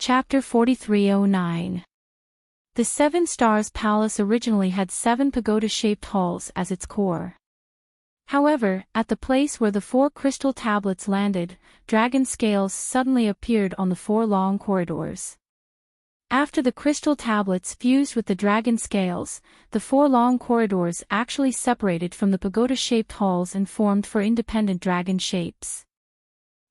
Chapter 4309. The Seven Stars Palace originally had 7 pagoda-shaped halls as its core. However, at the place where the 4 crystal tablets landed, dragon scales suddenly appeared on the 4 long corridors. After the crystal tablets fused with the dragon scales, the 4 long corridors actually separated from the pagoda-shaped halls and formed 4 independent dragon shapes.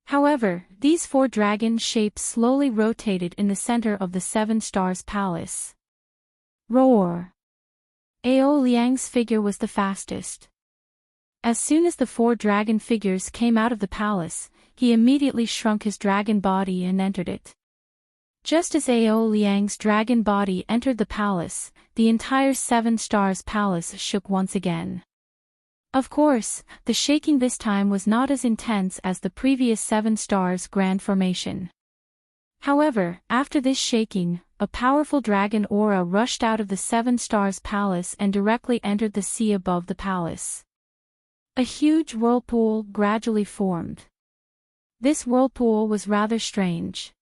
However, these 4 dragon shapes slowly rotated in the center of the Seven Stars Palace. Roar! Ao Liang's figure was the fastest. As soon as the 4 dragon figures came out of the palace, he immediately shrunk his dragon body and entered it. Just as Ao Liang's dragon body entered the palace, the entire Seven Stars Palace shook once again. Of course, the shaking this time was not as intense as the previous Seven Stars Grand Formation. However, after this shaking, a powerful dragon aura rushed out of the Seven Stars Palace and directly entered the sea above the palace. A huge whirlpool gradually formed. This whirlpool was rather strange.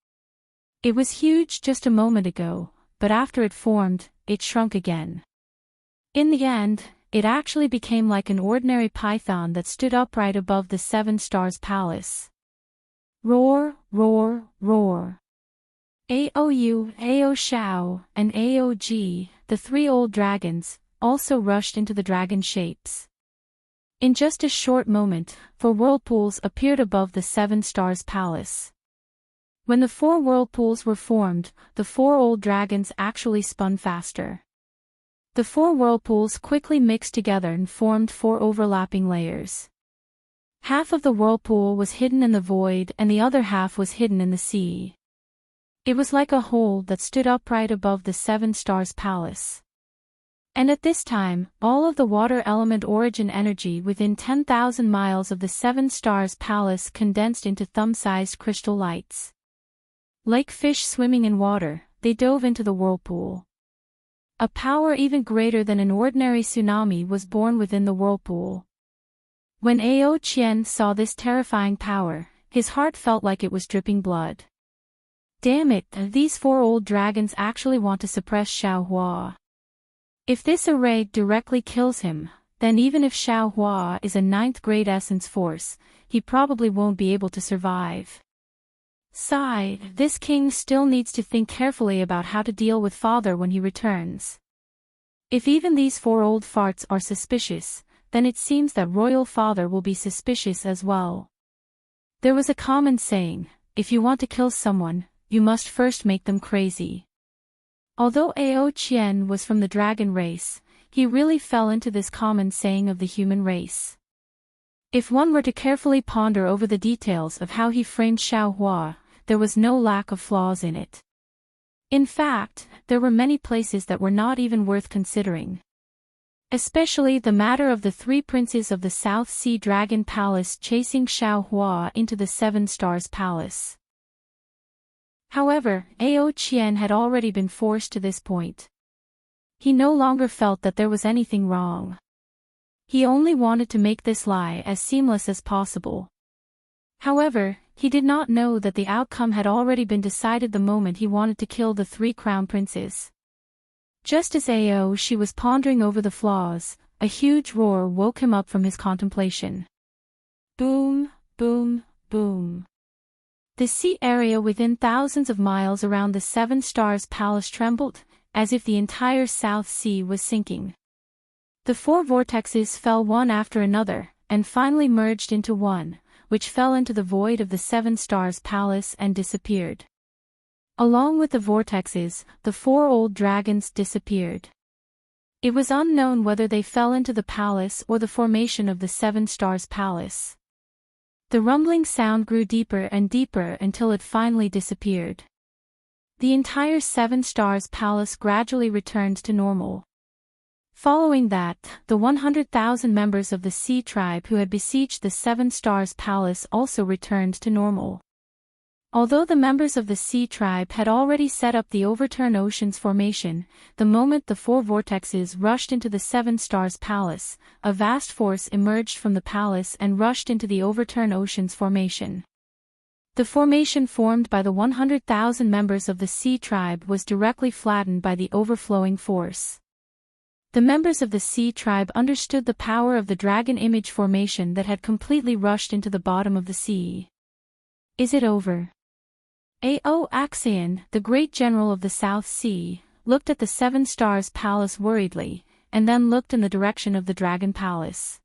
It was huge just a moment ago, but after it formed, it shrunk again. In the end, it actually became like an ordinary python that stood upright above the Seven Stars Palace. Roar, roar, roar. Aou, Ao Shao, and Aog, the 3 old dragons, also rushed into the dragon shapes. In just a short moment, 4 whirlpools appeared above the Seven Stars Palace. When the 4 whirlpools were formed, the 4 old dragons actually spun faster. The 4 whirlpools quickly mixed together and formed 4 overlapping layers. Half of the whirlpool was hidden in the void and the other half was hidden in the sea. It was like a hole that stood upright above the Seven Stars Palace. And at this time, all of the water element origin energy within 10,000 miles of the Seven Stars Palace condensed into thumb-sized crystal lights. Like fish swimming in water, they dove into the whirlpool. A power even greater than an ordinary tsunami was born within the whirlpool. When Ao Qian saw this terrifying power, his heart felt like it was dripping blood. Damn it, these 4 old dragons actually want to suppress Xiaohua. If this array directly kills him, then even if Xiaohua is a 9th grade essence force, he probably won't be able to survive. Sigh, this king still needs to think carefully about how to deal with father when he returns. If even these 4 old farts are suspicious, then it seems that royal father will be suspicious as well. There was a common saying, if you want to kill someone, you must first make them crazy. Although Ao Qian was from the dragon race, he really fell into this common saying of the human race. If one were to carefully ponder over the details of how he framed Xiaohua, there was no lack of flaws in it. In fact, there were many places that were not even worth considering. Especially the matter of the 3 princes of the South Sea Dragon Palace chasing Xiaohua into the Seven Stars Palace. However, Ao Qian had already been forced to this point. He no longer felt that there was anything wrong. He only wanted to make this lie as seamless as possible. However, he did not know that the outcome had already been decided the moment he wanted to kill the 3 crown princes. Just as she was pondering over the flaws, a huge roar woke him up from his contemplation. Boom, boom, boom. The sea area within thousands of miles around the Seven Stars Palace trembled, as if the entire South Sea was sinking. The 4 vortexes fell one after another, and finally merged into one, which fell into the void of the Seven Stars Palace and disappeared. Along with the vortexes, the 4 old dragons disappeared. It was unknown whether they fell into the palace or the formation of the Seven Stars Palace. The rumbling sound grew deeper and deeper until it finally disappeared. The entire Seven Stars Palace gradually returned to normal. Following that, the 100,000 members of the Sea Tribe who had besieged the Seven Stars Palace also returned to normal. Although the members of the Sea Tribe had already set up the Overturn Oceans formation, the moment the 4 vortexes rushed into the Seven Stars Palace, a vast force emerged from the palace and rushed into the Overturn Oceans formation. The formation formed by the 100,000 members of the Sea Tribe was directly flattened by the overflowing force. The members of the Sea Tribe understood the power of the dragon image formation that had completely rushed into the bottom of the sea. Is it over? Ao Axion, the great general of the South Sea, looked at the Seven Stars Palace worriedly, and then looked in the direction of the Dragon Palace.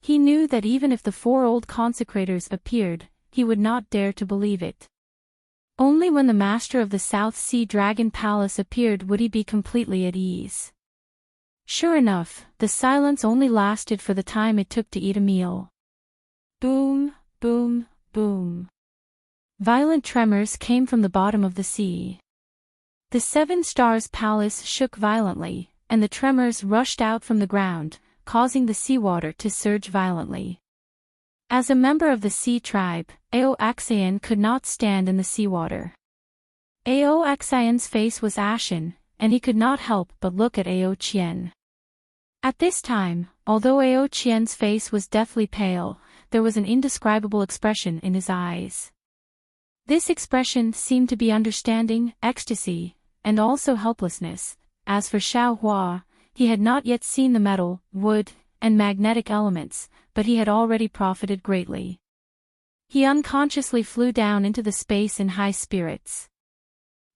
He knew that even if the four old consecrators appeared, he would not dare to believe it. Only when the master of the South Sea Dragon Palace appeared would he be completely at ease. Sure enough, the silence only lasted for the time it took to eat a meal. Boom, boom, boom. Violent tremors came from the bottom of the sea. The Seven Stars Palace shook violently, and the tremors rushed out from the ground, causing the seawater to surge violently. As a member of the Sea Tribe, Ao Axion could not stand in the seawater. Ao Axion's face was ashen, and he could not help but look at Ao Qian. At this time, although Ao Qian's face was deathly pale, there was an indescribable expression in his eyes. This expression seemed to be understanding, ecstasy, and also helplessness. As for Xiao Hua, he had not yet seen the metal, wood, and magnetic elements, but he had already profited greatly. He unconsciously flew down into the space in high spirits.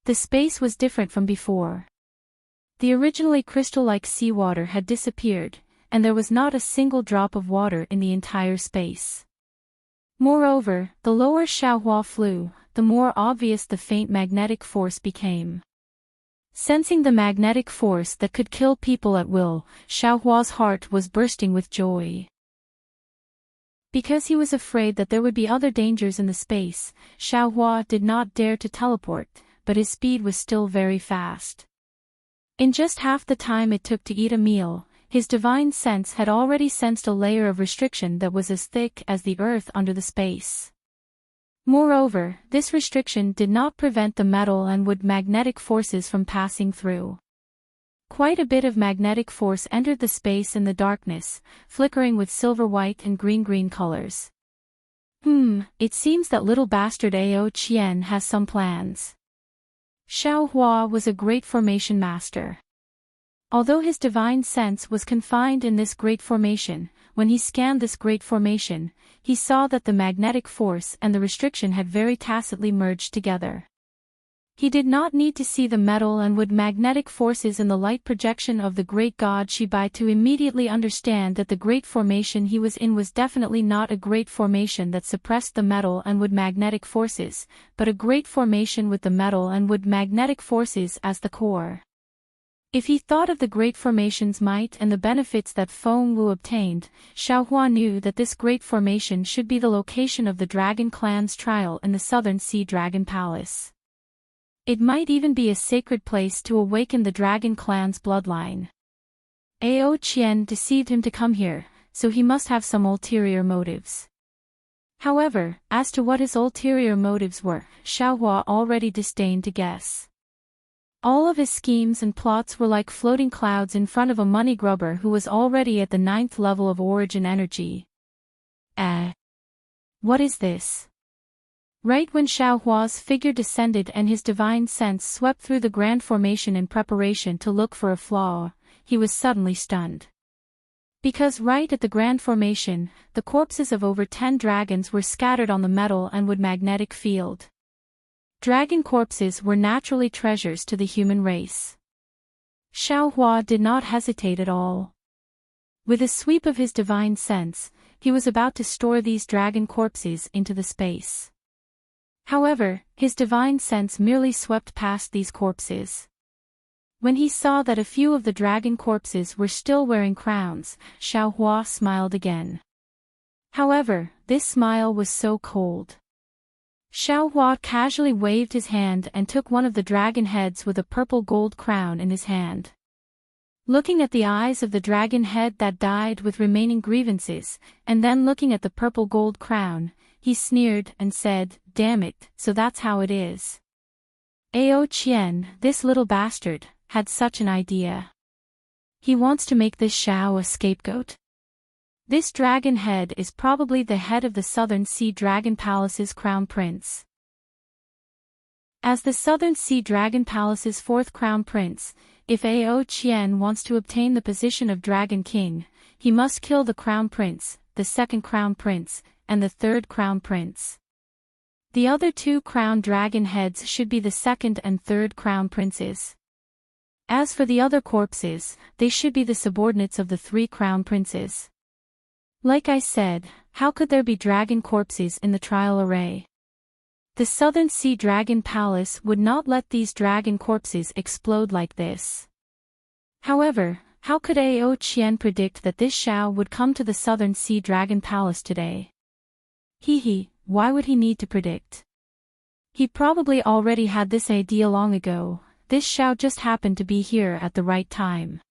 The space was different from before. The originally crystal-like seawater had disappeared, and there was not a single drop of water in the entire space. Moreover, the lower Xiao Hua flew, the more obvious the faint magnetic force became. Sensing the magnetic force that could kill people at will, Xiao Hua's heart was bursting with joy. Because he was afraid that there would be other dangers in the space, Xiao Hua did not dare to teleport, but his speed was still very fast. In just half the time it took to eat a meal, his divine sense had already sensed a layer of restriction that was as thick as the earth under the space. Moreover, this restriction did not prevent the metal and wood magnetic forces from passing through. Quite a bit of magnetic force entered the space in the darkness, flickering with silver-white and green-green colors. It seems that little bastard Ao Qian has some plans. Xiao Hua was a great formation master. Although his divine sense was confined in this great formation, when he scanned this great formation, he saw that the magnetic force and the restriction had very tacitly merged together. He did not need to see the metal and wood magnetic forces in the light projection of the great god Shibai to immediately understand that the great formation he was in was definitely not a great formation that suppressed the metal and wood magnetic forces, but a great formation with the metal and wood magnetic forces as the core. If he thought of the great formation's might and the benefits that Feng Wu obtained, Xiao Hua knew that this great formation should be the location of the Dragon Clan's trial in the Southern Sea Dragon Palace. It might even be a sacred place to awaken the Dragon Clan's bloodline. Ao Qian deceived him to come here, so he must have some ulterior motives. However, as to what his ulterior motives were, Xiao Hua already disdained to guess. All of his schemes and plots were like floating clouds in front of a money grubber who was already at the 9th level of origin energy. What is this? Right when Xiao Hua's figure descended and his divine sense swept through the grand formation in preparation to look for a flaw, he was suddenly stunned. Because right at the grand formation, the corpses of over 10 dragons were scattered on the metal and wood magnetic field. Dragon corpses were naturally treasures to the human race. Xiao Hua did not hesitate at all. With a sweep of his divine sense, he was about to store these dragon corpses into the space. However, his divine sense merely swept past these corpses. When he saw that a few of the dragon corpses were still wearing crowns, Xiao Hua smiled again. However, this smile was so cold. Xiao Hua casually waved his hand and took one of the dragon heads with a purple gold crown in his hand. Looking at the eyes of the dragon head that died with remaining grievances, and then looking at the purple gold crown, he sneered and said, "Damn it, so that's how it is." Ao Qian, this little bastard, had such an idea. He wants to make this Xiao a scapegoat? This dragon head is probably the head of the Southern Sea Dragon Palace's crown prince. As the Southern Sea Dragon Palace's fourth crown prince, if Ao Qian wants to obtain the position of Dragon King, he must kill the crown prince, the second crown prince, and the third crown prince. The other two crown dragon heads should be the second and third crown princes. As for the other corpses, they should be the subordinates of the three crown princes. Like I said, how could there be dragon corpses in the trial array? The Southern Sea Dragon Palace would not let these dragon corpses explode like this. However, how could Ao Qian predict that this Shao would come to the Southern Sea Dragon Palace today? Why would he need to predict? He probably already had this idea long ago. This Shao just happened to be here at the right time.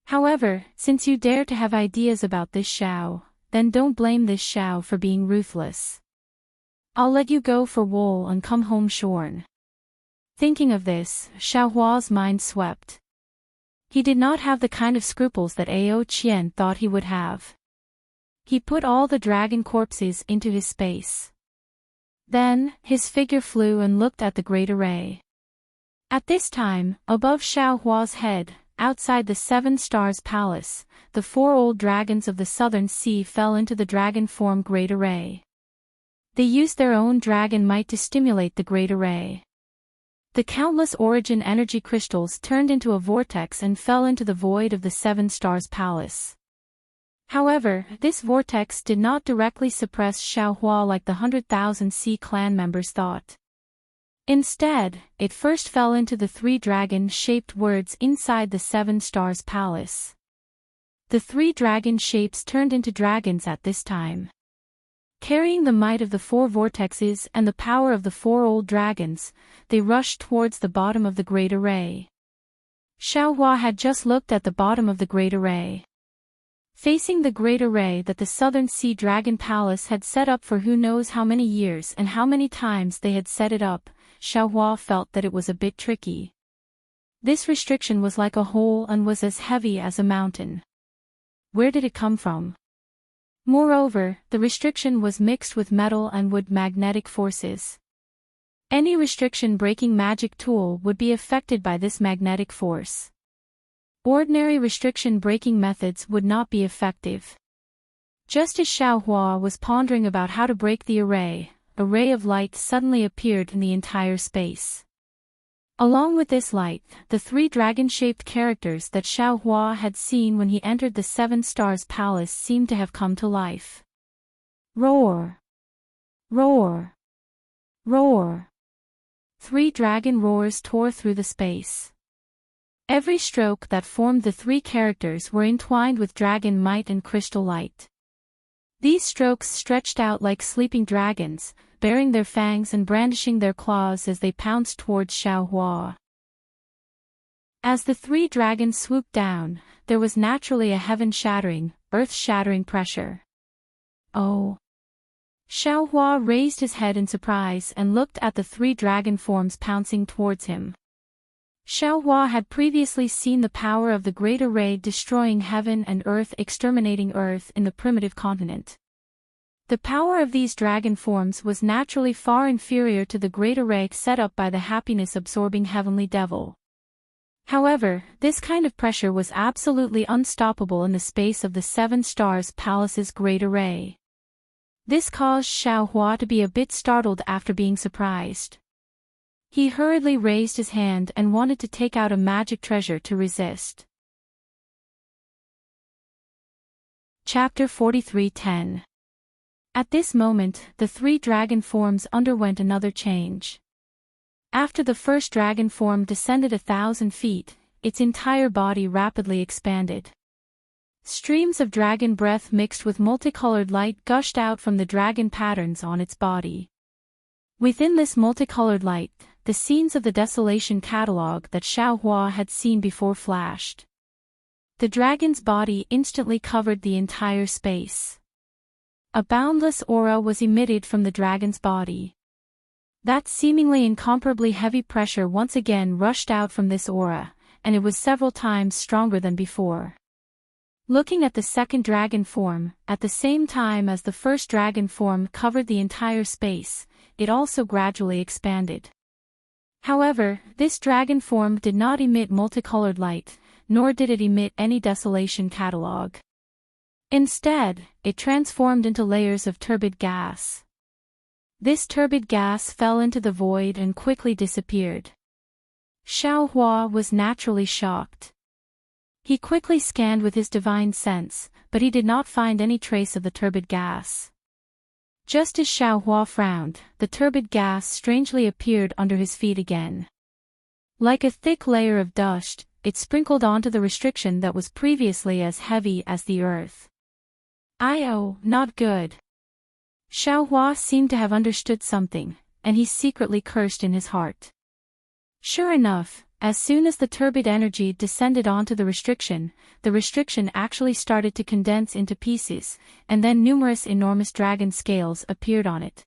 However, since you dare to have ideas about this Shao, then don't blame this Shao for being ruthless. I'll let you go for wool and come home shorn. Thinking of this, Xiao Hua's mind swept. He did not have the kind of scruples that Ao Qian thought he would have. He put all the dragon corpses into his space. Then, his figure flew and looked at the great array. At this time, above Xiao Hua's head, outside the Seven Stars Palace, the four old dragons of the Southern Sea fell into the dragon form great array. They used their own dragon might to stimulate the great array. The countless origin energy crystals turned into a vortex and fell into the void of the Seven Stars Palace. However, this vortex did not directly suppress Xiao Hua like the 100,000 Sea clan members thought. Instead, it first fell into the three dragon-shaped words inside the Seven Stars Palace. The three dragon shapes turned into dragons at this time. Carrying the might of the four vortexes and the power of the four old dragons, they rushed towards the bottom of the great array. Xiao Hua had just looked at the bottom of the great array. Facing the great array that the Southern Sea Dragon Palace had set up for who knows how many years and how many times they had set it up, Xiao Hua felt that it was a bit tricky. This restriction was like a hole and was as heavy as a mountain. Where did it come from? Moreover, the restriction was mixed with metal and wood magnetic forces. Any restriction-breaking magic tool would be affected by this magnetic force. Ordinary restriction-breaking methods would not be effective. Just as Xiao Hua was pondering about how to break the array, a ray of light suddenly appeared in the entire space. Along with this light, the three dragon-shaped characters that Xiao Hua had seen when he entered the Seven Stars Palace seemed to have come to life. Roar! Roar! Roar! Three dragon roars tore through the space. Every stroke that formed the three characters were entwined with dragon might and crystal light. These strokes stretched out like sleeping dragons, baring their fangs and brandishing their claws as they pounced towards Xiao Hua. As the three dragons swooped down, there was naturally a heaven-shattering, earth-shattering pressure. Oh! Xiao Hua raised his head in surprise and looked at the three dragon forms pouncing towards him. Xiao Hua had previously seen the power of the great array destroying heaven and earth, exterminating earth in the primitive continent. The power of these dragon forms was naturally far inferior to the great array set up by the happiness-absorbing heavenly devil. However, this kind of pressure was absolutely unstoppable in the space of the Seven Stars Palace's great array. This caused Xiao Hua to be a bit startled after being surprised. He hurriedly raised his hand and wanted to take out a magic treasure to resist. Chapter 43:10. At this moment, the three dragon forms underwent another change. After the first dragon form descended 1,000 feet, its entire body rapidly expanded. Streams of dragon breath mixed with multicolored light gushed out from the dragon patterns on its body. Within this multicolored light, the scenes of the desolation catalogue that Xiao Hua had seen before flashed. The dragon's body instantly covered the entire space. A boundless aura was emitted from the dragon's body. That seemingly incomparably heavy pressure once again rushed out from this aura, and it was several times stronger than before. Looking at the second dragon form, at the same time as the first dragon form covered the entire space, it also gradually expanded. However, this dragon form did not emit multicolored light, nor did it emit any desolation catalog. Instead, it transformed into layers of turbid gas. This turbid gas fell into the void and quickly disappeared. Xiaohua was naturally shocked. He quickly scanned with his divine sense, but he did not find any trace of the turbid gas. Just as Xiaohua frowned, the turbid gas strangely appeared under his feet again. Like a thick layer of dust, it sprinkled onto the restriction that was previously as heavy as the earth. Not good. Xiaohua seemed to have understood something, and he secretly cursed in his heart. Sure enough, as soon as the turbid energy descended onto the restriction actually started to condense into pieces, and then numerous enormous dragon scales appeared on it.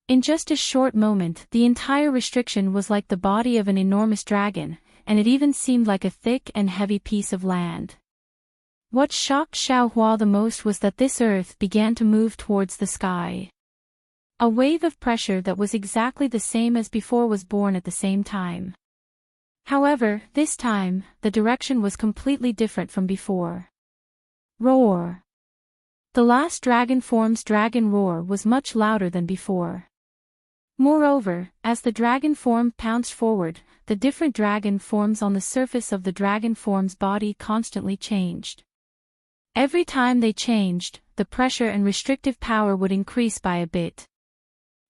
In just a short moment, the entire restriction was like the body of an enormous dragon, and it even seemed like a thick and heavy piece of land. What shocked Xiaohua the most was that this earth began to move towards the sky. A wave of pressure that was exactly the same as before was born at the same time. However, this time, the direction was completely different from before. Roar! The last dragon form's dragon roar was much louder than before. Moreover, as the dragon form pounced forward, the different dragon forms on the surface of the dragon form's body constantly changed. Every time they changed, the pressure and restrictive power would increase by a bit.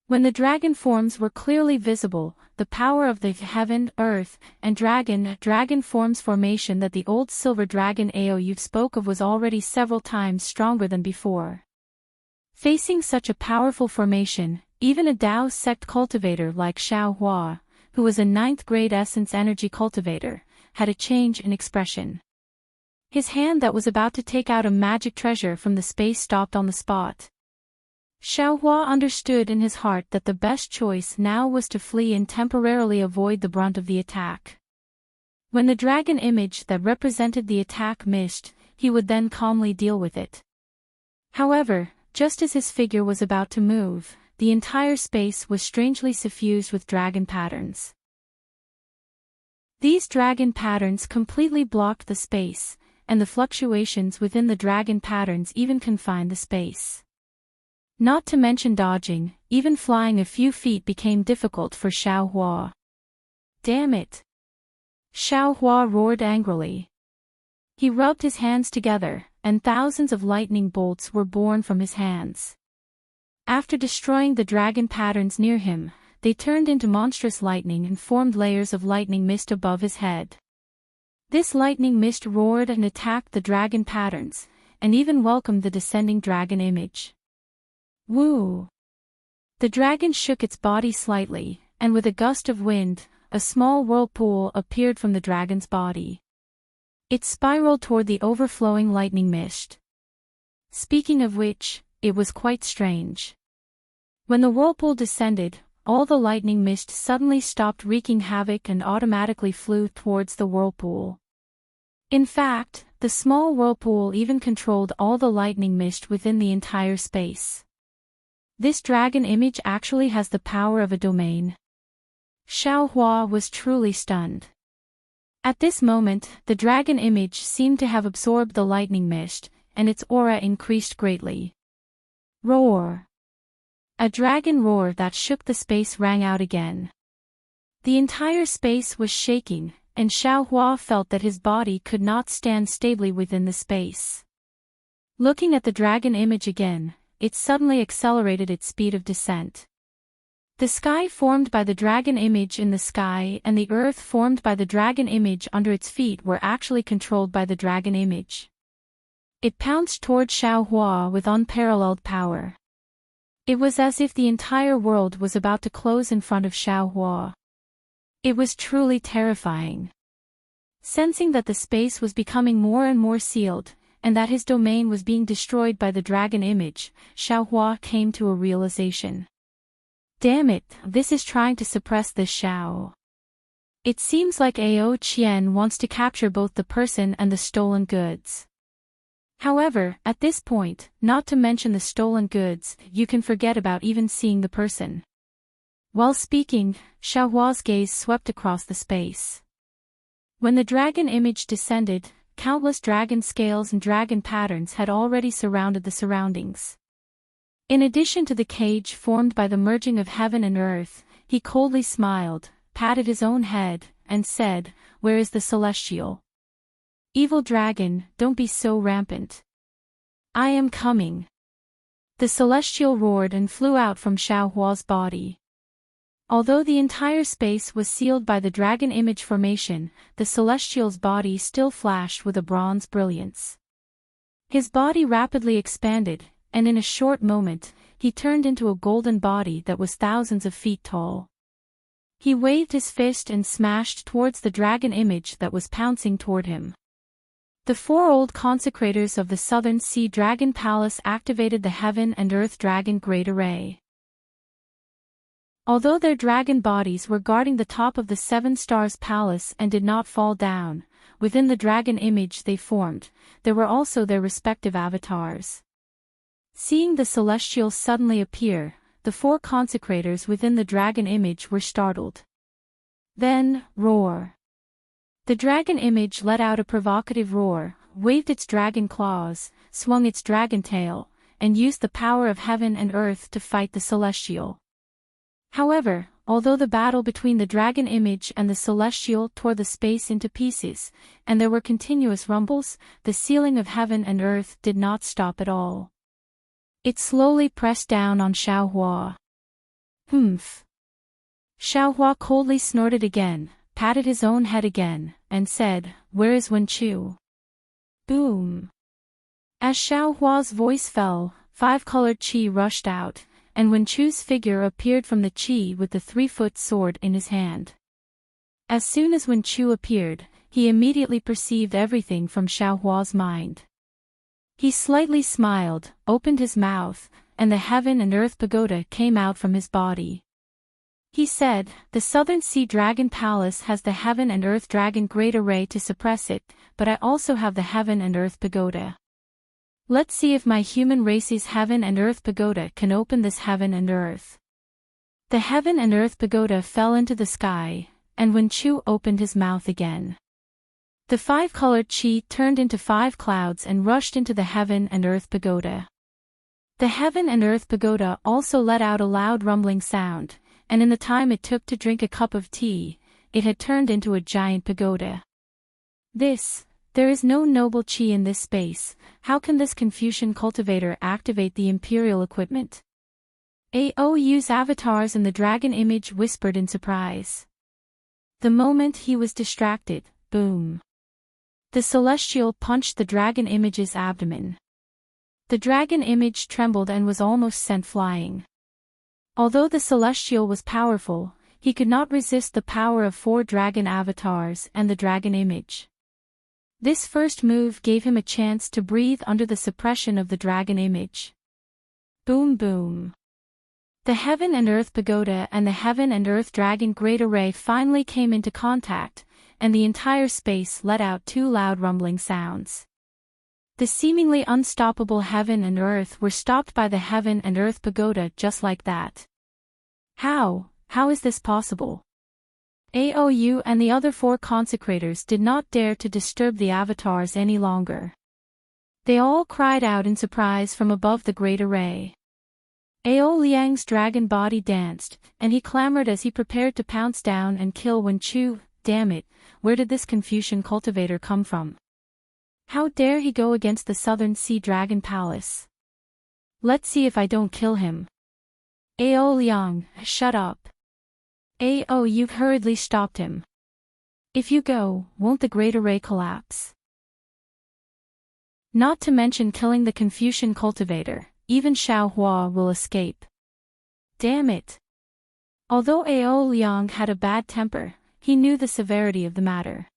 When the dragon forms were clearly visible, the power of the heaven, earth, and dragon forms formation that the old silver dragon Aoyu spoke of was already several times stronger than before. Facing such a powerful formation, even a Dao sect cultivator like Xiaohua, who was a 9th grade essence energy cultivator, had a change in expression. His hand that was about to take out a magic treasure from the space stopped on the spot. Xiaohua understood in his heart that the best choice now was to flee and temporarily avoid the brunt of the attack. When the dragon image that represented the attack missed, he would then calmly deal with it. However, just as his figure was about to move, the entire space was strangely suffused with dragon patterns. These dragon patterns completely blocked the space, and the fluctuations within the dragon patterns even confined the space. Not to mention dodging, even flying a few feet became difficult for Xiaohua. Damn it! Xiaohua roared angrily. He rubbed his hands together, and thousands of lightning bolts were born from his hands. After destroying the dragon patterns near him, they turned into monstrous lightning and formed layers of lightning mist above his head. This lightning mist roared and attacked the dragon patterns, and even welcomed the descending dragon image. Woo! The dragon shook its body slightly, and with a gust of wind, a small whirlpool appeared from the dragon's body. It spiraled toward the overflowing lightning mist. Speaking of which, it was quite strange. When the whirlpool descended, all the lightning mist suddenly stopped wreaking havoc and automatically flew towards the whirlpool. In fact, the small whirlpool even controlled all the lightning mist within the entire space. This dragon image actually has the power of a domain. Xiaohua was truly stunned. At this moment, the dragon image seemed to have absorbed the lightning mist, and its aura increased greatly. Roar! A dragon roar that shook the space rang out again. The entire space was shaking, and Xiaohua felt that his body could not stand stably within the space. Looking at the dragon image again, it suddenly accelerated its speed of descent. The sky formed by the dragon image in the sky and the earth formed by the dragon image under its feet were actually controlled by the dragon image. It pounced toward Xiaohua with unparalleled power. It was as if the entire world was about to close in front of Xiaohua. It was truly terrifying. Sensing that the space was becoming more and more sealed, and that his domain was being destroyed by the dragon image, Xiaohua came to a realization. Damn it, this is trying to suppress this Xiao. It seems like Ao Qian wants to capture both the person and the stolen goods. However, at this point, not to mention the stolen goods, you can forget about even seeing the person. While speaking, Xiaohua's gaze swept across the space. When the dragon image descended, countless dragon scales and dragon patterns had already surrounded the surroundings. In addition to the cage formed by the merging of heaven and earth, he coldly smiled, patted his own head, and said, "Where is the celestial? Evil dragon, don't be so rampant. I am coming." The celestial roared and flew out from Xiaohua's body. Although the entire space was sealed by the dragon image formation, the celestial's body still flashed with a bronze brilliance. His body rapidly expanded, and in a short moment, he turned into a golden body that was thousands of feet tall. He waved his fist and smashed towards the dragon image that was pouncing toward him. The four old consecrators of the Southern Sea Dragon Palace activated the Heaven and Earth Dragon Great Array. Although their dragon bodies were guarding the top of the Seven Stars Palace and did not fall down, within the dragon image they formed, there were also their respective avatars. Seeing the celestial suddenly appear, the four consecrators within the dragon image were startled. Then, roar. The dragon image let out a provocative roar, waved its dragon claws, swung its dragon tail, and used the power of heaven and earth to fight the celestial. However, although the battle between the dragon image and the celestial tore the space into pieces, and there were continuous rumbles, the sealing of heaven and earth did not stop at all. It slowly pressed down on Xiaohua. Humph. Xiaohua coldly snorted again, patted his own head again, and said, "Where is Wenqiu?" Boom. As Xiaohua's voice fell, five-colored qi rushed out, and Wenqiu's figure appeared from the qi with the 3-foot sword in his hand. As soon as Wenqiu appeared, he immediately perceived everything from Xiaohua's mind. He slightly smiled, opened his mouth, and the heaven and earth pagoda came out from his body. He said, "The Southern Sea Dragon Palace has the Heaven and Earth Dragon Great Array to suppress it, but I also have the Heaven and Earth Pagoda. Let's see if my human race's Heaven and Earth Pagoda can open this Heaven and Earth." The Heaven and Earth Pagoda fell into the sky, and Wenqiu opened his mouth again. The 5-colored qi turned into 5 clouds and rushed into the Heaven and Earth Pagoda. The Heaven and Earth Pagoda also let out a loud rumbling sound, and in the time it took to drink a cup of tea, it had turned into a giant pagoda. There is no noble qi in this space. How can this Confucian cultivator activate the imperial equipment? Aou's avatars in the dragon image whispered in surprise. The moment he was distracted, boom. The celestial punched the dragon image's abdomen. The dragon image trembled and was almost sent flying. Although the celestial was powerful, he could not resist the power of 4 dragon avatars and the dragon image. This first move gave him a chance to breathe under the suppression of the dragon image. Boom boom. The Heaven and Earth Pagoda and the Heaven and Earth Dragon Great Array finally came into contact, and the entire space let out 2 loud rumbling sounds. The seemingly unstoppable heaven and earth were stopped by the Heaven and Earth Pagoda just like that. How is this possible? Aou and the other 4 consecrators did not dare to disturb the avatars any longer. They all cried out in surprise from above the great array. Ao Liang's dragon body danced, and he clamored as he prepared to pounce down and kill Wenqiu. Damn it, where did this Confucian cultivator come from? How dare he go against the Southern Sea Dragon Palace? Let's see if I don't kill him. Ao Liang, shut up. Aou hurriedly stopped him. If you go, won't the great array collapse? Not to mention killing the Confucian cultivator, even Xiaohua will escape. Damn it. Although Ao Liang had a bad temper, he knew the severity of the matter.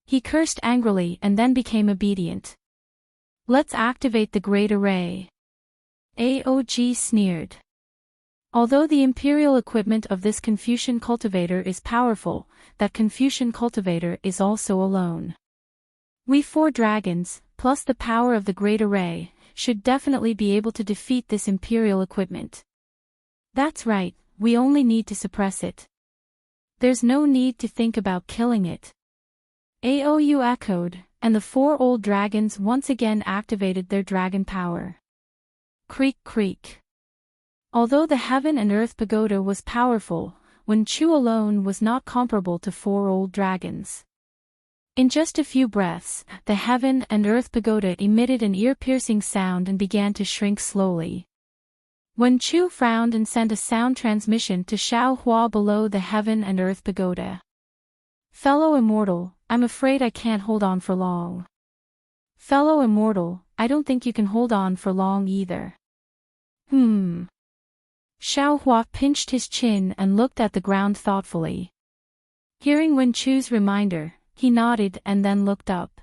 He cursed angrily and then became obedient. Let's activate the great array. Aog sneered. Although the imperial equipment of this Confucian cultivator is powerful, that Confucian cultivator is also alone. We 4 dragons, plus the power of the Great Array, should definitely be able to defeat this Imperial equipment. That's right, we only need to suppress it. There's no need to think about killing it. Aou echoed, and the 4 old dragons once again activated their dragon power. Creak creak. Although the Heaven and Earth Pagoda was powerful, Wen Chu alone was not comparable to 4 old dragons. In just a few breaths, the Heaven and Earth Pagoda emitted an ear-piercing sound and began to shrink slowly. Wen Chu frowned and sent a sound transmission to Xiao Hua below the Heaven and Earth Pagoda. Fellow Immortal, I'm afraid I can't hold on for long. Fellow Immortal, I don't think you can hold on for long either. Xiao Hua pinched his chin and looked at the ground thoughtfully. Hearing Wen Chu's reminder, he nodded and then looked up.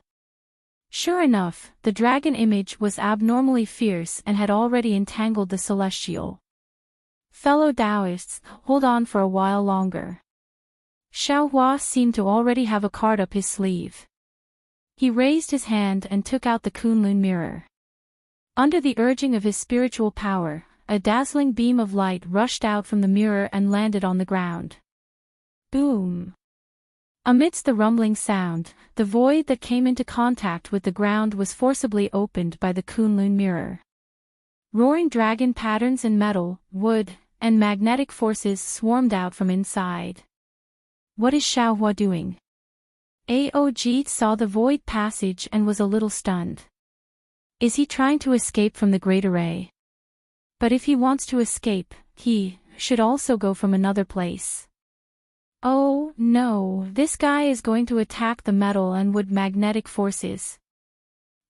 Sure enough, the dragon image was abnormally fierce and had already entangled the celestial. Fellow Taoists, hold on for a while longer. Xiao Hua seemed to already have a card up his sleeve. He raised his hand and took out the Kunlun mirror. Under the urging of his spiritual power, a dazzling beam of light rushed out from the mirror and landed on the ground. Boom! Amidst the rumbling sound, the void that came into contact with the ground was forcibly opened by the Kunlun mirror. Roaring dragon patterns in metal, wood, and magnetic forces swarmed out from inside. What is Xiao Hua doing? Aog saw the void passage and was a little stunned. Is he trying to escape from the Great Array? But if he wants to escape, he should also go from another place. Oh, no, this guy is going to attack the metal and wood magnetic forces.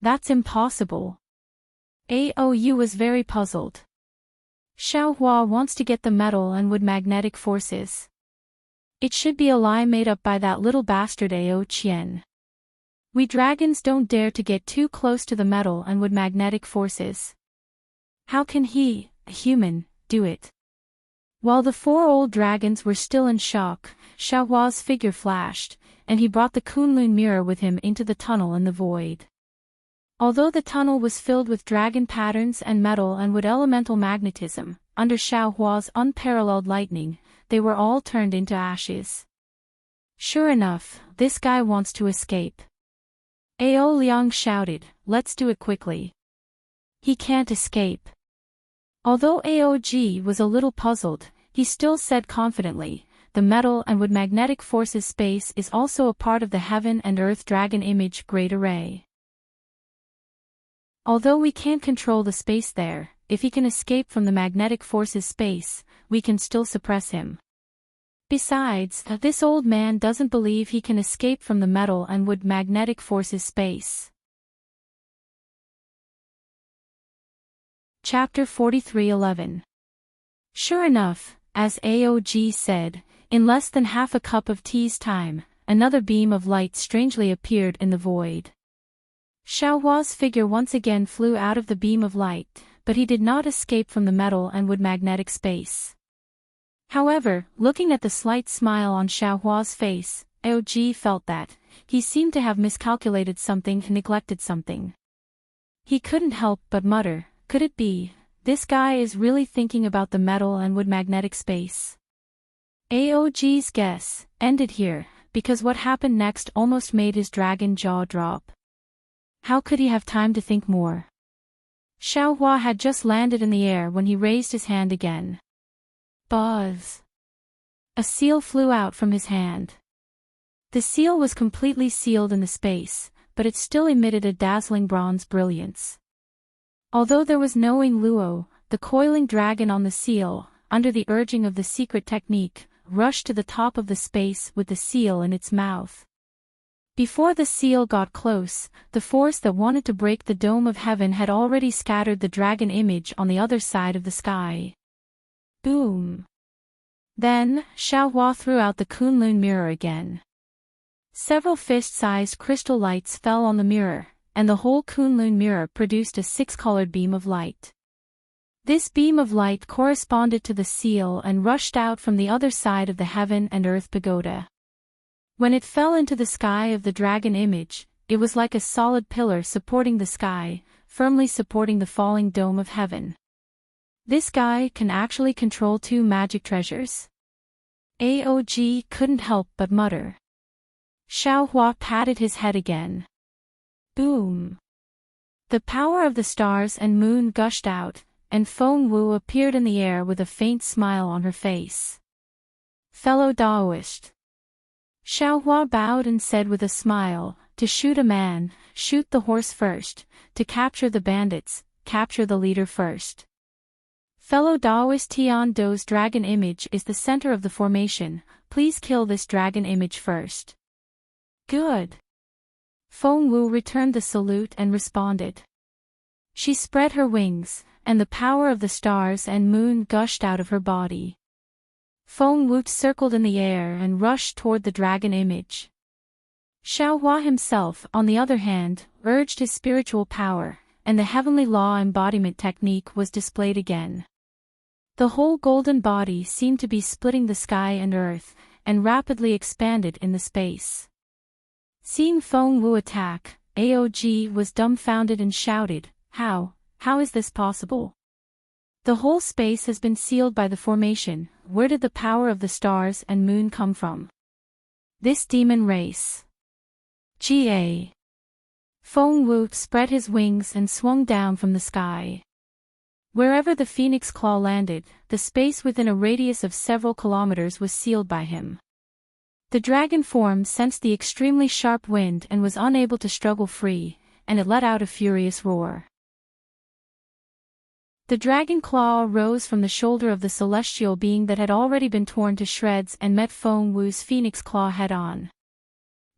That's impossible. Aou was very puzzled. Xiao Hua wants to get the metal and wood magnetic forces. It should be a lie made up by that little bastard Ao Qian. We dragons don't dare to get too close to the metal and wood magnetic forces. How can he, a human, do it? While the 4 old dragons were still in shock, Xiao Hua's figure flashed, and he brought the Kunlun mirror with him into the tunnel in the void. Although the tunnel was filled with dragon patterns and metal and wood elemental magnetism, under Xiao Hua's unparalleled lightning, they were all turned into ashes. Sure enough, this guy wants to escape. Ao Liang shouted, let's do it quickly. He can't escape. Although Aog was a little puzzled, he still said confidently, the metal and wood magnetic forces space is also a part of the Heaven and Earth Dragon Image Great Array. Although we can't control the space there, if he can escape from the magnetic forces space, we can still suppress him. Besides, this old man doesn't believe he can escape from the metal and wood magnetic forces space. Chapter 43:11. Sure enough, as Aog said, in less than half a cup of tea's time, another beam of light strangely appeared in the void. Xiao Hua's figure once again flew out of the beam of light, but he did not escape from the metal and wood magnetic space. However, looking at the slight smile on Xiao Hua's face, Aog felt that he seemed to have miscalculated something and neglected something. He couldn't help but mutter, could it be, this guy is really thinking about the metal and wood magnetic space? Aog's guess ended here, because what happened next almost made his dragon jaw drop. How could he have time to think more? Xiao Hua had just landed in the air when he raised his hand again. Buzz! A seal flew out from his hand. The seal was completely sealed in the space, but it still emitted a dazzling bronze brilliance. Although there was no Ing Luo, the coiling dragon on the seal, under the urging of the secret technique, rushed to the top of the space with the seal in its mouth. Before the seal got close, the force that wanted to break the dome of heaven had already scattered the dragon image on the other side of the sky. Boom! Then, Xiao Hua threw out the Kunlun mirror again. Several fist-sized crystal lights fell on the mirror, and the whole Kunlun mirror produced a 6-colored beam of light. This beam of light corresponded to the seal and rushed out from the other side of the Heaven and Earth Pagoda. When it fell into the sky of the dragon image, it was like a solid pillar supporting the sky, firmly supporting the falling dome of heaven. This guy can actually control 2 magic treasures? Aog couldn't help but mutter. Xiaohua patted his head again. Boom! The power of the stars and moon gushed out, and Feng Wu appeared in the air with a faint smile on her face. Fellow Daoist. Xiaohua bowed and said with a smile, to shoot a man, shoot the horse first, to capture the bandits, capture the leader first. Fellow Daoist, Tian Dou's dragon image is the center of the formation, please kill this dragon image first. Good. Feng Wu returned the salute and responded. She spread her wings, and the power of the stars and moon gushed out of her body. Feng Wu circled in the air and rushed toward the dragon image. Xiaohua himself, on the other hand, urged his spiritual power, and the heavenly law embodiment technique was displayed again. The whole golden body seemed to be splitting the sky and earth, and rapidly expanded in the space. Seeing Feng Wu attack, Aog was dumbfounded and shouted, How is this possible? The whole space has been sealed by the formation, where did the power of the stars and moon come from? This demon race. Ga. Feng Wu spread his wings and swung down from the sky. Wherever the phoenix claw landed, the space within a radius of several kilometers was sealed by him. The dragon form sensed the extremely sharp wind and was unable to struggle free, and it let out a furious roar. The dragon claw rose from the shoulder of the celestial being that had already been torn to shreds and met Feng Wu's phoenix claw head-on.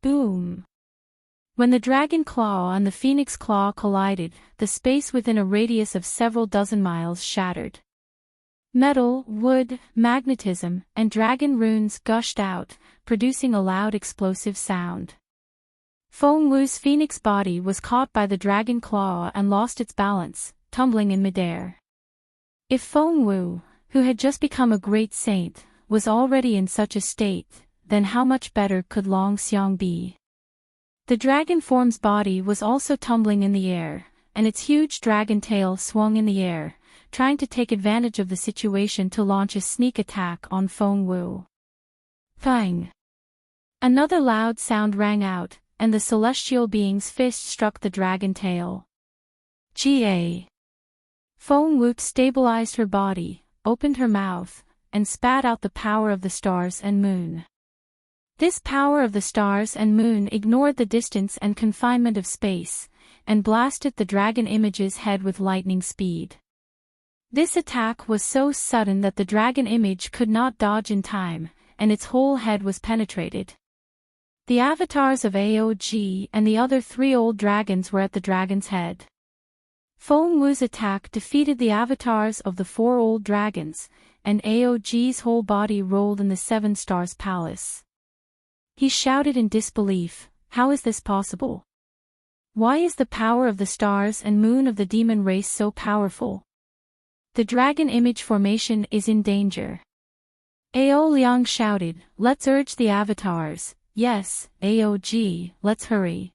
Boom! When the dragon claw and the phoenix claw collided, the space within a radius of several dozen miles shattered. Metal, wood, magnetism, and dragon runes gushed out, producing a loud explosive sound. Feng Wu's phoenix body was caught by the dragon claw and lost its balance, tumbling in midair. If Feng Wu, who had just become a great saint, was already in such a state, then how much better could Long Xiang be? The dragon form's body was also tumbling in the air, and its huge dragon tail swung in the air, trying to take advantage of the situation to launch a sneak attack on Feng Wu. Bang! Another loud sound rang out, and the celestial being's fist struck the dragon tail. Ga. Feng Wu stabilized her body, opened her mouth, and spat out the power of the stars and moon. This power of the stars and moon ignored the distance and confinement of space, and blasted the dragon image's head with lightning speed. This attack was so sudden that the dragon image could not dodge in time, and its whole head was penetrated. The avatars of Aog and the other 3 old dragons were at the dragon's head. Feng Wu's attack defeated the avatars of the 4 old dragons, and Aog's whole body rolled in the 7 Stars Palace. He shouted in disbelief, how is this possible? Why is the power of the stars and moon of the demon race so powerful? The dragon image formation is in danger. Ao Liang shouted, let's urge the avatars, yes, Aog, let's hurry.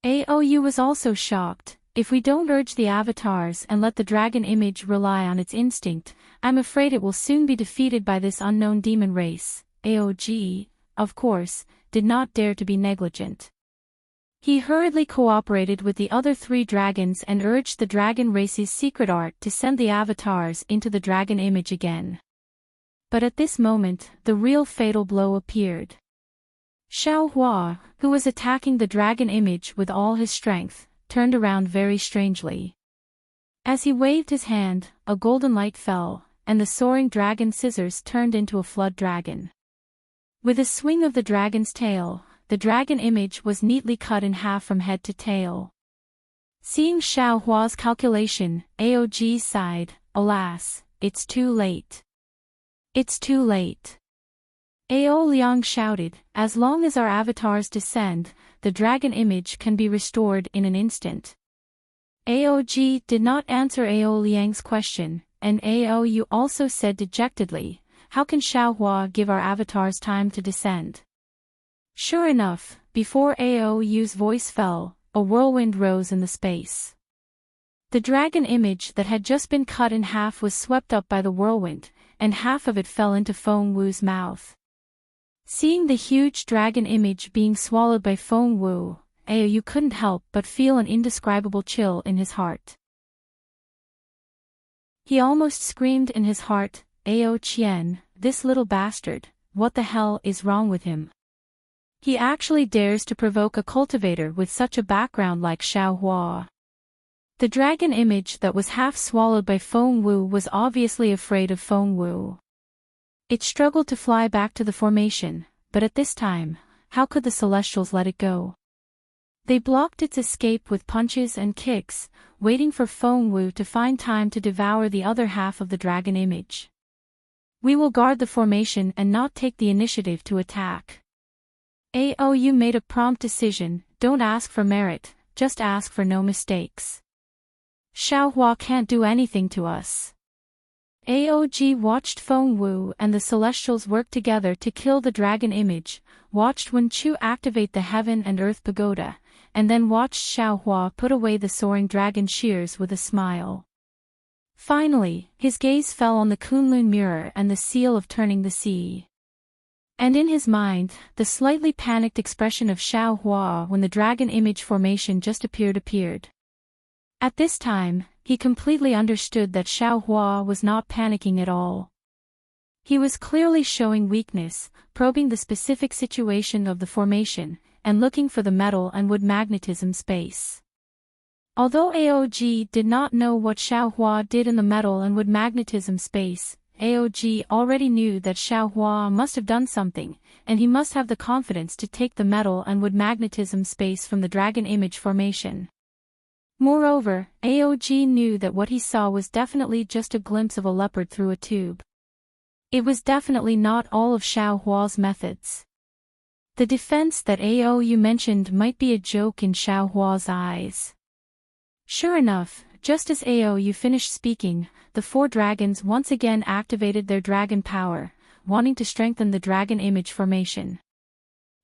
Aou was also shocked, if we don't urge the avatars and let the dragon image rely on its instinct, I'm afraid it will soon be defeated by this unknown demon race. Aog, of course, did not dare to be negligent. He hurriedly cooperated with the other 3 dragons and urged the dragon race's secret art to send the avatars into the dragon image again. But at this moment, the real fatal blow appeared. Xiaohua, who was attacking the dragon image with all his strength, turned around very strangely. As he waved his hand, a golden light fell, and the soaring dragon scissors turned into a flood dragon. With a swing of the dragon's tail, the dragon image was neatly cut in half from head to tail. Seeing Xiaohua's calculation, Aog sighed, alas, it's too late. It's too late. Ao Liang shouted, as long as our avatars descend, the dragon image can be restored in an instant. Aog did not answer Ao Liang's question, and Aou also said dejectedly, how can Xiaohua give our avatars time to descend? Sure enough, before Aou's voice fell, a whirlwind rose in the space. The dragon image that had just been cut in half was swept up by the whirlwind, and half of it fell into Feng Wu's mouth. Seeing the huge dragon image being swallowed by Feng Wu, Aou couldn't help but feel an indescribable chill in his heart. He almost screamed in his heart, "Ao Qian, this little bastard, what the hell is wrong with him? He actually dares to provoke a cultivator with such a background like Xiaohua." The dragon image that was half swallowed by Feng Wu was obviously afraid of Feng Wu. It struggled to fly back to the formation, but at this time, how could the Celestials let it go? They blocked its escape with punches and kicks, waiting for Feng Wu to find time to devour the other half of the dragon image. "We will guard the formation and not take the initiative to attack." Aou made a prompt decision, don't ask for merit, just ask for no mistakes. Xiaohua can't do anything to us. Aog watched Feng Wu and the Celestials work together to kill the dragon image, watched Wen Chu activate the Heaven and Earth Pagoda, and then watched Xiaohua put away the soaring dragon shears with a smile. Finally, his gaze fell on the Kunlun mirror and the seal of turning the sea. And in his mind, the slightly panicked expression of Xiaohua when the dragon image formation just appeared. At this time, he completely understood that Xiaohua was not panicking at all. He was clearly showing weakness, probing the specific situation of the formation, and looking for the metal and wood magnetism space. Although Aog did not know what Xiaohua did in the metal and wood magnetism space, Aog already knew that Xiaohua must have done something, and he must have the confidence to take the metal and wood magnetism space from the dragon image formation. Moreover, Aog knew that what he saw was definitely just a glimpse of a leopard through a tube. It was definitely not all of Xiaohua's methods. The defense that Aou mentioned might be a joke in Xiaohua's eyes. Sure enough, just as Aou finished speaking, the four dragons once again activated their dragon power, wanting to strengthen the dragon image formation.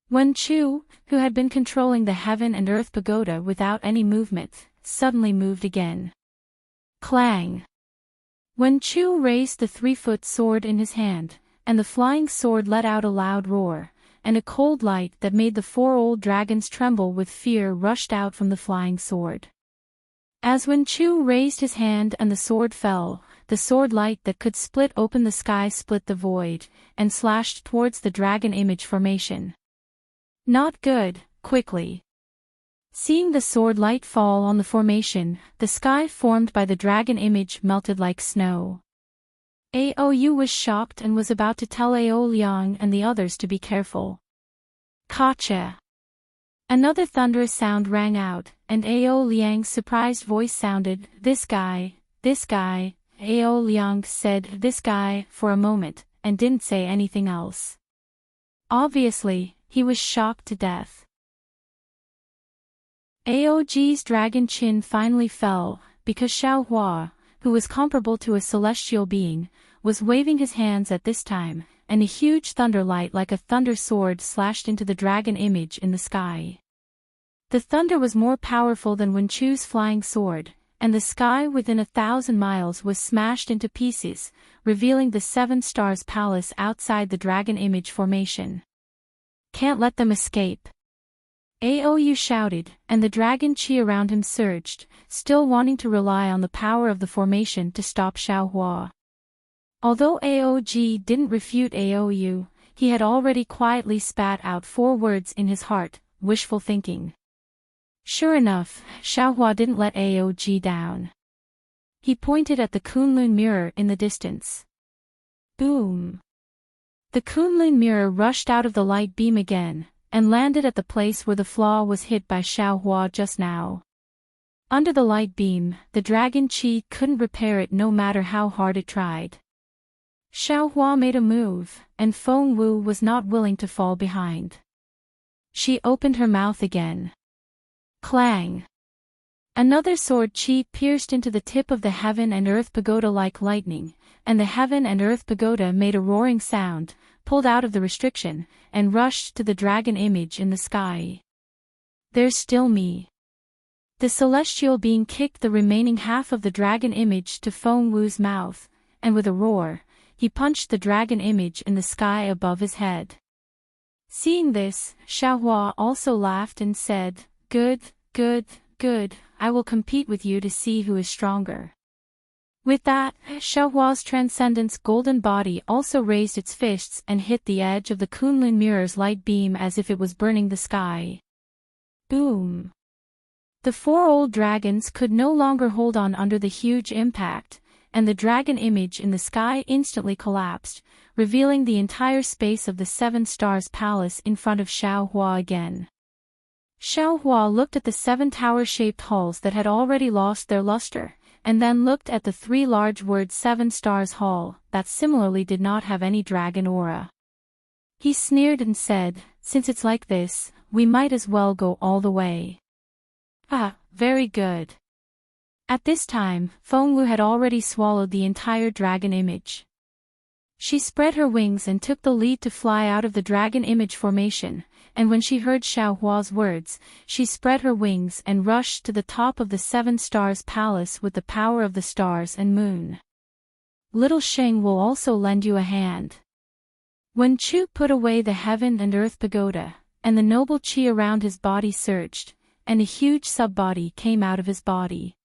Wen Chu, who had been controlling the Heaven and Earth Pagoda without any movement, suddenly moved again. Clang! Wen Chu raised the 3-foot sword in his hand, and the flying sword let out a loud roar, and a cold light that made the 4 old dragons tremble with fear rushed out from the flying sword. As Wen Chu raised his hand and the sword fell, the sword light that could split open the sky split the void, and slashed towards the dragon image formation. Not good, quickly. Seeing the sword light fall on the formation, the sky formed by the dragon image melted like snow. Aou was shocked and was about to tell Ao Liang and the others to be careful. Gotcha! Another thunderous sound rang out, and Ao Liang's surprised voice sounded, this guy. Ao Liang said this guy for a moment, and didn't say anything else. Obviously, he was shocked to death. Aog's dragon chin finally fell, because Xiaohua, who was comparable to a celestial being, was waving his hands at this time, and a huge thunder light like a thunder sword slashed into the dragon image in the sky. The thunder was more powerful than Wen Chu's flying sword, and the sky within 1,000 miles was smashed into pieces, revealing the 7 Stars Palace outside the dragon image formation. Can't let them escape. Aou shouted, and the dragon chi around him surged, still wanting to rely on the power of the formation to stop Xiaohua. Although Aog didn't refute Aou, he had already quietly spat out 4 words in his heart, wishful thinking. Sure enough, Xiaohua didn't let Aog down. He pointed at the Kunlun mirror in the distance. Boom! The Kunlun mirror rushed out of the light beam again, and landed at the place where the flaw was hit by Xiaohua just now. Under the light beam, the dragon chi couldn't repair it no matter how hard it tried. Xiaohua made a move, and Feng Wu was not willing to fall behind. She opened her mouth again. Clang! Another sword chi pierced into the tip of the Heaven and Earth Pagoda like lightning, and the Heaven and Earth Pagoda made a roaring sound, pulled out of the restriction, and rushed to the dragon image in the sky. There's still me. The celestial being kicked the remaining half of the dragon image to Feng Wu's mouth, and with a roar, he punched the dragon image in the sky above his head. Seeing this, Xiaohua also laughed and said, "Good, good, good, I will compete with you to see who is stronger." With that, Xiaohua's transcendent's golden body also raised its fists and hit the edge of the Kunlun mirror's light beam as if it was burning the sky. Boom! The four old dragons could no longer hold on under the huge impact, and the dragon image in the sky instantly collapsed, revealing the entire space of the Seven Stars Palace in front of Xiaohua again. Xiaohua looked at the seven tower-shaped halls that had already lost their luster, and then looked at the three large word Seven Stars Hall, that similarly did not have any dragon aura. He sneered and said, "Since it's like this, we might as well go all the way." Ah, very good. At this time, Feng Wu had already swallowed the entire dragon image. She spread her wings and took the lead to fly out of the dragon image formation, and when she heard Xiaohua's words, she spread her wings and rushed to the top of the Seven Stars Palace with the power of the stars and moon. Little Sheng will also lend you a hand. When Chu put away the heaven and earth pagoda, and the noble qi around his body surged, and a huge sub-body came out of his body.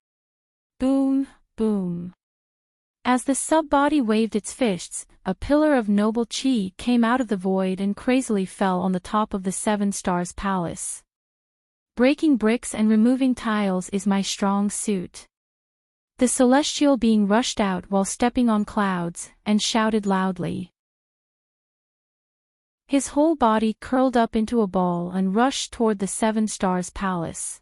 Boom, boom. As the sub-body waved its fists, a pillar of noble qi came out of the void and crazily fell on the top of the Seven Stars Palace. Breaking bricks and removing tiles is my strong suit. The celestial being rushed out while stepping on clouds, and shouted loudly. His whole body curled up into a ball and rushed toward the Seven Stars Palace.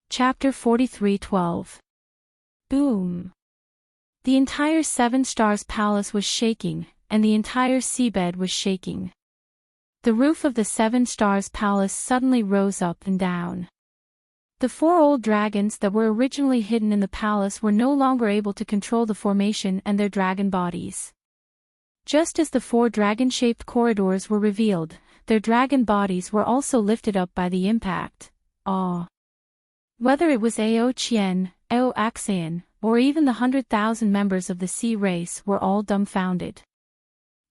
Chapter 43:12. Boom! The entire Seven Stars Palace was shaking, and the entire seabed was shaking. The roof of the Seven Stars Palace suddenly rose up and down. The four old dragons that were originally hidden in the palace were no longer able to control the formation and their dragon bodies. Just as the four dragon-shaped corridors were revealed, their dragon bodies were also lifted up by the impact. Awe! Whether it was Ao Qian, Ao Axian, or even the 100,000 members of the sea race were all dumbfounded.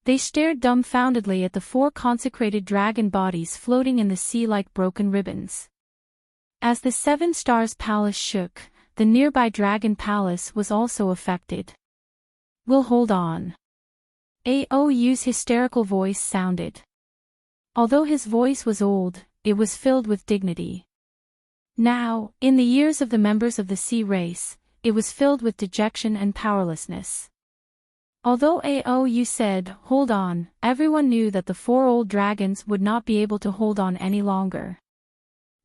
They stared dumbfoundedly at the four consecrated dragon bodies floating in the sea like broken ribbons. As the Seven Stars Palace shook, the nearby Dragon Palace was also affected. "We'll hold on." Aou's hysterical voice sounded. Although his voice was old, it was filled with dignity. Now, in the ears of the members of the sea race, it was filled with dejection and powerlessness. Although Aou said, "Hold on," everyone knew that the four old dragons would not be able to hold on any longer.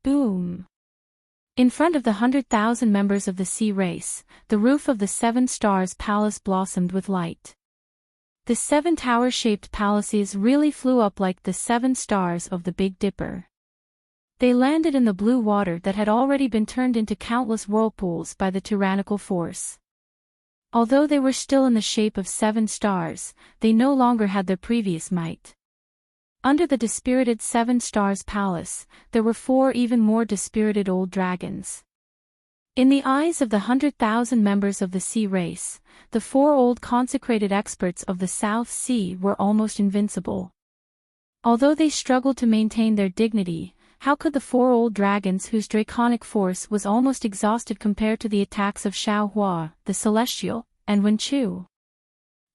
Boom! In front of the 100,000 members of the sea race, the roof of the Seven Stars Palace blossomed with light. The seven tower-shaped palaces really flew up like the seven stars of the Big Dipper. They landed in the blue water that had already been turned into countless whirlpools by the tyrannical force. Although they were still in the shape of seven stars, they no longer had their previous might. Under the dispirited Seven Stars Palace, there were four even more dispirited old dragons. In the eyes of the 100,000 members of the sea race, the four old consecrated experts of the South Sea were almost invincible. Although they struggled to maintain their dignity, how could the four old dragons whose draconic force was almost exhausted compare to the attacks of Xiaohua, the Celestial, and Wenchu?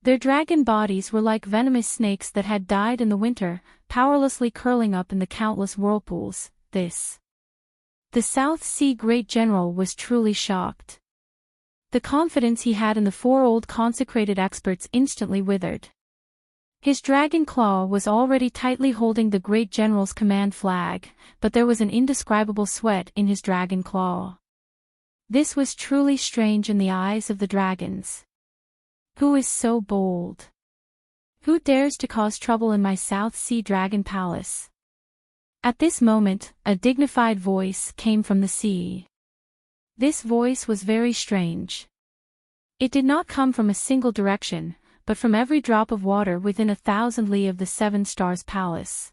Their dragon bodies were like venomous snakes that had died in the winter, powerlessly curling up in the countless whirlpools. The South Sea Great General was truly shocked. The confidence he had in the four old consecrated experts instantly withered. His dragon claw was already tightly holding the Great General's command flag, but there was an indescribable sweat in his dragon claw. This was truly strange in the eyes of the dragons. Who is so bold? Who dares to cause trouble in my South Sea Dragon Palace? At this moment, a dignified voice came from the sea. This voice was very strange. It did not come from a single direction, but from every drop of water within 1,000 li of the Seven Stars Palace.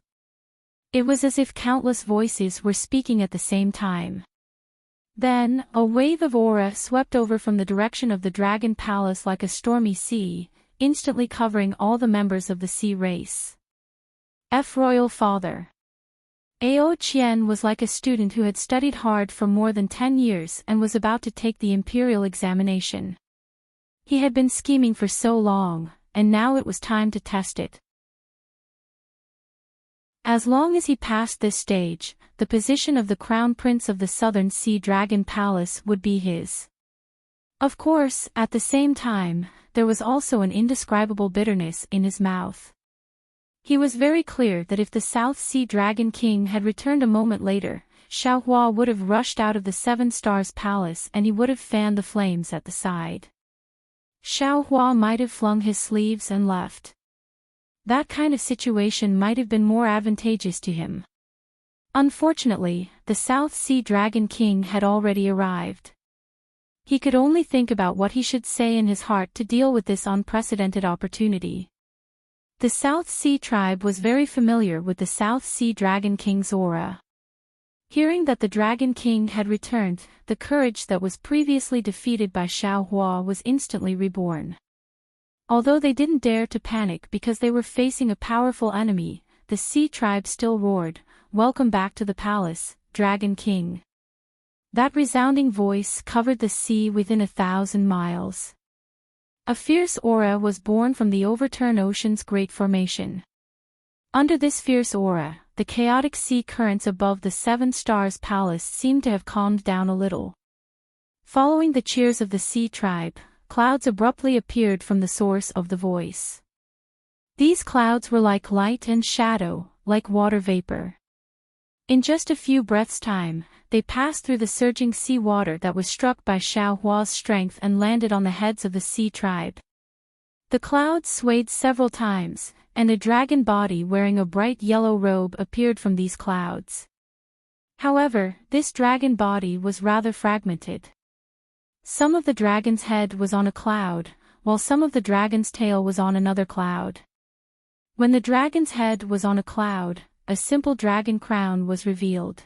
It was as if countless voices were speaking at the same time. Then, a wave of aura swept over from the direction of the Dragon Palace like a stormy sea, instantly covering all the members of the sea race. Royal Father. Ao Qian was like a student who had studied hard for more than 10 years and was about to take the imperial examination. He had been scheming for so long, and now it was time to test it. As long as he passed this stage, the position of the Crown Prince of the Southern Sea Dragon Palace would be his. Of course, at the same time, there was also an indescribable bitterness in his mouth. He was very clear that if the South Sea Dragon King had returned a moment later, Xiaohua would have rushed out of the Seven Stars Palace and he would have fanned the flames at the side. Xiaohua might have flung his sleeves and left. That kind of situation might have been more advantageous to him. Unfortunately, the South Sea Dragon King had already arrived. He could only think about what he should say in his heart to deal with this unprecedented opportunity. The South Sea tribe was very familiar with the South Sea Dragon King's aura. Hearing that the Dragon King had returned, the courage that was previously defeated by Xiaohua was instantly reborn. Although they didn't dare to panic because they were facing a powerful enemy, the Sea tribe still roared, "Welcome back to the palace, Dragon King." That resounding voice covered the sea within 1,000 miles. A fierce aura was born from the overturned ocean's great formation. Under this fierce aura, the chaotic sea currents above the Seven Stars Palace seemed to have calmed down a little. Following the cheers of the Sea tribe, clouds abruptly appeared from the source of the voice. These clouds were like light and shadow, like water vapor. In just a few breaths' time, they passed through the surging sea water that was struck by Xiaohua's strength and landed on the heads of the Sea tribe. The clouds swayed several times, and a dragon body wearing a bright yellow robe appeared from these clouds. However, this dragon body was rather fragmented. Some of the dragon's head was on a cloud, while some of the dragon's tail was on another cloud. When the dragon's head was on a cloud, a simple dragon crown was revealed.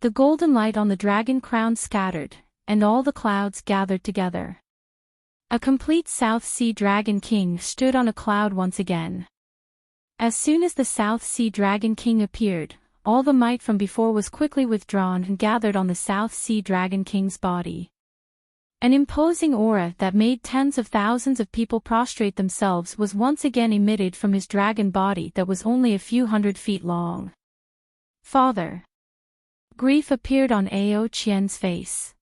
The golden light on the dragon crown scattered, and all the clouds gathered together. A complete South Sea Dragon King stood on a cloud once again. As soon as the South Sea Dragon King appeared, all the might from before was quickly withdrawn and gathered on the South Sea Dragon King's body. An imposing aura that made tens of thousands of people prostrate themselves was once again emitted from his dragon body that was only a few hundred feet long. Father. Grief appeared on Ao Qian's face.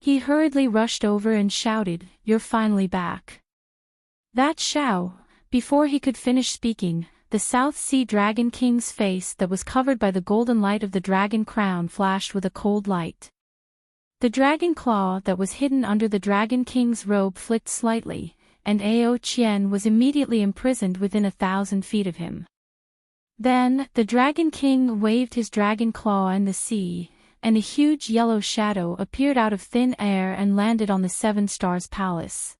He hurriedly rushed over and shouted, "You're finally back." That Xiao. Before he could finish speaking, the South Sea Dragon King's face that was covered by the golden light of the dragon crown flashed with a cold light. The dragon claw that was hidden under the Dragon King's robe flicked slightly, and Ao Qian was immediately imprisoned within 1,000 feet of him. Then, the Dragon King waved his dragon claw in the sea, and a huge yellow shadow appeared out of thin air and landed on the Seven Stars Palace.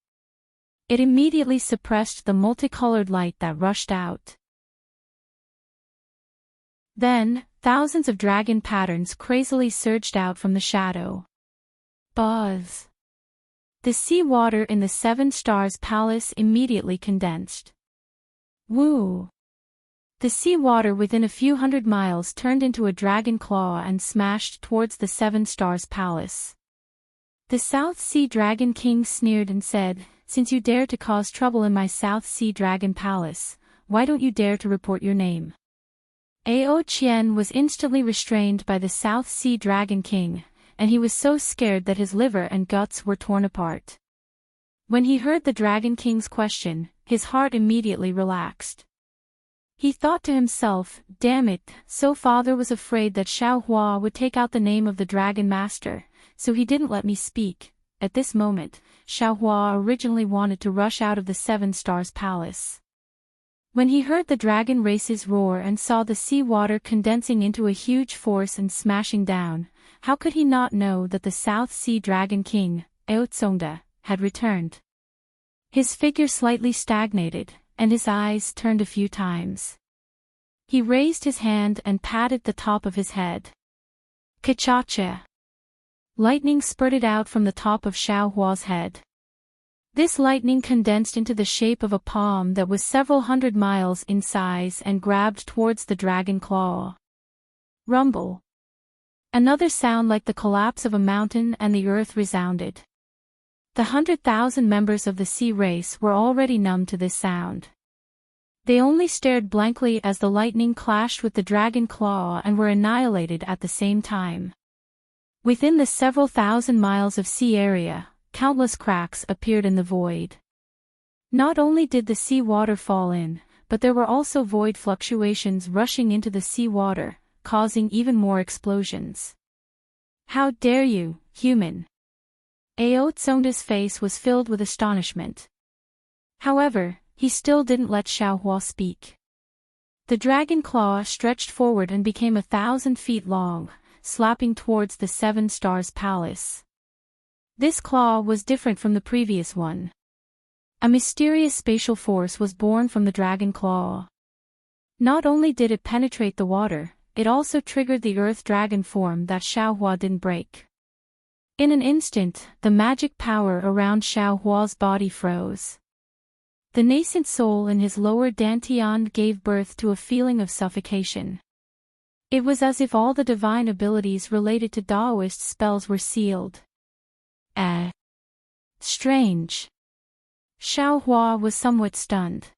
It immediately suppressed the multicolored light that rushed out. Then, thousands of dragon patterns crazily surged out from the shadow. Buzz. The sea water in the Seven Stars Palace immediately condensed. Woo! The sea water within a few hundred miles turned into a dragon claw and smashed towards the Seven Stars Palace. The South Sea Dragon King sneered and said, "Since you dare to cause trouble in my South Sea Dragon Palace, why don't you dare to report your name?" Ao Qian was instantly restrained by the South Sea Dragon King, and he was so scared that his liver and guts were torn apart. When he heard the Dragon King's question, his heart immediately relaxed. He thought to himself, "Damn it, so father was afraid that Xiaohua would take out the name of the Dragon Master, so he didn't let me speak." At this moment, Xiaohua originally wanted to rush out of the Seven Stars Palace. When he heard the dragon races roar and saw the sea water condensing into a huge force and smashing down, how could he not know that the South Sea Dragon King, Ao Tsongda, had returned? His figure slightly stagnated, and his eyes turned a few times. He raised his hand and patted the top of his head. Ka-cha-cha! Lightning spurted out from the top of Xiao Hua's head. This lightning condensed into the shape of a palm that was several hundred miles in size and grabbed towards the dragon claw. Rumble. Another sound like the collapse of a mountain and the earth resounded. The 100,000 members of the sea race were already numb to this sound. They only stared blankly as the lightning clashed with the dragon claw and were annihilated at the same time. Within the several thousand miles of sea area, countless cracks appeared in the void. Not only did the sea water fall in, but there were also void fluctuations rushing into the sea water, causing even more explosions. How dare you, human! Ao Tsongda's face was filled with astonishment. However, he still didn't let Xiao Hua speak. The dragon claw stretched forward and became 1,000 feet long, slapping towards the Seven Stars Palace. This claw was different from the previous one. A mysterious spatial force was born from the dragon claw. Not only did it penetrate the water, it also triggered the earth dragon form that Xiao Hua didn't break. In an instant, the magic power around Xiao Hua's body froze. The nascent soul in his lower dantian gave birth to a feeling of suffocation. It was as if all the divine abilities related to Taoist spells were sealed. Strange. Xiao Hua was somewhat stunned.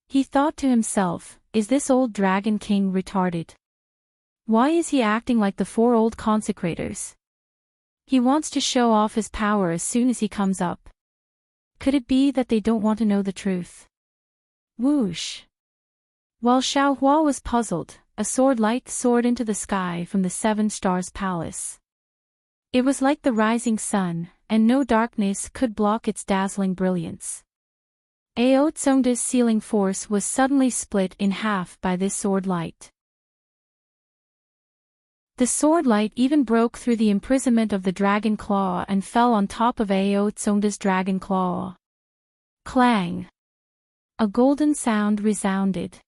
He thought to himself, is this old dragon king retarded? Why is he acting like the 4 old consecrators? He wants to show off his power as soon as he comes up. Could it be that they don't want to know the truth? Whoosh! While Xiao Hua was puzzled, a sword light soared into the sky from the Seven Stars Palace. It was like the rising sun, and no darkness could block its dazzling brilliance. Ao Tsongda's sealing force was suddenly split in half by this sword light. The sword light even broke through the imprisonment of the dragon claw and fell on top of Ao Tsongda's dragon claw. Clang! A golden sound resounded.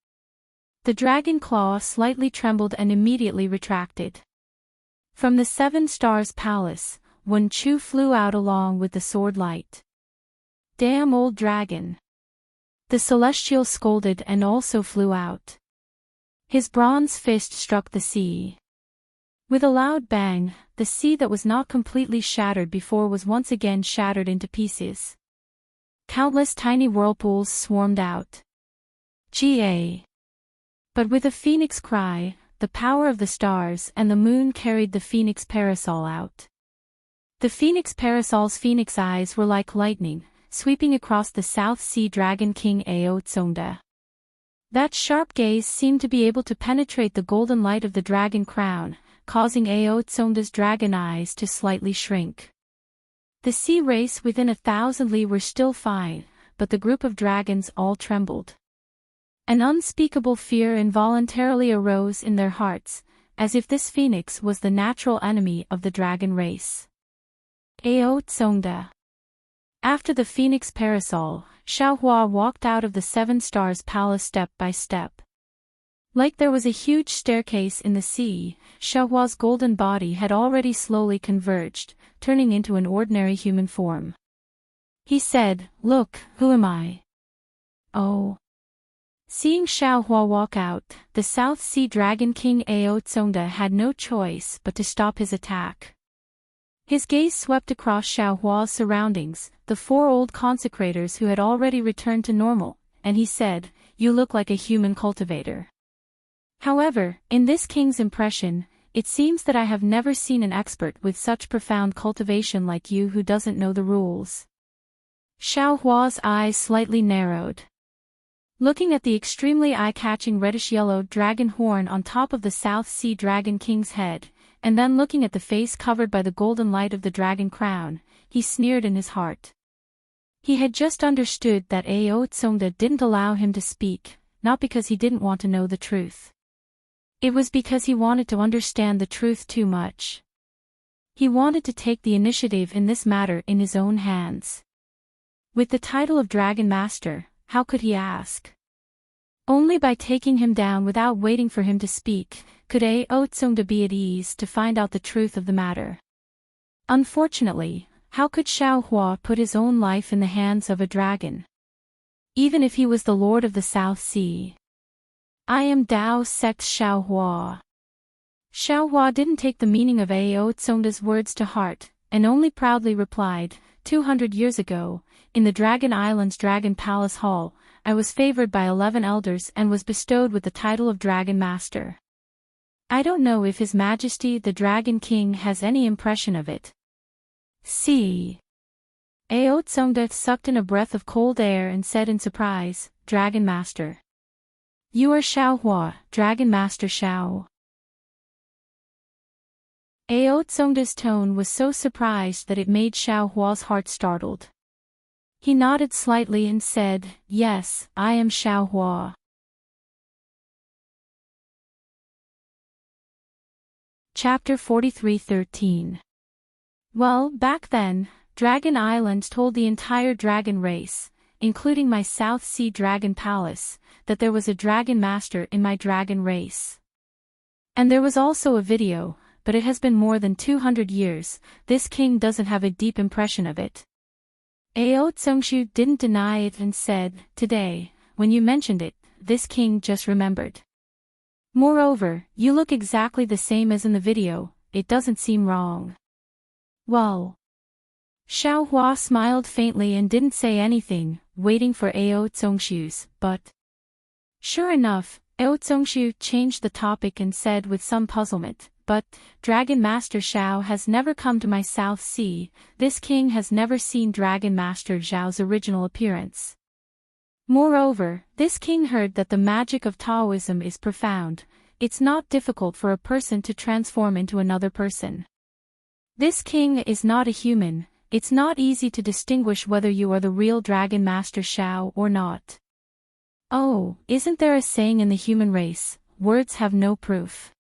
The dragon claw slightly trembled and immediately retracted. From the Seven Stars Palace, Wen Chu flew out along with the sword light. Damn old dragon! The celestial scolded and also flew out. His bronze fist struck the sea. With a loud bang, the sea that was not completely shattered before was once again shattered into pieces. Countless tiny whirlpools swarmed out. Ga! But with a phoenix cry, the power of the stars and the moon carried the phoenix parasol out. The phoenix parasol's phoenix eyes were like lightning, sweeping across the South Sea Dragon King Ao Tsongda. That sharp gaze seemed to be able to penetrate the golden light of the dragon crown, causing Ao Tsongda's dragon eyes to slightly shrink. The sea race within 1,000 li were still fine, but the group of dragons all trembled. An unspeakable fear involuntarily arose in their hearts, as if this phoenix was the natural enemy of the dragon race. Ao Tsongda. After the phoenix parasol, Xiao Hua walked out of the Seven Stars Palace step by step. Like there was a huge staircase in the sea, Xiao Hua's golden body had already slowly converged, turning into an ordinary human form. He said, "Look, who am I?" Oh. Seeing Xiao Hua walk out, the South Sea Dragon King Ao Tsongda had no choice but to stop his attack. His gaze swept across Xiao Hua's surroundings, the 4 old consecrators who had already returned to normal, and he said, "You look like a human cultivator. However, in this king's impression, it seems that I have never seen an expert with such profound cultivation like you who doesn't know the rules." Xiao Hua's eyes slightly narrowed. Looking at the extremely eye-catching reddish-yellow dragon horn on top of the South Sea Dragon King's head, and then looking at the face covered by the golden light of the dragon crown, he sneered in his heart. He had just understood that Ao Tsongda didn't allow him to speak, not because he didn't want to know the truth. It was because he wanted to understand the truth too much. He wanted to take the initiative in this matter in his own hands. With the title of Dragon Master, how could he ask? Only by taking him down without waiting for him to speak, could Ao Tsungda be at ease to find out the truth of the matter. Unfortunately, how could Xiao Hua put his own life in the hands of a dragon? Even if he was the Lord of the South Sea. I am Dao sect Xiao Hua. Xiao Hua didn't take the meaning of Ao Tsungda's words to heart, and only proudly replied, 200 years ago, in the Dragon Island's Dragon Palace Hall, I was favored by 11 elders and was bestowed with the title of Dragon Master. I don't know if His Majesty the Dragon King has any impression of it. See. Ao Tsungda sucked in a breath of cold air and said in surprise, Dragon Master. You are Xiao Hua, Dragon Master Xiao. Ao Tsungda's tone was so surprised that it made Xiao Hua's heart startled. He nodded slightly and said, Yes, I am Xiao Hua. Chapter 43:13. Well, back then, Dragon Island told the entire dragon race, including my South Sea Dragon Palace, that there was a Dragon Master in my dragon race. And there was also a video, but it has been more than 200 years, this king doesn't have a deep impression of it. Ao Tsungshu didn't deny it and said, Today, when you mentioned it, this king just remembered. Moreover, you look exactly the same as in the video, it doesn't seem wrong. Well. Xiao Hua smiled faintly and didn't say anything, waiting for Ao Tsungshu's, but. Sure enough, Ao Tsungshu changed the topic and said with some puzzlement, But, Dragon Master Xiao has never come to my South Sea, this king has never seen Dragon Master Zhao's original appearance. Moreover, this king heard that the magic of Taoism is profound, it's not difficult for a person to transform into another person. This king is not a human, it's not easy to distinguish whether you are the real Dragon Master Xiao or not. Oh, isn't there a saying in the human race, words have no proof?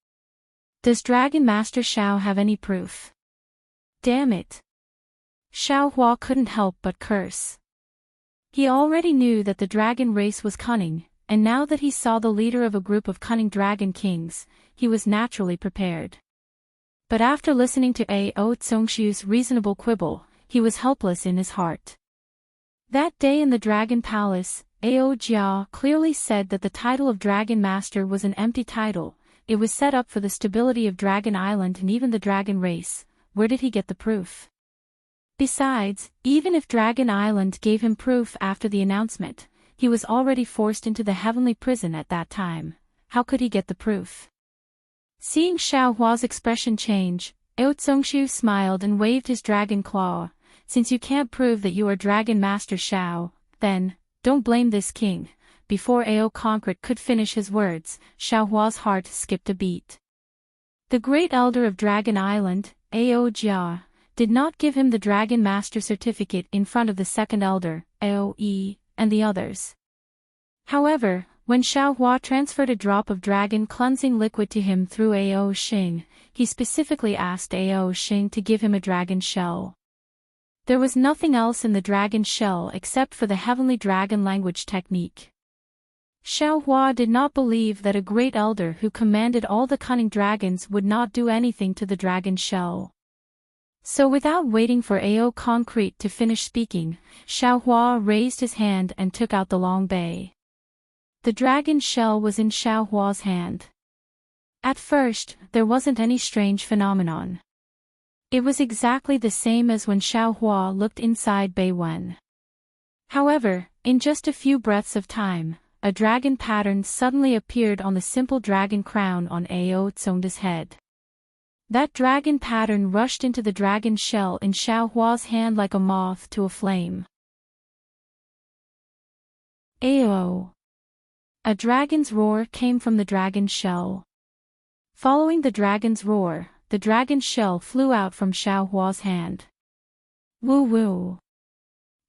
Does Dragon Master Xiao have any proof? Damn it. Xiao Hua couldn't help but curse. He already knew that the dragon race was cunning, and now that he saw the leader of a group of cunning dragon kings, he was naturally prepared. But after listening to Ao Tsungshu's reasonable quibble, he was helpless in his heart. That day in the Dragon Palace, Ao Jia clearly said that the title of Dragon Master was an empty title. It was set up for the stability of Dragon Island and even the dragon race. Where did he get the proof? Besides, even if Dragon Island gave him proof after the announcement, he was already forced into the heavenly prison at that time. How could he get the proof? Seeing Xiao Hua's expression change, Ao Tsungshu smiled and waved his dragon claw. Since you can't prove that you are Dragon Master Xiao, then, don't blame this king. Before Ao Concrete could finish his words, Xiao Hua's heart skipped a beat. The great elder of Dragon Island, Ao Jia, did not give him the Dragon Master certificate in front of the second elder, Ao Yi, and the others. However, when Xiao Hua transferred a drop of dragon cleansing liquid to him through Ao Xing, he specifically asked Ao Xing to give him a dragon shell. There was nothing else in the dragon shell except for the heavenly dragon language technique. Xiao Hua did not believe that a great elder who commanded all the cunning dragons would not do anything to the dragon shell. So without waiting for Ao Concrete to finish speaking, Xiao Hua raised his hand and took out the long bay. The dragon shell was in Xiao Hua's hand. At first, there wasn't any strange phenomenon. It was exactly the same as when Xiao Hua looked inside Bei Wen. However, in just a few breaths of time, a dragon pattern suddenly appeared on the simple dragon crown on Ao Tsungda's head. That dragon pattern rushed into the dragon shell in Xiao Hua's hand like a moth to a flame. Ao! A dragon's roar came from the dragon shell. Following the dragon's roar, the dragon shell flew out from Xiao Hua's hand. Woo woo!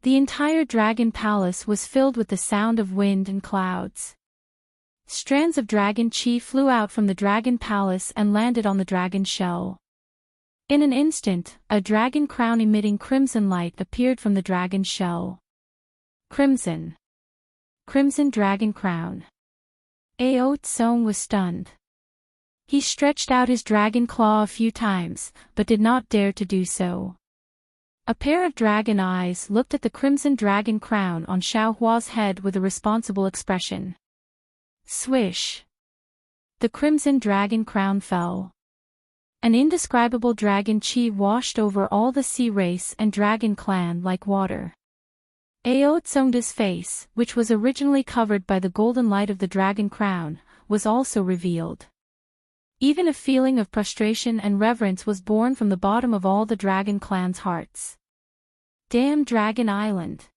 The entire dragon palace was filled with the sound of wind and clouds. Strands of dragon chi flew out from the dragon palace and landed on the dragon shell. In an instant, a dragon crown emitting crimson light appeared from the dragon shell. Crimson. Crimson dragon crown. Ao Tsong was stunned. He stretched out his dragon claw a few times, but did not dare to do so. A pair of dragon eyes looked at the crimson dragon crown on Xiaohua's head with a responsible expression. Swish. The crimson dragon crown fell. An indescribable dragon chi washed over all the sea race and dragon clan like water. Ao Tsongda's face, which was originally covered by the golden light of the dragon crown, was also revealed. Even a feeling of prostration and reverence was born from the bottom of all the dragon clan's hearts. Damn Dragon Island!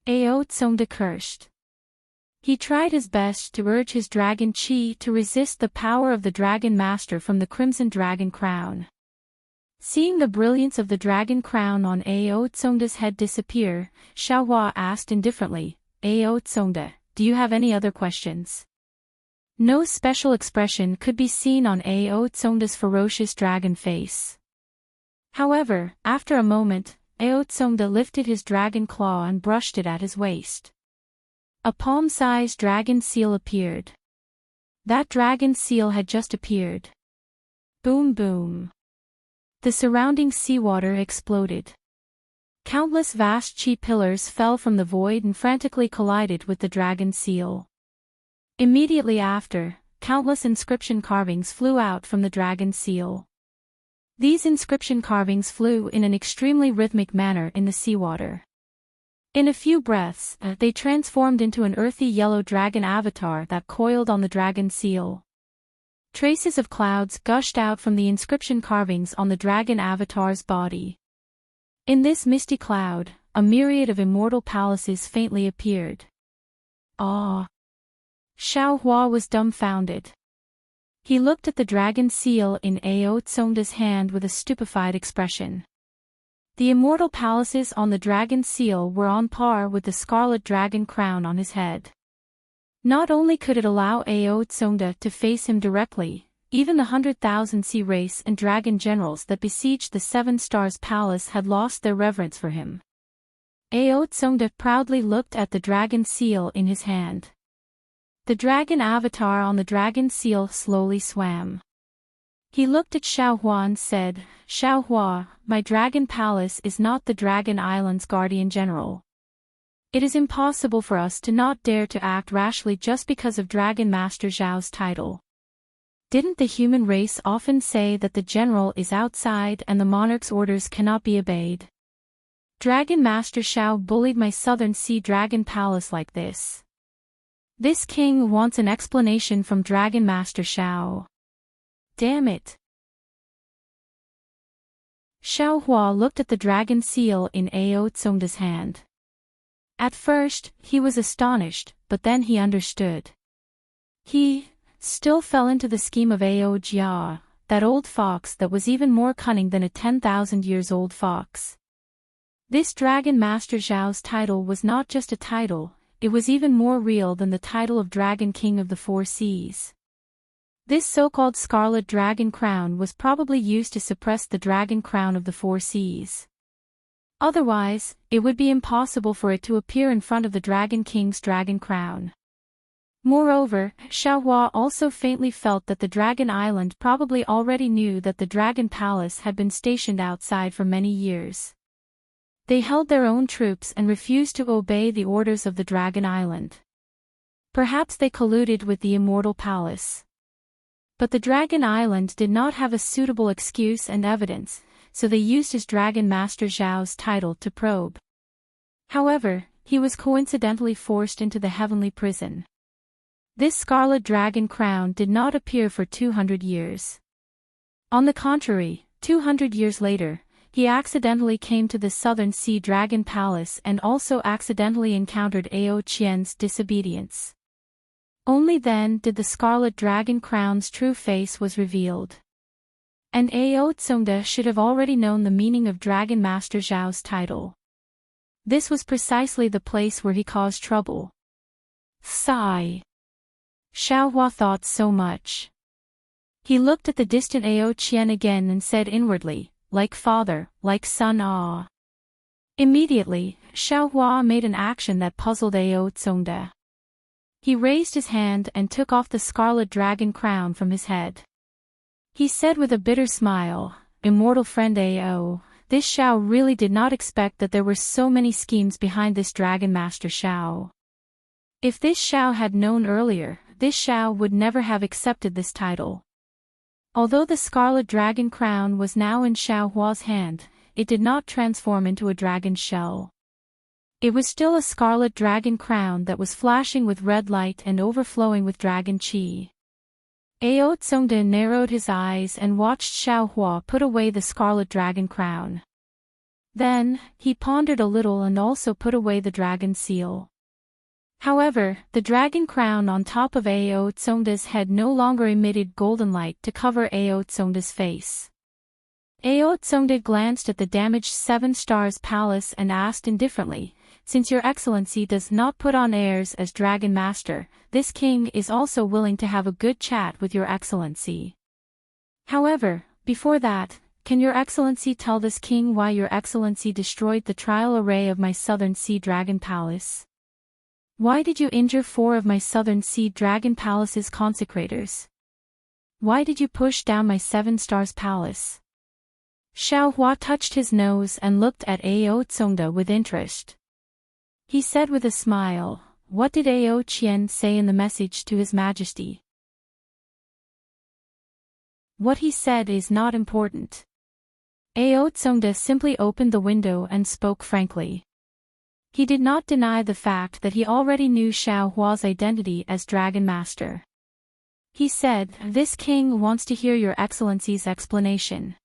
Ao Tsongda cursed. He tried his best to urge his dragon chi to resist the power of the dragon master from the crimson dragon crown. Seeing the brilliance of the dragon crown on Ao Tsongda's head disappear, Xiaohua asked indifferently, Ao Tsongda, do you have any other questions? No special expression could be seen on Ao Tsongda's ferocious dragon face. However, after a moment, Ao Tsongda lifted his dragon claw and brushed it at his waist. A palm-sized dragon seal appeared. That dragon seal had just appeared. Boom boom. The surrounding seawater exploded. Countless vast chi pillars fell from the void and frantically collided with the dragon seal. Immediately after, countless inscription carvings flew out from the dragon seal. These inscription carvings flew in an extremely rhythmic manner in the seawater. In a few breaths, they transformed into an earthy yellow dragon avatar that coiled on the dragon seal. Traces of clouds gushed out from the inscription carvings on the dragon avatar's body. In this misty cloud, a myriad of immortal palaces faintly appeared. Ah! Xiaohua was dumbfounded. He looked at the dragon seal in Ao Tsongda's hand with a stupefied expression. The immortal palaces on the dragon seal were on par with the scarlet dragon crown on his head. Not only could it allow Ao Tsongda to face him directly, even the 100,000 sea race and dragon generals that besieged the Seven Stars Palace had lost their reverence for him. Ao Tsongda proudly looked at the dragon seal in his hand. The dragon avatar on the dragon seal slowly swam. He looked at Xiaohua and said, Xiaohua, my dragon palace is not the dragon island's guardian general. It is impossible for us to not dare to act rashly just because of Dragon Master Zhao's title. Didn't the human race often say that the general is outside and the monarch's orders cannot be obeyed? Dragon Master Zhao bullied my southern sea dragon palace like this. This king wants an explanation from Dragon Master Zhao. Damn it. Xiaohua looked at the dragon seal in Ao Tsongda's hand. At first, he was astonished, but then he understood. He still fell into the scheme of Ao Jia, that old fox that was even more cunning than a 10,000 years old fox. This Dragon Master Zhao's title was not just a title, it was even more real than the title of Dragon King of the Four Seas. This so-called Scarlet Dragon Crown was probably used to suppress the Dragon Crown of the Four Seas. Otherwise, it would be impossible for it to appear in front of the Dragon King's Dragon Crown. Moreover, Xiaohua also faintly felt that the Dragon Island probably already knew that the Dragon Palace had been stationed outside for many years. They held their own troops and refused to obey the orders of the Dragon Island. Perhaps they colluded with the Immortal Palace. But the Dragon Island did not have a suitable excuse and evidence, so they used his Dragon Master Zhao's title to probe. However, he was coincidentally forced into the heavenly prison. This Scarlet Dragon Crown did not appear for 200 years. On the contrary, 200 years later, he accidentally came to the Southern Sea Dragon Palace and also accidentally encountered Ao Qian's disobedience. Only then did the Scarlet Dragon Crown's true face was revealed. And Ao Tsongda should have already known the meaning of Dragon Master Zhao's title. This was precisely the place where he caused trouble. Sigh. Xiaohua thought so much. He looked at the distant Ao Qian again and said inwardly, like father, like son ah. Immediately, Xiaohua made an action that puzzled Ao Tsongde. He raised his hand and took off the scarlet dragon crown from his head. He said with a bitter smile, "Immortal friend Ao, this Xiao really did not expect that there were so many schemes behind this Dragon Master Xiao. If this Xiao had known earlier, this Xiao would never have accepted this title." Although the scarlet dragon crown was now in Xiaohua's hand, it did not transform into a dragon shell. It was still a scarlet dragon crown that was flashing with red light and overflowing with dragon qi. Ao Tsongde narrowed his eyes and watched Xiaohua put away the scarlet dragon crown. Then, he pondered a little and also put away the dragon seal. However, the dragon crown on top of Ao Tsongde's head no longer emitted golden light to cover Ao Tsongde's face. Ao Tsongde glanced at the damaged Seven Stars Palace and asked indifferently, "Since your excellency does not put on airs as Dragon Master, this king is also willing to have a good chat with your excellency. However, before that, can your excellency tell this king why your excellency destroyed the trial array of my Southern Sea Dragon Palace? Why did you injure 4 of my Southern Sea Dragon Palace's consecrators? Why did you push down my Seven Stars Palace?" Xiaohua touched his nose and looked at Ao Tsongde with interest. He said with a smile, "What did Ao Qian say in the message to His Majesty?" "What he said is not important." Ao Tsongde simply opened the window and spoke frankly. He did not deny the fact that he already knew Xiaohua's identity as Dragon Master. He said, "This king wants to hear your excellency's explanation."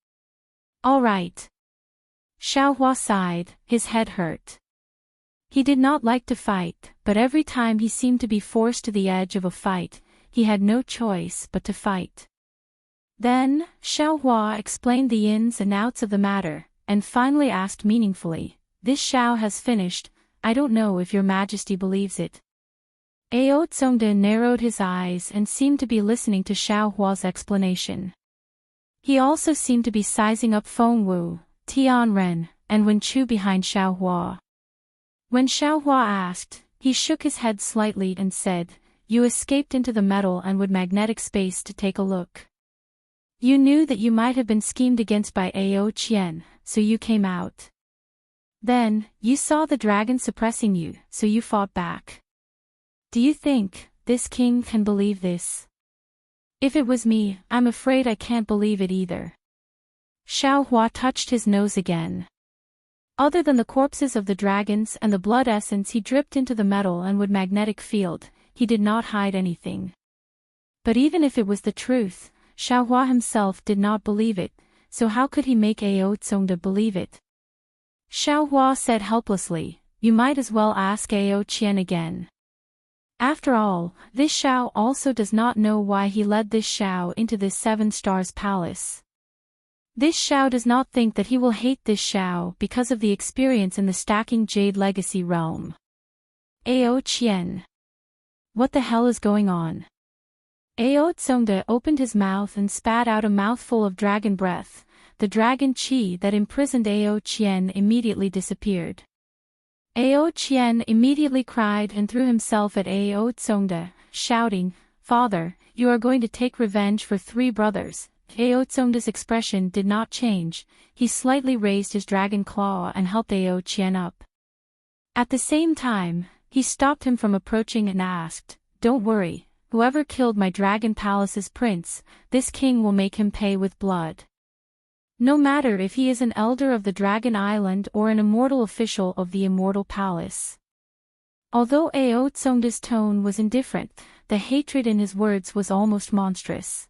"All right." Xiaohua sighed, his head hurt. He did not like to fight, but every time he seemed to be forced to the edge of a fight, he had no choice but to fight. Then, Xiaohua explained the ins and outs of the matter, and finally asked meaningfully, "This Xiao has finished, I don't know if your majesty believes it." Ao Tsongde narrowed his eyes and seemed to be listening to Xiaohua's explanation. He also seemed to be sizing up Feng Wu, Tianren, and Wen Chu behind Xiaohua. When Xiaohua asked, he shook his head slightly and said, "You escaped into the metal and wood magnetic space to take a look. You knew that you might have been schemed against by Ao Qian, so you came out. Then, you saw the dragon suppressing you, so you fought back. Do you think this king can believe this? If it was me, I'm afraid I can't believe it either." Xiaohua touched his nose again. Other than the corpses of the dragons and the blood essence he dripped into the metal and wood magnetic field, he did not hide anything. But even if it was the truth, Xiaohua himself did not believe it, so how could he make Ao Tsongde believe it? Xiaohua said helplessly, "You might as well ask Ao Qian again. After all, this Xiao also does not know why he led this Xiao into this Seven Stars Palace. This Xiao does not think that he will hate this Xiao because of the experience in the Stacking Jade Legacy realm. Ao Qian. What the hell is going on?" Ao Tsongde opened his mouth and spat out a mouthful of dragon breath. The dragon qi that imprisoned Ao Qian immediately disappeared. Ao Qian immediately cried and threw himself at Ao Tsongde, shouting, "Father, you are going to take revenge for 3 brothers." Ao Tsongde's expression did not change, he slightly raised his dragon claw and helped Ao Qian up. At the same time, he stopped him from approaching and asked, "Don't worry, whoever killed my Dragon Palace's prince, this king will make him pay with blood. No matter if he is an elder of the Dragon Island or an immortal official of the Immortal Palace." Although Ao Tsongde's tone was indifferent, the hatred in his words was almost monstrous.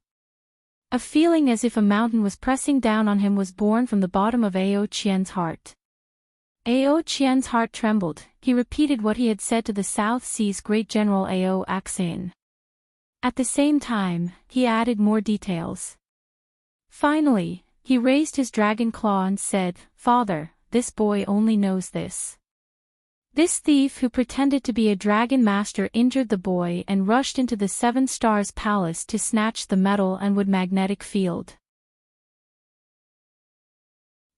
A feeling as if a mountain was pressing down on him was born from the bottom of Ao Qian's heart. Ao Qian's heart trembled, he repeated what he had said to the South Sea's great general Ao Axin. At the same time, he added more details. Finally, he raised his dragon claw and said, "Father, this boy only knows this. This thief who pretended to be a dragon master injured the boy and rushed into the Seven Stars Palace to snatch the metal and wood magnetic field.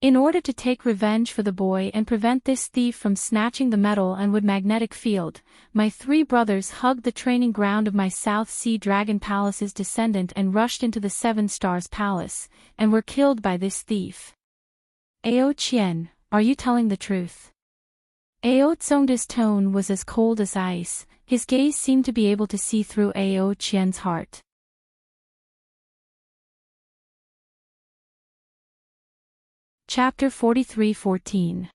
In order to take revenge for the boy and prevent this thief from snatching the metal and wood magnetic field, my 3 brothers hugged the training ground of my South Sea Dragon Palace's descendant and rushed into the 7 Stars Palace, and were killed by this thief. Ao Qian, are you telling the truth? Ao Tsongda's tone was as cold as ice, his gaze seemed to be able to see through Ao Qian's heart. Chapter 43:14.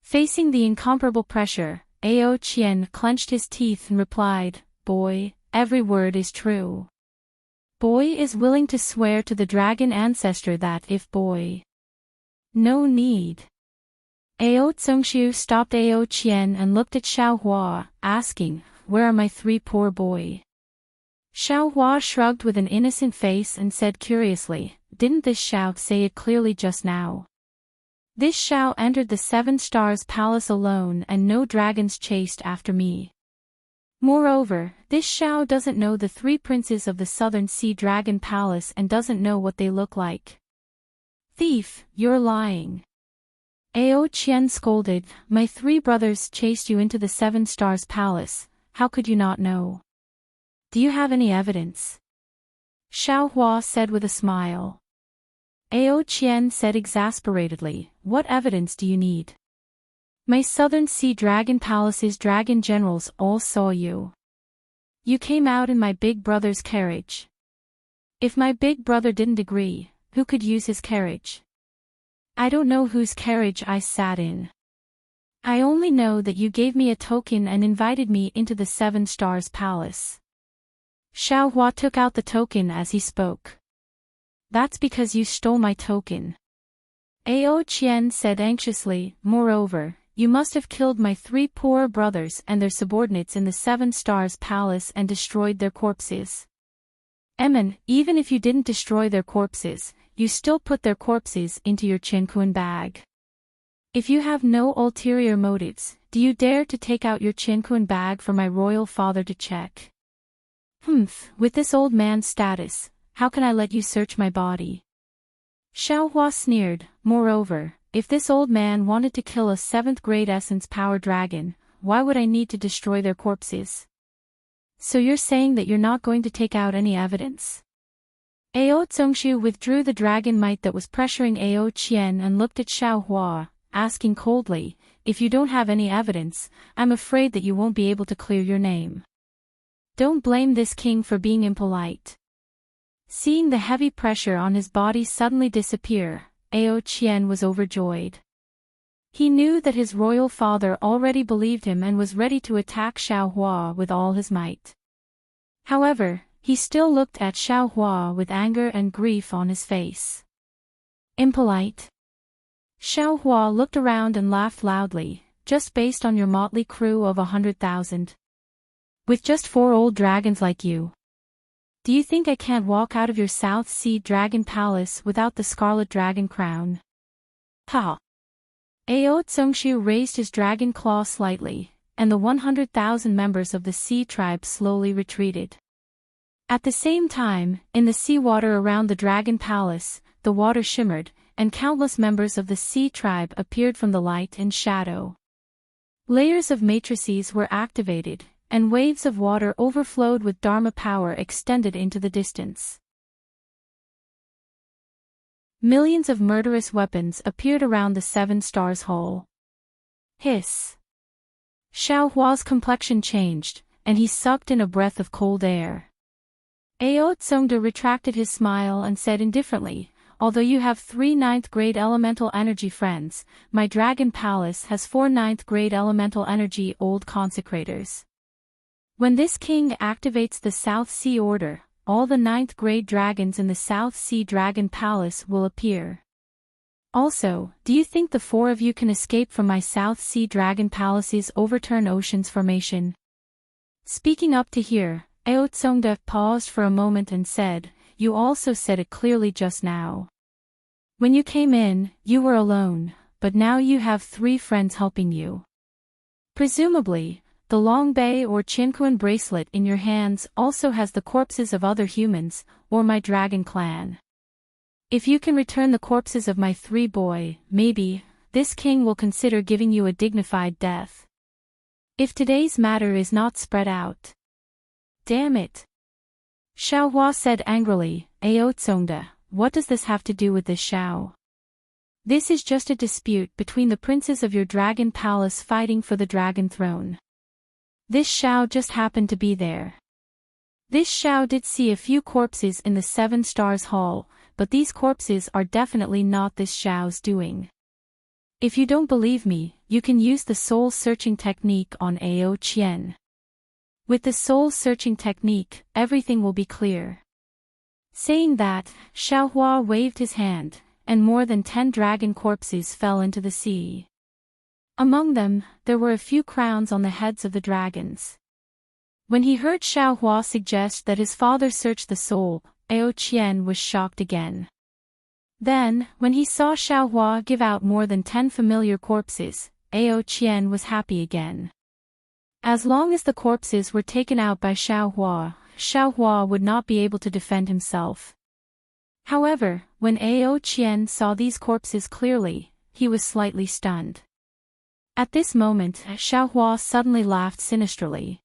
Facing the incomparable pressure, Ao Qian clenched his teeth and replied, "Boy, every word is true. Boy is willing to swear to the dragon ancestor that if boy." "No need." Ao Tsongshu stopped Ao Qian and looked at Xiaohua, asking, "Where are my 3 poor boy?" Xiaohua shrugged with an innocent face and said curiously, "Didn't this Xiao say it clearly just now? This Xiao entered the 7 Stars Palace alone and no dragons chased after me. Moreover, this Xiao doesn't know the 3 princes of the Southern Sea Dragon Palace and doesn't know what they look like." "Thief, you're lying." Ao Qian scolded, "My 3 brothers chased you into the 7 Stars Palace, how could you not know? Do you have any evidence?" Xiaohua said with a smile. Ao Qian said exasperatedly, "What evidence do you need? My Southern Sea Dragon Palace's dragon generals all saw you. You came out in my big brother's carriage. If my big brother didn't agree, who could use his carriage? I don't know whose carriage I sat in. I only know that you gave me a token and invited me into the 7 Stars Palace." Xiaohua took out the token as he spoke. "That's because you stole my token." Ao Qian said anxiously, "Moreover, you must have killed my 3 poor brothers and their subordinates in the 7 Stars Palace and destroyed their corpses. Even if you didn't destroy their corpses, you still put their corpses into your Qianquan bag. If you have no ulterior motives, do you dare to take out your Qianquan bag for my royal father to check? With this old man's status, how can I let you search my body?" Xiaohua sneered, "Moreover, if this old man wanted to kill a 7th grade essence power dragon, why would I need to destroy their corpses? So you're saying that you're not going to take out any evidence?" Ao Tsongshu withdrew the dragon might that was pressuring Ao Qian and looked at Xiaohua, asking coldly, "If you don't have any evidence, I'm afraid that you won't be able to clear your name. Don't blame this king for being impolite." Seeing the heavy pressure on his body suddenly disappear, Ao Qian was overjoyed. He knew that his royal father already believed him and was ready to attack Xiaohua with all his might. However, he still looked at Xiaohua with anger and grief on his face. "Impolite?" Xiaohua looked around and laughed loudly, "Just based on your motley crew of 100,000. With just 4 old dragons like you. Do you think I can't walk out of your South Sea Dragon Palace without the Scarlet Dragon crown?" Ha! Ao Tsongshu raised his dragon claw slightly, and the 100,000 members of the sea tribe slowly retreated. At the same time, in the seawater around the Dragon Palace, the water shimmered, and countless members of the sea tribe appeared from the light and shadow. Layers of matrices were activated, and waves of water overflowed with Dharma power extended into the distance. Millions of murderous weapons appeared around the 7 Stars Hall. Hiss! Xiaohua's complexion changed, and he sucked in a breath of cold air. Ao Tsongda retracted his smile and said indifferently, "Although you have 3 9th-grade elemental energy friends, my Dragon Palace has 4 9th-grade elemental energy old consecrators. When this king activates the South Sea Order, all the 9th-grade dragons in the South Sea Dragon Palace will appear. Also, do you think the 4 of you can escape from my South Sea Dragon Palace's Overturn Oceans formation?" Speaking up to here, Ao Tsongda paused for a moment and said, "You also said it clearly just now. When you came in, you were alone, but now you have 3 friends helping you. Presumably, the Long Bay or Qianquan bracelet in your hands also has the corpses of other humans, or my dragon clan. If you can return the corpses of my 3 boys, maybe, this king will consider giving you a dignified death. If today's matter is not spread out. Damn it. Xiaohua said angrily, Ao Tsongda, what does this have to do with this Xiao? This is just a dispute between the princes of your dragon palace fighting for the dragon throne. This Xiao just happened to be there. This Xiao did see a few corpses in the 7 Stars Hall, but these corpses are definitely not this Xiao's doing. If you don't believe me, you can use the soul-searching technique on Ao Qian. With the soul-searching technique, everything will be clear. Saying that, Xiaohua waved his hand, and more than 10 dragon corpses fell into the sea. Among them, there were a few crowns on the heads of the dragons. When he heard Xiaohua suggest that his father search the soul, Ao Qian was shocked again. Then, when he saw Xiaohua give out more than 10 familiar corpses, Ao Qian was happy again. As long as the corpses were taken out by Xiaohua, Xiaohua would not be able to defend himself. However, when Ao Qian saw these corpses clearly, he was slightly stunned. At this moment, Xiaohua suddenly laughed sinisterly.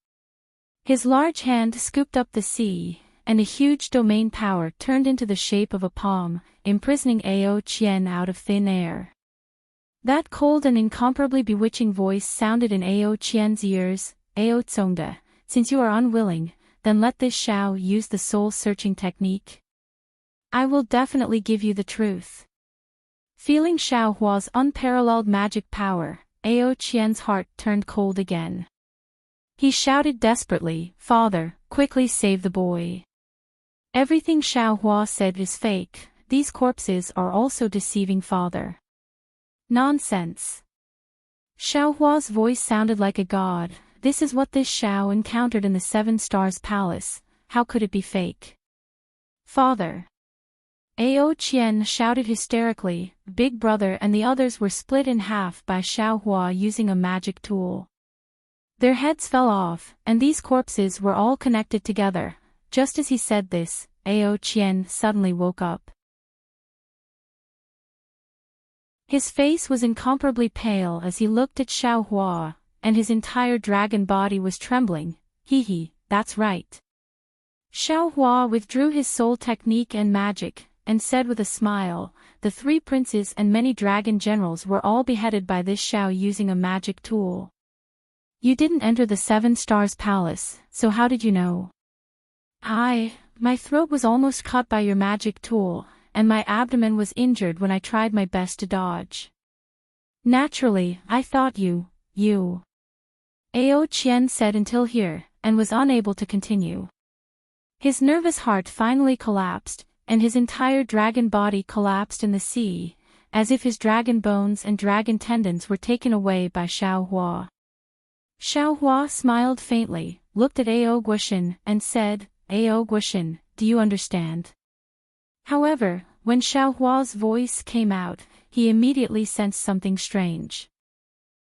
His large hand scooped up the sea, and a huge domain power turned into the shape of a palm, imprisoning Ao Qian out of thin air. That cold and incomparably bewitching voice sounded in Ao Qian's ears, Ao Tsongda, since you are unwilling, then let this Xiao use the soul-searching technique. I will definitely give you the truth. Feeling Xiaohua's unparalleled magic power, Ao Qian's heart turned cold again. He shouted desperately, Father, quickly save the boy. Everything Xiaohua said is fake, these corpses are also deceiving father. Nonsense. Xiaohua's voice sounded like a god, this is what this Xiao encountered in the 7 Stars Palace, how could it be fake? Father. Ao Qian shouted hysterically, Big Brother and the others were split in half by Xiaohua using a magic tool. Their heads fell off, and these corpses were all connected together. Just as he said this, Ao Qian suddenly woke up. His face was incomparably pale as he looked at Xiaohua, and his entire dragon body was trembling. Hee, that's right. Xiaohua withdrew his soul technique and magic, and said with a smile, the 3 princes and many dragon generals were all beheaded by this Xiao using a magic tool. You didn't enter the 7 Stars Palace, so how did you know? My throat was almost cut by your magic tool, and my abdomen was injured when I tried my best to dodge. Naturally, I thought you. Ao Qian said until here, and was unable to continue. His nervous heart finally collapsed, and his entire dragon body collapsed in the sea, as if his dragon bones and dragon tendons were taken away by Xiaohua. Xiaohua smiled faintly, looked at Ao Guoshin, and said, Ao Guoshin, do you understand? However, when Xiaohua's voice came out, he immediately sensed something strange.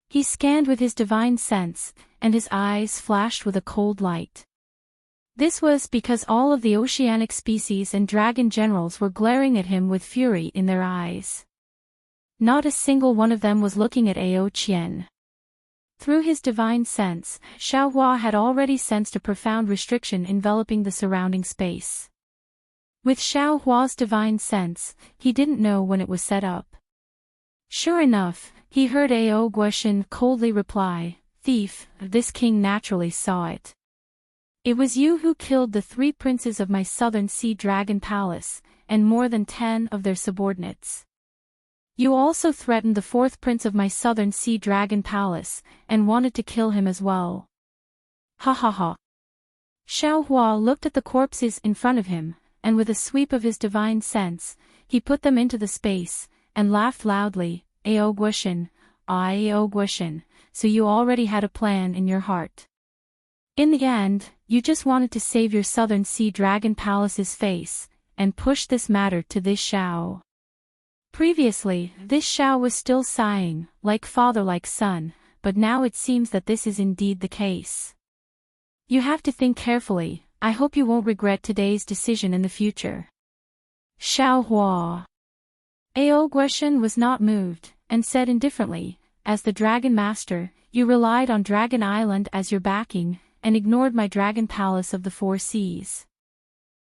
He scanned with his divine sense, and his eyes flashed with a cold light. This was because all of the oceanic species and dragon generals were glaring at him with fury in their eyes. Not a single one of them was looking at Ao Qian. Through his divine sense, Xiaohua had already sensed a profound restriction enveloping the surrounding space. With Xiaohua's divine sense, he didn't know when it was set up. Sure enough, he heard Ao Guoshin coldly reply, Thief, this king naturally saw it. It was you who killed the 3 princes of my southern sea dragon palace, and more than 10 of their subordinates. You also threatened the 4th prince of my southern sea dragon palace, and wanted to kill him as well. Ha ha ha. Xiaohua looked at the corpses in front of him, and with a sweep of his divine sense, he put them into the space, and laughed loudly, Ao Guoshin, Ao Guoshin, so you already had a plan in your heart. In the end, you just wanted to save your southern sea dragon palace's face, and push this matter to this Xiao. Previously, this Xiao was still sighing, like father like son, but now it seems that this is indeed the case. You have to think carefully, I hope you won't regret today's decision in the future. Xiao Hua. Ao Guishan was not moved, and said indifferently, as the Dragon Master, you relied on Dragon Island as your backing, and ignored my Dragon Palace of the Four Seas.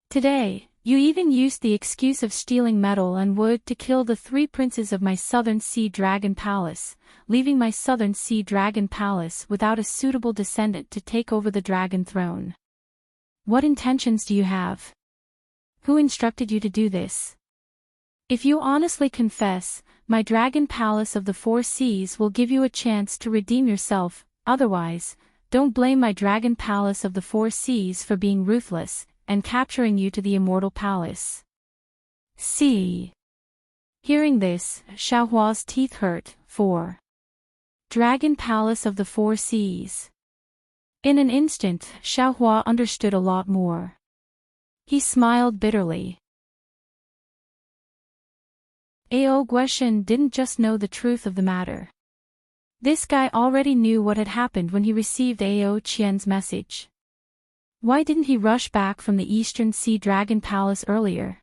Today, you even used the excuse of stealing metal and wood to kill the three princes of my Southern Sea Dragon Palace, leaving my Southern Sea Dragon Palace without a suitable descendant to take over the Dragon Throne. What intentions do you have? Who instructed you to do this? If you honestly confess, my Dragon Palace of the Four Seas will give you a chance to redeem yourself, otherwise, don't blame my Dragon Palace of the Four Seas for being ruthless, and capturing you to the Immortal Palace. See. Hearing this, Xiao Hua's teeth hurt, for Dragon Palace of the Four Seas. In an instant, Xiao Hua understood a lot more. He smiled bitterly. Ao Guishan didn't just know the truth of the matter. This guy already knew what had happened when he received Ao Qian's message. Why didn't he rush back from the Eastern Sea Dragon Palace earlier?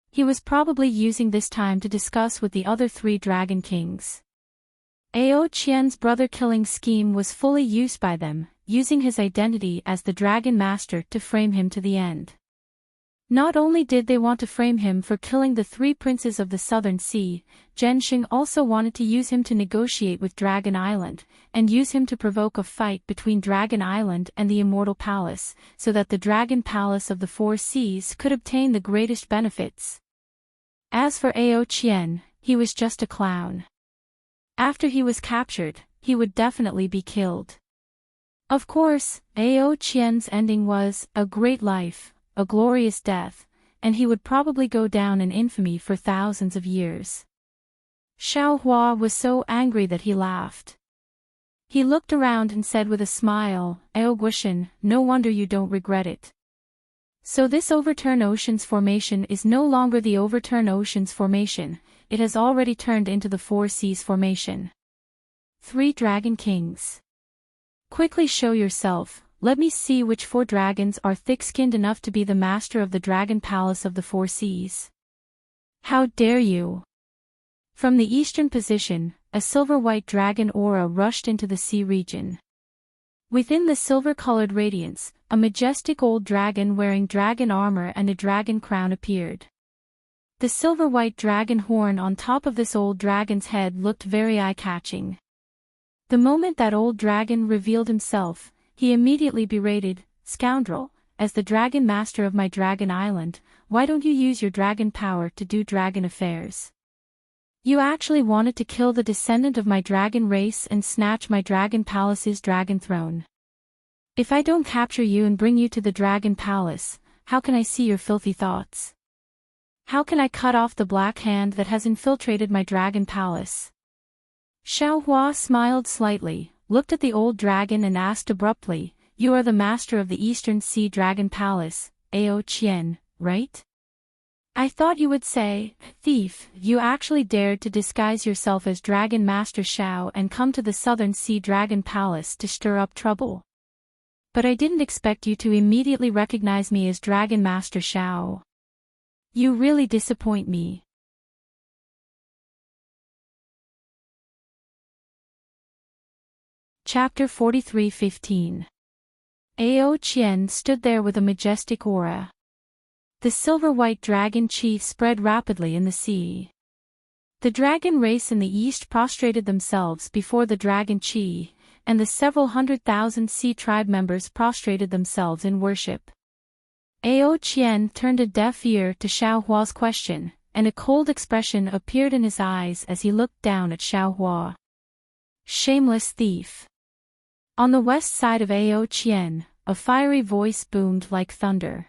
He was probably using this time to discuss with the other three Dragon Kings. Ao Qian's brother-killing scheme was fully used by them, using his identity as the Dragon Master to frame him to the end. Not only did they want to frame him for killing the three princes of the Southern Sea, Zhenxing also wanted to use him to negotiate with Dragon Island, and use him to provoke a fight between Dragon Island and the Immortal Palace, so that the Dragon Palace of the Four Seas could obtain the greatest benefits. As for Ao Qian, he was just a clown. After he was captured, he would definitely be killed. Of course, Ao Qian's ending was a great life, a glorious death, and he would probably go down in infamy for thousands of years. Xiao Hua was so angry that he laughed. He looked around and said with a smile, Ao Guishan, no wonder you don't regret it. So this Overturn Oceans Formation is no longer the Overturn Oceans Formation, it has already turned into the Four Seas Formation. Three Dragon Kings. Quickly show yourself. Let me see which four dragons are thick-skinned enough to be the master of the Dragon Palace of the Four Seas. How dare you! From the eastern position, a silver-white dragon aura rushed into the sea region. Within the silver-colored radiance, a majestic old dragon wearing dragon armor and a dragon crown appeared. The silver-white dragon horn on top of this old dragon's head looked very eye-catching. The moment that old dragon revealed himself, he immediately berated, scoundrel, as the Dragon Master of my Dragon Island, why don't you use your dragon power to do dragon affairs? You actually wanted to kill the descendant of my dragon race and snatch my Dragon Palace's dragon throne. If I don't capture you and bring you to the Dragon Palace, how can I see your filthy thoughts? How can I cut off the black hand that has infiltrated my Dragon Palace? Xiao Hua smiled slightly, looked at the old dragon and asked abruptly, you are the master of the Eastern Sea Dragon Palace, Ao Qian, right? I thought you would say, thief, you actually dared to disguise yourself as Dragon Master Xiao and come to the Southern Sea Dragon Palace to stir up trouble. But I didn't expect you to immediately recognize me as Dragon Master Xiao. You really disappoint me. Chapter 43:15. Ao Qian stood there with a majestic aura. The silver-white dragon chief spread rapidly in the sea. The dragon race in the east prostrated themselves before the dragon Qi, and the several 100,000 sea tribe members prostrated themselves in worship. Ao Qian turned a deaf ear to Xiao Hua's question, and a cold expression appeared in his eyes as he looked down at Xiao Hua. Shameless thief. On the west side of Ao Qian, a fiery voice boomed like thunder.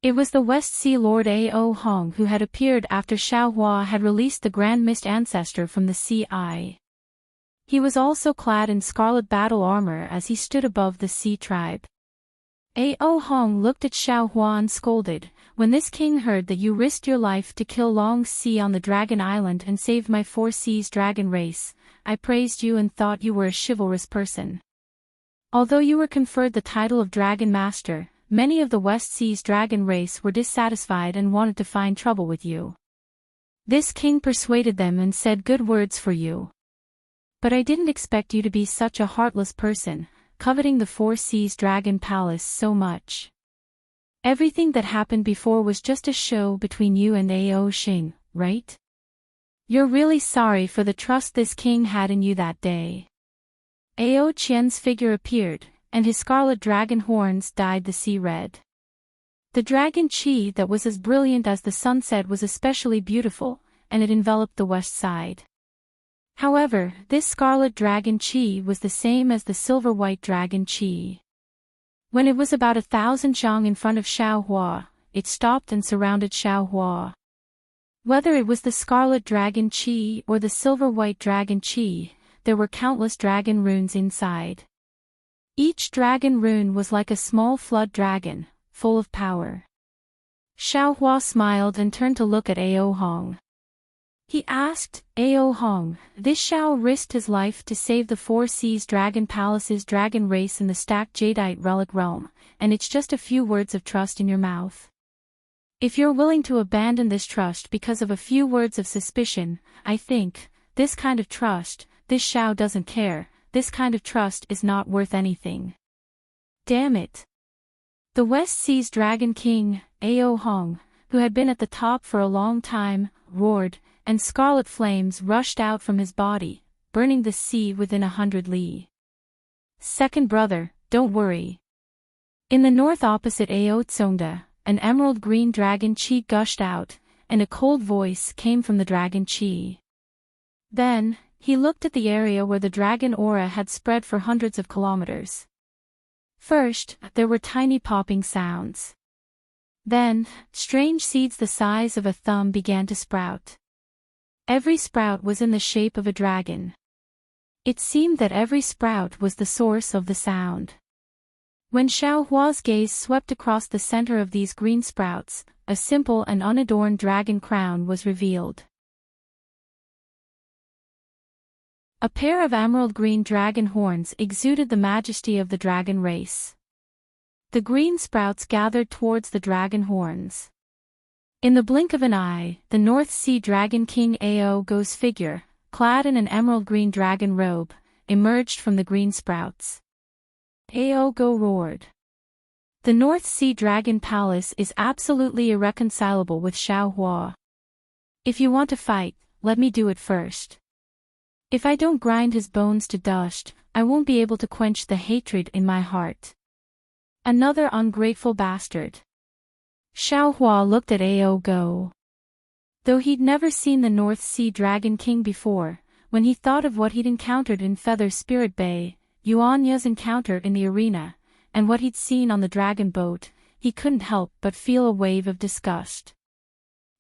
It was the West Sea Lord Ao Hong who had appeared after Xiao Hua had released the Grand Mist Ancestor from the Sea Eye. He was also clad in scarlet battle armor as he stood above the Sea Tribe. Ao Hong looked at Xiao Hua and scolded, when this king heard that you risked your life to kill Long Sea on the Dragon Island and saved my Four Seas dragon race, I praised you and thought you were a chivalrous person. Although you were conferred the title of Dragon Master, many of the West Sea's dragon race were dissatisfied and wanted to find trouble with you. This king persuaded them and said good words for you. But I didn't expect you to be such a heartless person, coveting the Four Seas Dragon Palace so much. Everything that happened before was just a show between you and Ao Xing, right? You're really sorry for the trust this king had in you that day. Ao Qian's figure appeared, and his scarlet dragon horns dyed the sea red. The dragon Qi that was as brilliant as the sunset was especially beautiful, and it enveloped the west side. However, this scarlet dragon Qi was the same as the silver-white dragon Qi. When it was about 1,000 zhang in front of Xiaohua, it stopped and surrounded Xiaohua. Whether it was the scarlet dragon Qi or the silver-white dragon Qi, there were countless dragon runes inside. Each dragon rune was like a small flood dragon, full of power. Xiaohua smiled and turned to look at Ao Hong. He asked, Ao Hong, this Xiao risked his life to save the Four Seas Dragon Palace's dragon race in the stacked jadeite relic realm, and it's just a few words of trust in your mouth. If you're willing to abandon this trust because of a few words of suspicion, I think, this kind of trust, this Xiao doesn't care, this kind of trust is not worth anything. Damn it. The West Sea's Dragon King, Ao Hong, who had been at the top for a long time, roared, and scarlet flames rushed out from his body, burning the sea within 100 li. Second brother, don't worry. In the north opposite Ao Tsongda, an emerald green dragon Qi gushed out, and a cold voice came from the dragon Qi. Then, he looked at the area where the dragon aura had spread for hundreds of kilometers. First, there were tiny popping sounds. Then, strange seeds the size of a thumb began to sprout. Every sprout was in the shape of a dragon. It seemed that every sprout was the source of the sound. When Xiaohua's gaze swept across the center of these green sprouts, a simple and unadorned dragon crown was revealed. A pair of emerald green dragon horns exuded the majesty of the dragon race. The green sprouts gathered towards the dragon horns. In the blink of an eye, the North Sea Dragon King Ao Go's figure, clad in an emerald green dragon robe, emerged from the green sprouts. Ao Go roared. The North Sea Dragon Palace is absolutely irreconcilable with Xiaohua. If you want to fight, let me do it first. If I don't grind his bones to dust, I won't be able to quench the hatred in my heart. Another ungrateful bastard. Xiaohua looked at Ao Go. Though he'd never seen the North Sea Dragon King before, when he thought of what he'd encountered in Feather Spirit Bay, Yuanya's encounter in the arena, and what he'd seen on the dragon boat, he couldn't help but feel a wave of disgust.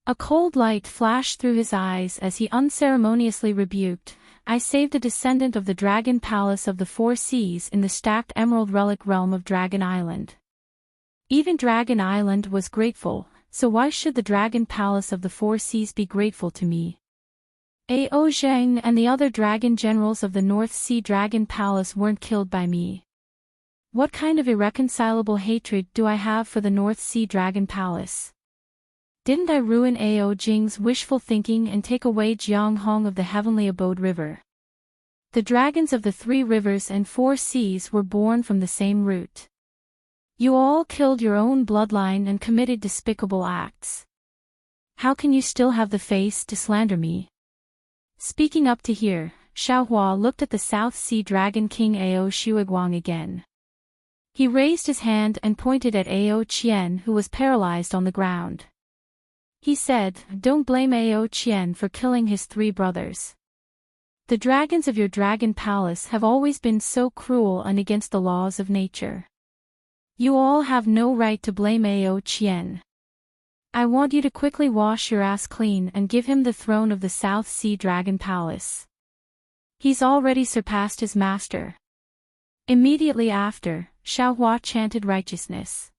A cold light flashed through his eyes as he unceremoniously rebuked, I saved a descendant of the Dragon Palace of the Four Seas in the stacked emerald relic realm of Dragon Island. Even Dragon Island was grateful, so why should the Dragon Palace of the Four Seas be grateful to me? Ao Zheng and the other dragon generals of the North Sea Dragon Palace weren't killed by me. What kind of irreconcilable hatred do I have for the North Sea Dragon Palace? Didn't I ruin Ao Jing's wishful thinking and take away Jiang Hong of the Heavenly Abode River? The dragons of the Three Rivers and Four Seas were born from the same root. You all killed your own bloodline and committed despicable acts. How can you still have the face to slander me? Speaking up to here, Xiaohua looked at the South Sea Dragon King Ao Shuiguang again. He raised his hand and pointed at Ao Qian, who was paralyzed on the ground. He said, don't blame Ao Qian for killing his three brothers. The dragons of your dragon palace have always been so cruel and against the laws of nature. You all have no right to blame Ao Qian. I want you to quickly wash your ass clean and give him the throne of the South Sea Dragon Palace. He's already surpassed his master. Immediately after, Xiaohua chanted righteousness.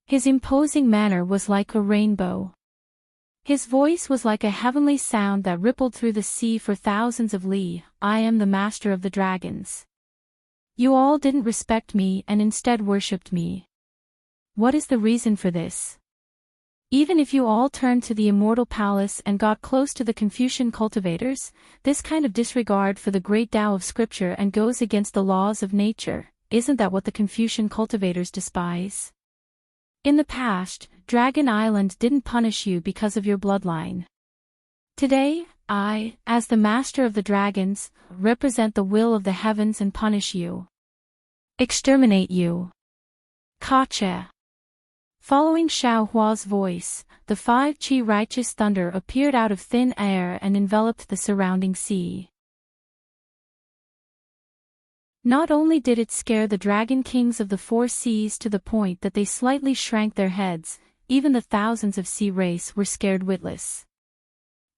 His imposing manner was like a rainbow. His voice was like a heavenly sound that rippled through the sea for thousands of li. I am the master of the dragons. You all didn't respect me and instead worshipped me. What is the reason for this? Even if you all turned to the immortal palace and got close to the Confucian cultivators, this kind of disregard for the great Tao of scripture and goes against the laws of nature, isn't that what the Confucian cultivators despise? In the past, Dragon Island didn't punish you because of your bloodline. Today, I, as the master of the dragons, represent the will of the heavens and punish you. Exterminate you. Gotcha. Following Xiao Hua's voice, the 5 Qi righteous thunder appeared out of thin air and enveloped the surrounding sea. Not only did it scare the dragon kings of the 4 seas to the point that they slightly shrank their heads, even the thousands of sea race were scared witless.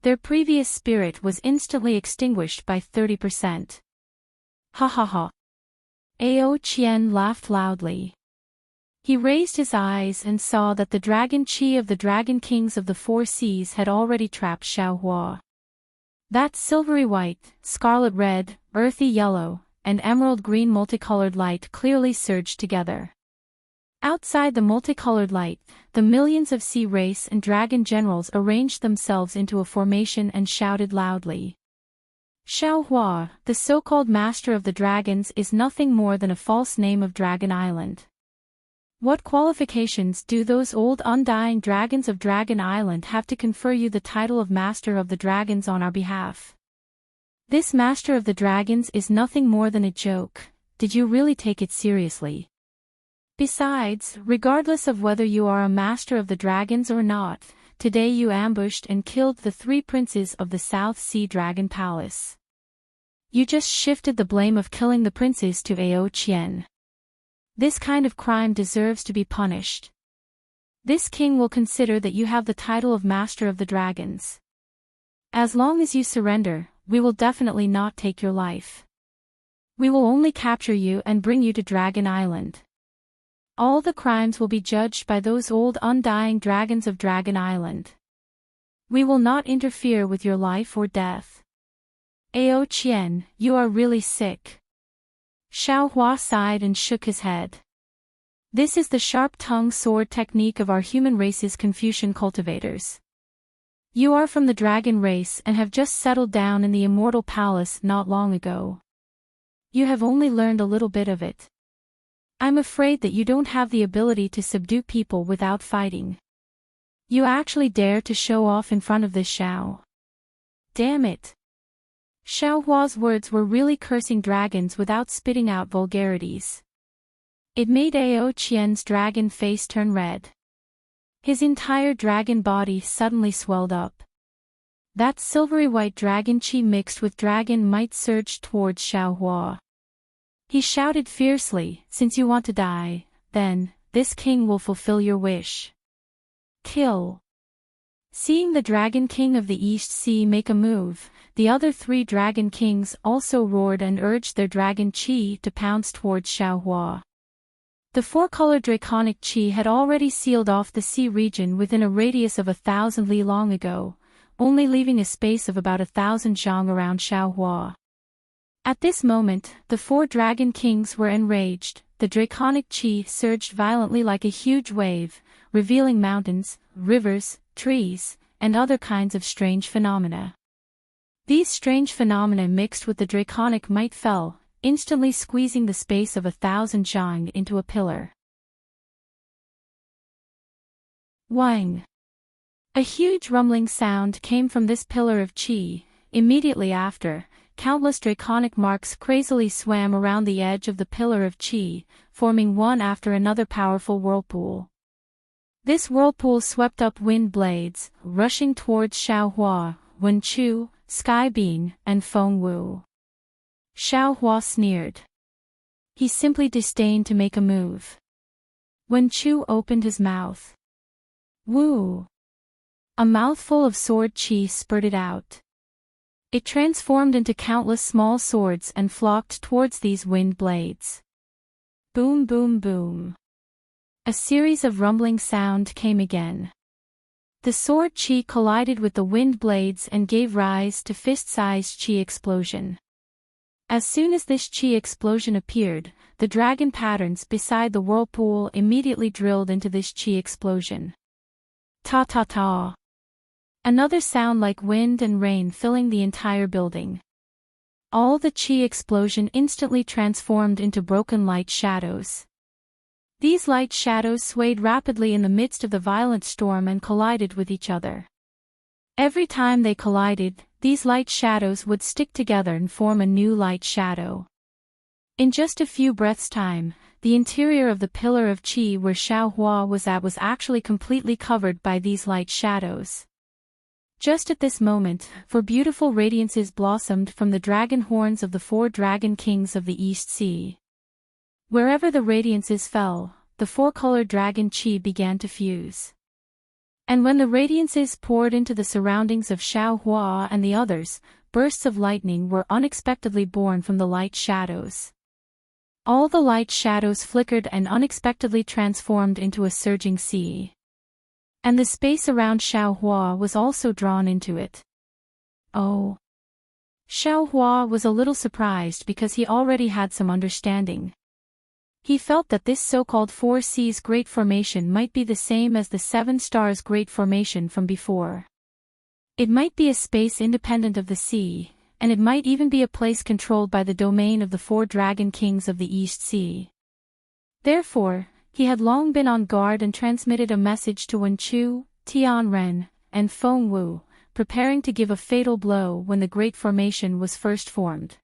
Their previous spirit was instantly extinguished by 30%. Ha ha ha. Ao Qian laughed loudly. He raised his eyes and saw that the dragon Qi of the dragon kings of the 4 seas had already trapped Xiao Hua. That silvery white, scarlet red, earthy yellow, and emerald green multicolored light clearly surged together. Outside the multicolored light, the millions of sea race and dragon generals arranged themselves into a formation and shouted loudly. Xiao Hua, the so-called master of the dragons, is nothing more than a false name of Dragon Island. What qualifications do those old undying dragons of Dragon Island have to confer you the title of Master of the Dragons on our behalf? This Master of the Dragons is nothing more than a joke. Did you really take it seriously? Besides, regardless of whether you are a Master of the Dragons or not, today you ambushed and killed the 3 princes of the South Sea Dragon Palace. You just shifted the blame of killing the princes to Ao Qian. This kind of crime deserves to be punished. This king will consider that you have the title of Master of the Dragons. As long as you surrender, we will definitely not take your life. We will only capture you and bring you to Dragon Island. All the crimes will be judged by those old undying dragons of Dragon Island. We will not interfere with your life or death. Ao Qian, you are really sick. Xiao Hua sighed and shook his head. This is the sharp-tongued sword technique of our human race's Confucian cultivators. You are from the dragon race and have just settled down in the immortal palace not long ago. You have only learned a little bit of it. I'm afraid that you don't have the ability to subdue people without fighting. You actually dare to show off in front of this Xiao. Damn it. Xiao Hua's words were really cursing dragons without spitting out vulgarities. It made Ao Qian's dragon face turn red. His entire dragon body suddenly swelled up. That silvery white dragon Qi mixed with dragon might surged towards Xiao Hua. He shouted fiercely, since you want to die, then, this king will fulfill your wish. Kill. Seeing the Dragon King of the East Sea make a move, the other 3 Dragon Kings also roared and urged their Dragon Qi to pounce towards Xiao Hua. The 4-colored Draconic Qi had already sealed off the sea region within a radius of 1,000 li long ago, only leaving a space of about 1,000 zhang around Xiao Hua. At this moment, the 4 Dragon Kings were enraged. The Draconic Qi surged violently like a huge wave, revealing mountains, rivers, trees, and other kinds of strange phenomena. These strange phenomena mixed with the draconic might fell, instantly squeezing the space of 1,000 zhang into a pillar. Wang. A huge rumbling sound came from this pillar of qi. Immediately after, countless draconic marks crazily swam around the edge of the pillar of qi, forming one after another powerful whirlpool. This whirlpool swept up wind blades, rushing towards Xiao Hua, Wen Chu, Sky Bean, and Feng Wu. Xiao Hua sneered. He simply disdained to make a move. Wen Chu opened his mouth. Wu! A mouthful of sword qi spurted out. It transformed into countless small swords and flocked towards these wind blades. Boom boom boom. A series of rumbling sound came again. The sword qi collided with the wind blades and gave rise to fist-sized qi explosion. As soon as this chi explosion appeared, the dragon patterns beside the whirlpool immediately drilled into this chi explosion. Ta-ta-ta. Another sound like wind and rain filling the entire building. All the chi explosion instantly transformed into broken light shadows. These light shadows swayed rapidly in the midst of the violent storm and collided with each other. Every time they collided, these light shadows would stick together and form a new light shadow. In just a few breaths' time, the interior of the pillar of chi where Xiaohua was at was actually completely covered by these light shadows. Just at this moment, four beautiful radiances blossomed from the dragon horns of the four dragon kings of the East Sea. Wherever the radiances fell, the four-colored dragon chi began to fuse. And when the radiances poured into the surroundings of Xiaohua and the others, bursts of lightning were unexpectedly born from the light shadows. All the light shadows flickered and unexpectedly transformed into a surging sea. And the space around Xiaohua was also drawn into it. Oh. Xiaohua was a little surprised because he already had some understanding. He felt that this so-called Four Seas Great Formation might be the same as the Seven Stars Great Formation from before. It might be a space independent of the sea, and it might even be a place controlled by the domain of the four dragon kings of the East Sea. Therefore, he had long been on guard and transmitted a message to Wen Chu, Tianren, and Feng Wu, preparing to give a fatal blow when the Great Formation was first formed.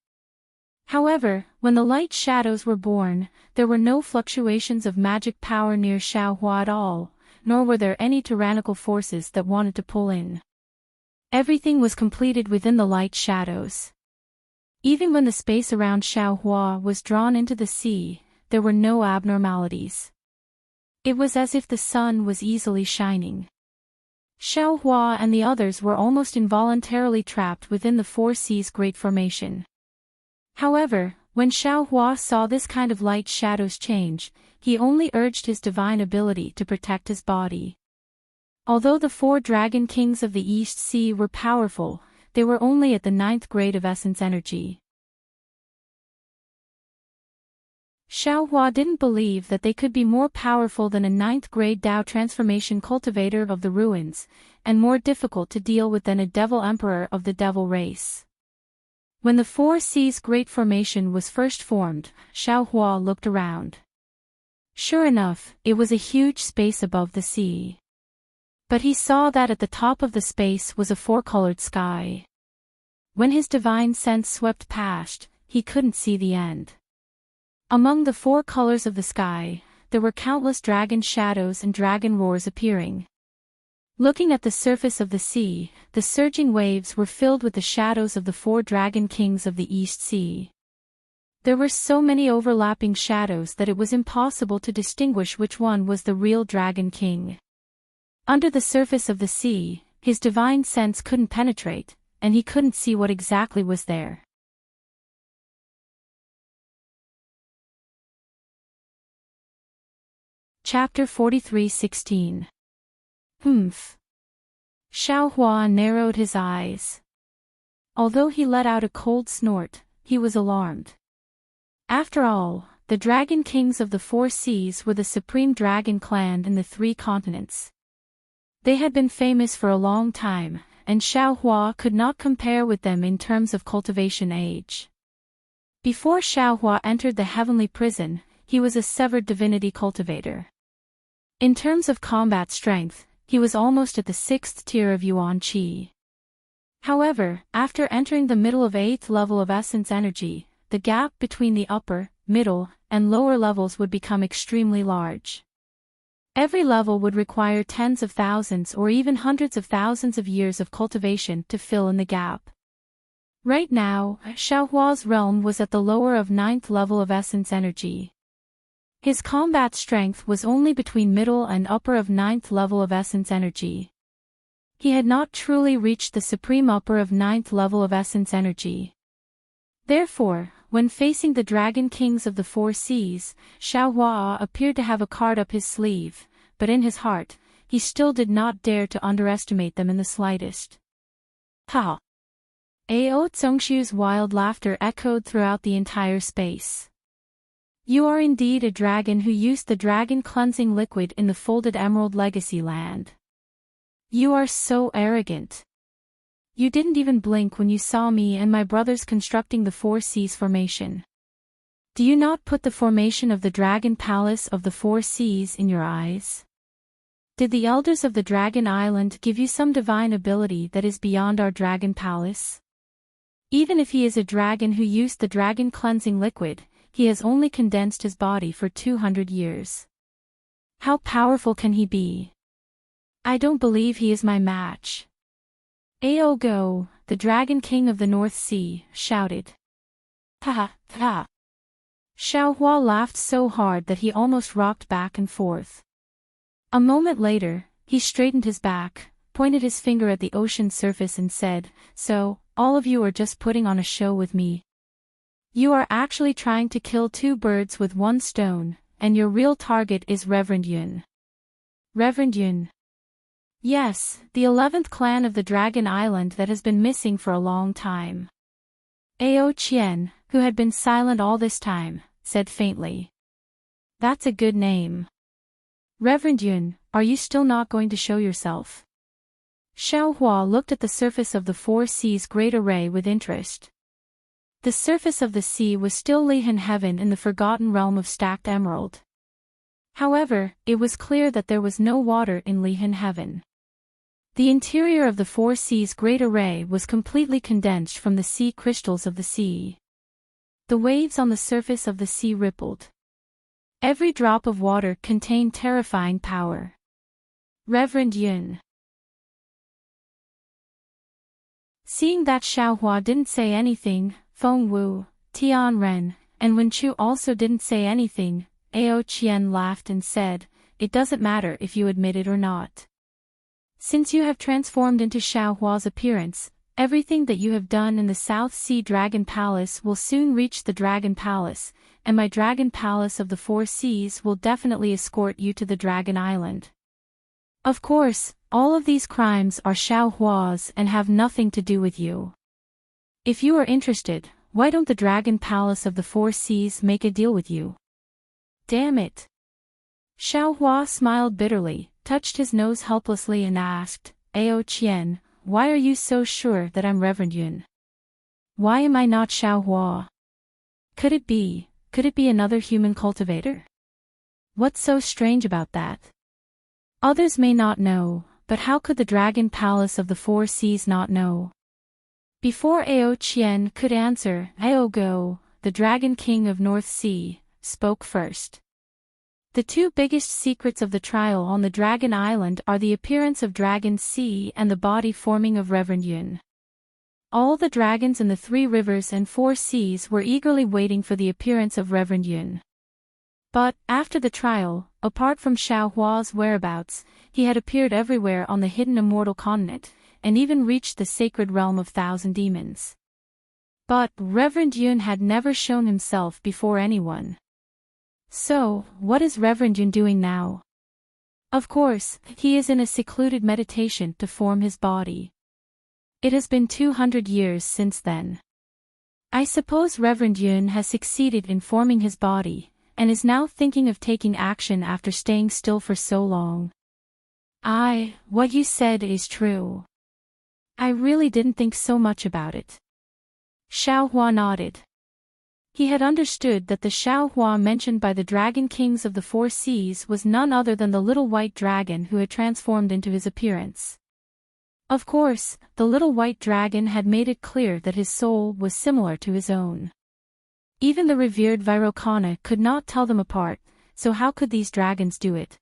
However, when the light shadows were born, there were no fluctuations of magic power near Xiaohua at all, nor were there any tyrannical forces that wanted to pull in. Everything was completed within the light shadows. Even when the space around Xiaohua was drawn into the sea, there were no abnormalities. It was as if the sun was easily shining. Xiaohua and the others were almost involuntarily trapped within the Four Seas Great Formation. However, when Xiaohua saw this kind of light shadows change, he only urged his divine ability to protect his body. Although the four dragon kings of the East Sea were powerful, they were only at the 9th grade of essence energy. Xiaohua didn't believe that they could be more powerful than a 9th grade Dao transformation cultivator of the ruins, and more difficult to deal with than a devil emperor of the devil race. When the Four Seas Great Formation was first formed, Xiaohua looked around. Sure enough, it was a huge space above the sea. But he saw that at the top of the space was a four-colored sky. When his divine sense swept past, he couldn't see the end. Among the four colors of the sky, there were countless dragon shadows and dragon roars appearing. Looking at the surface of the sea, the surging waves were filled with the shadows of the four dragon kings of the East Sea. There were so many overlapping shadows that it was impossible to distinguish which one was the real dragon king. Under the surface of the sea, his divine sense couldn't penetrate, and he couldn't see what exactly was there. Chapter 43:16. Humph. Xiaohua narrowed his eyes. Although he let out a cold snort, he was alarmed. After all, the dragon kings of the four seas were the supreme dragon clan in the three continents. They had been famous for a long time, and Xiaohua could not compare with them in terms of cultivation age. Before Xiaohua entered the heavenly prison, he was a severed divinity cultivator. In terms of combat strength, he was almost at the 6th tier of Yuan Qi. However, after entering the middle of 8th level of essence energy, the gap between the upper, middle, and lower levels would become extremely large. Every level would require tens of thousands or even hundreds of thousands of years of cultivation to fill in the gap. Right now, Xiaohua's realm was at the lower of 9th level of essence energy. His combat strength was only between middle and upper of 9th level of essence energy. He had not truly reached the supreme upper of 9th level of essence energy. Therefore, when facing the dragon kings of the four seas, Xiaohua appeared to have a card up his sleeve, but in his heart, he still did not dare to underestimate them in the slightest. Ha! Ao Tsongshu's wild laughter echoed throughout the entire space. You are indeed a dragon who used the dragon cleansing liquid in the folded emerald legacy land. You are so arrogant. You didn't even blink when you saw me and my brothers constructing the Four Seas formation. Do you not put the formation of the Dragon Palace of the Four Seas in your eyes? Did the elders of the Dragon Island give you some divine ability that is beyond our Dragon Palace? Even if he is a dragon who used the dragon cleansing liquid, he has only condensed his body for 200 years. How powerful can he be? I don't believe he is my match. Aogo, the Dragon King of the North Sea, shouted. Ha ha. Xiaohua laughed so hard that he almost rocked back and forth. A moment later, he straightened his back, pointed his finger at the ocean's surface and said, "So, all of you are just putting on a show with me. You are actually trying to kill two birds with one stone, and your real target is Reverend Yun." Reverend Yun. Yes, the 11th clan of the Dragon Island that has been missing for a long time. Ao Qian, who had been silent all this time, said faintly. That's a good name. Reverend Yun, are you still not going to show yourself? Xiaohua looked at the surface of the Four Seas Great Array with interest. The surface of the sea was still Lihan Heaven in the forgotten realm of stacked emerald. However, it was clear that there was no water in Lihan Heaven. The interior of the Four Seas Great Array was completely condensed from the sea crystals of the sea. The waves on the surface of the sea rippled. Every drop of water contained terrifying power. Reverend Yun. Seeing that Xiaohua didn't say anything, Feng Wu, Tian Ren, and Wen Chu also didn't say anything, Ao Qian laughed and said, "It doesn't matter if you admit it or not. Since you have transformed into Xiaohua's appearance, everything that you have done in the South Sea Dragon Palace will soon reach the Dragon Palace, and my Dragon Palace of the Four Seas will definitely escort you to the Dragon Island. Of course, all of these crimes are Xiaohua's and have nothing to do with you. If you are interested, why don't the Dragon Palace of the Four Seas make a deal with you?" Damn it. Xiaohua smiled bitterly, touched his nose helplessly and asked, "Ao Qian, why are you so sure that I'm Reverend Yun? Why am I not Xiaohua? Could it be another human cultivator? What's so strange about that? Others may not know, but how could the Dragon Palace of the Four Seas not know?" Before Ao Qian could answer, Aogo, the Dragon King of North Sea, spoke first. The two biggest secrets of the trial on the Dragon Island are the appearance of Dragon Sea and the body forming of Reverend Yun. All the dragons in the Three Rivers and Four Seas were eagerly waiting for the appearance of Reverend Yun. But, after the trial, apart from Xiaohua's whereabouts, he had appeared everywhere on the hidden immortal continent, and even reached the sacred realm of Thousand Demons. But, Reverend Yun had never shown himself before anyone. So, what is Reverend Yun doing now? Of course, he is in a secluded meditation to form his body. It has been 200 years since then. I suppose Reverend Yun has succeeded in forming his body, and is now thinking of taking action after staying still for so long. What you said is true. I really didn't think so much about it. Xiaohua nodded. He had understood that the Xiaohua mentioned by the Dragon Kings of the Four Seas was none other than the little white dragon who had transformed into his appearance. Of course, the little white dragon had made it clear that his soul was similar to his own. Even the revered Virokana could not tell them apart, so how could these dragons do it?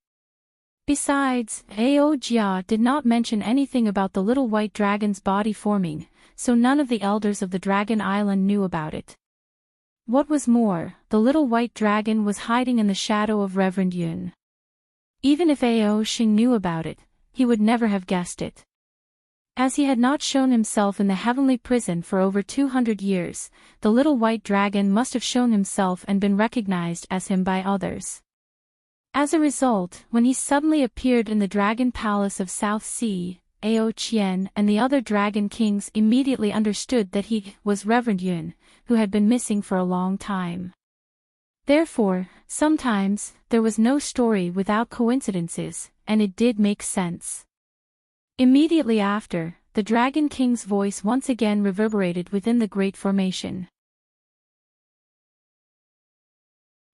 Besides, Ao Jia did not mention anything about the little white dragon's body forming, so none of the elders of the Dragon Island knew about it. What was more, the little white dragon was hiding in the shadow of Reverend Yun. Even if Ao Xing knew about it, he would never have guessed it. As he had not shown himself in the heavenly prison for over 200 years, the little white dragon must have shown himself and been recognized as him by others. As a result, when he suddenly appeared in the Dragon Palace of South Sea, Ao Qian and the other dragon kings immediately understood that he was Reverend Yun, who had been missing for a long time. Therefore, sometimes, there was no story without coincidences, and it did make sense. Immediately after, the Dragon King's voice once again reverberated within the Great Formation.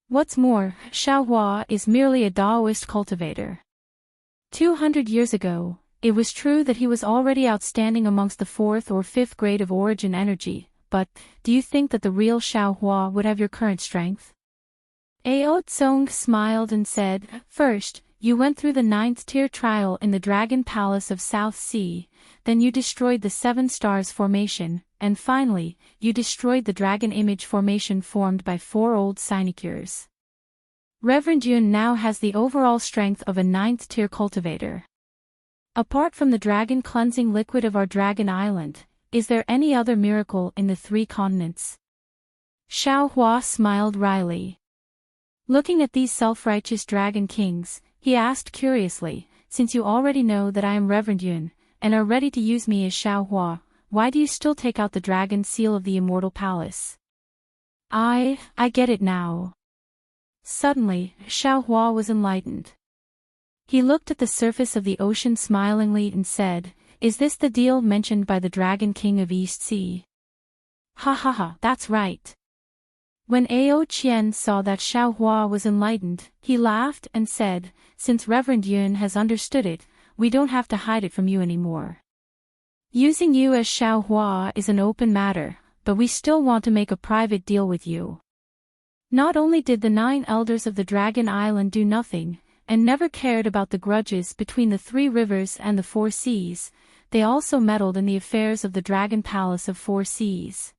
What's more, Xiaohua is merely a Daoist cultivator. 200 years ago, it was true that he was already outstanding amongst the 4th or 5th grade of origin energy, but, do you think that the real Xiaohua would have your current strength? Ao Tsong smiled and said, First, you went through the 9th tier trial in the Dragon Palace of South Sea, then you destroyed the 7 Stars Formation, and finally, you destroyed the Dragon Image Formation formed by 4 old sinecures. Reverend Yun now has the overall strength of a 9th tier cultivator. Apart from the dragon cleansing liquid of our Dragon Island, is there any other miracle in the 3 continents? Xiaohua smiled wryly. Looking at these self-righteous dragon kings, he asked curiously, Since you already know that I am Reverend Yun, and are ready to use me as Xiaohua, why do you still take out the dragon seal of the Immortal Palace? I get it now. Suddenly, Xiaohua was enlightened. He looked at the surface of the ocean smilingly and said, Is this the deal mentioned by the Dragon King of East Sea? Ha ha ha, that's right. When Ao Qian saw that Xiaohua was enlightened, he laughed and said, Since Reverend Yun has understood it, we don't have to hide it from you anymore. Using you as Xiaohua is an open matter, but we still want to make a private deal with you. Not only did the 9 elders of the Dragon Island do nothing, and never cared about the grudges between the 3 rivers and the 4 seas, they also meddled in the affairs of the Dragon Palace of 4 seas.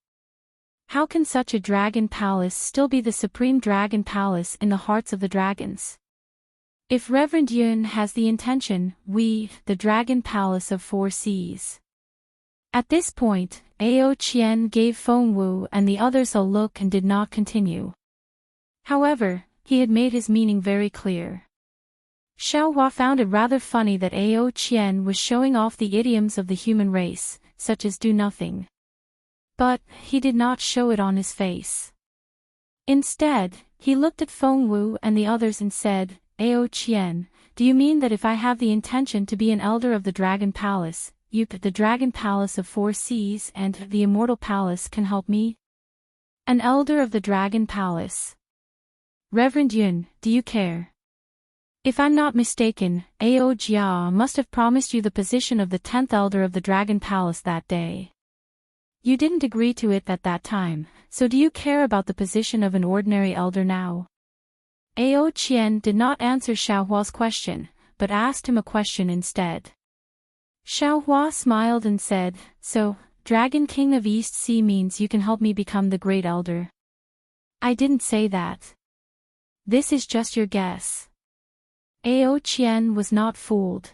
How can such a dragon palace still be the supreme dragon palace in the hearts of the dragons? If Reverend Yun has the intention, we, the Dragon Palace of 4 seas. At this point, Ao Qian gave Feng Wu and the others a look and did not continue. However, he had made his meaning very clear. Xiaohua found it rather funny that Ao Qian was showing off the idioms of the human race, such as do nothing. But, he did not show it on his face. Instead, he looked at Feng Wu and the others and said, Ao Qian, do you mean that if I have the intention to be an elder of the Dragon Palace, you, the Dragon Palace of 4 seas and the Immortal Palace can help me? An elder of the Dragon Palace. Reverend Yun, do you care? If I'm not mistaken, Ao Jia must have promised you the position of the 10th elder of the Dragon Palace that day. You didn't agree to it at that time, so do you care about the position of an ordinary elder now? Ao Qian did not answer Xiaohua's question, but asked him a question instead. Xiaohua smiled and said, So, Dragon King of East Sea means you can help me become the great elder. I didn't say that. This is just your guess. Ao Qian was not fooled.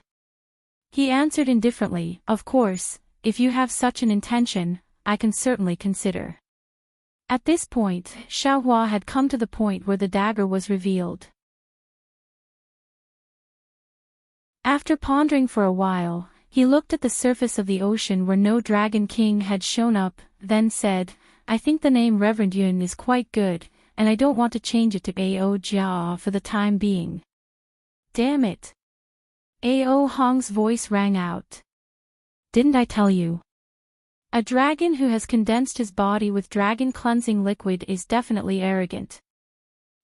He answered indifferently, Of course, if you have such an intention, I can certainly consider. At this point, Xiaohua had come to the point where the dagger was revealed. After pondering for a while, he looked at the surface of the ocean where no Dragon King had shown up, then said, I think the name Reverend Yun is quite good, and I don't want to change it to Ao Jia for the time being. Damn it. Ao Hong's voice rang out. Didn't I tell you? A dragon who has condensed his body with dragon cleansing liquid is definitely arrogant.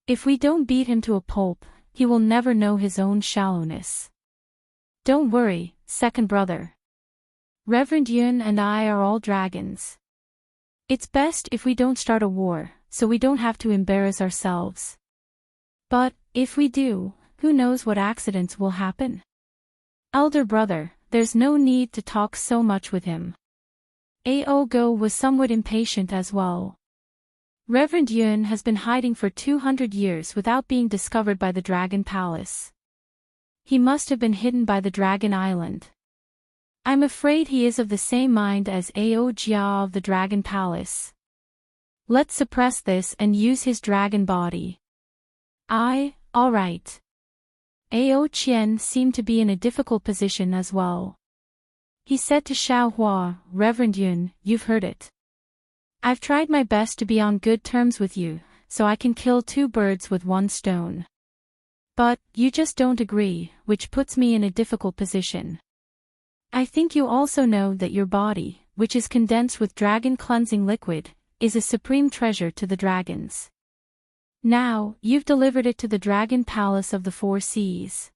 If we don't beat him to a pulp, he will never know his own shallowness. Don't worry, second brother. Reverend Yun and I are all dragons. It's best if we don't start a war, so we don't have to embarrass ourselves. But, if we do, who knows what accidents will happen? Elder brother, there's no need to talk so much with him. Ao Go was somewhat impatient as well. Reverend Yun has been hiding for 200 years without being discovered by the Dragon Palace. He must have been hidden by the Dragon Island. I'm afraid he is of the same mind as Ao Jia of the Dragon Palace. Let's suppress this and use his dragon body. Alright. Ao Qian seemed to be in a difficult position as well. He said to Xiao Hua, Reverend Yun, you've heard it. I've tried my best to be on good terms with you, so I can kill two birds with one stone. But, you just don't agree, which puts me in a difficult position. I think you also know that your body, which is condensed with dragon cleansing liquid, is a supreme treasure to the dragons. Now, you've delivered it to the Dragon Palace of the Four Seas.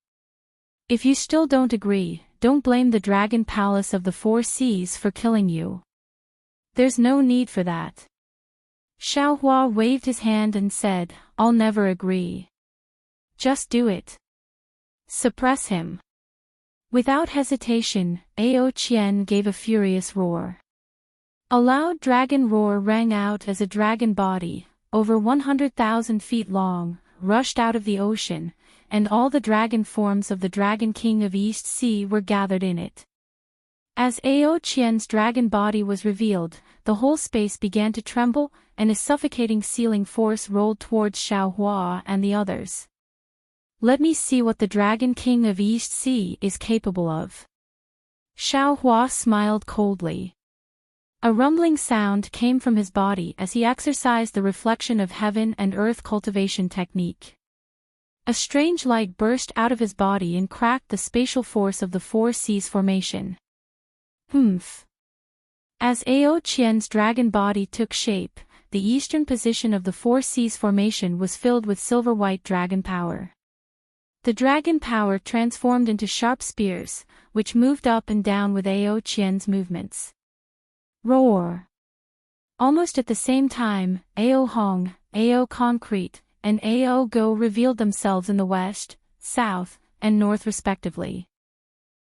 If you still don't agree, don't blame the Dragon Palace of the Four Seas for killing you. There's no need for that. Xiao Hua waved his hand and said, I'll never agree. Just do it. Suppress him. Without hesitation, Ao Qian gave a furious roar. A loud dragon roar rang out as a dragon body, over 100,000 feet long, rushed out of the ocean, and all the dragon forms of the Dragon King of East Sea were gathered in it. As Ao Qian's dragon body was revealed, the whole space began to tremble, and a suffocating sealing force rolled towards Xiao Hua and the others. Let me see what the Dragon King of East Sea is capable of. Xiao Hua smiled coldly. A rumbling sound came from his body as he exercised the reflection of heaven and earth cultivation technique. A strange light burst out of his body and cracked the spatial force of the Four Seas formation. Humph. As Ao Qian's dragon body took shape, the eastern position of the Four Seas formation was filled with silver-white dragon power. The dragon power transformed into sharp spears, which moved up and down with Ao Qian's movements. Roar! Almost at the same time, Ao Hong, Ao Concrete, and Ao Go revealed themselves in the west, south, and north respectively.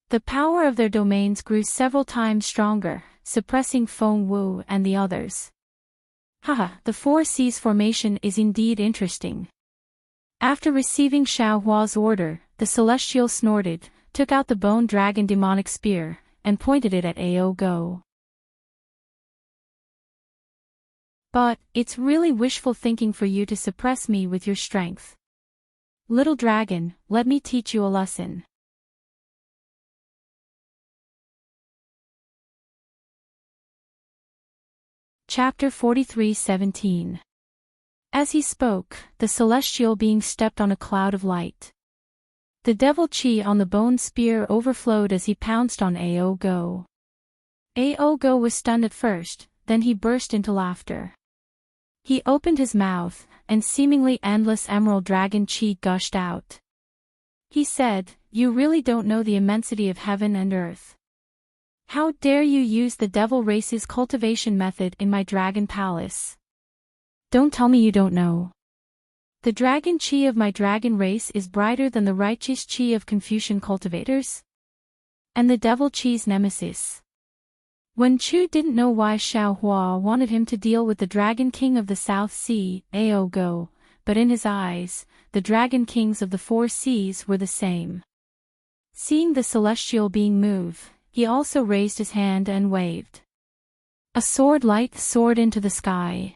The power of their domains grew several times stronger, suppressing Feng Wu and the others. Haha, the Four Seas formation is indeed interesting. After receiving Xiao Hua's order, the Celestial snorted, took out the bone dragon demonic spear, and pointed it at Ao Go. But, it's really wishful thinking for you to suppress me with your strength. Little dragon, let me teach you a lesson. Chapter 43:17. As he spoke, the celestial being stepped on a cloud of light. The devil chi on the bone spear overflowed as he pounced on Ao Go. Ao Go was stunned at first, then he burst into laughter. He opened his mouth, and seemingly endless emerald dragon chi gushed out. He said, You really don't know the immensity of heaven and earth. How dare you use the devil race's cultivation method in my dragon palace? Don't tell me you don't know. The dragon chi of my dragon race is brighter than the righteous chi of Confucian cultivators? And the devil chi's nemesis. Wen Chu didn't know why Xiao Hua wanted him to deal with the Dragon King of the South Sea, Ao Go, but in his eyes, the Dragon Kings of the Four Seas were the same. Seeing the celestial being move, he also raised his hand and waved. A sword light soared into the sky.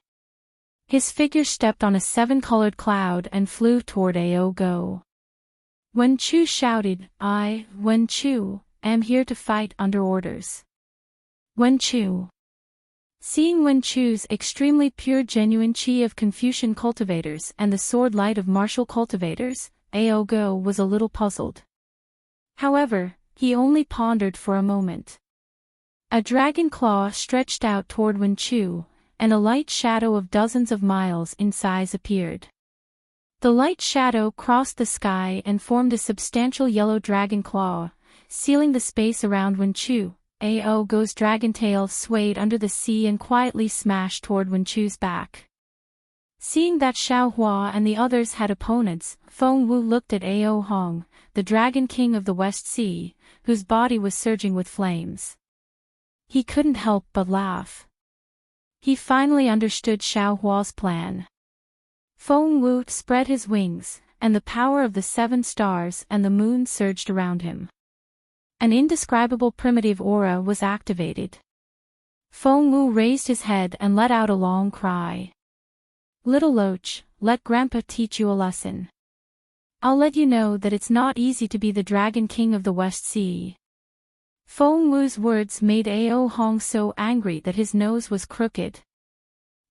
His figure stepped on a seven-colored cloud and flew toward Ao Go. Wen Chu shouted, I, Wen Chu, am here to fight under orders. Wen Chu. Seeing Wen Chu's extremely pure genuine chi of Confucian cultivators and the sword light of martial cultivators, Ao Go was a little puzzled. However, he only pondered for a moment. A dragon claw stretched out toward Wen Chu, and a light shadow of dozens of miles in size appeared. The light shadow crossed the sky and formed a substantial yellow dragon claw, sealing the space around Wen Chu. Ao Go's dragon tail swayed under the sea and quietly smashed toward Wen Chu's back. Seeing that Xiao Hua and the others had opponents, Feng Wu looked at Ao Hong, the Dragon King of the West Sea, whose body was surging with flames. He couldn't help but laugh. He finally understood Xiao Hua's plan. Feng Wu spread his wings, and the power of the seven stars and the moon surged around him. An indescribable primitive aura was activated. Feng Wu raised his head and let out a long cry. Little Loach, let Grandpa teach you a lesson. I'll let you know that it's not easy to be the Dragon King of the West Sea. Feng Wu's words made Ao Hong so angry that his nose was crooked.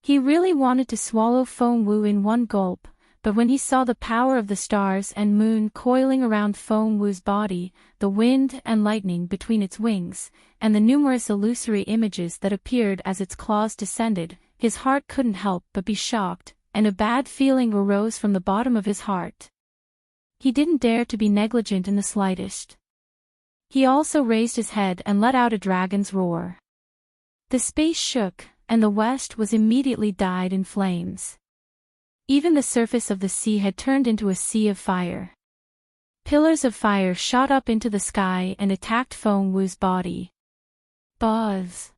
He really wanted to swallow Feng Wu in one gulp, but when he saw the power of the stars and moon coiling around Feng Wu's body, the wind and lightning between its wings, and the numerous illusory images that appeared as its claws descended, his heart couldn't help but be shocked, and a bad feeling arose from the bottom of his heart. He didn't dare to be negligent in the slightest. He also raised his head and let out a dragon's roar. The space shook, and the west was immediately dyed in flames. Even the surface of the sea had turned into a sea of fire. Pillars of fire shot up into the sky and attacked Feng Wu's body. Buzz!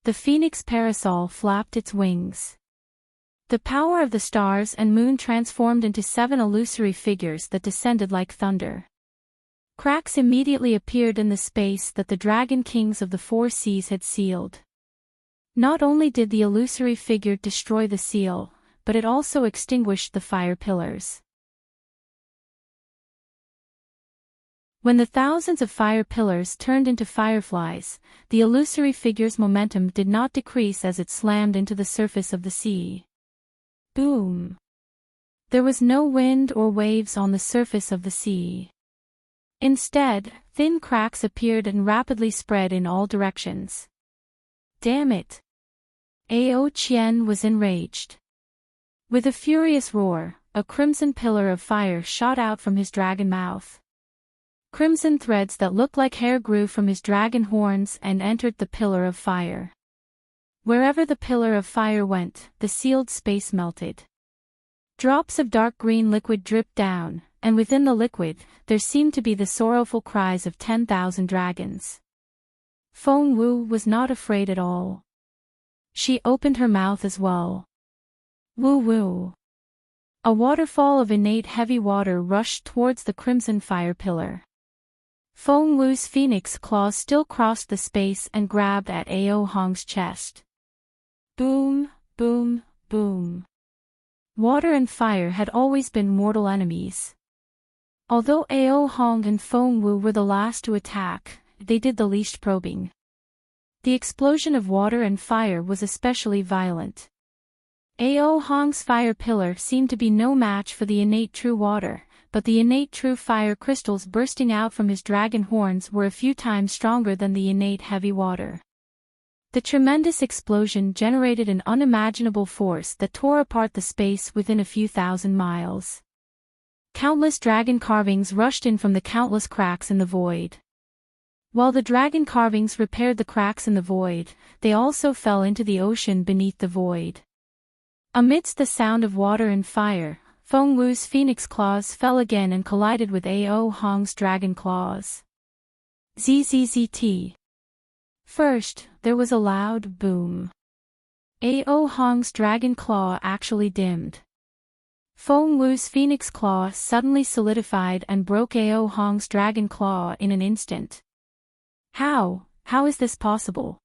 The phoenix parasol flapped its wings. The power of the stars and moon transformed into 7 illusory figures that descended like thunder. Cracks immediately appeared in the space that the dragon kings of the 4 seas had sealed. Not only did the illusory figure destroy the seal, but it also extinguished the fire pillars. When the thousands of fire pillars turned into fireflies, the illusory figure's momentum did not decrease as it slammed into the surface of the sea. Boom! There was no wind or waves on the surface of the sea. Instead, thin cracks appeared and rapidly spread in all directions. Damn it! Ao Qian was enraged. With a furious roar, a crimson pillar of fire shot out from his dragon mouth. Crimson threads that looked like hair grew from his dragon horns and entered the pillar of fire. Wherever the pillar of fire went, the sealed space melted. Drops of dark green liquid dripped down, and within the liquid, there seemed to be the sorrowful cries of 10,000 dragons. Feng Wu was not afraid at all. She opened her mouth as well. Woo woo. A waterfall of innate heavy water rushed towards the crimson fire pillar. Feng Wu's phoenix claws still crossed the space and grabbed at Ao Hong's chest. Boom, boom, boom. Water and fire had always been mortal enemies. Although Ao Hong and Feng Wu were the last to attack, they did the least probing. The explosion of water and fire was especially violent. Ao Hong's fire pillar seemed to be no match for the innate true water, but the innate true fire crystals bursting out from his dragon horns were a few times stronger than the innate heavy water. The tremendous explosion generated an unimaginable force that tore apart the space within a few thousand miles. Countless dragon carvings rushed in from the countless cracks in the void. While the dragon carvings repaired the cracks in the void, they also fell into the ocean beneath the void. Amidst the sound of water and fire, Feng Wu's phoenix claws fell again and collided with Ao Hong's dragon claws. ZZZT. First, there was a loud boom. Ao Hong's dragon claw actually dimmed. Feng Wu's phoenix claw suddenly solidified and broke Ao Hong's dragon claw in an instant. How is this possible?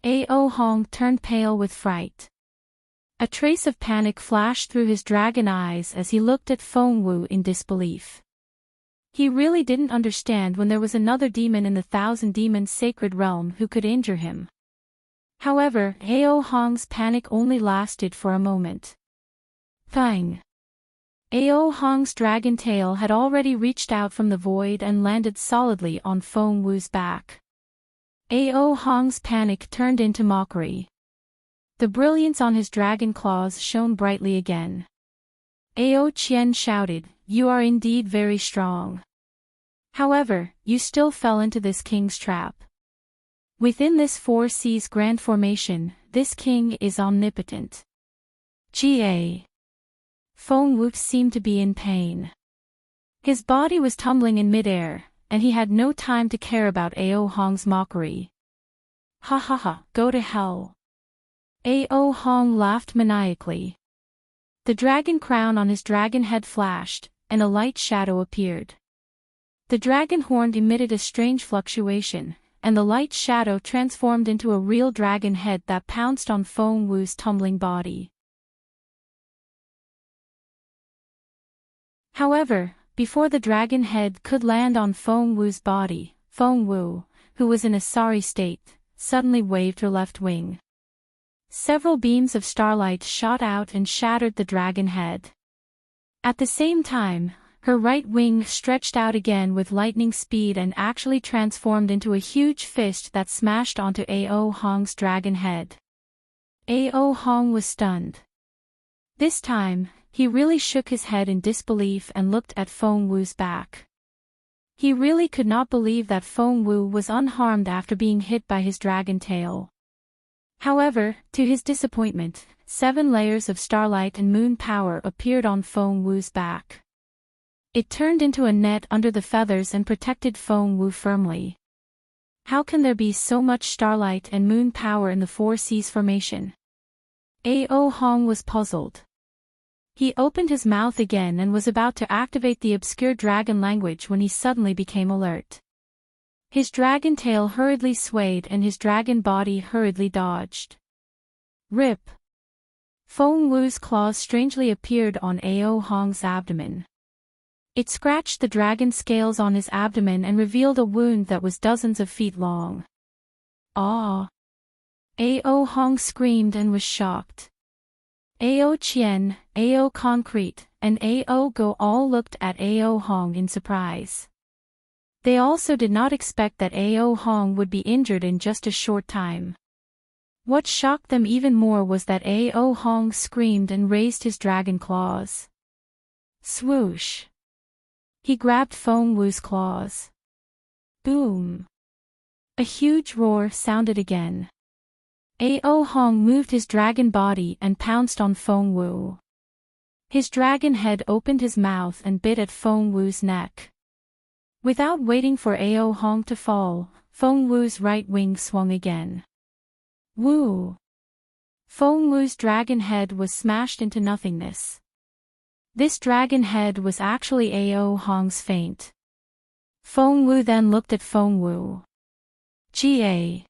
Ao Hong turned pale with fright. A trace of panic flashed through his dragon eyes as he looked at Feng Wu in disbelief. He really didn't understand when there was another demon in the Thousand Demons sacred realm who could injure him. However, Ao Hong's panic only lasted for a moment. Thang! Ao Hong's dragon tail had already reached out from the void and landed solidly on Feng Wu's back. Ao Hong's panic turned into mockery. The brilliance on his dragon claws shone brightly again. Ao Qian shouted, "You are indeed very strong. However, you still fell into this king's trap. Within this 4 seas grand formation, this king is omnipotent." Ga. Feng Wu seemed to be in pain. His body was tumbling in midair, and he had no time to care about Ao Hong's mockery. Ha ha ha, go to hell. Ao Hong laughed maniacally. The dragon crown on his dragon head flashed, and a light shadow appeared. The dragon horn emitted a strange fluctuation, and the light shadow transformed into a real dragon head that pounced on Feng Wu's tumbling body. However, before the dragon head could land on Feng Wu's body, Feng Wu, who was in a sorry state, suddenly waved her left wing. Several beams of starlight shot out and shattered the dragon head. At the same time, her right wing stretched out again with lightning speed and actually transformed into a huge fist that smashed onto Ao Hong's dragon head. Ao Hong was stunned. This time, he really shook his head in disbelief and looked at Feng Wu's back. He really could not believe that Feng Wu was unharmed after being hit by his dragon tail. However, to his disappointment, 7 layers of starlight and moon power appeared on Feng Wu's back. It turned into a net under the feathers and protected Feng Wu firmly. How can there be so much starlight and moon power in the Four Seas formation? Ao Hong was puzzled. He opened his mouth again and was about to activate the obscure dragon language when he suddenly became alert. His dragon tail hurriedly swayed and his dragon body hurriedly dodged. Rip! Feng Wu's claws strangely appeared on Ao Hong's abdomen. It scratched the dragon scales on his abdomen and revealed a wound that was dozens of feet long. Ah! Ao Hong screamed and was shocked. Ao Qian, Ao Concrete, and Ao Go all looked at Ao Hong in surprise. They also did not expect that Ao Hong would be injured in just a short time. What shocked them even more was that Ao Hong screamed and raised his dragon claws. Swoosh! He grabbed Feng Wu's claws. Boom! A huge roar sounded again. Ao Hong moved his dragon body and pounced on Feng Wu. His dragon head opened his mouth and bit at Feng Wu's neck. Without waiting for Ao Hong to fall, Feng Wu's right wing swung again. Woo! Feng Wu's dragon head was smashed into nothingness. This dragon head was actually Ao Hong's feint. Feng Wu then looked at Feng Wu. Ga!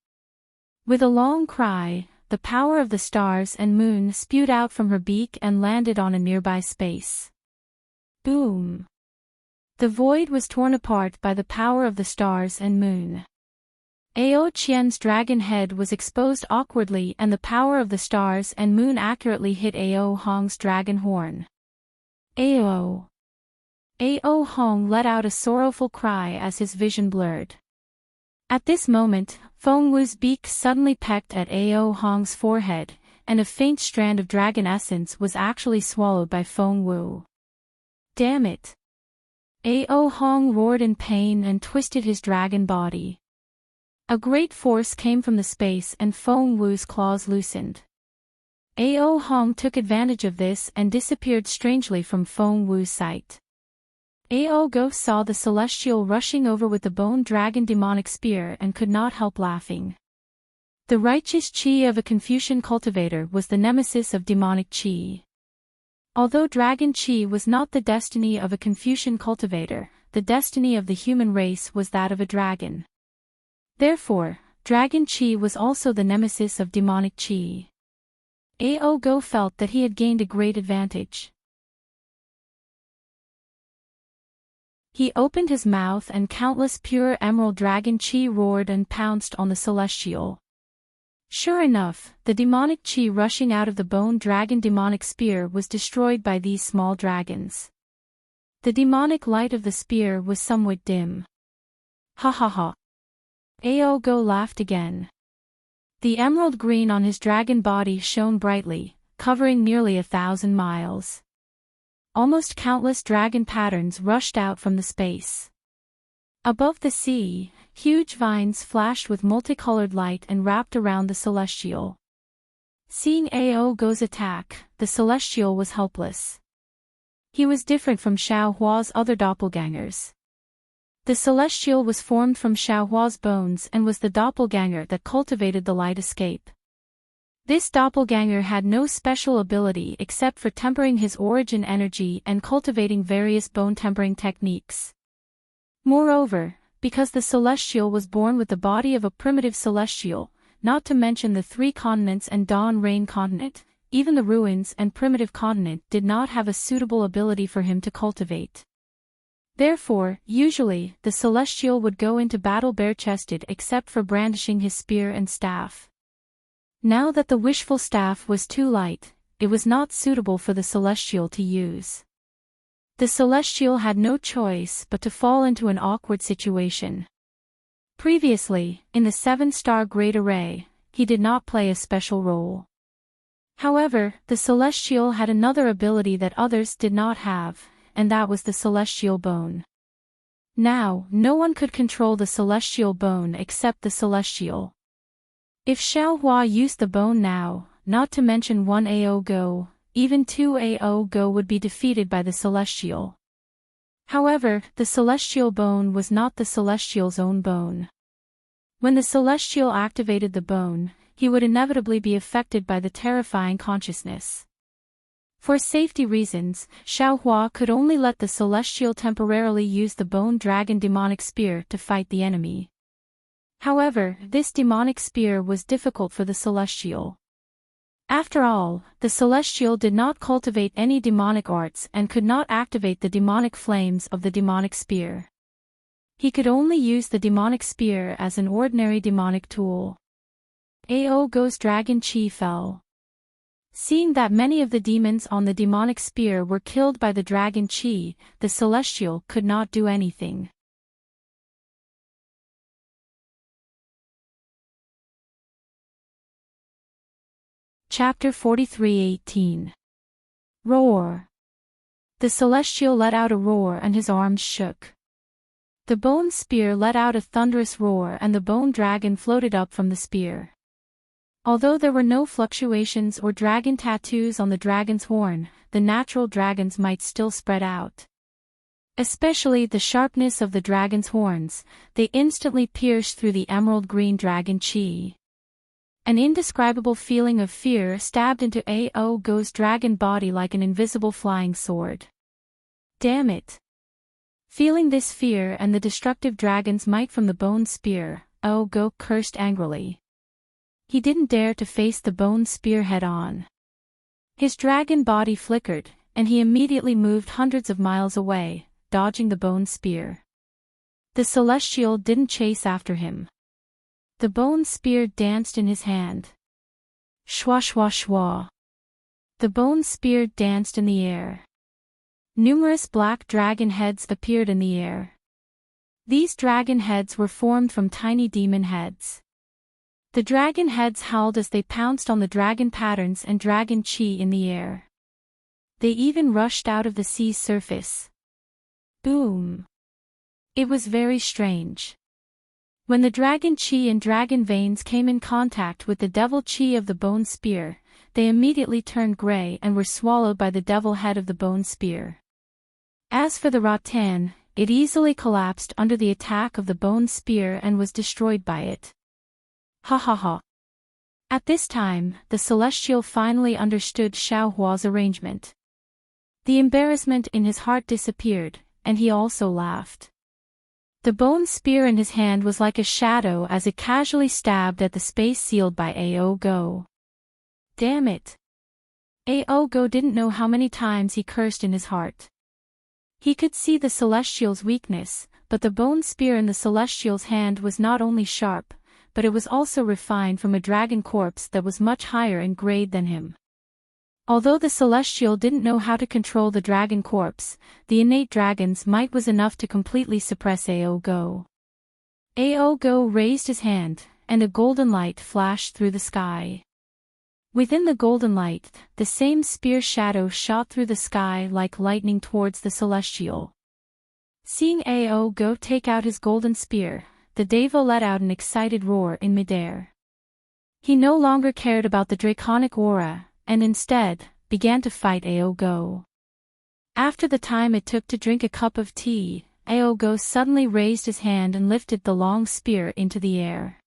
With a long cry, the power of the stars and moon spewed out from her beak and landed on a nearby space. Boom! The void was torn apart by the power of the stars and moon. Ao Qian's dragon head was exposed awkwardly and the power of the stars and moon accurately hit Ao Hong's dragon horn. Ao! Ao Hong let out a sorrowful cry as his vision blurred. At this moment, Feng Wu's beak suddenly pecked at Ao Hong's forehead, and a faint strand of dragon essence was actually swallowed by Feng Wu. Damn it! Ao Hong roared in pain and twisted his dragon body. A great force came from the space and Feng Wu's claws loosened. Ao Hong took advantage of this and disappeared strangely from Feng Wu's sight. Ao Go saw the celestial rushing over with the bone dragon demonic spear and could not help laughing. The righteous chi of a Confucian cultivator was the nemesis of demonic chi. Although dragon chi was not the destiny of a Confucian cultivator, the destiny of the human race was that of a dragon. Therefore, dragon chi was also the nemesis of demonic chi. Ao Go felt that he had gained a great advantage. He opened his mouth and countless pure emerald dragon chi roared and pounced on the celestial. Sure enough, the demonic chi rushing out of the bone dragon demonic spear was destroyed by these small dragons. The demonic light of the spear was somewhat dim. Ha ha ha. Ao Go laughed again. The emerald green on his dragon body shone brightly, covering nearly 1,000 miles. Almost countless dragon patterns rushed out from the space. Above the sea, huge vines flashed with multicolored light and wrapped around the celestial. Seeing Ao Go's attack, the celestial was helpless. He was different from Xiao Hua's other doppelgangers. The celestial was formed from Xiao Hua's bones and was the doppelganger that cultivated the light escape. This doppelganger had no special ability except for tempering his origin energy and cultivating various bone tempering techniques. Moreover, because the celestial was born with the body of a primitive celestial, not to mention the 3 continents and Dawn Rain continent, even the ruins and primitive continent did not have a suitable ability for him to cultivate. Therefore, usually, the Celestial would go into battle bare-chested except for brandishing his spear and staff. Now that the wishful staff was too light, it was not suitable for the Celestial to use. The Celestial had no choice but to fall into an awkward situation. Previously, in the 7-star Great Array, he did not play a special role. However, the Celestial had another ability that others did not have, and that was the Celestial Bone. Now, no one could control the Celestial Bone except the Celestial. If Xiaohua used the bone now, not to mention 1 AO Go, even 2 AO Go would be defeated by the Celestial. However, the Celestial Bone was not the Celestial's own bone. When the Celestial activated the bone, he would inevitably be affected by the terrifying consciousness. For safety reasons, Xiaohua could only let the Celestial temporarily use the Bone Dragon demonic spear to fight the enemy. However, this demonic spear was difficult for the Celestial. After all, the Celestial did not cultivate any demonic arts and could not activate the demonic flames of the demonic spear. He could only use the demonic spear as an ordinary demonic tool. AO Go's dragon chi fell. Seeing that many of the demons on the demonic spear were killed by the dragon chi, the Celestial could not do anything. Chapter 43:18. Roar. The Celestial let out a roar and his arms shook. The bone spear let out a thunderous roar and the bone dragon floated up from the spear. Although there were no fluctuations or dragon tattoos on the dragon's horn, the natural dragons might still spread out. Especially the sharpness of the dragon's horns, they instantly pierced through the emerald green dragon chi. An indescribable feeling of fear stabbed into AO Go's dragon body like an invisible flying sword. Damn it! Feeling this fear and the destructive dragon's might from the bone spear, AO Go cursed angrily. He didn't dare to face the bone spear head-on. His dragon body flickered, and he immediately moved hundreds of miles away, dodging the bone spear. The Celestial didn't chase after him. The bone spear danced in his hand. Shwa shwa shwa. The bone spear danced in the air. Numerous black dragon heads appeared in the air. These dragon heads were formed from tiny demon heads. The dragon heads howled as they pounced on the dragon patterns and dragon chi in the air. They even rushed out of the sea's surface. Boom! It was very strange. When the dragon chi and dragon veins came in contact with the devil chi of the bone spear, they immediately turned gray and were swallowed by the devil head of the bone spear. As for the rattan, it easily collapsed under the attack of the bone spear and was destroyed by it. Ha ha ha. At this time, the Celestial finally understood Xiaohua's arrangement. The embarrassment in his heart disappeared, and he also laughed. The bone spear in his hand was like a shadow as it casually stabbed at the space sealed by AO Go. Damn it! AO Go didn't know how many times he cursed in his heart. He could see the Celestial's weakness, but the bone spear in the Celestial's hand was not only sharp, but it was also refined from a dragon corpse that was much higher in grade than him. Although the Celestial didn't know how to control the dragon corpse, the innate dragon's might was enough to completely suppress AO Go. AO Go raised his hand, and a golden light flashed through the sky. Within the golden light, the same spear shadow shot through the sky like lightning towards the Celestial. Seeing AO Go take out his golden spear, the Devo let out an excited roar in midair. He no longer cared about the draconic aura, and instead, began to fight AO Go. After the time it took to drink a cup of tea, AO Go suddenly raised his hand and lifted the long spear into the air.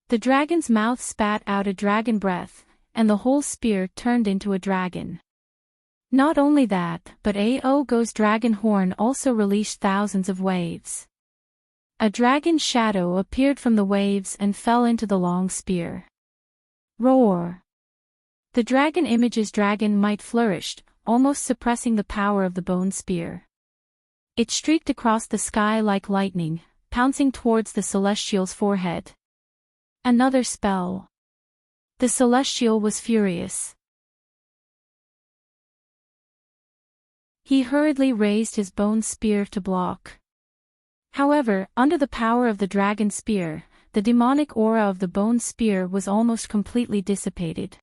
The dragon's mouth spat out a dragon breath, and the whole spear turned into a dragon. Not only that, but AO Go's dragon horn also released thousands of waves. A dragon shadow appeared from the waves and fell into the long spear. Roar! The dragon image's dragon might flourished, almost suppressing the power of the bone spear. It streaked across the sky like lightning, pouncing towards the Celestial's forehead. Another spell. The Celestial was furious. He hurriedly raised his bone spear to block. However, under the power of the dragon spear, the demonic aura of the bone spear was almost completely dissipated.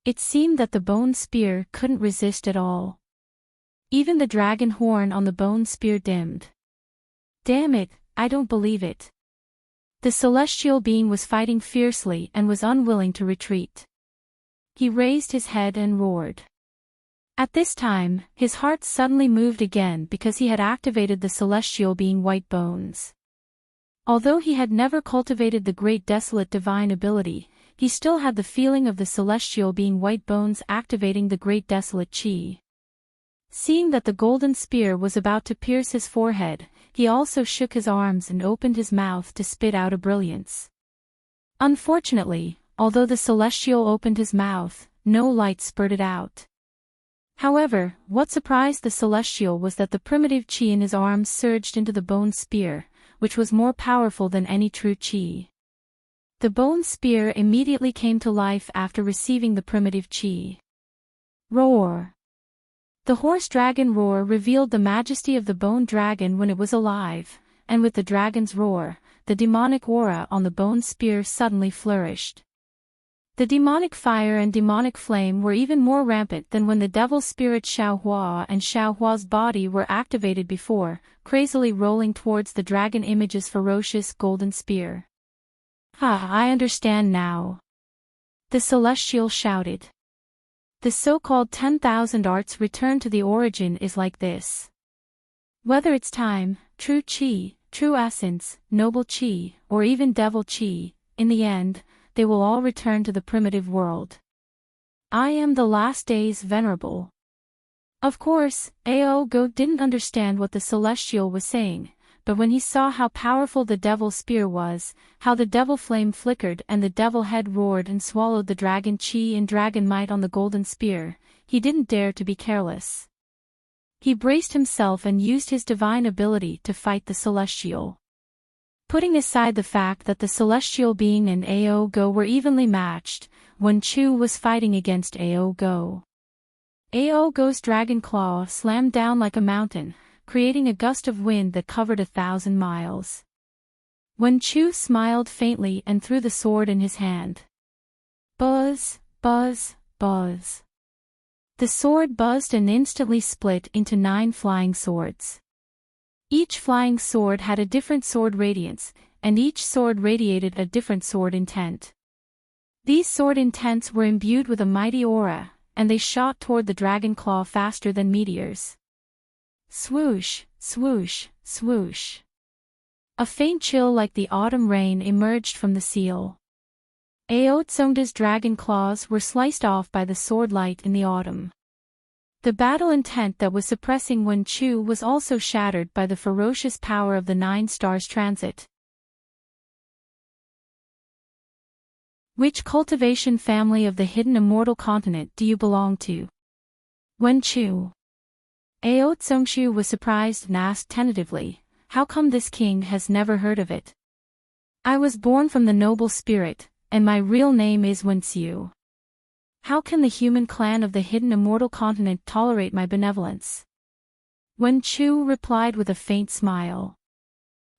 It seemed that the bone spear couldn't resist at all. Even the dragon horn on the bone spear dimmed. Damn it, I don't believe it. The celestial being was fighting fiercely and was unwilling to retreat. He raised his head and roared. At this time, his heart suddenly moved again because he had activated the celestial being White Bones. Although he had never cultivated the great desolate divine ability, he still had the feeling of the celestial being White Bones activating the great desolate chi. Seeing that the golden spear was about to pierce his forehead, he also shook his arms and opened his mouth to spit out a brilliance. Unfortunately, although the celestial opened his mouth, no light spurted out. However, what surprised the celestial was that the primitive chi in his arms surged into the bone spear, which was more powerful than any true chi. The bone spear immediately came to life after receiving the primitive chi. Roar! The horse dragon roar revealed the majesty of the bone dragon when it was alive, and with the dragon's roar, the demonic aura on the bone spear suddenly flourished. The demonic fire and demonic flame were even more rampant than when the devil spirit Xiaohua and Xiaohua's body were activated before, crazily rolling towards the dragon image's ferocious golden spear. I understand now. The celestial shouted. The so-called 10,000 arts return to the origin is like this. Whether it's time, true chi, true essence, noble chi, or even devil chi, in the end, they will all return to the primitive world. I am the last day's venerable. Of course, Ao Go didn't understand what the celestial was saying, but when he saw how powerful the devil spear was, how the devil flame flickered and the devil head roared and swallowed the dragon chi and dragon might on the golden spear, he didn't dare to be careless. He braced himself and used his divine ability to fight the celestial. Putting aside the fact that the celestial being and Ao Go were evenly matched, Wen Chu was fighting against Ao Go. Ao Go's dragon claw slammed down like a mountain, creating a gust of wind that covered 1,000 miles. Wen Chu smiled faintly and threw the sword in his hand. Buzz, buzz, buzz. The sword buzzed and instantly split into 9 flying swords. Each flying sword had a different sword radiance, and each sword radiated a different sword intent. These sword intents were imbued with a mighty aura, and they shot toward the dragon claw faster than meteors. Swoosh, swoosh, swoosh. A faint chill like the autumn rain emerged from the seal. Ao Tsongda's dragon claws were sliced off by the sword light in the autumn. The battle intent that was suppressing Wen Chu was also shattered by the ferocious power of the 9 stars transit. Which cultivation family of the hidden immortal continent do you belong to? Wen Chu. Ao Tsongshu was surprised and asked tentatively, how come this king has never heard of it? I was born from the noble spirit, and my real name is Wen Xiu. How can the human clan of the hidden immortal continent tolerate my benevolence? Wen Chu replied with a faint smile.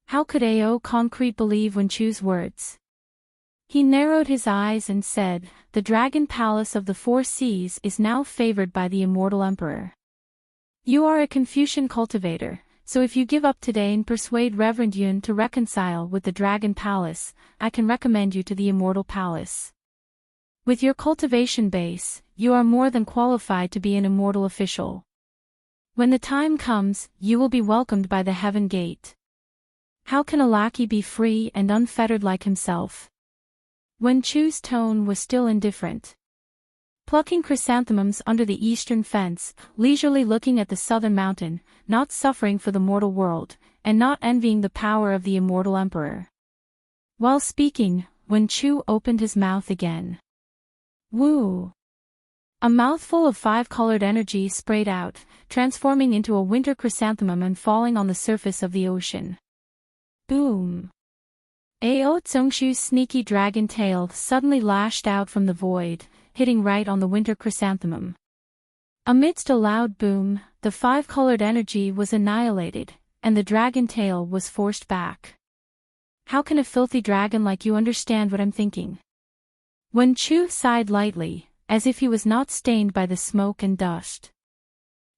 How could Ao Concrete believe Wen Chu's words? He narrowed his eyes and said, the dragon palace of the 4 seas is now favored by the immortal emperor. You are a Confucian cultivator, so if you give up today and persuade Reverend Yun to reconcile with the Dragon Palace, I can recommend you to the Immortal Palace. With your cultivation base, you are more than qualified to be an immortal official. When the time comes, you will be welcomed by the Heaven Gate. How can a lackey be free and unfettered like himself? Wen Chu's tone was still indifferent. Plucking chrysanthemums under the eastern fence, leisurely looking at the southern mountain, not suffering for the mortal world, and not envying the power of the immortal emperor. While speaking, Wen Chu opened his mouth again. Woo! A mouthful of five-colored energy sprayed out, transforming into a winter chrysanthemum and falling on the surface of the ocean. Boom! Ao Tsongshu's sneaky dragon tail suddenly lashed out from the void, hitting right on the winter chrysanthemum. Amidst a loud boom, the five-colored energy was annihilated, and the dragon tail was forced back. How can a filthy dragon like you understand what I'm thinking? Wen Chu sighed lightly, as if he was not stained by the smoke and dust.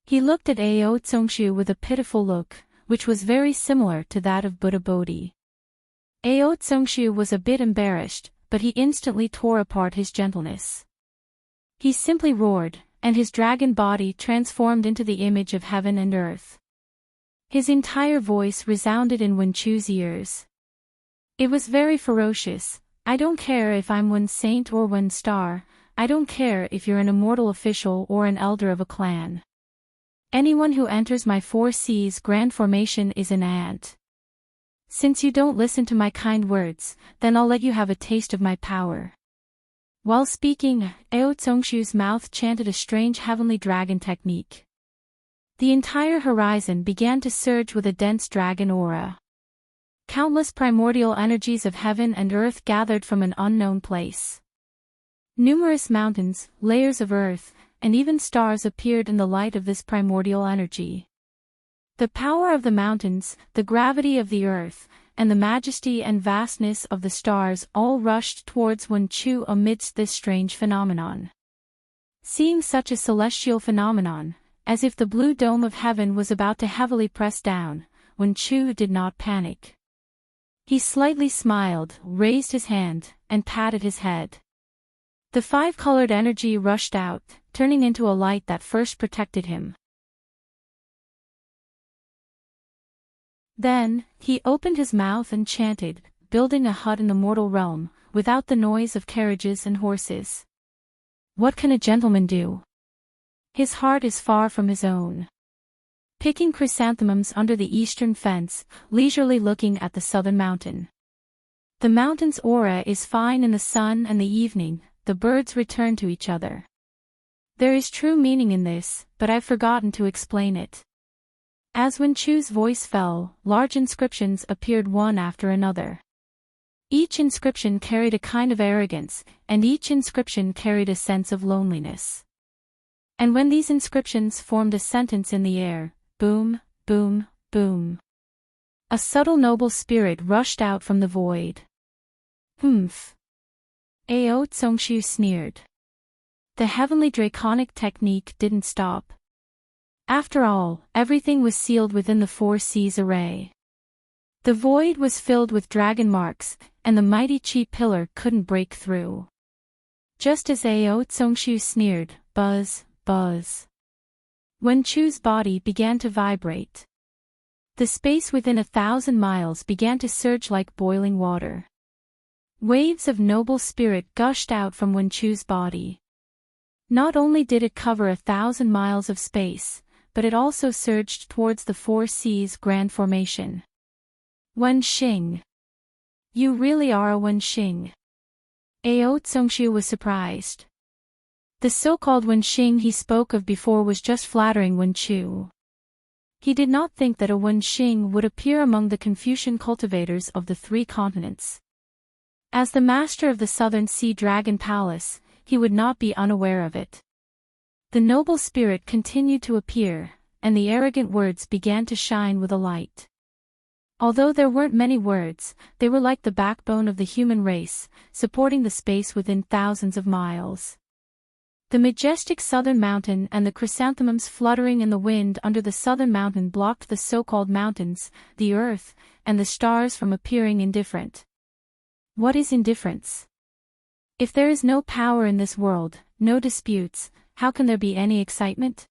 He looked at Ao Tsongshu with a pitiful look, which was very similar to that of Buddha Bodhi. Ao Tsongshu was a bit embarrassed, but he instantly tore apart his gentleness. He simply roared, and his dragon body transformed into the image of heaven and earth. His entire voice resounded in Wen Chu's ears. It was very ferocious. I don't care if I'm one saint or one star, I don't care if you're an immortal official or an elder of a clan. Anyone who enters my 4 Seas grand formation is an ant. Since you don't listen to my kind words, then I'll let you have a taste of my power. While speaking, Ao Tsongshu's mouth chanted a strange heavenly dragon technique. The entire horizon began to surge with a dense dragon aura. Countless primordial energies of heaven and earth gathered from an unknown place. Numerous mountains, layers of earth, and even stars appeared in the light of this primordial energy. The power of the mountains, the gravity of the earth, and the majesty and vastness of the stars all rushed towards Wen Chu amidst this strange phenomenon. Seeing such a celestial phenomenon, as if the blue dome of heaven was about to heavily press down, Wen Chu did not panic. He slightly smiled, raised his hand, and patted his head. The five-colored energy rushed out, turning into a light that first protected him. Then, he opened his mouth and chanted, building a hut in the mortal realm, without the noise of carriages and horses. What can a gentleman do? His heart is far from his own. Picking chrysanthemums under the eastern fence, leisurely looking at the southern mountain. The mountain's aura is fine in the sun and the evening, the birds return to each other. There is true meaning in this, but I've forgotten to explain it. As Wen Chu's voice fell, large inscriptions appeared one after another. Each inscription carried a kind of arrogance, and each inscription carried a sense of loneliness. And when these inscriptions formed a sentence in the air, boom, boom, boom. A subtle noble spirit rushed out from the void. Humph. Ao Tsongshu sneered. The heavenly draconic technique didn't stop. After all, everything was sealed within the 4 Seas array. The void was filled with dragon marks, and the mighty chi pillar couldn't break through. Just as Ao Tsongshu sneered, buzz, buzz. Wen Chu's body began to vibrate. The space within 1,000 miles began to surge like boiling water. Waves of noble spirit gushed out from Wen Chu's body. Not only did it cover 1,000 miles of space, but it also surged towards the 4 Seas grand formation. Wen Xing. You really are a Wen Xing. Ao Tsongshu was surprised. The so-called Wen Xing he spoke of before was just flattering Wen Chu. He did not think that a Wen Xing would appear among the Confucian cultivators of the 3 continents. As the master of the Southern Sea Dragon Palace, he would not be unaware of it. The noble spirit continued to appear, and the arrogant words began to shine with a light. Although there weren't many words, they were like the backbone of the human race, supporting the space within thousands of miles. The majestic southern mountain and the chrysanthemums fluttering in the wind under the southern mountain blocked the so-called mountains, the earth, and the stars from appearing indifferent. What is indifference? If there is no power in this world, no disputes, how can there be any excitement?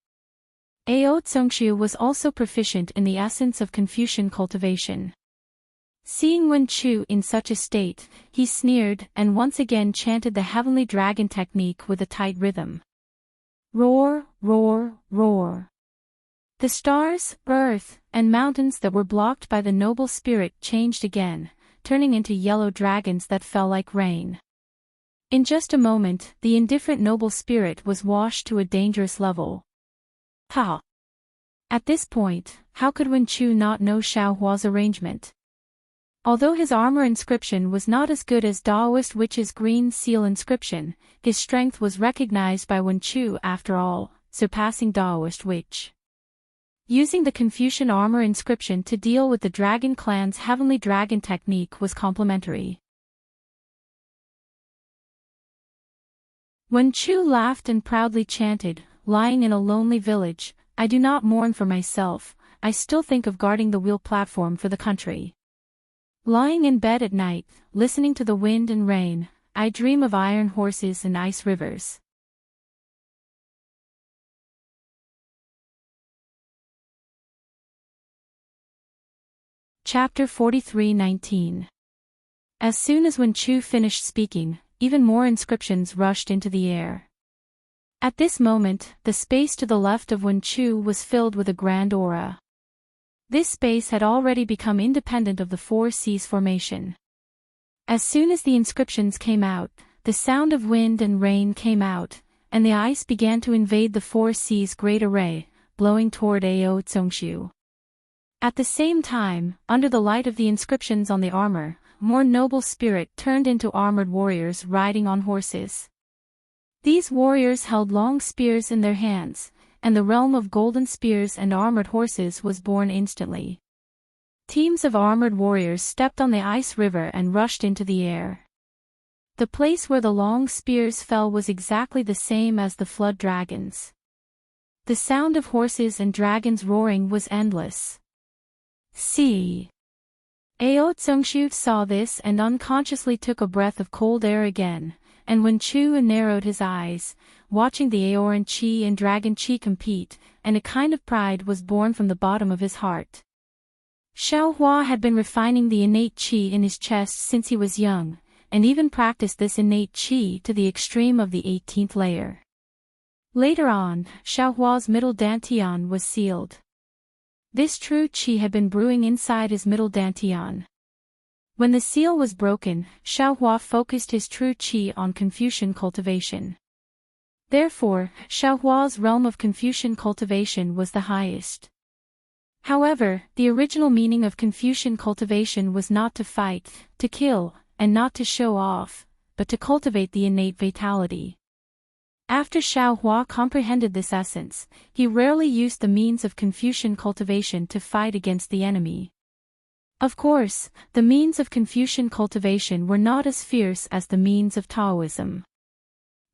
Ao Tsongshu was also proficient in the essence of Confucian cultivation. Seeing Wen Chu in such a state, he sneered and once again chanted the heavenly dragon technique with a tight rhythm. Roar, roar, roar. The stars, earth, and mountains that were blocked by the noble spirit changed again, turning into yellow dragons that fell like rain. In just a moment, the indifferent noble spirit was washed to a dangerous level. Ha! At this point, how could Wen Chu not know Xiao Hua's arrangement? Although his armor inscription was not as good as Daoist Witch's green seal inscription, his strength was recognized by Wen Chu after all, surpassing Daoist Witch. Using the Confucian armor inscription to deal with the Dragon Clan's Heavenly Dragon technique was complementary. Wen Chu laughed and proudly chanted, lying in a lonely village, I do not mourn for myself, I still think of guarding the wheel platform for the country. Lying in bed at night, listening to the wind and rain, I dream of iron horses and ice rivers. Chapter 43:19. As soon as Wen Chu finished speaking, even more inscriptions rushed into the air. At this moment, the space to the left of Wen Chu was filled with a grand aura. This space had already become independent of the Four Seas formation. As soon as the inscriptions came out, the sound of wind and rain came out, and the ice began to invade the Four Seas' great array, blowing toward Ao Tsongshu. At the same time, under the light of the inscriptions on the armor, more noble spirit turned into armored warriors riding on horses. These warriors held long spears in their hands, and the realm of golden spears and armored horses was born instantly. Teams of armored warriors stepped on the ice river and rushed into the air. The place where the long spears fell was exactly the same as the flood dragons. The sound of horses and dragons roaring was endless. See! Ao Tsongshu saw this and unconsciously took a breath of cold air again, and Wen Chu narrowed his eyes, watching the Aoran Chi and Dragon Chi compete, and a kind of pride was born from the bottom of his heart. Xiao Hua had been refining the innate Qi in his chest since he was young, and even practiced this innate Qi to the extreme of the 18th layer. Later on, Xiao Hua's middle dantian was sealed. This true Qi had been brewing inside his middle dantian. When the seal was broken, Xiao Hua focused his true Qi on Confucian cultivation. Therefore, Xiao Hua's realm of Confucian cultivation was the highest. However, the original meaning of Confucian cultivation was not to fight, to kill, and not to show off, but to cultivate the innate vitality. After Xiao Hua comprehended this essence, he rarely used the means of Confucian cultivation to fight against the enemy. Of course, the means of Confucian cultivation were not as fierce as the means of Taoism.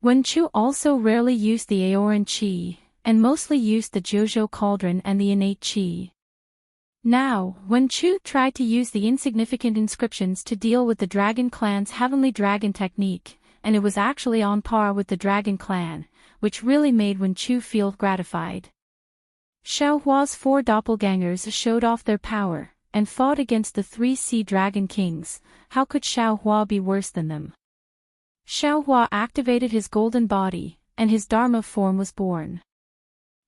Wen Chu also rarely used the Aoran Qi, and mostly used the Jiuzhou cauldron and the innate Qi. Now, Wen Chu tried to use the insignificant inscriptions to deal with the Dragon Clan's Heavenly Dragon technique, and it was actually on par with the Dragon Clan, which really made Wen Chu feel gratified. Xiao Hua's 4 doppelgangers showed off their power, and fought against the 3 Sea Dragon Kings. How could Xiao Hua be worse than them? Xiao Hua activated his golden body, and his Dharma form was born.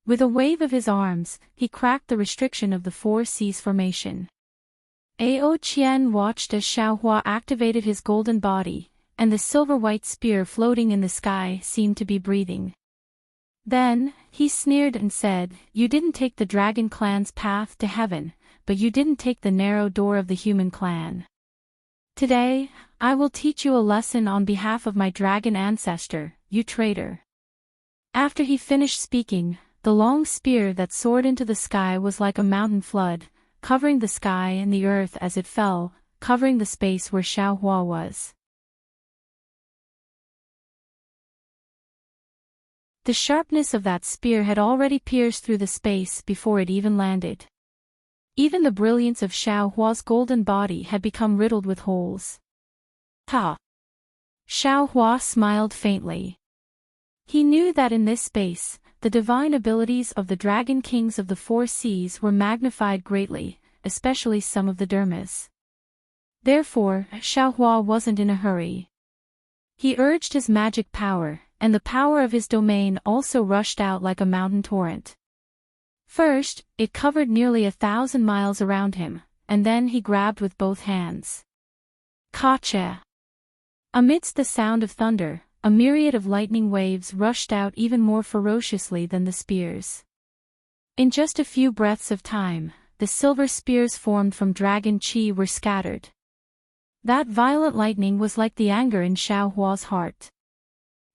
With a wave of his arms, he cracked the restriction of the 4 Seas formation. Ao Qian watched as Xiao Hua activated his golden body, and the silver-white spear floating in the sky seemed to be breathing. Then, he sneered and said, "You didn't take the Dragon Clan's path to heaven, but you didn't take the narrow door of the human clan. Today, I will teach you a lesson on behalf of my dragon ancestor, you traitor." After he finished speaking, the long spear that soared into the sky was like a mountain flood, covering the sky and the earth as it fell, covering the space where Xiao Hua was. The sharpness of that spear had already pierced through the space before it even landed. Even the brilliance of Xiao Hua's golden body had become riddled with holes. Ha! Xiao Hua smiled faintly. He knew that in this space, the divine abilities of the Dragon Kings of the 4 Seas were magnified greatly, especially some of the dermas. Therefore, Xiao Hua wasn't in a hurry. He urged his magic power, and the power of his domain also rushed out like a mountain torrent. First, it covered nearly 1,000 miles around him, and then he grabbed with both hands. Gotcha! Amidst the sound of thunder, a myriad of lightning waves rushed out even more ferociously than the spears. In just a few breaths of time, the silver spears formed from dragon chi were scattered. That violent lightning was like the anger in Xiaohua's heart.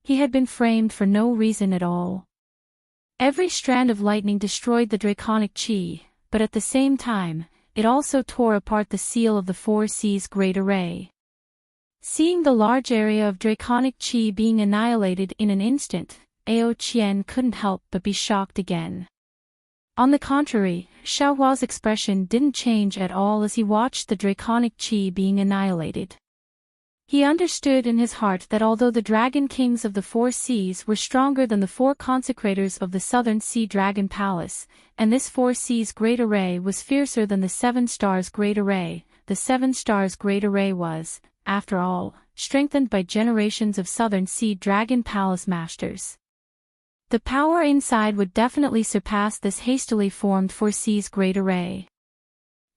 He had been framed for no reason at all. Every strand of lightning destroyed the draconic chi, but at the same time, it also tore apart the seal of the Four Seas Great Array. Seeing the large area of draconic chi being annihilated in an instant, Ao Qian couldn't help but be shocked again. On the contrary, Xiaohua's expression didn't change at all as he watched the draconic chi being annihilated. He understood in his heart that although the dragon kings of the four seas were stronger than the four consecrators of the southern sea dragon palace, and this four seas great array was fiercer than the seven stars great array, the seven stars great array was, after all, strengthened by generations of southern sea dragon palace masters. The power inside would definitely surpass this hastily formed four seas great array.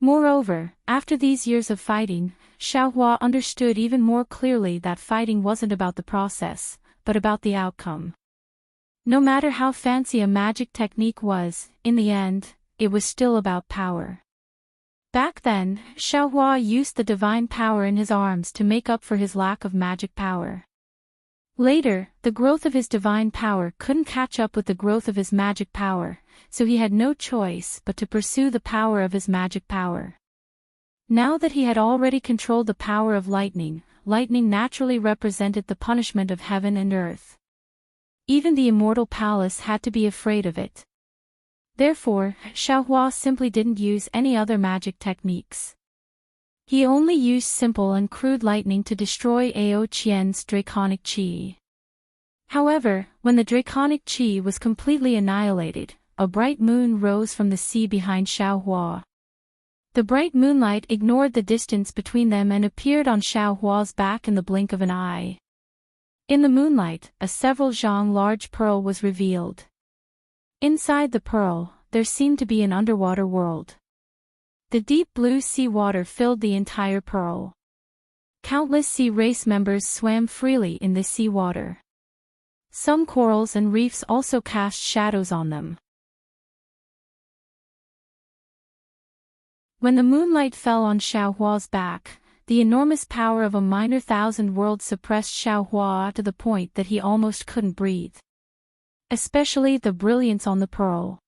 Moreover, after these years of fighting, Xiaohua understood even more clearly that fighting wasn't about the process, but about the outcome. No matter how fancy a magic technique was, in the end, it was still about power. Back then, Xiaohua used the divine power in his arms to make up for his lack of magic power. Later, the growth of his divine power couldn't catch up with the growth of his magic power, so he had no choice but to pursue the power of his magic power. Now that he had already controlled the power of lightning, lightning naturally represented the punishment of heaven and earth. Even the immortal palace had to be afraid of it. Therefore, Xiaohua simply didn't use any other magic techniques. He only used simple and crude lightning to destroy Ao Qian's draconic chi. However, when the draconic chi was completely annihilated, a bright moon rose from the sea behind Xiaohua. The bright moonlight ignored the distance between them and appeared on Xiaohua's back in the blink of an eye. In the moonlight, a several zhang large pearl was revealed. Inside the pearl, there seemed to be an underwater world. The deep blue sea water filled the entire pearl. Countless sea race members swam freely in the sea water. Some corals and reefs also cast shadows on them. When the moonlight fell on Xiaohua's back, the enormous power of a minor thousand worlds suppressed Xiaohua to the point that he almost couldn't breathe. Especially the brilliance on the pearl.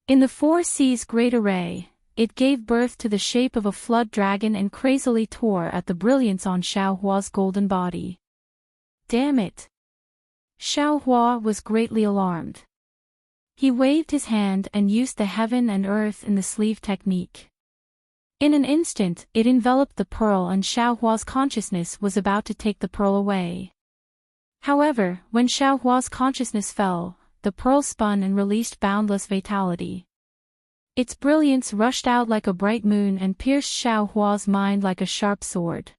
In the four seas great array, it gave birth to the shape of a flood dragon and crazily tore at the brilliance on Xiaohua's golden body. Damn it! Xiaohua was greatly alarmed. He waved his hand and used the heaven and earth in the sleeve technique. In an instant, it enveloped the pearl and Xiaohua's consciousness was about to take the pearl away. However, when Xiaohua's consciousness fell, the pearl spun and released boundless vitality. Its brilliance rushed out like a bright moon and pierced Xiaohua's mind like a sharp sword.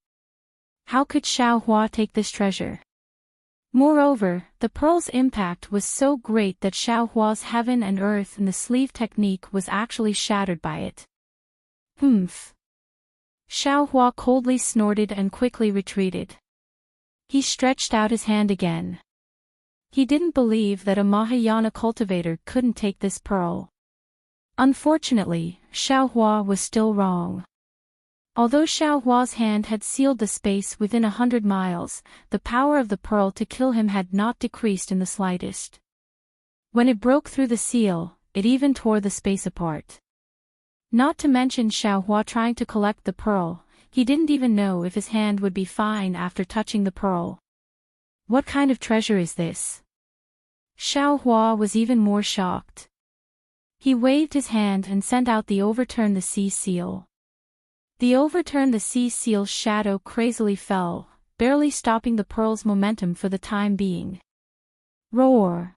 How could Xiaohua take this treasure? Moreover, the pearl's impact was so great that Xiaohua's heaven and earth in the sleeve technique was actually shattered by it. Humph. Xiaohua coldly snorted and quickly retreated. He stretched out his hand again. He didn't believe that a Mahayana cultivator couldn't take this pearl. Unfortunately, Xiaohua was still wrong. Although Xiaohua's hand had sealed the space within 100 miles, the power of the pearl to kill him had not decreased in the slightest. When it broke through the seal, it even tore the space apart. Not to mention Xiaohua trying to collect the pearl, he didn't even know if his hand would be fine after touching the pearl. What kind of treasure is this? Xiaohua was even more shocked. He waved his hand and sent out the Overturn the Sea seal. The Overturn the Sea seal's shadow crazily fell, barely stopping the pearl's momentum for the time being. Roar!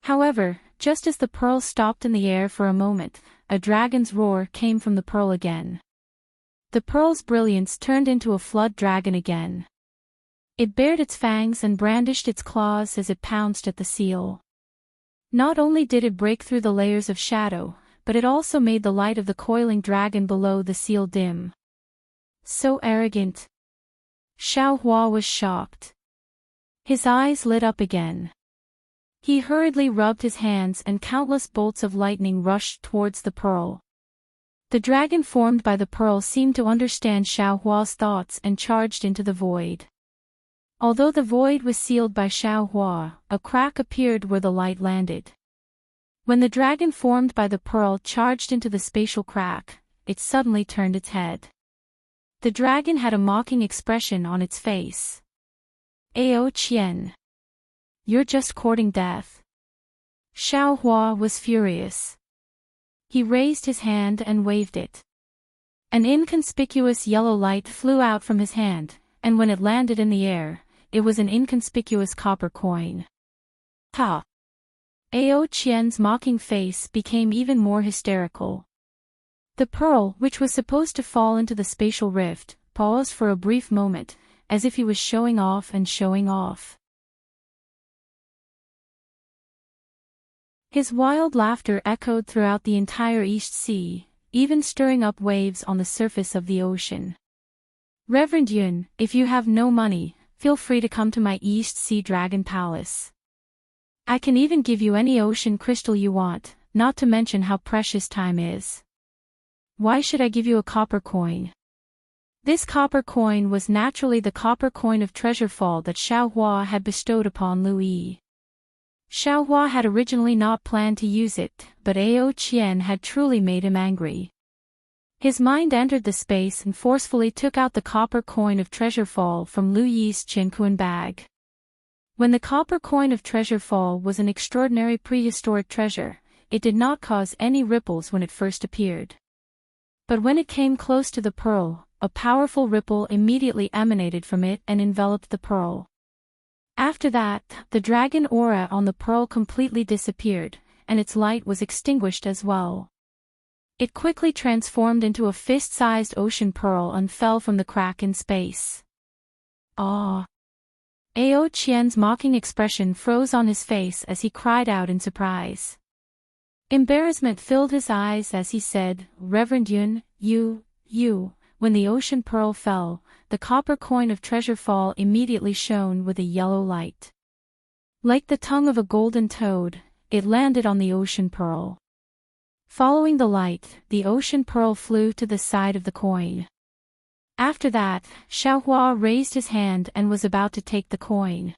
However, just as the pearl stopped in the air for a moment, a dragon's roar came from the pearl again. The pearl's brilliance turned into a flood dragon again. It bared its fangs and brandished its claws as it pounced at the seal. Not only did it break through the layers of shadow, but it also made the light of the coiling dragon below the seal dim. So arrogant! Xiao Hua was shocked. His eyes lit up again. He hurriedly rubbed his hands and countless bolts of lightning rushed towards the pearl. The dragon formed by the pearl seemed to understand Xiao Hua's thoughts and charged into the void. Although the void was sealed by Xiao Hua, a crack appeared where the light landed. When the dragon formed by the pearl charged into the spatial crack, it suddenly turned its head. The dragon had a mocking expression on its face. "Ao Qian. You're just courting death." Xiao Hua was furious. He raised his hand and waved it. An inconspicuous yellow light flew out from his hand, and when it landed in the air, it was an inconspicuous copper coin. Ha! Ao Qian's mocking face became even more hysterical. The pearl, which was supposed to fall into the spatial rift, paused for a brief moment, as if he was showing off and showing off. His wild laughter echoed throughout the entire East Sea, even stirring up waves on the surface of the ocean. "Reverend Yun, if you have no money, feel free to come to my East Sea Dragon Palace. I can even give you any ocean crystal you want, not to mention how precious time is. Why should I give you a copper coin?" This copper coin was naturally the copper coin of Treasure Fall that Xiao Hua had bestowed upon Lu Yi. Xiao Hua had originally not planned to use it, but Ao Qian had truly made him angry. His mind entered the space and forcefully took out the copper coin of Treasure Fall from Lu Yi's Qinkuan bag. When the copper coin of Treasure Fall was an extraordinary prehistoric treasure, it did not cause any ripples when it first appeared. But when it came close to the pearl, a powerful ripple immediately emanated from it and enveloped the pearl. After that, the dragon aura on the pearl completely disappeared, and its light was extinguished as well. It quickly transformed into a fist-sized ocean pearl and fell from the crack in space. "Ah!" Ao Qian's mocking expression froze on his face as he cried out in surprise. Embarrassment filled his eyes as he said, "Reverend Yun, when the ocean pearl fell, the copper coin of Treasure Fall immediately shone with a yellow light. Like the tongue of a golden toad, it landed on the ocean pearl. Following the light, the ocean pearl flew to the side of the coin. After that, Xiao Hua raised his hand and was about to take the coin.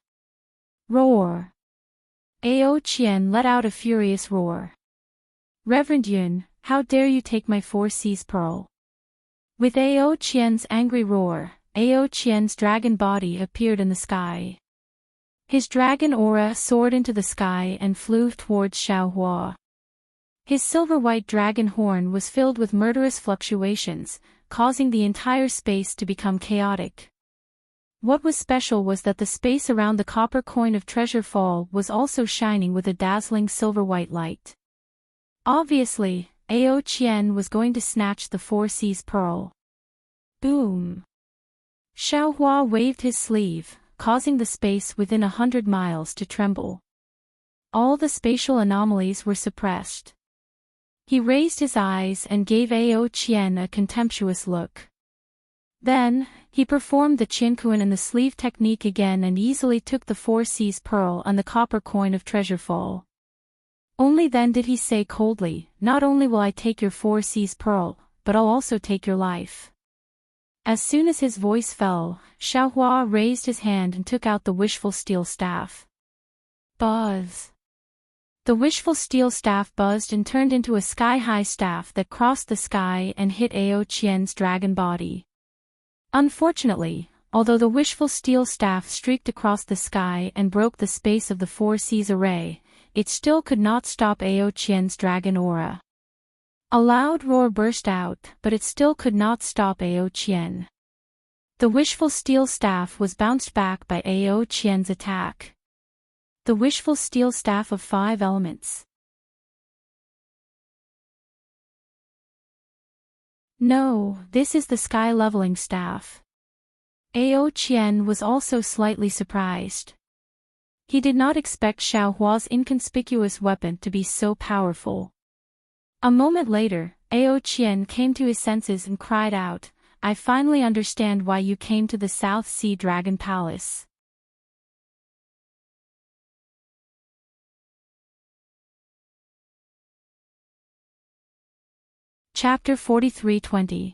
Roar! Ao Qian let out a furious roar. "Reverend Yun, how dare you take my 4C's pearl?" With Ao Qian's angry roar, Ao Qian's dragon body appeared in the sky. His dragon aura soared into the sky and flew towards Xiao Hua. His silver-white dragon horn was filled with murderous fluctuations, causing the entire space to become chaotic. What was special was that the space around the copper coin of Treasure Fall was also shining with a dazzling silver-white light. Obviously, Ao Qian was going to snatch the 4C's pearl. Boom! Xiao Hua waved his sleeve, causing the space within 100 miles to tremble. All the spatial anomalies were suppressed. He raised his eyes and gave Ao Qian a contemptuous look. Then, he performed the Qinkuan and the sleeve technique again and easily took the 4C's pearl and the copper coin of Treasure Fall. Only then did he say coldly, "Not only will I take your 4C's pearl, but I'll also take your life." As soon as his voice fell, Xiao Hua raised his hand and took out the wishful steel staff. Buzz! The wishful steel staff buzzed and turned into a sky-high staff that crossed the sky and hit Ao Qian's dragon body. Unfortunately, although the wishful steel staff streaked across the sky and broke the space of the 4C's array, it still could not stop Ao Qian's dragon aura. A loud roar burst out, but it still could not stop Ao Qian. The wishful steel staff was bounced back by Ao Qian's attack. The wishful steel staff of 5 elements. No, this is the sky leveling staff. Ao Qian was also slightly surprised. He did not expect Xiao Hua's inconspicuous weapon to be so powerful. A moment later, Ao Qian came to his senses and cried out, I finally understand why you came to the South Sea Dragon Palace. Chapter 43:20.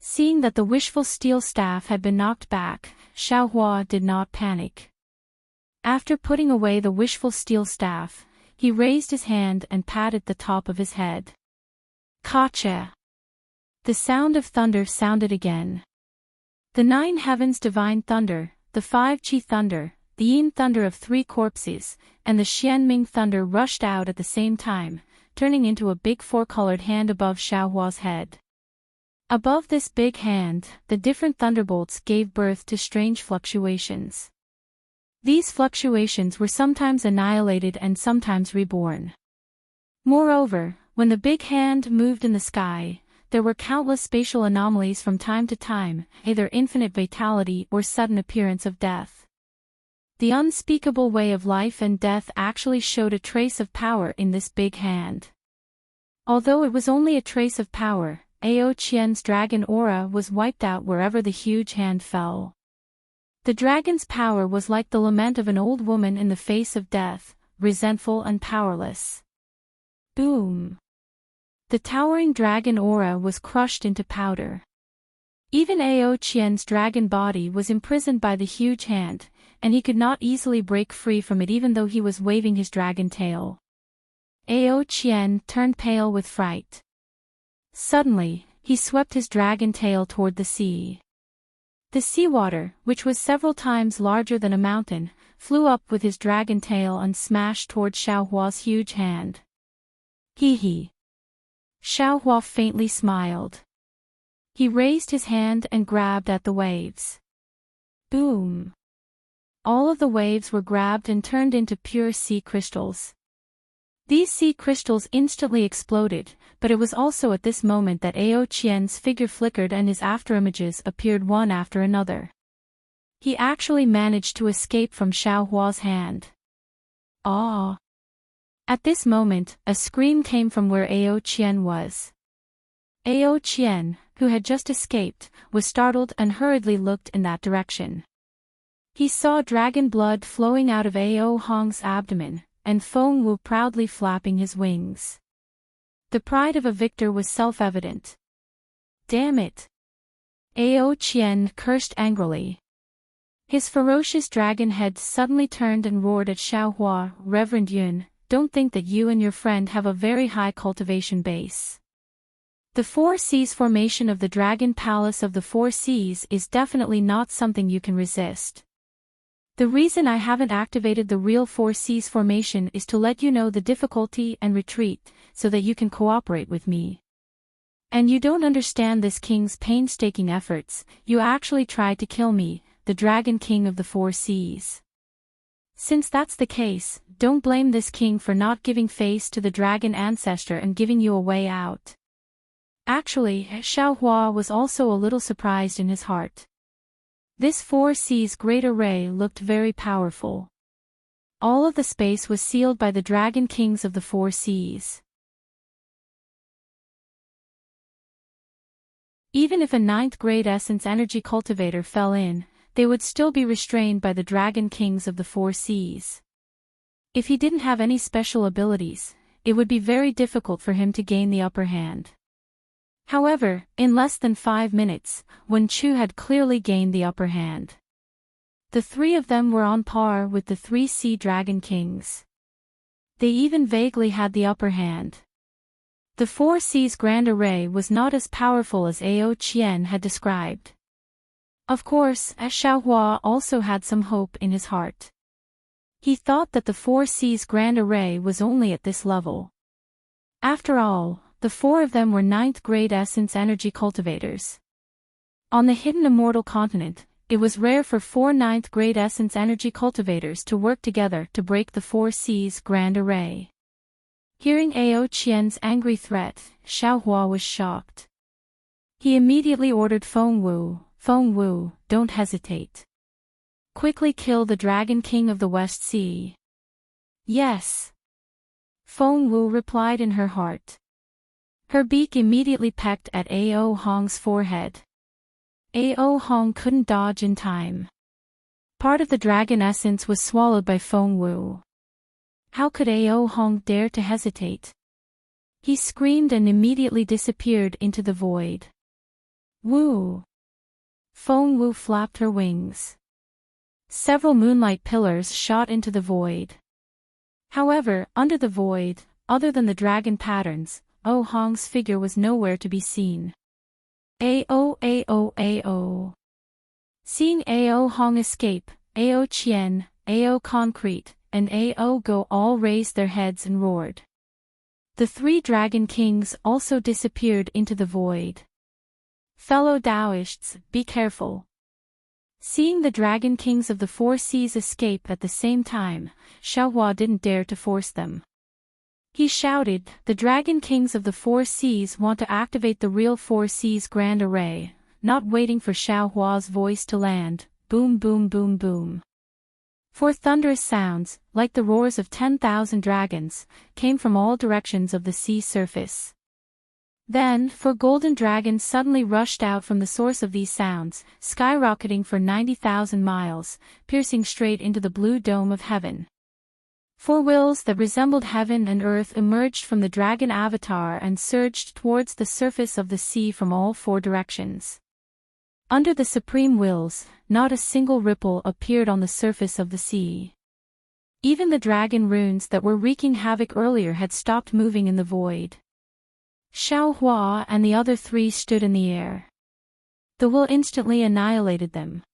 Seeing that the wishful steel staff had been knocked back, Xiaohua did not panic. After putting away the wishful steel staff, he raised his hand and patted the top of his head. Kacha! The sound of thunder sounded again. The 9 heavens divine thunder, the 5 qi thunder, the yin thunder of 3 corpses, and the xianming thunder rushed out at the same time, turning into a big 4-colored hand above Xiaohua's head. Above this big hand, the different thunderbolts gave birth to strange fluctuations. These fluctuations were sometimes annihilated and sometimes reborn. Moreover, when the big hand moved in the sky, there were countless spatial anomalies from time to time, either infinite vitality or sudden appearance of death. The unspeakable way of life and death actually showed a trace of power in this big hand. Although it was only a trace of power, Ao Qian's dragon aura was wiped out wherever the huge hand fell. The dragon's power was like the lament of an old woman in the face of death, resentful and powerless. Boom! The towering dragon aura was crushed into powder. Even Ao Qian's dragon body was imprisoned by the huge hand, and he could not easily break free from it even though he was waving his dragon tail. Ao Qian turned pale with fright. Suddenly, he swept his dragon tail toward the sea. The seawater, which was several times larger than a mountain, flew up with his dragon tail and smashed toward Xiaohua's huge hand. Hee hee. Xiaohua faintly smiled. He raised his hand and grabbed at the waves. Boom! All of the waves were grabbed and turned into pure sea crystals. These sea crystals instantly exploded, but it was also at this moment that Ao Qian's figure flickered and his afterimages appeared one after another. He actually managed to escape from Xiaohua's hand. Ah! At this moment, a scream came from where Ao Qian was. Ao Qian, who had just escaped, was startled and hurriedly looked in that direction. He saw dragon blood flowing out of Ao Hong's abdomen, and Feng Wu proudly flapping his wings. The pride of a victor was self-evident. Damn it! Ao Qian cursed angrily. His ferocious dragon head suddenly turned and roared at Xiaohua. Reverend Yun, don't think that you and your friend have a very high cultivation base. The 4 Seas formation of the Dragon Palace of the 4 Seas is definitely not something you can resist. The reason I haven't activated the real 4 Seas formation is to let you know the difficulty and retreat, so that you can cooperate with me. And you don't understand this king's painstaking efforts, you actually tried to kill me, the Dragon King of the 4 Seas. Since that's the case, don't blame this king for not giving face to the dragon ancestor and giving you a way out. Actually, Xiaohua was also a little surprised in his heart. This 4 Seas great array looked very powerful. All of the space was sealed by the dragon kings of the 4 Seas. Even if a 9th grade essence energy cultivator fell in, they would still be restrained by the dragon kings of the 4 Seas. If he didn't have any special abilities, it would be very difficult for him to gain the upper hand. However, in less than 5 minutes, Wen Chu had clearly gained the upper hand. The 3 of them were on par with the 3 Sea Dragon Kings. They even vaguely had the upper hand. The 4 Seas Grand Array was not as powerful as Ao Qian had described. Of course, Xiaohua also had some hope in his heart. He thought that the 4 Seas Grand Array was only at this level. After all, the 4 of them were 9th grade essence energy cultivators. On the hidden immortal continent, it was rare for 4 9th grade essence energy cultivators to work together to break the 4 Seas Grand Array. Hearing Ao Qian's angry threat, Xiaohua was shocked. He immediately ordered Feng Wu, don't hesitate. Quickly kill the Dragon King of the West Sea. Yes. Feng Wu replied in her heart. Her beak immediately pecked at Ao Hong's forehead. Ao Hong couldn't dodge in time. Part of the dragon essence was swallowed by Feng Wu. How could Ao Hong dare to hesitate? He screamed and immediately disappeared into the void. Woo! Feng Wu flapped her wings. Several moonlight pillars shot into the void. However, under the void, other than the dragon patterns, Ao Hong's figure was nowhere to be seen. Ao. Seeing Ao Hong escape, Ao Qian, Ao Concrete, and Ao Go all raised their heads and roared. The three dragon kings also disappeared into the void. Fellow Taoists, be careful. Seeing the dragon kings of the four seas escape at the same time, Xiaohua didn't dare to force them. He shouted, "The dragon kings of the four seas want to activate the real four seas grand array," not waiting for Xiaohua's voice to land. Boom boom boom boom. Four thunderous sounds, like the roars of 10,000 dragons, came from all directions of the sea surface. Then, four golden dragons suddenly rushed out from the source of these sounds, skyrocketing for 90,000 miles, piercing straight into the blue dome of heaven. Four wills that resembled heaven and earth emerged from the dragon avatar and surged towards the surface of the sea from all four directions. Under the supreme wills, not a single ripple appeared on the surface of the sea. Even the dragon runes that were wreaking havoc earlier had stopped moving in the void. Xiaohua and the other three stood in the air. The will instantly annihilated them.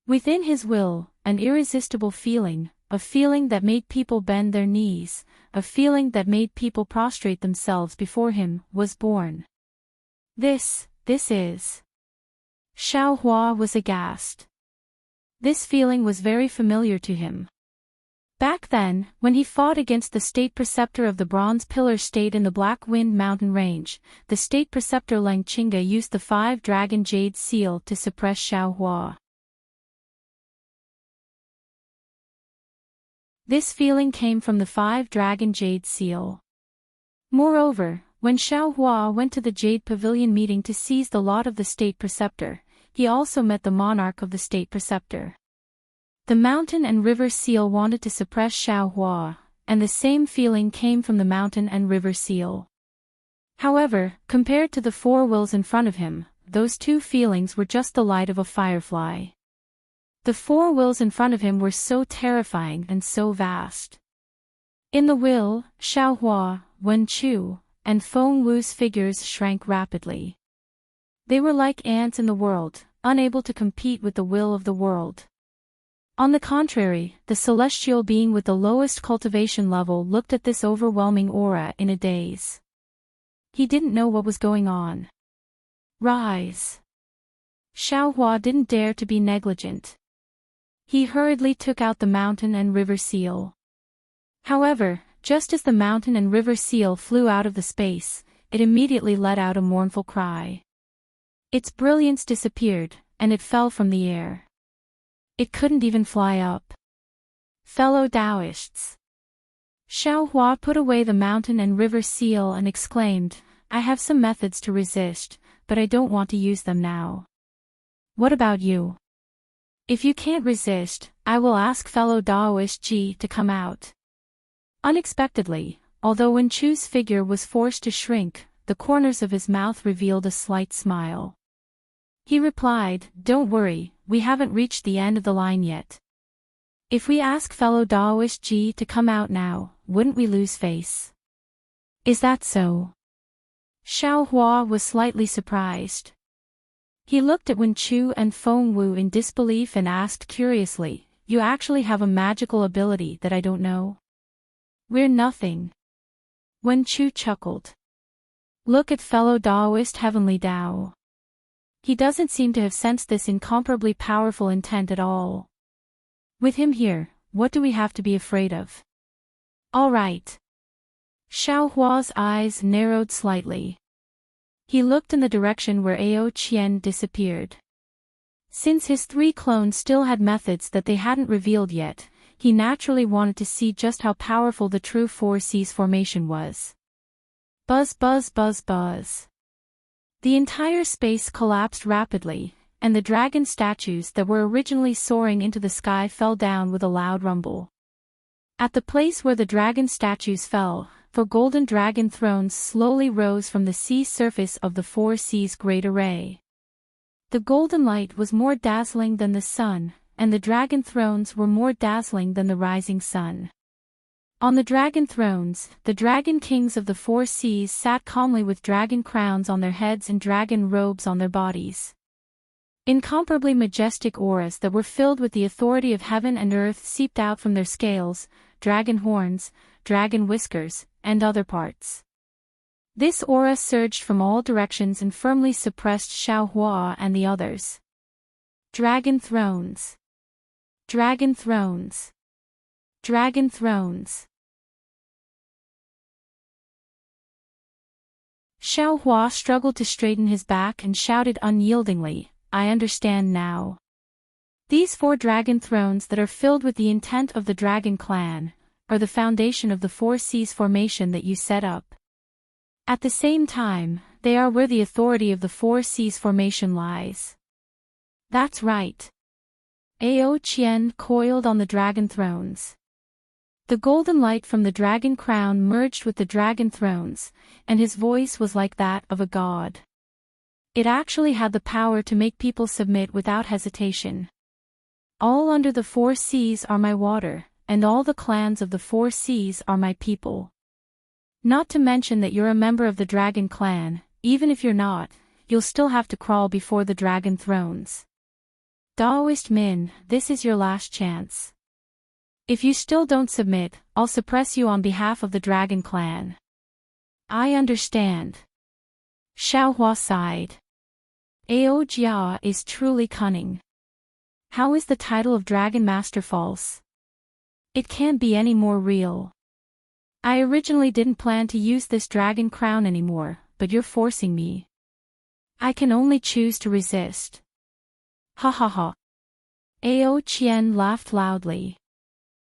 Within his will, an irresistible feeling, a feeling that made people bend their knees, a feeling that made people prostrate themselves before him, was born. This is... Xiaohua was aghast. This feeling was very familiar to him. Back then, when he fought against the state preceptor of the Bronze Pillar State in the Black Wind Mountain Range, the state preceptor Lang Qingge used the 5-dragon jade seal to suppress Xiaohua. This feeling came from the 5-dragon jade seal. Moreover, when Xiaohua went to the Jade Pavilion meeting to seize the lot of the state preceptor, he also met the monarch of the state preceptor. The mountain and river seal wanted to suppress Xiaohua, and the same feeling came from the mountain and river seal. However, compared to the four wills in front of him, those two feelings were just the light of a firefly. The four wills in front of him were so terrifying and so vast. In the will, Xiaohua, Wen Chu, and Feng Wu's figures shrank rapidly. They were like ants in the world, unable to compete with the will of the world. On the contrary, the celestial being with the lowest cultivation level looked at this overwhelming aura in a daze. He didn't know what was going on. Rise! Xiaohua didn't dare to be negligent. He hurriedly took out the mountain and river seal. However, just as the mountain and river seal flew out of the space, it immediately let out a mournful cry. Its brilliance disappeared, and it fell from the air. It couldn't even fly up. Fellow Taoists. Xiaohua put away the mountain and river seal and exclaimed, "I have some methods to resist, but I don't want to use them now. What about you? If you can't resist, I will ask fellow Taoist Ji to come out." Unexpectedly, although Wen Chu's figure was forced to shrink, the corners of his mouth revealed a slight smile. He replied, "Don't worry, we haven't reached the end of the line yet. If we ask fellow Taoist Ji to come out now, wouldn't we lose face?" "Is that so?" Xiaohua was slightly surprised. He looked at Wen Chu and Feng Wu in disbelief and asked curiously, "You actually have a magical ability that I don't know?" "We're nothing." Wen Chu chuckled. "Look at fellow Taoist Heavenly Tao. He doesn't seem to have sensed this incomparably powerful intent at all. With him here, what do we have to be afraid of?" "All right." Xiaohua's eyes narrowed slightly. He looked in the direction where Ao Qian disappeared. Since his three clones still had methods that they hadn't revealed yet, he naturally wanted to see just how powerful the true Four Seas formation was. Buzz buzz buzz buzz. The entire space collapsed rapidly, and the dragon statues that were originally soaring into the sky fell down with a loud rumble. At the place where the dragon statues fell, 4 golden dragon thrones slowly rose from the sea surface of the 4 seas great array. The golden light was more dazzling than the sun, and the dragon thrones were more dazzling than the rising sun. On the dragon thrones, the dragon kings of the 4 seas sat calmly with dragon crowns on their heads and dragon robes on their bodies. Incomparably majestic auras that were filled with the authority of heaven and earth seeped out from their scales, dragon horns, dragon whiskers, and other parts. This aura surged from all directions and firmly suppressed Xiaohua and the others. Dragon thrones. Dragon thrones. Dragon thrones. Xiaohua struggled to straighten his back and shouted unyieldingly, "I understand now. These 4 dragon thrones that are filled with the intent of the dragon clan are the foundation of the 4 seas formation that you set up. At the same time, they are where the authority of the 4 seas formation lies." "That's right." Ao Qian coiled on the dragon thrones. The golden light from the dragon crown merged with the dragon thrones, and his voice was like that of a god. It actually had the power to make people submit without hesitation. "All under the 4 seas are my water, and all the clans of the 4 seas are my people. Not to mention that you're a member of the dragon clan, even if you're not, you'll still have to crawl before the dragon thrones. Daoist Min, this is your last chance. If you still don't submit, I'll suppress you on behalf of the dragon clan." "I understand." Xiaohua sighed. "Ao Jia is truly cunning. How is the title of Dragon Master false? It can't be any more real. I originally didn't plan to use this dragon crown anymore, but you're forcing me. I can only choose to resist." "Ha ha ha." Ao Qian laughed loudly.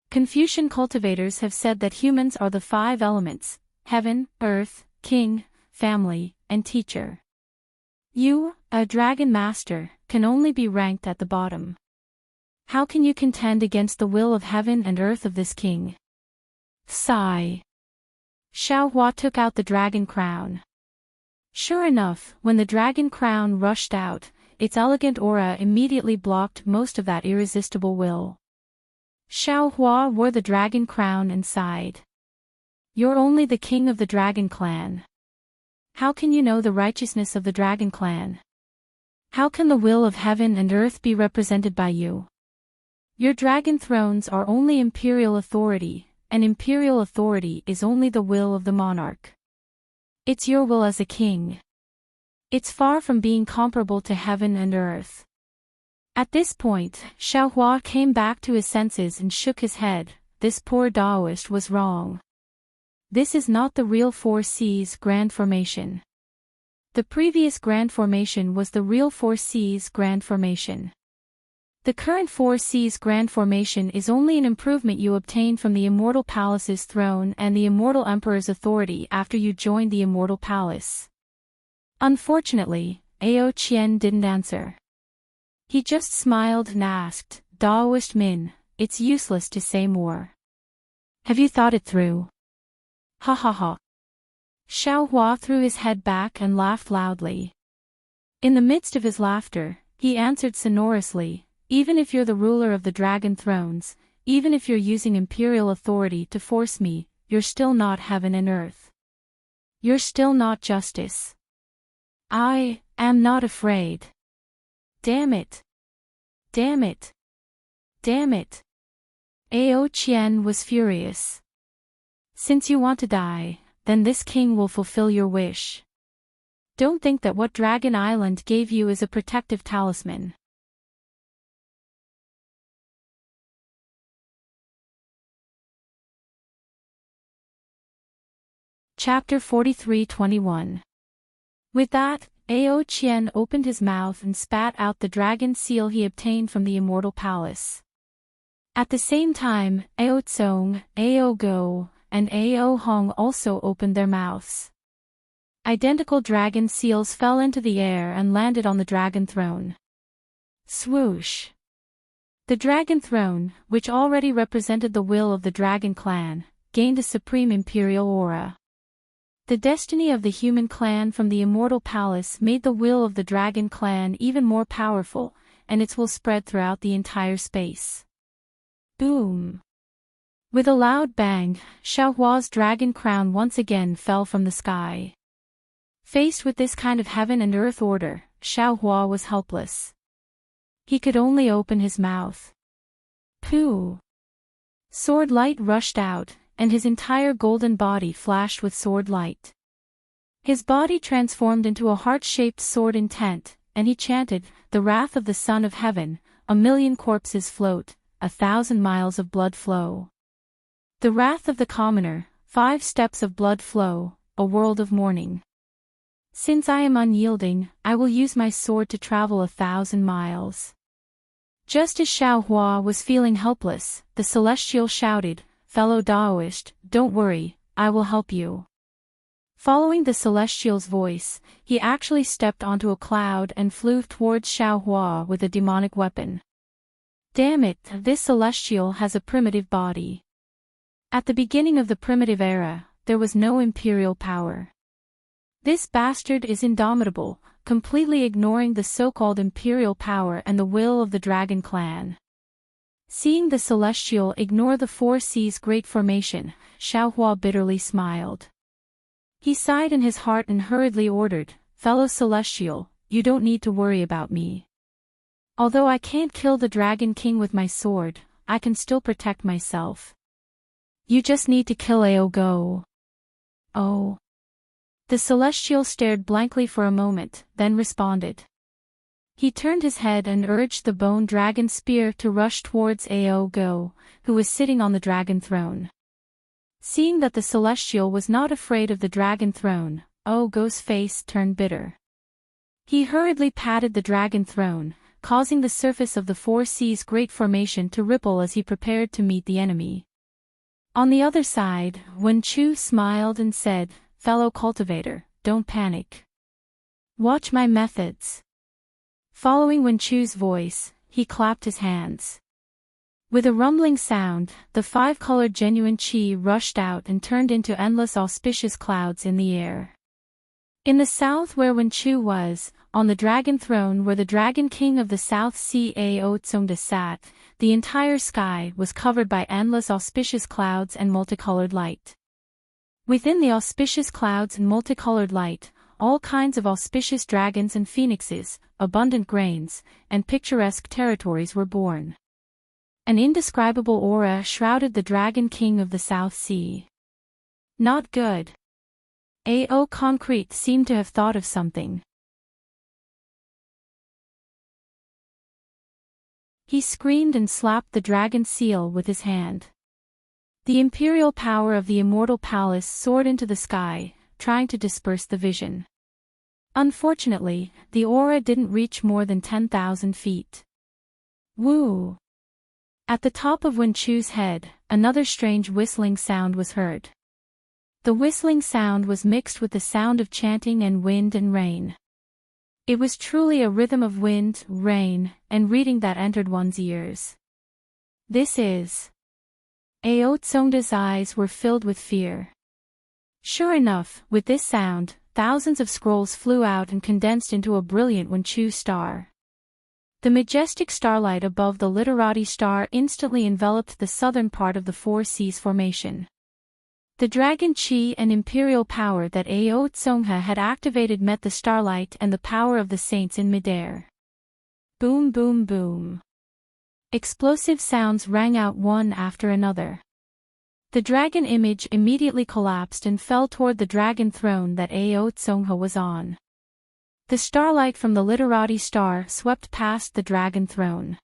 Confucian cultivators have said that humans are the 5 elements: heaven, earth, king, family, and teacher. You, a dragon master, can only be ranked at the bottom. How can you contend against the will of heaven and earth of this king?" Sigh. Xiaohua took out the dragon crown. Sure enough, when the dragon crown rushed out, its elegant aura immediately blocked most of that irresistible will. Xiaohua wore the dragon crown and sighed. "You're only the king of the dragon clan. How can you know the righteousness of the dragon clan? How can the will of heaven and earth be represented by you? Your dragon thrones are only imperial authority, and imperial authority is only the will of the monarch. It's your will as a king. It's far from being comparable to heaven and earth." At this point, Xiaohua came back to his senses and shook his head. This poor Daoist was wrong. This is not the real 4 seas grand formation. The previous grand formation was the real 4 seas grand formation. The current 4 seas grand formation is only an improvement you obtained from the Immortal Palace's throne and the Immortal Emperor's authority after you joined the Immortal Palace. Unfortunately, Ao Qian didn't answer. He just smiled and asked, "Daoist Min, it's useless to say more. Have you thought it through?" "Ha ha ha." Xiaohua threw his head back and laughed loudly. In the midst of his laughter, he answered sonorously, "Even if you're the ruler of the dragon thrones, even if you're using imperial authority to force me, you're still not heaven and earth. You're still not justice. I am not afraid. Damn it. Damn it. Damn it." Ao Qian was furious. "Since you want to die, then this king will fulfill your wish. Don't think that what Dragon Island gave you is a protective talisman." Chapter 43-21. With that, Ao Qian opened his mouth and spat out the dragon seal he obtained from the Immortal Palace. At the same time, Ao Tsong, Ao Go, and Ao Hong also opened their mouths. Identical dragon seals fell into the air and landed on the dragon throne. Swoosh. The dragon throne, which already represented the will of the dragon clan, gained a supreme imperial aura. The destiny of the human clan from the immortal palace made the will of the dragon clan even more powerful, and its will spread throughout the entire space. Boom! With a loud bang, Xiaohua's dragon crown once again fell from the sky. Faced with this kind of heaven and earth order, Xiaohua was helpless. He could only open his mouth. Pooh! Sword light rushed out, and his entire golden body flashed with sword light. His body transformed into a heart-shaped sword intent, and he chanted, "The wrath of the Son of Heaven, 1,000,000 corpses float, 1,000 miles of blood flow. The wrath of the commoner, 5 steps of blood flow, a world of mourning. Since I am unyielding, I will use my sword to travel 1,000 miles." Just as Xiaohua was feeling helpless, the celestial shouted, "Fellow Daoist, don't worry, I will help you." Following the celestial's voice, he actually stepped onto a cloud and flew towards Xiaohua with a demonic weapon. Damn it, this celestial has a primitive body. At the beginning of the primitive era, there was no imperial power. This bastard is indomitable, completely ignoring the so-called imperial power and the will of the dragon clan. Seeing the celestial ignore the 4 seas great formation, Xiaohua bitterly smiled. He sighed in his heart and hurriedly ordered, "Fellow celestial, you don't need to worry about me. Although I can't kill the Dragon King with my sword, I can still protect myself. You just need to kill Aogo." "Oh." The celestial stared blankly for a moment, then responded. He turned his head and urged the bone dragon spear to rush towards Aogo, who was sitting on the dragon throne. Seeing that the celestial was not afraid of the dragon throne, Aogo's face turned bitter. He hurriedly patted the dragon throne, causing the surface of the 4 seas great formation to ripple as he prepared to meet the enemy. On the other side, Wen Chu smiled and said, "Fellow cultivator, don't panic. Watch my methods." Following Wen Chu's voice, he clapped his hands. With a rumbling sound, the 5-colored genuine qi rushed out and turned into endless auspicious clouds in the air. In the south where Wen Chu was, on the dragon throne where the Dragon King of the South Sea Ao Tsungda sat, the entire sky was covered by endless auspicious clouds and multicolored light. Within the auspicious clouds and multicolored light, all kinds of auspicious dragons and phoenixes, abundant grains, and picturesque territories were born. An indescribable aura shrouded the Dragon King of the South Sea. Not good. Ao Concrete seemed to have thought of something. He screamed and slapped the dragon seal with his hand. The imperial power of the immortal palace soared into the sky, trying to disperse the vision. Unfortunately, the aura didn't reach more than 10,000 feet. Woo! At the top of Wen Chu's head, another strange whistling sound was heard. The whistling sound was mixed with the sound of chanting and wind and rain. It was truly a rhythm of wind, rain, and reading that entered one's ears. This is... Ao Tsungda's eyes were filled with fear. Sure enough, with this sound, thousands of scrolls flew out and condensed into a brilliant Wen Chu star. The majestic starlight above the Literati star instantly enveloped the southern part of the 4 seas formation. The dragon chi and imperial power that Ao Tsungha had activated met the starlight and the power of the saints in midair. Boom boom boom. Explosive sounds rang out one after another. The dragon image immediately collapsed and fell toward the dragon throne that Ao Tsungha was on. The starlight from the Literati star swept past the dragon throne.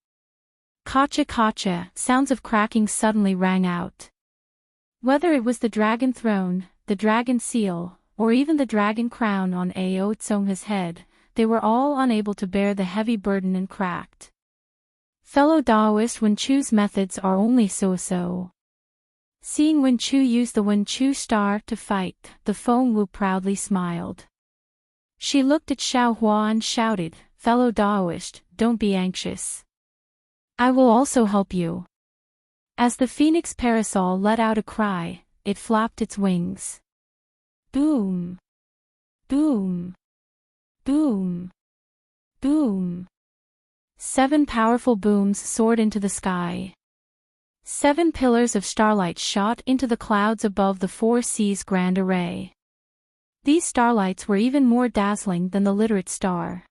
Kacha kacha, sounds of cracking suddenly rang out. Whether it was the dragon throne, the dragon seal, or even the dragon crown on Ao Tsungha's head, they were all unable to bear the heavy burden and cracked. Fellow Daoist, Wen Chu's methods are only so-so. Seeing Wen Chu use the Wen Chu star to fight, the Feng Wu proudly smiled. She looked at Xiaohua and shouted, fellow Daoist, don't be anxious. I will also help you. As the phoenix parasol let out a cry, it flapped its wings. Boom! Boom! Boom! Boom! 7 powerful booms soared into the sky. 7 pillars of starlight shot into the clouds above the 4 seas grand array. These starlights were even more dazzling than the literate star.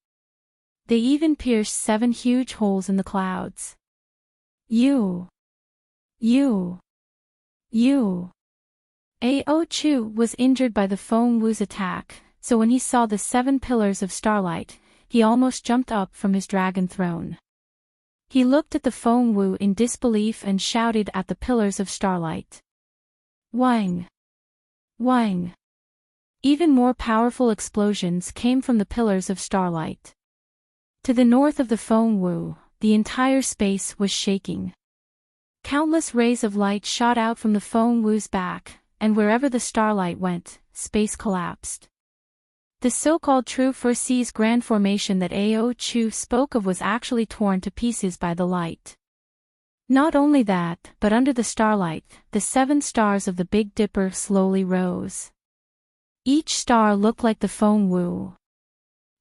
They even pierced 7 huge holes in the clouds. You. Ao Chu was injured by the Feng Wu's attack, so when he saw the 7 pillars of starlight, he almost jumped up from his dragon throne. He looked at the Feng Wu in disbelief and shouted at the pillars of starlight. Wang! Wang! Even more powerful explosions came from the pillars of starlight. To the north of the Feng Wu, the entire space was shaking. Countless rays of light shot out from the Feng Wu's back, and wherever the starlight went, space collapsed. The so-called true Four Seas grand formation that Ao Chu spoke of was actually torn to pieces by the light. Not only that, but under the starlight, the 7 stars of the Big Dipper slowly rose. Each star looked like the Feng Wu.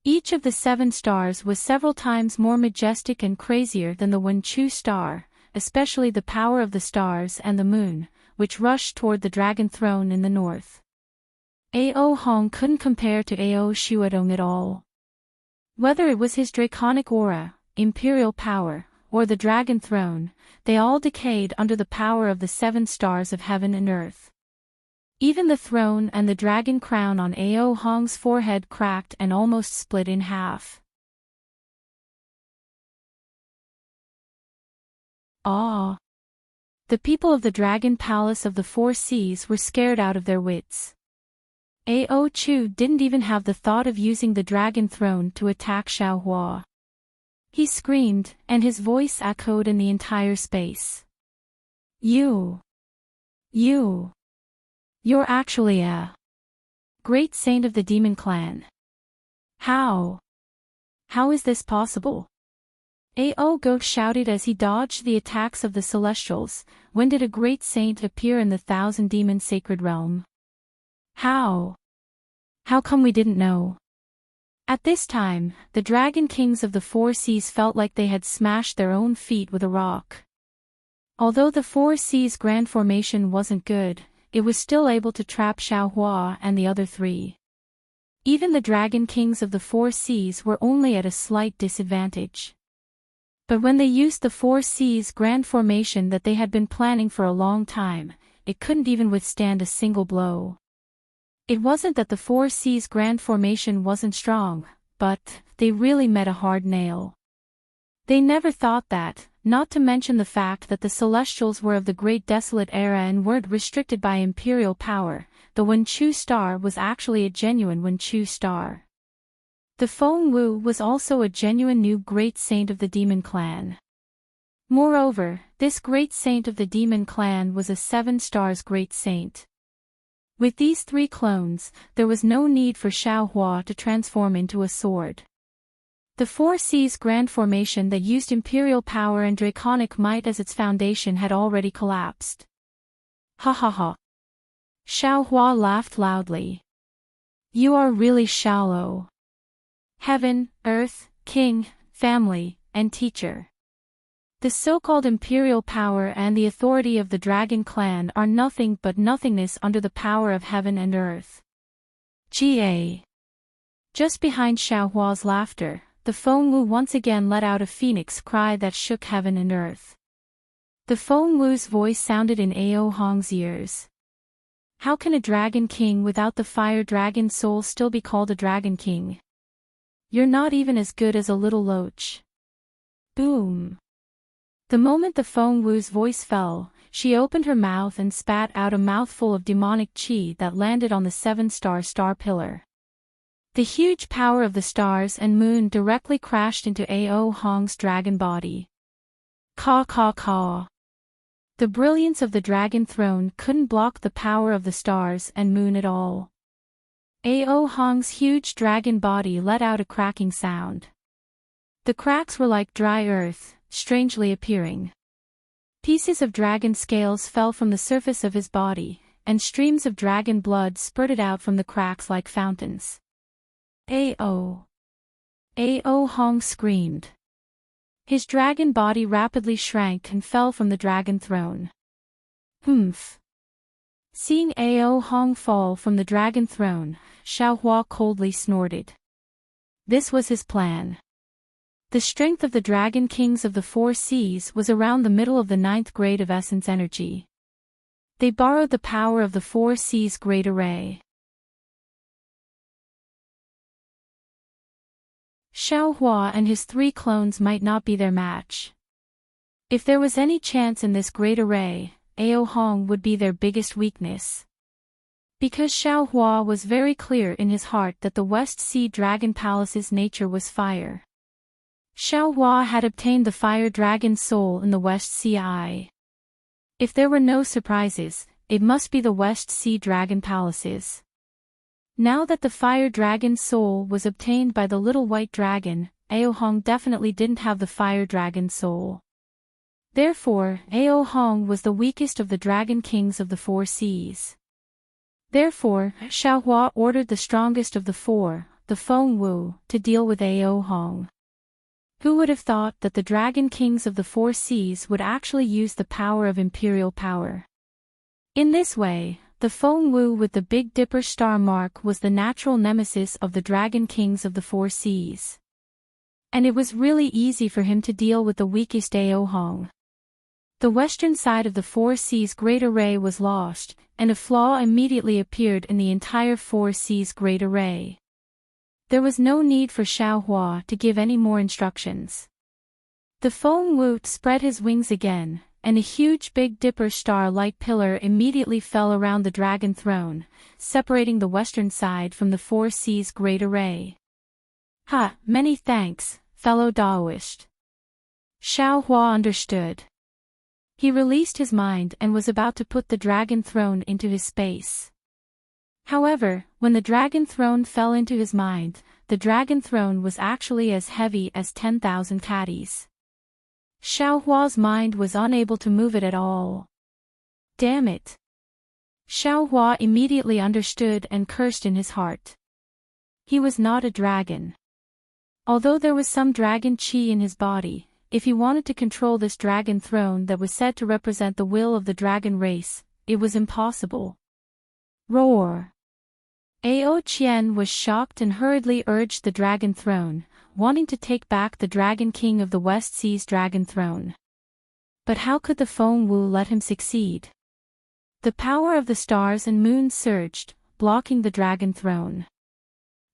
Each of the 7 stars was several times more majestic and crazier than the Wen Chu star, especially the power of the stars and the moon, which rushed toward the dragon throne in the north. Ao Hong couldn't compare to Ao Shuadong at all. Whether it was his draconic aura, imperial power, or the dragon throne, they all decayed under the power of the 7 stars of heaven and earth. Even the throne and the dragon crown on Ao Hong's forehead cracked and almost split in half. Ah! The people of the Dragon Palace of the 4 Seas were scared out of their wits. Ao Chu didn't even have the thought of using the dragon throne to attack Xiaohua. He screamed, and his voice echoed in the entire space. You're actually a great saint of the demon clan. How is this possible? Ao Go shouted as he dodged the attacks of the Celestials. When did a great saint appear in the 1,000 demon sacred realm? How come we didn't know? At this time, the Dragon Kings of the 4 Seas felt like they had smashed their own feet with a rock. Although the 4 Seas grand formation wasn't good, it was still able to trap Xiaohua and the other 3. Even the Dragon Kings of the 4 Seas were only at a slight disadvantage. But when they used the 4 Seas grand formation that they had been planning for a long time, it couldn't even withstand a single blow. It wasn't that the 4 Seas grand formation wasn't strong, but they really met a hard nail. They never thought that, not to mention the fact that the Celestials were of the Great Desolate Era and weren't restricted by imperial power, the Wen Chu star was actually a genuine Wen Chu star. The Feng Wu was also a genuine new great saint of the demon clan. Moreover, this great saint of the demon clan was a 7 stars great saint. With these 3 clones, there was no need for Xiaohua to transform into a sword. The 4 Seas grand formation that used imperial power and draconic might as its foundation had already collapsed. Ha ha ha. Xiaohua laughed loudly. You are really shallow. Heaven, earth, king, family, and teacher. The so-called imperial power and the authority of the dragon clan are nothing but nothingness under the power of heaven and earth. Ga. Just behind Xiaohua's laughter, the Feng Wu once again let out a phoenix cry that shook heaven and earth. The Feng Wu's voice sounded in Ao Hong's ears. How can a dragon king without the fire dragon soul still be called a dragon king? You're not even as good as a little loach. Boom. The moment the Feng Wu's voice fell, she opened her mouth and spat out a mouthful of demonic qi that landed on the 7-star star pillar. The huge power of the stars and moon directly crashed into Ao Hong's dragon body. Caw caw caw. The brilliance of the dragon throne couldn't block the power of the stars and moon at all. Ao Hong's huge dragon body let out a cracking sound. The cracks were like dry earth, strangely appearing. Pieces of dragon scales fell from the surface of his body, and streams of dragon blood spurted out from the cracks like fountains. "Ao! Ao!" Hong screamed. His dragon body rapidly shrank and fell from the dragon throne. "Humph!" Seeing Ao Hong fall from the dragon throne, Xiaohua coldly snorted. This was his plan. The strength of the dragon kings of the four seas was around the middle of the 9th grade of essence energy. They borrowed the power of the four seas great array. Xiaohua and his 3 clones might not be their match. If there was any chance in this great array, Ao Hong would be their biggest weakness. Because Xiaohua was very clear in his heart that the West Sea Dragon Palace's nature was fire. Xiaohua had obtained the fire dragon soul in the West Sea Eye. If there were no surprises, it must be the West Sea Dragon Palaces. Now that the fire dragon soul was obtained by the little white dragon, Ao Hong definitely didn't have the fire dragon soul. Therefore, Ao Hong was the weakest of the dragon kings of the four seas. Therefore, Xiaohua ordered the strongest of the 4, the Feng Wu, to deal with Ao Hong. Who would have thought that the dragon kings of the four seas would actually use the power of imperial power? In this way, the Feng Wu with the Big Dipper star mark was the natural nemesis of the dragon kings of the four seas. And it was really easy for him to deal with the weakest Ao Hong. The western side of the four seas great array was lost, and a flaw immediately appeared in the entire four seas great array. There was no need for Xiaohua to give any more instructions. The Feng Wu spread his wings again, and a huge Big Dipper star-like pillar immediately fell around the dragon throne, separating the western side from the four seas great array. "Ha, many thanks, fellow Daoist." Xiaohua understood. He released his mind and was about to put the dragon throne into his space. However, when the dragon throne fell into his mind, the dragon throne was actually as heavy as 10,000 caddies. Xiaohua's mind was unable to move it at all. Damn it! Xiaohua immediately understood and cursed in his heart. He was not a dragon. Although there was some dragon chi in his body, if he wanted to control this dragon throne that was said to represent the will of the dragon race, it was impossible. Roar! Ao Qian was shocked and hurriedly urged the dragon throne, wanting to take back the dragon king of the West Sea's dragon throne. But how could the Feng Wu let him succeed? The power of the stars and moon surged, blocking the dragon throne.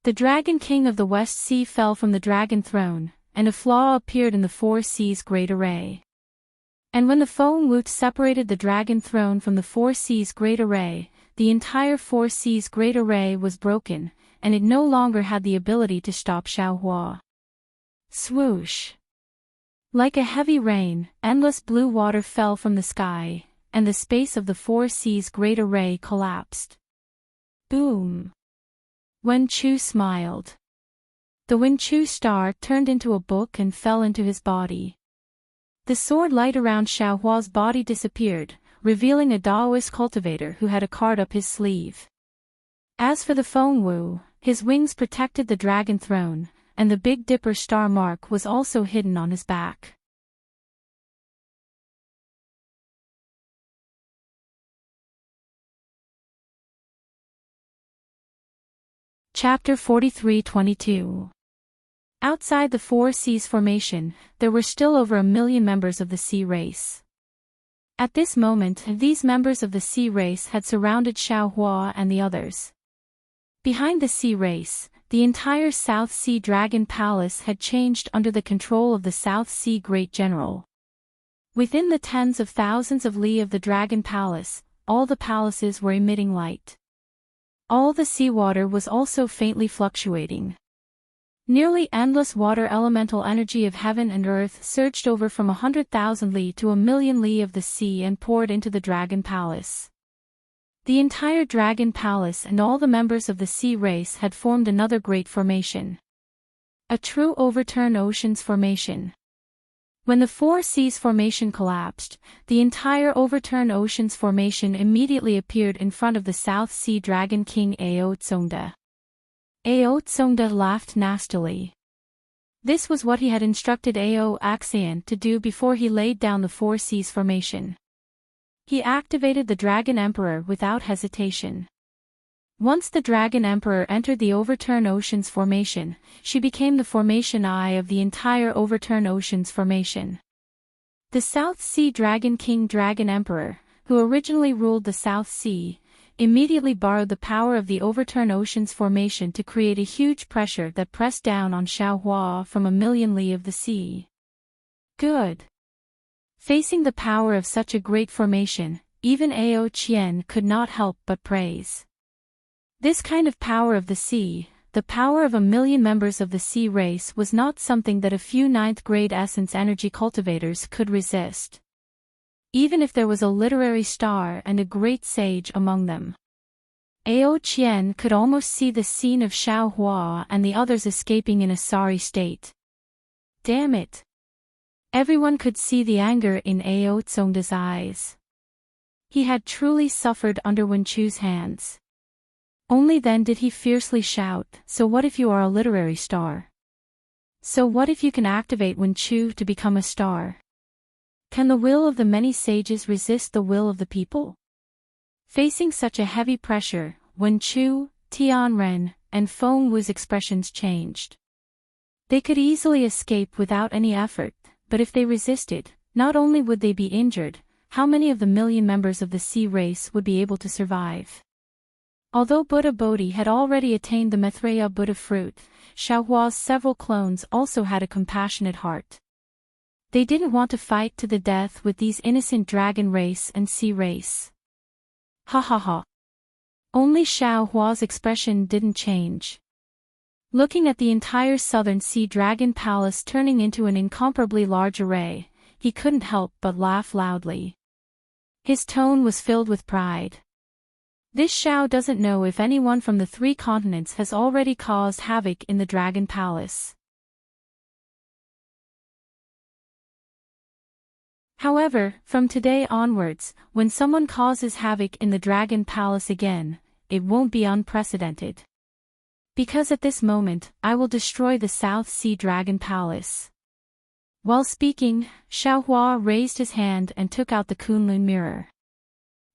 The dragon king of the West Sea fell from the dragon throne, and a flaw appeared in the four seas great array. And when the Feng Wu separated the dragon throne from the four seas great array, the entire four seas great array was broken, and it no longer had the ability to stop Xiaohua. Swoosh! Like a heavy rain, endless blue water fell from the sky, and the space of the four seas great array collapsed. Boom! Wen Chu smiled. The Wen Chu star turned into a book and fell into his body. The sword light around Xiaohua's body disappeared, revealing a Daoist cultivator who had a card up his sleeve. As for the Feng Wu, his wings protected the dragon throne, and the Big Dipper star mark was also hidden on his back. Chapter 43-22. Outside the Four Seas formation, there were still over 1 million members of the sea race. At this moment, these members of the sea race had surrounded Xiaohua and the others. Behind the sea race, the entire South Sea Dragon Palace had changed under the control of the South Sea Great General. Within the tens of thousands of li of the Dragon Palace, all the palaces were emitting light. All the seawater was also faintly fluctuating. Nearly endless water elemental energy of heaven and earth surged over from 100,000 li to 1,000,000 li of the sea and poured into the Dragon Palace. The entire Dragon Palace and all the members of the sea race had formed another great formation. A true overturn oceans formation. When the Four Seas formation collapsed, the entire overturn oceans formation immediately appeared in front of the South Sea Dragon King Ao Tsongda. Ao Tsongda laughed nastily. This was what he had instructed Ao Axian to do before he laid down the Four Seas formation. He activated the Dragon Emperor without hesitation. Once the Dragon Emperor entered the Overturn Oceans formation, she became the formation eye of the entire Overturn Oceans formation. The South Sea Dragon King Dragon Emperor, who originally ruled the South Sea, immediately borrowed the power of the Overturn Oceans formation to create a huge pressure that pressed down on Xiaohua from 1,000,000 li of the sea. Good. Facing the power of such a great formation, even Ao Qian could not help but praise. This kind of power of the sea, the power of 1,000,000 members of the sea race, was not something that a few 9th grade essence energy cultivators could resist. Even if there was a literary star and a great sage among them. Ao Qian could almost see the scene of Xiaohua and the others escaping in a sorry state. Damn it! Everyone could see the anger in Ao Tsongda's eyes. He had truly suffered under Wenchu's hands. Only then did he fiercely shout, "So what if you are a literary star? So what if you can activate Wenchu to become a star? Can the will of the many sages resist the will of the people?" Facing such a heavy pressure, Wenchu, Tianren, and Feng Wu's expressions changed. They could easily escape without any effort, but if they resisted, not only would they be injured, how many of the 1,000,000 members of the sea race would be able to survive? Although Buddha Bodhi had already attained the Maitreya Buddha fruit, Xiaohua's several clones also had a compassionate heart. They didn't want to fight to the death with these innocent dragon race and sea race. Ha ha ha. Only Xiaohua's expression didn't change. Looking at the entire southern sea dragon palace turning into an incomparably large array, he couldn't help but laugh loudly. His tone was filled with pride. This Xiao doesn't know if anyone from the 3 continents has already caused havoc in the Dragon Palace. However, from today onwards, when someone causes havoc in the Dragon Palace again, it won't be unprecedented. Because at this moment, I will destroy the South Sea Dragon Palace. While speaking, Xiaohua raised his hand and took out the Kunlun mirror.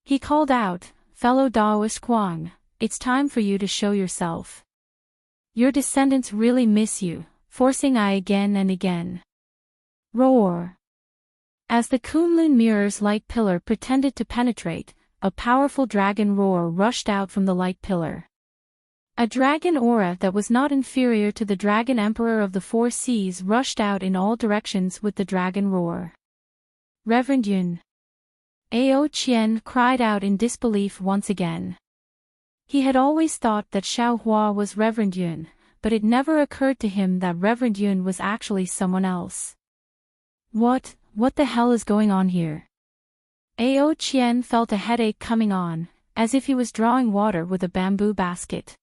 He called out, "Fellow Daoist Kuang, it's time for you to show yourself. Your descendants really miss you, forcing I again and again." Roar! As the Kunlun mirror's light pillar pretended to penetrate, a powerful dragon roar rushed out from the light pillar. A dragon aura that was not inferior to the Dragon Emperor of the Four Seas rushed out in all directions with the dragon roar. Reverend Yun. Ao Qian cried out in disbelief once again. He had always thought that Xiaohua was Reverend Yun, but it never occurred to him that Reverend Yun was actually someone else. What the hell is going on here? Ao Qian felt a headache coming on, as if he was drawing water with a bamboo basket.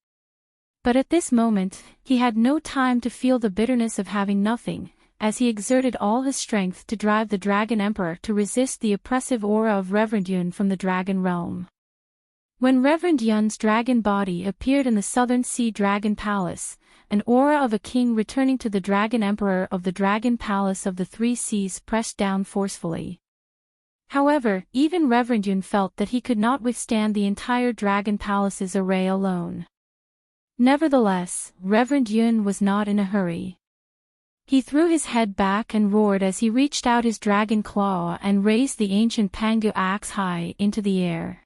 But at this moment, he had no time to feel the bitterness of having nothing, as he exerted all his strength to drive the Dragon Emperor to resist the oppressive aura of Reverend Yun from the Dragon Realm. When Reverend Yun's dragon body appeared in the Southern Sea Dragon Palace, an aura of a king returning to the Dragon Emperor of the Dragon Palace of the Three Seas pressed down forcefully. However, even Reverend Yun felt that he could not withstand the entire Dragon Palace's array alone. Nevertheless, Reverend Yun was not in a hurry. He threw his head back and roared as he reached out his dragon claw and raised the ancient Pangu axe high into the air.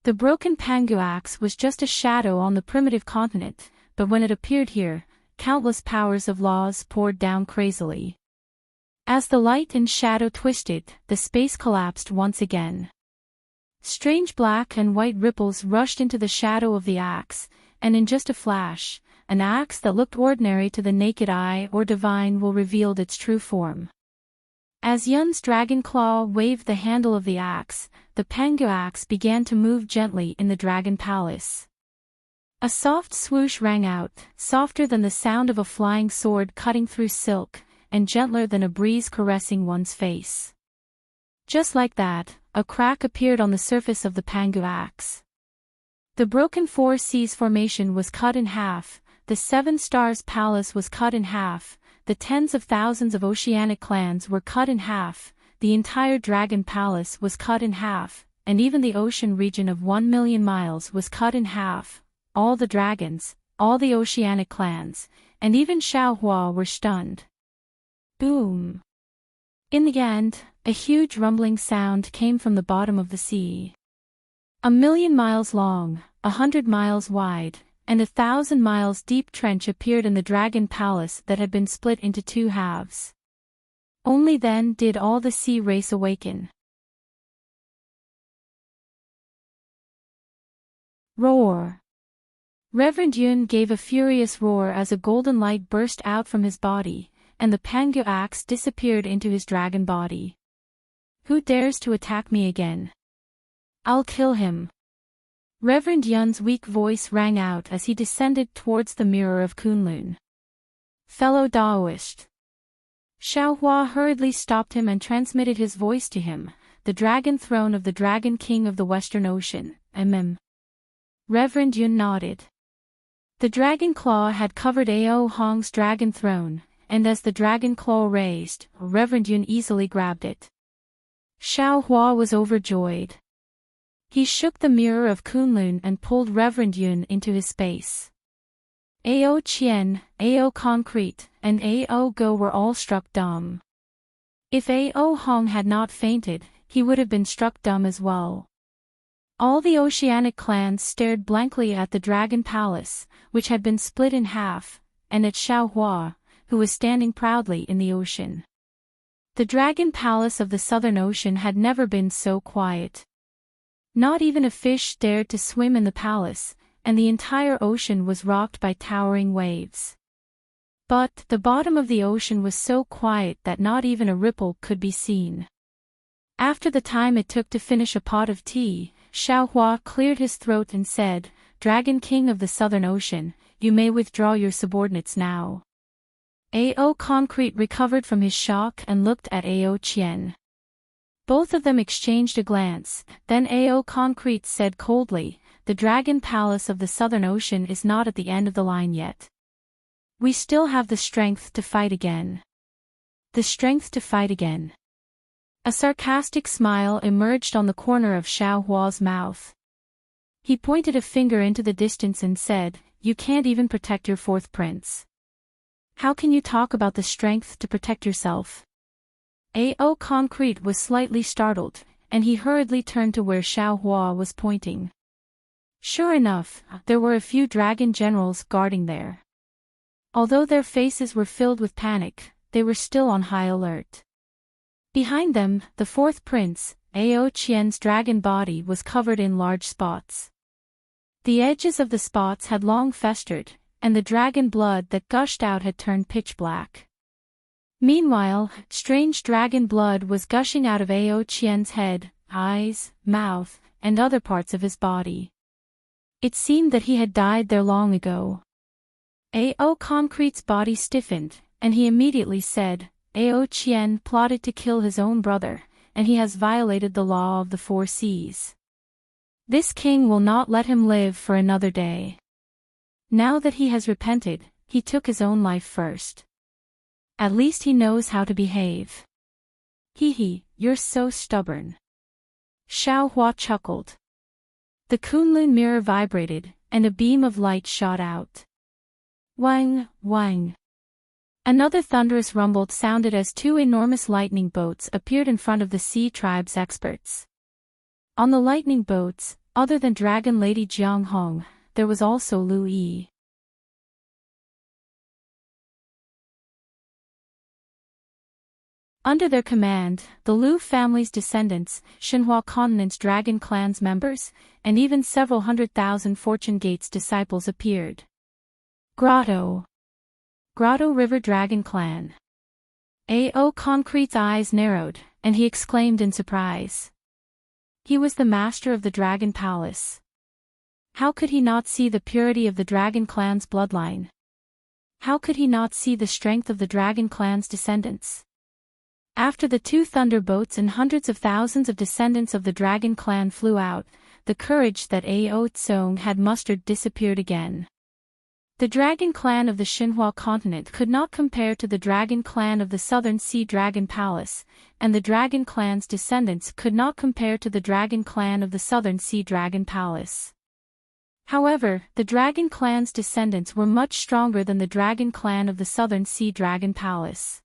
The broken Pangu axe was just a shadow on the primitive continent, but when it appeared here, countless powers of laws poured down crazily. As the light and shadow twisted, the space collapsed once again. Strange black and white ripples rushed into the shadow of the axe, and in just a flash, an axe that looked ordinary to the naked eye or divine will revealed its true form. As Yun's dragon claw waved the handle of the axe, the Pangu axe began to move gently in the Dragon Palace. A soft swoosh rang out, softer than the sound of a flying sword cutting through silk, and gentler than a breeze caressing one's face. Just like that, a crack appeared on the surface of the Pangu axe. The broken Four Seas formation was cut in half, the Seven Stars Palace was cut in half, the tens of thousands of oceanic clans were cut in half, the entire Dragon Palace was cut in half, and even the ocean region of 1,000,000 miles was cut in half. All the dragons, all the oceanic clans, and even Xiaohua were stunned. Boom! In the end, a huge rumbling sound came from the bottom of the sea. 1,000,000 miles long, 100 miles wide, and 1,000 miles deep trench appeared in the Dragon Palace that had been split into two halves. Only then did all the sea race awaken. Roar! Reverend Yun gave a furious roar as a golden light burst out from his body, and the Pangu axe disappeared into his dragon body. Who dares to attack me again? I'll kill him. Reverend Yun's weak voice rang out as he descended towards the mirror of Kunlun. Fellow Daoist. Xiaohua hurriedly stopped him and transmitted his voice to him, the dragon throne of the Dragon King of the Western Ocean, Reverend Yun nodded. The dragon claw had covered Ao Hong's dragon throne, and as the dragon claw raised, Reverend Yun easily grabbed it. Xiaohua was overjoyed. He shook the mirror of Kunlun and pulled Reverend Yun into his space. Ao Qian, Ao Concrete, and Ao Go were all struck dumb. If Ao Hong had not fainted, he would have been struck dumb as well. All the oceanic clans stared blankly at the Dragon Palace, which had been split in half, and at Xiaohua, who was standing proudly in the ocean. The Dragon Palace of the Southern Ocean had never been so quiet. Not even a fish dared to swim in the palace, and the entire ocean was rocked by towering waves. But the bottom of the ocean was so quiet that not even a ripple could be seen. After the time it took to finish a pot of tea, Xiaohua cleared his throat and said, "Dragon King of the Southern Ocean, you may withdraw your subordinates now." Ao Concrete recovered from his shock and looked at Ao Qian. Both of them exchanged a glance, then Ao Concrete said coldly, "The Dragon Palace of the Southern Ocean is not at the end of the line yet. We still have the strength to fight again." The strength to fight again. A sarcastic smile emerged on the corner of Xiaohua's mouth. He pointed a finger into the distance and said, "You can't even protect your fourth prince. How can you talk about the strength to protect yourself?" Ao Concrete was slightly startled, and he hurriedly turned to where Xiaohua was pointing. Sure enough, there were a few dragon generals guarding there. Although their faces were filled with panic, they were still on high alert. Behind them, the fourth prince, Ao Qian's dragon body was covered in large spots. The edges of the spots had long festered, and the dragon blood that gushed out had turned pitch black. Meanwhile, strange dragon blood was gushing out of Ao Qian's head, eyes, mouth, and other parts of his body. It seemed that he had died there long ago. Ao Concrete's body stiffened, and he immediately said, "Ao Qian plotted to kill his own brother, and he has violated the law of the Four Seas. This king will not let him live for another day. Now that he has repented, he took his own life first. At least he knows how to behave." "Hee, you're so stubborn." Xiaohua chuckled. The Kunlun mirror vibrated, and a beam of light shot out. Wang, wang. Another thunderous rumble sounded as two enormous lightning boats appeared in front of the Sea Tribe's experts. On the lightning boats, other than Dragon Lady Jiang Hong, there was also Lu Yi. Under their command, the Lu family's descendants, Xinhua Continent's Dragon Clan's members, and even several 100,000 Fortune Gate's disciples appeared. Grotto River Dragon Clan. Ao Concrete's eyes narrowed, and he exclaimed in surprise. He was the master of the Dragon Palace. How could he not see the purity of the Dragon Clan's bloodline? How could he not see the strength of the Dragon Clan's descendants? After the two thunderbolts and hundreds of thousands of descendants of the Dragon Clan flew out, the courage that Ao Tsong had mustered disappeared again. The Dragon Clan of the Xinhua continent could not compare to the Dragon Clan of the Southern Sea Dragon Palace, and the Dragon Clan's descendants could not compare to the Dragon Clan of the Southern Sea Dragon Palace. However, the Dragon Clan's descendants were much stronger than the Dragon Clan of the Southern Sea Dragon Palace.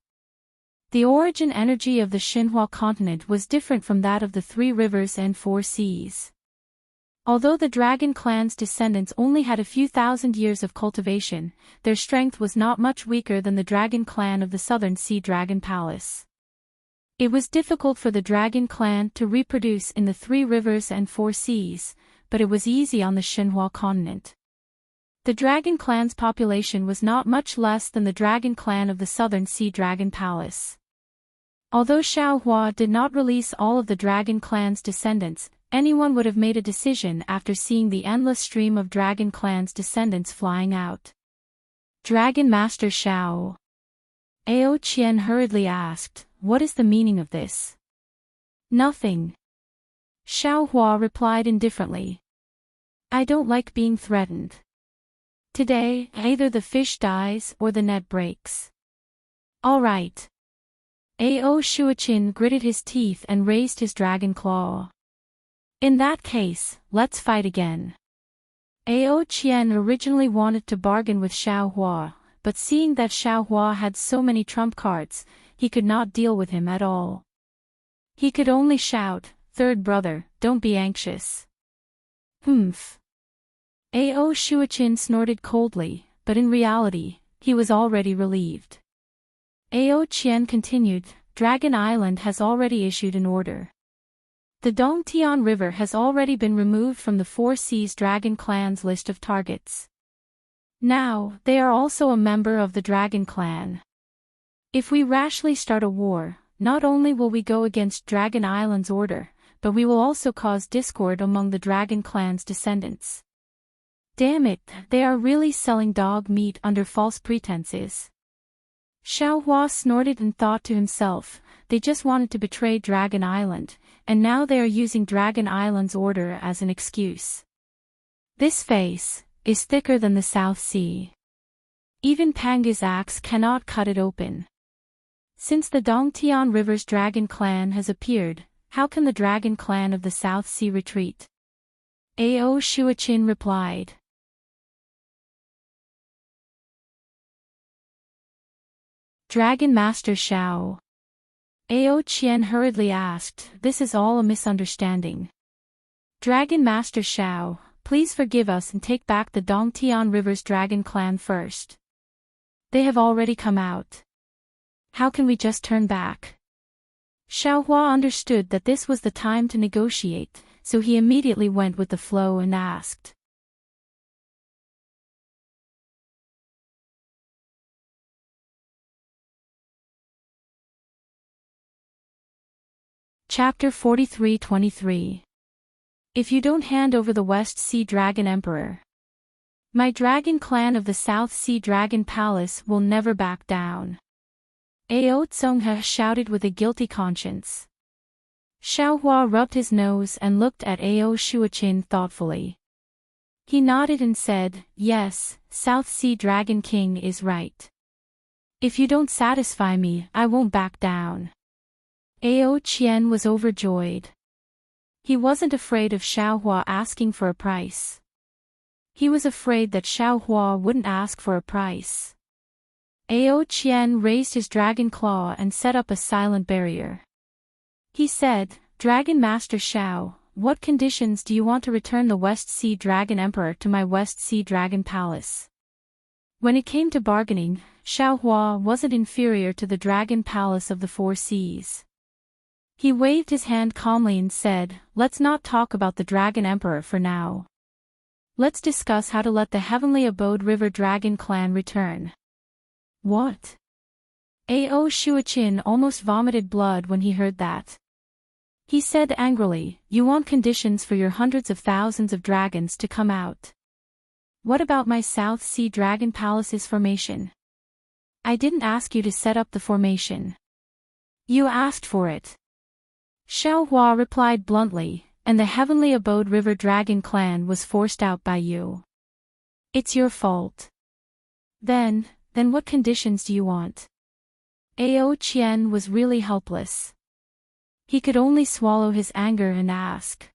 The origin energy of the Xinhua continent was different from that of the Three Rivers and Four Seas. Although the Dragon Clan's descendants only had a few thousand years of cultivation, their strength was not much weaker than the Dragon Clan of the Southern Sea Dragon Palace. It was difficult for the Dragon Clan to reproduce in the Three Rivers and Four Seas, but it was easy on the Xinhua continent. The Dragon Clan's population was not much less than the Dragon Clan of the Southern Sea Dragon Palace. Although Xiaohua did not release all of the Dragon Clan's descendants, anyone would have made a decision after seeing the endless stream of Dragon Clan's descendants flying out. Dragon Master Xiao. Ao Qian hurriedly asked, "What is the meaning of this?" "Nothing." Xiaohua replied indifferently. "I don't like being threatened. Today, either the fish dies or the net breaks." "All right." Ao Shuachin gritted his teeth and raised his dragon claw. "In that case, let's fight again." Ao Qian originally wanted to bargain with Xiaohua, but seeing that Xiaohua had so many trump cards, he could not deal with him at all. He could only shout, "Third brother, don't be anxious." "Humph." Ao Shuachin snorted coldly, but in reality, he was already relieved. Ao Qian continued, "Dragon Island has already issued an order. The Dongtian River has already been removed from the Four Seas Dragon Clan's list of targets. Now, they are also a member of the Dragon Clan. If we rashly start a war, not only will we go against Dragon Island's order, but we will also cause discord among the Dragon Clan's descendants. Damn it, they are really selling dog meat under false pretenses." Xiaohua snorted and thought to himself, they just wanted to betray Dragon Island, and now they are using Dragon Island's order as an excuse. This face is thicker than the South Sea. Even Panga's axe cannot cut it open. Since the Dongtian River's Dragon Clan has appeared, how can the Dragon Clan of the South Sea retreat? Ao Shuachin replied. Dragon Master Xiao. Ao Qian hurriedly asked, "This is all a misunderstanding. Dragon Master Xiao, please forgive us and take back the Dongtian River's Dragon Clan first. They have already come out. How can we just turn back?" Xiaohua understood that this was the time to negotiate, so he immediately went with the flow and asked. Chapter 43-23. If you don't hand over the West Sea Dragon Emperor, my Dragon Clan of the South Sea Dragon Palace will never back down. Ao Tsongha shouted with a guilty conscience. Xiaohua rubbed his nose and looked at Ao Shuachin thoughtfully. He nodded and said, "Yes, South Sea Dragon King is right. If you don't satisfy me, I won't back down." Ao Qian was overjoyed. He wasn't afraid of Xiaohua asking for a price. He was afraid that Xiaohua wouldn't ask for a price. Ao Qian raised his dragon claw and set up a silent barrier. He said, "Dragon Master Xiao, what conditions do you want to return the West Sea Dragon Emperor to my West Sea Dragon Palace?" When it came to bargaining, Xiaohua wasn't inferior to the Dragon Palace of the Four Seas. He waved his hand calmly and said, "Let's not talk about the Dragon Emperor for now. Let's discuss how to let the Heavenly Abode River Dragon Clan return." "What?" Ao Shuachin almost vomited blood when he heard that. He said angrily, you want conditions for your hundreds of thousands of dragons to come out. What about my South Sea Dragon Palace's formation? I didn't ask you to set up the formation. You asked for it. Xiao Hua replied bluntly, and the Heavenly Abode River Dragon clan was forced out by you. It's your fault. Then what conditions do you want? Ao Qian was really helpless. He could only swallow his anger and ask.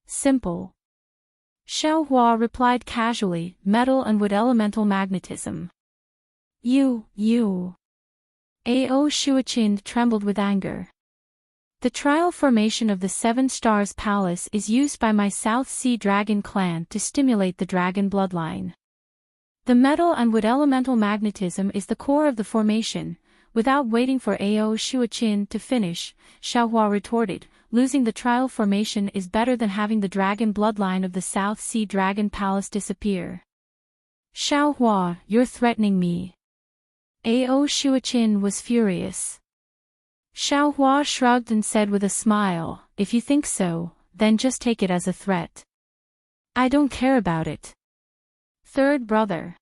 Simple. Xiao Hua replied casually, metal and wood elemental magnetism. You. Ao Shuaqin trembled with anger. The trial formation of the Seven Stars Palace is used by my South Sea Dragon clan to stimulate the dragon bloodline. The metal and wood elemental magnetism is the core of the formation. Without waiting for Ao Shuaqin to finish, Xiao Hua retorted, losing the trial formation is better than having the dragon bloodline of the South Sea Dragon Palace disappear. Xiao Hua, you're threatening me. Ao Shuaqin was furious. Xiao Hua shrugged and said with a smile, if you think so, then just take it as a threat. I don't care about it. Third brother.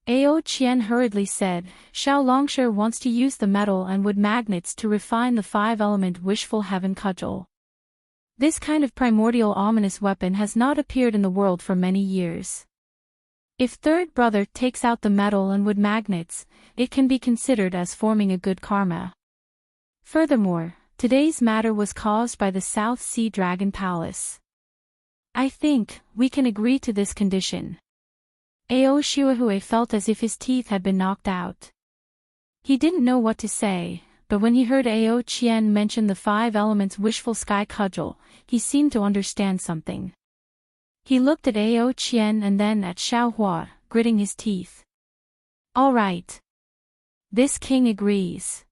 Ao Qian hurriedly said, Xiao Longshire wants to use the metal and wood magnets to refine the 5-element wishful heaven cudgel. This kind of primordial ominous weapon has not appeared in the world for many years. If third brother takes out the metal and wood magnets, it can be considered as forming a good karma. Furthermore, today's matter was caused by the South Sea Dragon Palace. I think we can agree to this condition. Ao Shuahue felt as if his teeth had been knocked out. He didn't know what to say, but when he heard Ao Qian mention the 5 elements wishful sky cudgel, he seemed to understand something. He looked at Ao Qian and then at Xiao Hua, gritting his teeth. All right. This king agrees.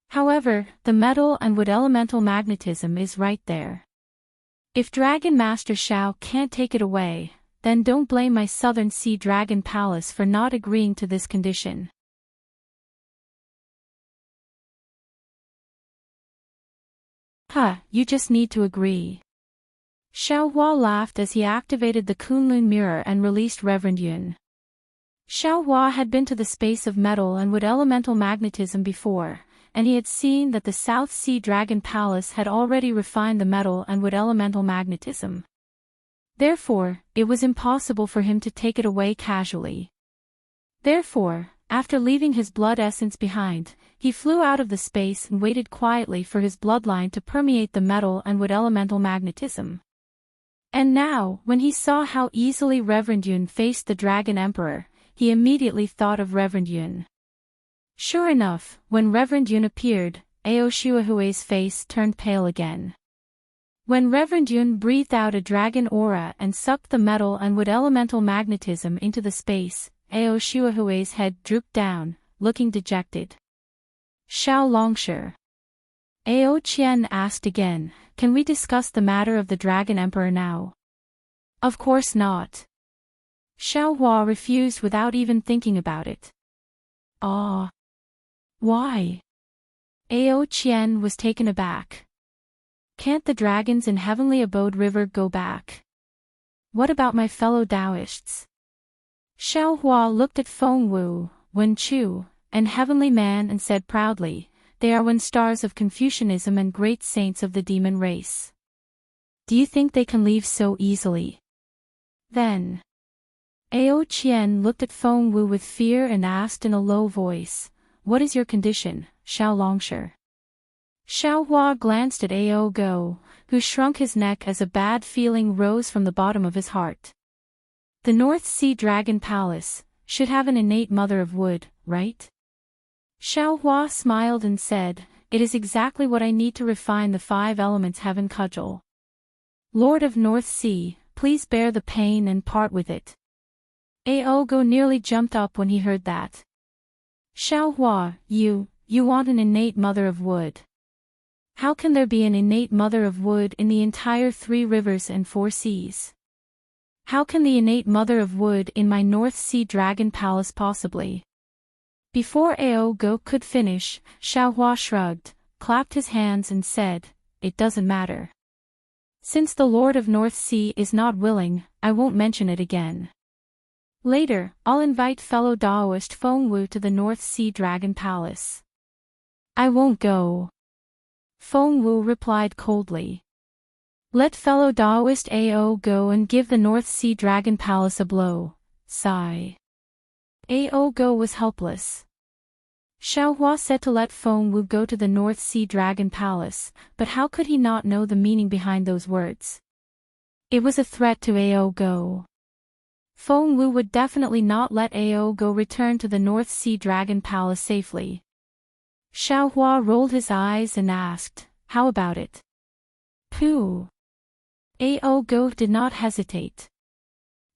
However, the metal and wood elemental magnetism is right there. If Dragon Master Xiao can't take it away, then don't blame my Southern Sea Dragon Palace for not agreeing to this condition. You just need to agree. Xiao Hua laughed as he activated the Kunlun mirror and released Reverend Yun. Xiao Hua had been to the space of metal and wood elemental magnetism before, and he had seen that the South Sea Dragon Palace had already refined the metal and wood elemental magnetism. Therefore, it was impossible for him to take it away casually. Therefore, after leaving his blood essence behind, he flew out of the space and waited quietly for his bloodline to permeate the metal and wood elemental magnetism. And now, when he saw how easily Reverend Yun faced the Dragon Emperor, he immediately thought of Reverend Yun. Sure enough, when Reverend Yun appeared, Ao Shuahue's face turned pale again. When Reverend Yun breathed out a dragon aura and sucked the metal and wood elemental magnetism into the space, Ao Shuahue's head drooped down, looking dejected. Xiao Longshire. Ao Qian asked again, can we discuss the matter of the Dragon Emperor now? Of course not. Xiao Hua refused without even thinking about it. Why? Ao Qian was taken aback. Can't the dragons in Heavenly Abode River go back? What about my fellow Taoists? Xiao Hua looked at Feng Wu, Wen Chu, and Heavenly Man and said proudly, they are 1 stars of Confucianism and great saints of the demon race. Do you think they can leave so easily? Then, Ao Qian looked at Feng Wu with fear and asked in a low voice, what is your condition, Xiao Longshire? Xiao Hua glanced at Ao Go, who shrunk his neck as a bad feeling rose from the bottom of his heart. The North Sea Dragon Palace should have an innate mother of wood, right? Xiao Hua smiled and said, it is exactly what I need to refine the 5 elements heaven cudgel. Lord of North Sea, please bear the pain and part with it. Ao Go nearly jumped up when he heard that. Xiao Hua, you want an innate mother of wood. How can there be an innate mother of wood in the entire 3 rivers and 4 seas? How can the innate mother of wood in my North Sea Dragon Palace possibly? Before Ao Go could finish, Xiao Hua shrugged, clapped his hands and said, it doesn't matter. Since the Lord of North Sea is not willing, I won't mention it again. Later, I'll invite fellow Daoist Feng Wu to the North Sea Dragon Palace. I won't go. Feng Wu replied coldly. Let fellow Daoist Ao go and give the North Sea Dragon Palace a blow. Sigh. Ao go was helpless. Xiaohua said to let Feng Wu go to the North Sea Dragon Palace, but how could he not know the meaning behind those words? It was a threat to Ao go. Feng Wu would definitely not let Ao go return to the North Sea Dragon Palace safely. Xiaohua rolled his eyes and asked, how about it? Pooh. Ao go did not hesitate.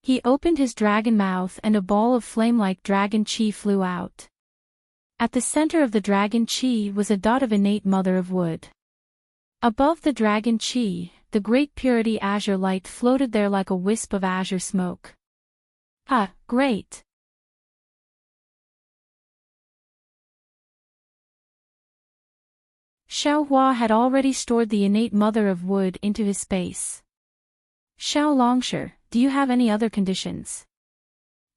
He opened his dragon mouth and a ball of flame-like dragon chi flew out. At the center of the dragon chi was a dot of innate mother of wood. Above the dragon chi, the great purity azure light floated there like a wisp of azure smoke. Ah, great! Xiaohua had already stored the innate mother of wood into his space. Xiao Longsher, do you have any other conditions?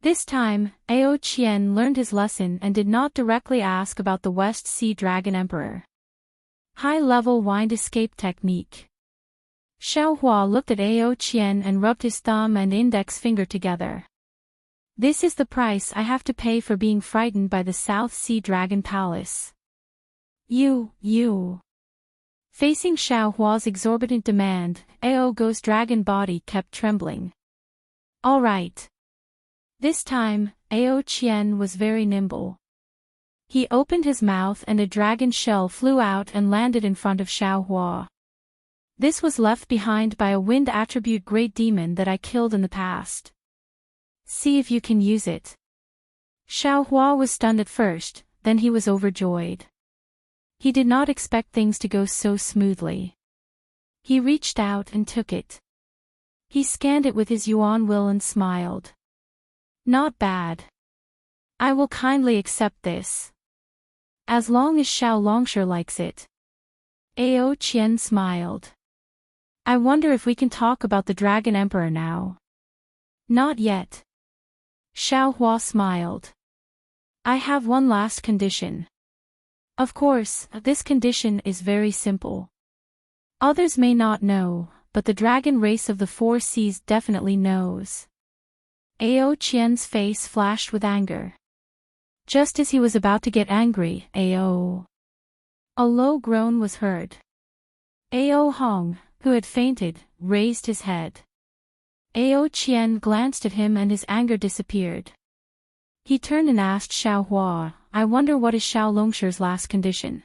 This time, Ao Qian learned his lesson and did not directly ask about the West Sea Dragon Emperor. High-level wind escape technique. Xiaohua looked at Ao Qian and rubbed his thumb and index finger together. This is the price I have to pay for being frightened by the South Sea Dragon Palace. You. Facing Xiaohua's exorbitant demand, Ao Go's dragon body kept trembling. All right. This time, Ao Qian was very nimble. He opened his mouth and a dragon shell flew out and landed in front of Xiaohua. This was left behind by a wind attribute great demon that I killed in the past. See if you can use it. Xiaohua was stunned at first, then he was overjoyed. He did not expect things to go so smoothly. He reached out and took it. He scanned it with his yuan will and smiled. Not bad. I will kindly accept this. As long as Xiao Longsher likes it. Ao Qian smiled. I wonder if we can talk about the Dragon Emperor now. Not yet. Xiaohua smiled. I have one last condition. Of course, this condition is very simple. Others may not know, but the dragon race of the Four Seas definitely knows. Ao Qian's face flashed with anger. Just as he was about to get angry, Ao. A low groan was heard. Ao Hong, who had fainted, raised his head. Ao Qian glanced at him and his anger disappeared. He turned and asked Xiaohua, I wonder what is Xiao Longsher's last condition.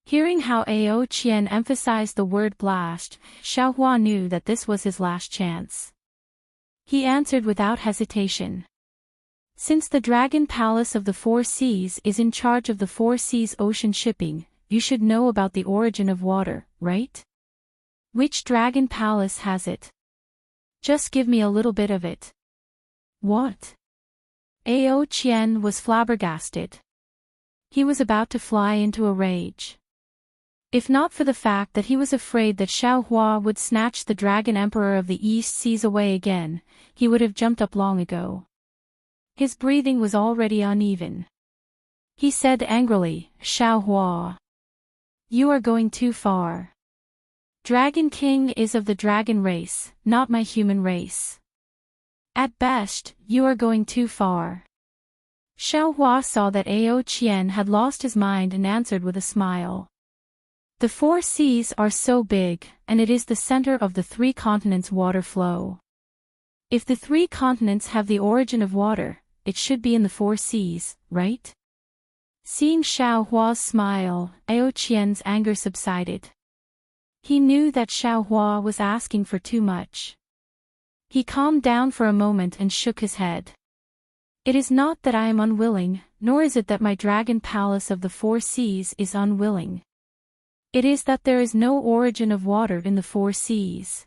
Hearing how Ao Qian emphasized the word blast, Xiaohua knew that this was his last chance. He answered without hesitation. Since the Dragon Palace of the Four Seas is in charge of the Four Seas ocean shipping, you should know about the origin of water, right? Which Dragon Palace has it? Just give me a little bit of it. What? Ao Qian was flabbergasted. He was about to fly into a rage. If not for the fact that he was afraid that Xiaohua would snatch the Dragon Emperor of the East Seas away again, he would have jumped up long ago. His breathing was already uneven. He said angrily, Xiaohua. You are going too far. Dragon King is of the dragon race, not my human race. At best, you are going too far. Xiaohua saw that Ao Qian had lost his mind and answered with a smile. The Four Seas are so big, and it is the center of the three continents' water flow. If the three continents have the origin of water, it should be in the Four Seas, right? Seeing Xiaohua's smile, Ao Qian's anger subsided. He knew that Xiaohua was asking for too much. He calmed down for a moment and shook his head. It is not that I am unwilling, nor is it that my Dragon Palace of the Four Seas is unwilling. It is that there is no origin of water in the Four Seas.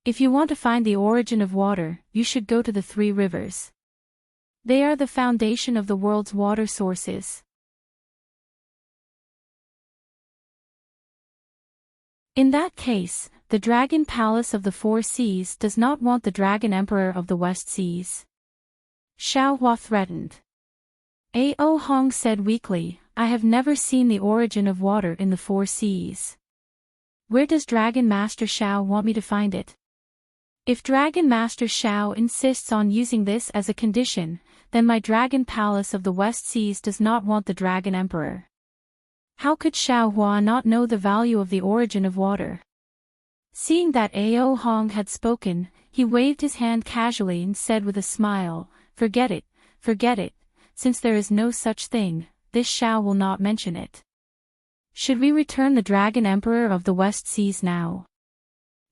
If you want to find the origin of water, you should go to the three rivers. They are the foundation of the world's water sources. In that case, the Dragon Palace of the Four Seas does not want the Dragon Emperor of the West Seas. Xiao Hua threatened. Ao Hong said weakly, I have never seen the origin of water in the Four Seas. Where does Dragon Master Xiao want me to find it? If Dragon Master Xiao insists on using this as a condition, then my Dragon Palace of the West Seas does not want the Dragon Emperor. How could Xiao Hua not know the value of the origin of water? Seeing that Ao Hong had spoken, he waved his hand casually and said with a smile, forget it, since there is no such thing, this Xiao will not mention it. Should we return the Dragon Emperor of the West Seas now?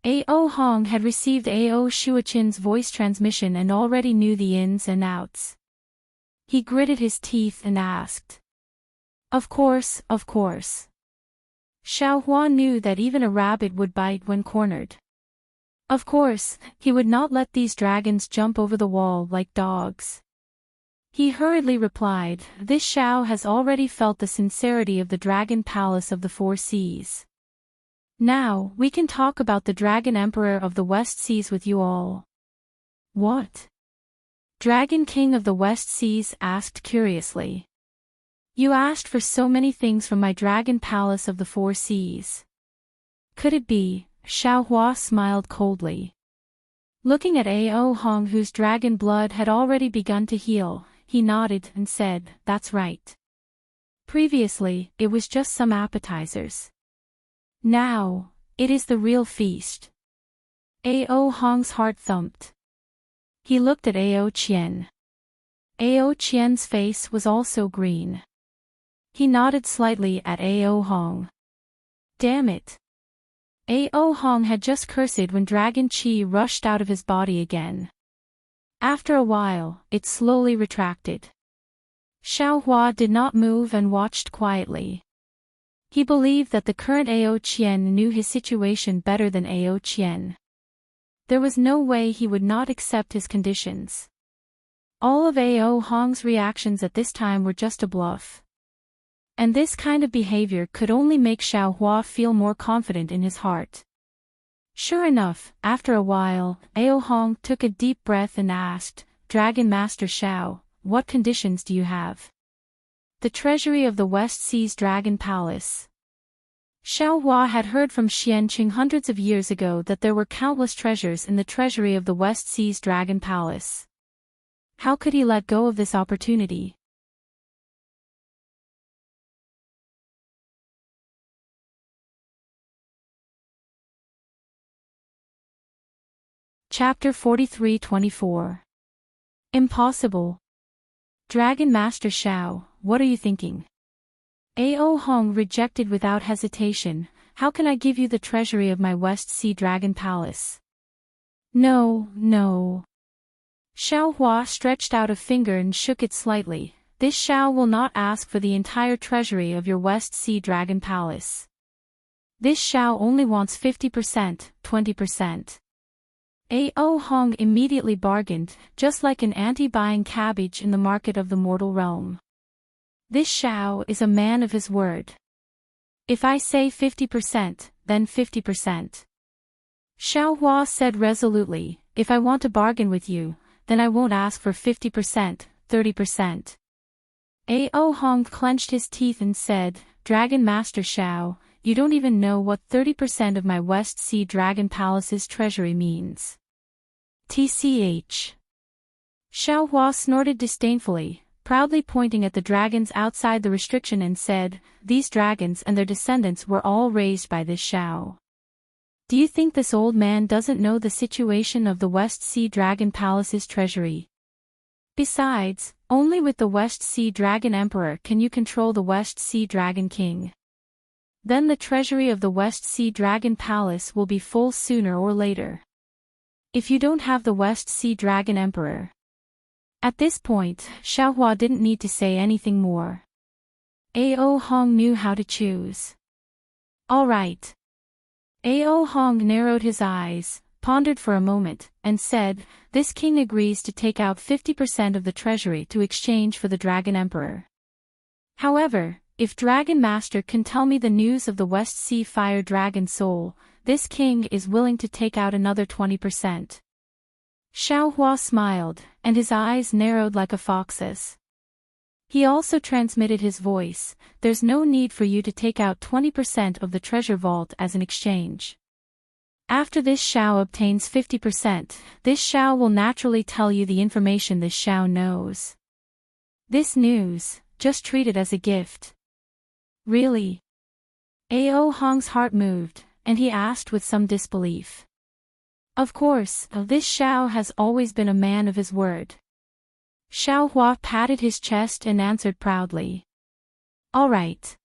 Ao Hong had received Ao Shuachin's voice transmission and already knew the ins and outs. He gritted his teeth and asked. Of course. Xiao Hua knew that even a rabbit would bite when cornered. Of course, he would not let these dragons jump over the wall like dogs. He hurriedly replied, this Xiao has already felt the sincerity of the Dragon Palace of the Four Seas. Now, we can talk about the Dragon Emperor of the West Seas with you all. What? Dragon King of the West Seas asked curiously. You asked for so many things from my Dragon Palace of the Four Seas. Could it be? Xiao Hua smiled coldly. Looking at Ao Hong, whose dragon blood had already begun to heal, he nodded and said, that's right. Previously, it was just some appetizers. Now, it is the real feast. Ao Hong's heart thumped. He looked at Ao Qian. Ao Qian's face was also green. He nodded slightly at Ao Hong. Damn it. Ao Hong had just cursed when Dragon Qi rushed out of his body again. After a while, it slowly retracted. Xiao Hua did not move and watched quietly. He believed that the current Ao Qian knew his situation better than Ao Qian. There was no way he would not accept his conditions. All of Ao Hong's reactions at this time were just a bluff. And this kind of behavior could only make Xiao Hua feel more confident in his heart. Sure enough, after a while, Ao Hong took a deep breath and asked, Dragon Master Xiao, what conditions do you have? The treasury of the West Seas Dragon Palace. Xiao Hua had heard from Xianqing hundreds of years ago that there were countless treasures in the treasury of the West Seas Dragon Palace. How could he let go of this opportunity? Chapter 43-24. Impossible. Dragon Master Xiao, what are you thinking? Ao Hong rejected without hesitation, how can I give you the treasury of my West Sea Dragon Palace? No. Xiao Hua stretched out a finger and shook it slightly, this Xiao will not ask for the entire treasury of your West Sea Dragon Palace. This Xiao only wants 50%, 20%. Ao Hong immediately bargained, just like an ante buying cabbage in the market of the mortal realm. This Xiao is a man of his word. If I say 50%, then 50%. Xiao Hua said resolutely, if I want to bargain with you, then I won't ask for 50%, 30%. Ao Hong clenched his teeth and said, Dragon Master Xiao, you don't even know what 30% of my West Sea Dragon Palace's treasury means. TCH. Xiao Hua snorted disdainfully, proudly pointing at the dragons outside the restriction and said, these dragons and their descendants were all raised by this Xiao. Do you think this old man doesn't know the situation of the West Sea Dragon Palace's treasury? Besides, only with the West Sea Dragon Emperor can you control the West Sea Dragon King. Then the treasury of the West Sea Dragon Palace will be full sooner or later. If you don't have the West Sea Dragon Emperor. At this point, Xiao Hua didn't need to say anything more. Ao Hong knew how to choose. All right. Ao Hong narrowed his eyes, pondered for a moment, and said, this king agrees to take out 50% of the treasury to exchange for the Dragon Emperor. However, If Dragon Master can tell me the news of the West Sea Fire Dragon Soul, this king is willing to take out another 20%. Xiaohua smiled, and his eyes narrowed like a fox's. He also transmitted his voice, there's no need for you to take out 20% of the treasure vault as an exchange. After this Xiao obtains 50%, this Xiao will naturally tell you the information this Xiao knows. This news, just treat it as a gift. Really? Ao Hong's heart moved, and he asked with some disbelief. Of course, this Xiao has always been a man of his word. Xiaohua patted his chest and answered proudly. All right.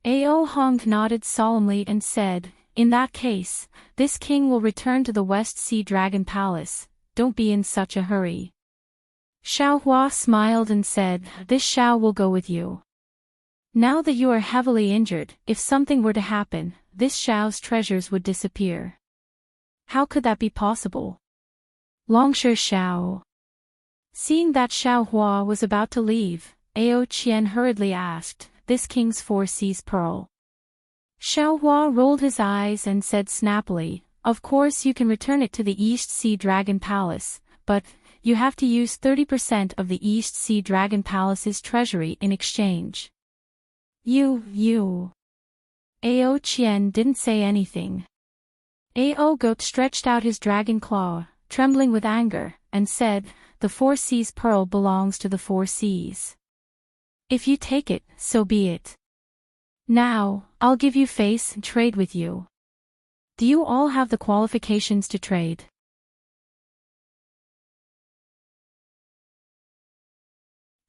Ao Hong nodded solemnly and said, in that case, this king will return to the West Sea Dragon Palace, don't be in such a hurry. Xiaohua smiled and said, this Xiao will go with you. Now that you are heavily injured, if something were to happen, this Xiao's treasures would disappear. How could that be possible? Longsha Xiao. Seeing that Xiaohua was about to leave, Ao Qian hurriedly asked, this king's 4 seas pearl. Xiaohua rolled his eyes and said snappily, of course you can return it to the East Sea Dragon Palace, but you have to use 30% of the East Sea Dragon Palace's treasury in exchange. You. Ao Qian didn't say anything. Ao Goat stretched out his dragon claw, trembling with anger, and said, the 4 seas pearl belongs to the 4 seas. If you take it, so be it. Now, I'll give you face and trade with you. Do you all have the qualifications to trade?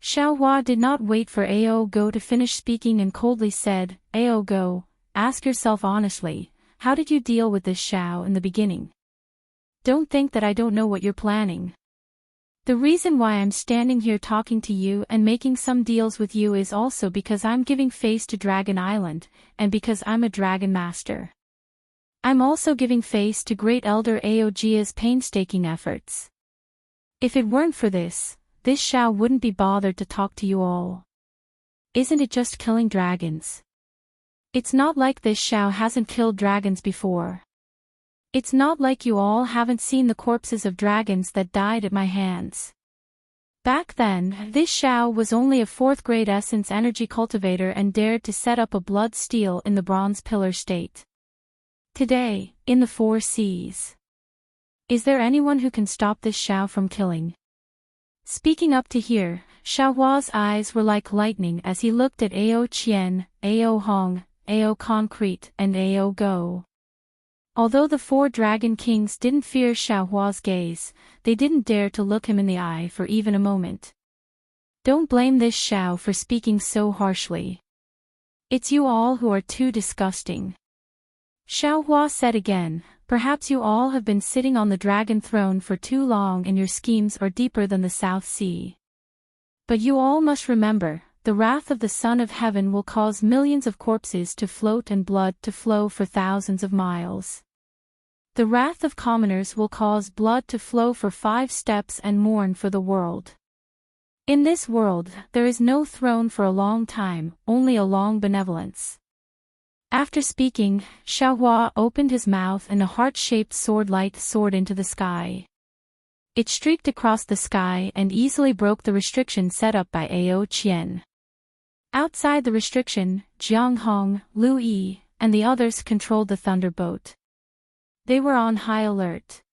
Xiaohua did not wait for Ao Go to finish speaking and coldly said, Ao Go, ask yourself honestly, how did you deal with this Xiao in the beginning? Don't think that I don't know what you're planning. The reason why I'm standing here talking to you and making some deals with you is also because I'm giving face to Dragon Island, and because I'm a Dragon Master. I'm also giving face to Great Elder Aogia's painstaking efforts. If it weren't for this Xiao wouldn't be bothered to talk to you all. Isn't it just killing dragons? It's not like this Xiao hasn't killed dragons before. It's not like you all haven't seen the corpses of dragons that died at my hands. Back then, this Xiao was only a 4th grade essence energy cultivator and dared to set up a blood steel in the bronze pillar state. Today, in the 4 seas. Is there anyone who can stop this Xiao from killing? Speaking up to here, Xiaohua's eyes were like lightning as he looked at Ao Qian, Ao Hong, Ao Concrete, and Ao Go. Although the 4 Dragon Kings didn't fear Xiaohua's gaze, they didn't dare to look him in the eye for even a moment. Don't blame this Xiao for speaking so harshly. It's you all who are too disgusting. Xiaohua said again, perhaps you all have been sitting on the dragon throne for too long and your schemes are deeper than the South Sea. But you all must remember, the wrath of the Son of Heaven will cause millions of corpses to float and blood to flow for thousands of miles. The wrath of commoners will cause blood to flow for 5 steps and mourn for the world. In this world, there is no throne for a long time, only a long benevolence. After speaking, Xiaohua opened his mouth and a heart-shaped sword light soared into the sky. It streaked across the sky and easily broke the restriction set up by Ao Qian. Outside the restriction, Jiang Hong, Lu Yi, and the others controlled the thunderboat. They were on high alert.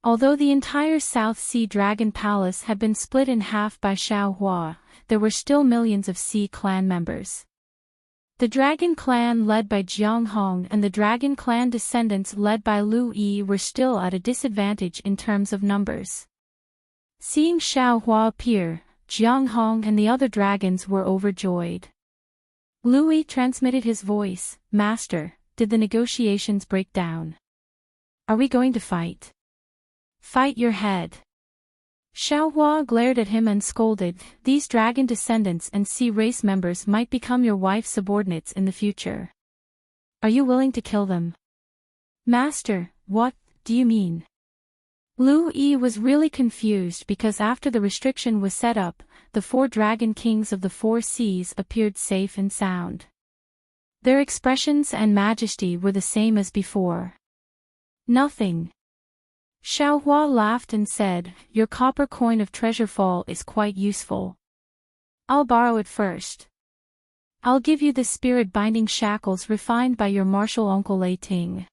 Although the entire South Sea Dragon Palace had been split in half by Xiaohua, there were still millions of Sea Clan members. The Dragon Clan led by Jiang Hong and the Dragon Clan descendants led by Lu Yi were still at a disadvantage in terms of numbers. Seeing Xiaohua appear, Jiang Hong and the other dragons were overjoyed. Lu Yi transmitted his voice, Master, did the negotiations break down? Are we going to fight? Fight your head. Xiaohua glared at him and scolded, these dragon descendants and sea race members might become your wife's subordinates in the future. Are you willing to kill them? Master, what do you mean? Lu Yi was really confused because after the restriction was set up, the 4 dragon kings of the 4 seas appeared safe and sound. Their expressions and majesty were the same as before. Nothing. Xiaohua laughed and said, "Your copper coin of treasure fall is quite useful. I'll borrow it first. I'll give you the spirit-binding shackles refined by your martial uncle Lei Ting."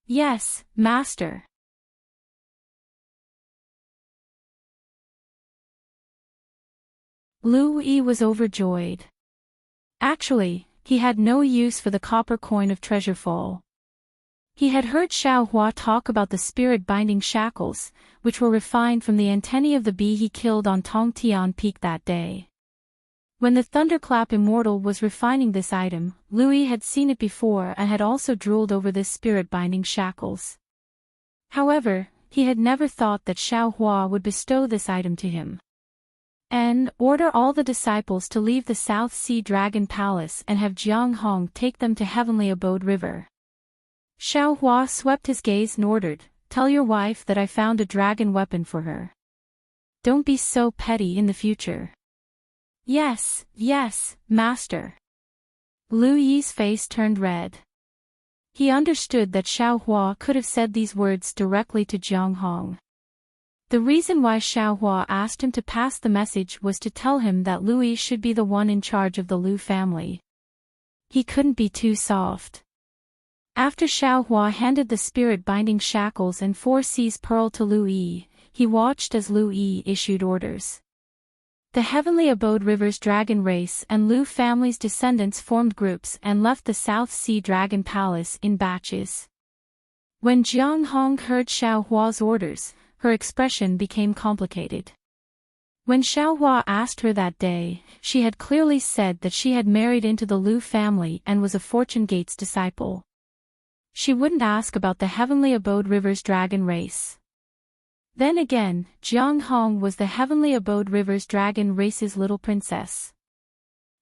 "Yes, master." Lu Yi was overjoyed. Actually, he had no use for the copper coin of treasure fall. He had heard Xiaohua talk about the spirit-binding shackles, which were refined from the antennae of the bee he killed on Tongtian Peak that day. When the Thunderclap Immortal was refining this item, Lu Yi had seen it before and had also drooled over this spirit-binding shackles. However, he had never thought that Xiaohua would bestow this item to him. And order all the disciples to leave the South Sea Dragon Palace and have Jiang Hong take them to Heavenly Abode River. Xiaohua swept his gaze and ordered, "Tell your wife that I found a dragon weapon for her. Don't be so petty in the future." "Yes, yes, master." Lu Yi's face turned red. He understood that Xiaohua could have said these words directly to Jiang Hong. The reason why Xiaohua asked him to pass the message was to tell him that Lu Yi should be the one in charge of the Lu family. He couldn't be too soft. After Xiaohua handed the spirit-binding shackles and 4 Seas pearl to Lu Yi, he watched as Lu Yi issued orders. The Heavenly Abode River's dragon race and Lu family's descendants formed groups and left the South Sea Dragon Palace in batches. When Jiang Hong heard Xiaohua's orders, her expression became complicated. When Xiaohua asked her that day, she had clearly said that she had married into the Lu family and was a Fortune Gate's disciple. She wouldn't ask about the Heavenly Abode River's dragon race. Then again, Jiang Hong was the Heavenly Abode River's dragon race's little princess.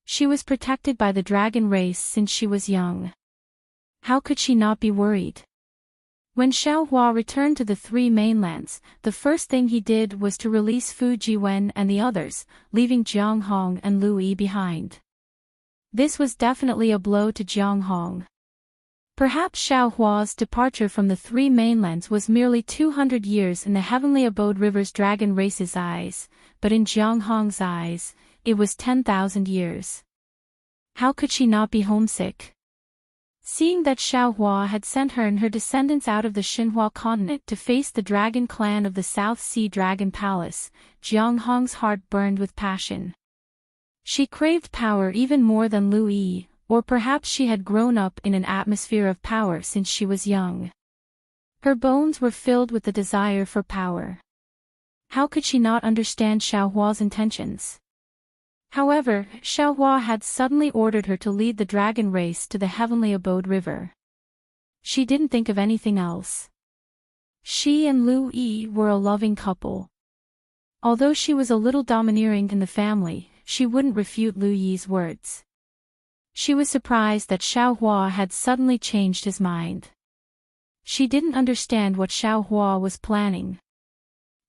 She was protected by the dragon race since she was young. How could she not be worried? When Xiaohua returned to the 3 mainlands, the first thing he did was to release Fu Jiwen and the others, leaving Jiang Hong and Lu Yi behind. This was definitely a blow to Jiang Hong. Perhaps Xiaohua's departure from the 3 mainlands was merely 200 years in the Heavenly Abode River's dragon race's eyes, but in Jiang Hong's eyes, it was 10,000 years. How could she not be homesick? Seeing that Xiaohua had sent her and her descendants out of the Xinhua continent to face the dragon clan of the South Sea Dragon Palace, Jiang Hong's heart burned with passion. She craved power even more than Lu Yi, or perhaps she had grown up in an atmosphere of power since she was young. Her bones were filled with the desire for power. How could she not understand Xiaohua's intentions? However, Xiaohua had suddenly ordered her to lead the dragon race to the Heavenly Abode River. She didn't think of anything else. She and Lu Yi were a loving couple. Although she was a little domineering in the family, she wouldn't refute Lu Yi's words. She was surprised that Xiaohua had suddenly changed his mind. She didn't understand what Xiaohua was planning.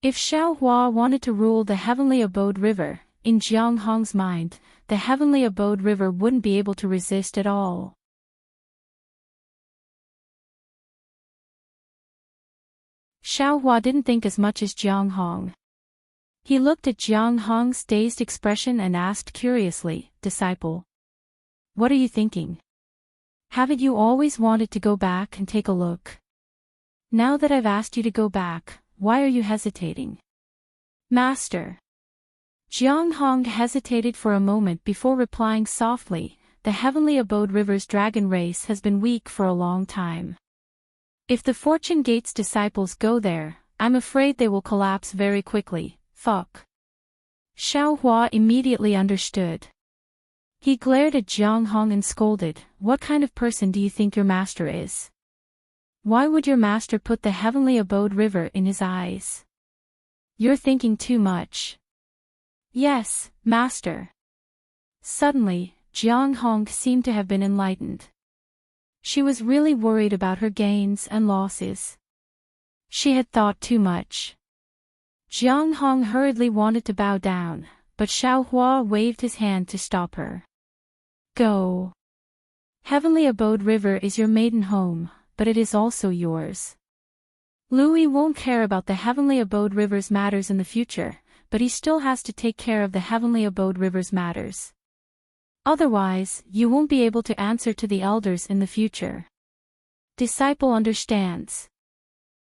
If Xiaohua wanted to rule the Heavenly Abode River, in Jiang Hong's mind, the Heavenly Abode River wouldn't be able to resist at all. Xiaohua didn't think as much as Jiang Hong. He looked at Jiang Hong's dazed expression and asked curiously, "Disciple, what are you thinking? Haven't you always wanted to go back and take a look? Now that I've asked you to go back, why are you hesitating?" "Master." Jiang Hong hesitated for a moment before replying softly, "The Heavenly Abode River's dragon race has been weak for a long time. If the Fortune Gate's disciples go there, I'm afraid they will collapse very quickly." "Fuck." Xiaohua immediately understood. He glared at Jiang Hong and scolded, "What kind of person do you think your master is? Why would your master put the Heavenly Abode River in his eyes? You're thinking too much." "Yes, master." Suddenly, Jiang Hong seemed to have been enlightened. She was really worried about her gains and losses. She had thought too much. Jiang Hong hurriedly wanted to bow down, but Xiao Hua waved his hand to stop her. Go. Heavenly Abode River is your maiden home, but it is also yours. Louis won't care about the Heavenly Abode River's matters in the future, but he still has to take care of the Heavenly Abode River's matters. Otherwise, you won't be able to answer to the elders in the future. Disciple understands.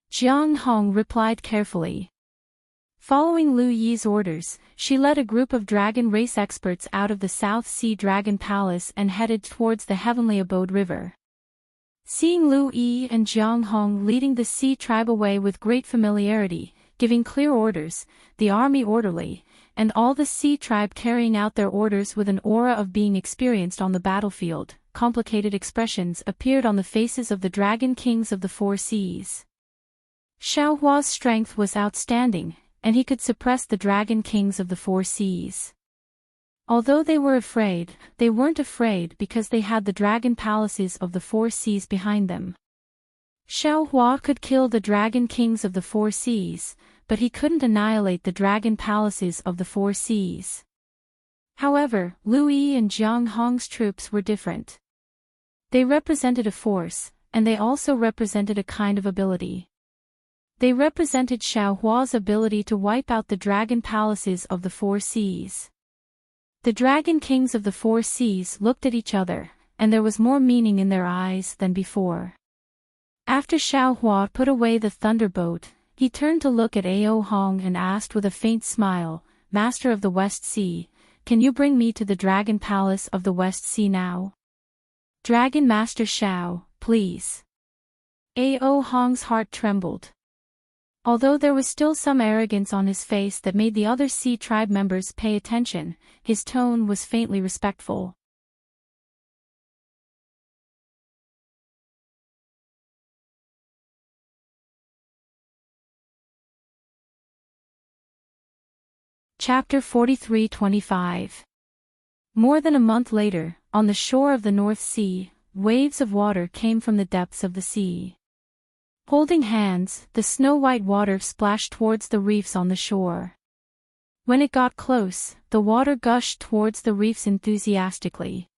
Jiang Hong replied carefully. Following Lu Yi's orders, she led a group of dragon race experts out of the South Sea Dragon Palace and headed towards the Heavenly Abode River. Seeing Lu Yi and Jiang Hong leading the Sea tribe away with great familiarity, giving clear orders, the army orderly, and all the Sea tribe carrying out their orders with an aura of being experienced on the battlefield, complicated expressions appeared on the faces of the dragon kings of the four seas. Xiao Hua's strength was outstanding, and he could suppress the dragon kings of the four seas. Although they were afraid, they weren't afraid because they had the dragon palaces of the four seas behind them. Xiao Hua could kill the dragon kings of the four seas, but he couldn't annihilate the dragon palaces of the four seas. However, Lu Yi and Jiang Hong's troops were different. They represented a force, and they also represented a kind of ability. They represented Xiao Hua's ability to wipe out the dragon palaces of the four seas. The dragon kings of the four seas looked at each other, and there was more meaning in their eyes than before. After Xiao Hua put away the thunderbolt, he turned to look at Ao Hong and asked with a faint smile, Master of the West Sea, can you bring me to the dragon palace of the West Sea now? Dragon Master Xiao, please. Ao Hong's heart trembled. Although there was still some arrogance on his face that made the other Sea tribe members pay attention, his tone was faintly respectful. Chapter 43-25. More than a month later, on the shore of the North Sea, waves of water came from the depths of the sea. Holding hands, the snow-white water splashed towards the reefs on the shore. When it got close, the water gushed towards the reefs enthusiastically.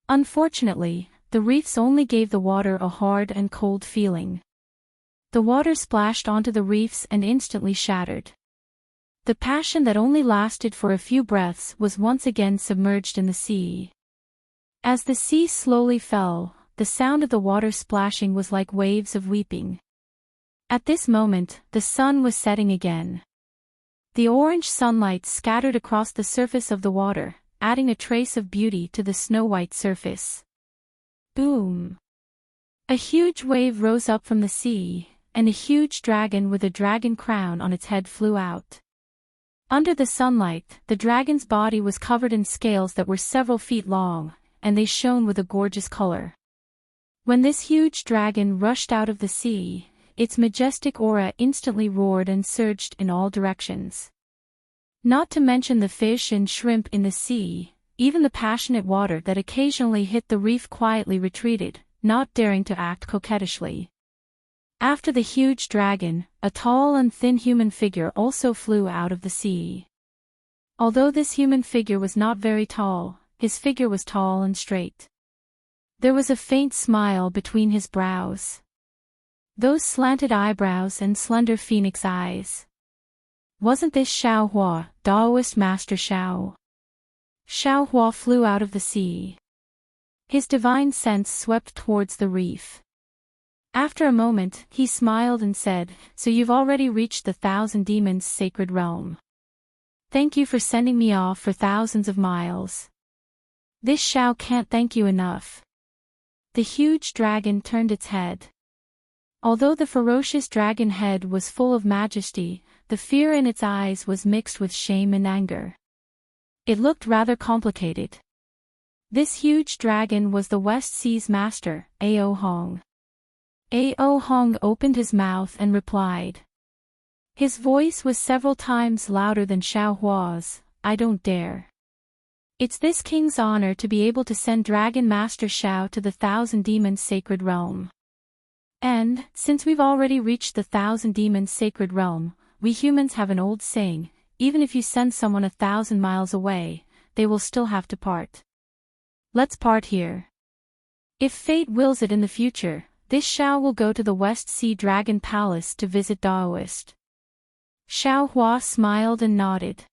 Unfortunately, the reefs only gave the water a hard and cold feeling. The water splashed onto the reefs and instantly shattered. The passion that only lasted for a few breaths was once again submerged in the sea. As the sea slowly fell, the sound of the water splashing was like waves of weeping. At this moment, the sun was setting again. The orange sunlight scattered across the surface of the water, adding a trace of beauty to the snow-white surface. Boom! A huge wave rose up from the sea, and a huge dragon with a dragon crown on its head flew out. Under the sunlight, the dragon's body was covered in scales that were several feet long, and they shone with a gorgeous color. When this huge dragon rushed out of the sea, its majestic aura instantly roared and surged in all directions. Not to mention the fish and shrimp in the sea, even the passionate water that occasionally hit the reef quietly retreated, not daring to act coquettishly. After the huge dragon, a tall and thin human figure also flew out of the sea. Although this human figure was not very tall, his figure was tall and straight. There was a faint smile between his brows. Those slanted eyebrows and slender phoenix eyes. Wasn't this Xiao Hua, Taoist Master Xiao? Xiao Hua flew out of the sea. His divine sense swept towards the reef. After a moment, he smiled and said, "So you've already reached the Thousand Demons' sacred realm. Thank you for sending me off for thousands of miles. This Xiao can't thank you enough." The huge dragon turned its head. Although the ferocious dragon head was full of majesty, the fear in its eyes was mixed with shame and anger. It looked rather complicated. This huge dragon was the West Sea's master, Ao Hong. Ao Hong opened his mouth and replied. His voice was several times louder than Xiao Hua's, "I don't dare. It's this king's honor to be able to send Dragon Master Xiao to the Thousand Demons' sacred realm. And, since we've already reached the Thousand Demons' sacred realm, we humans have an old saying, even if you send someone 1,000 miles away, they will still have to part. Let's part here. If fate wills it in the future, this Xiao will go to the West Sea Dragon Palace to visit Daoist. Xiao Hua smiled and nodded.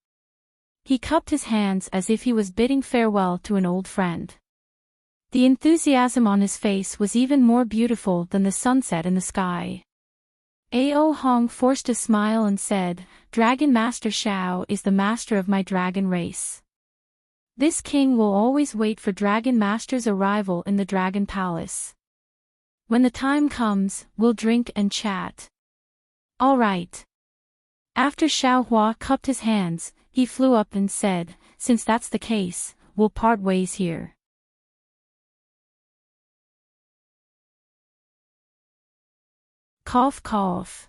He cupped his hands as if he was bidding farewell to an old friend. The enthusiasm on his face was even more beautiful than the sunset in the sky. Ao Hong forced a smile and said, "Dragon Master Xiao is the master of my dragon race. This king will always wait for Dragon Master's arrival in the Dragon Palace. When the time comes, we'll drink and chat." "All right." After Xiao Hua cupped his hands, he flew up and said, "Since that's the case, we'll part ways here." Cough cough.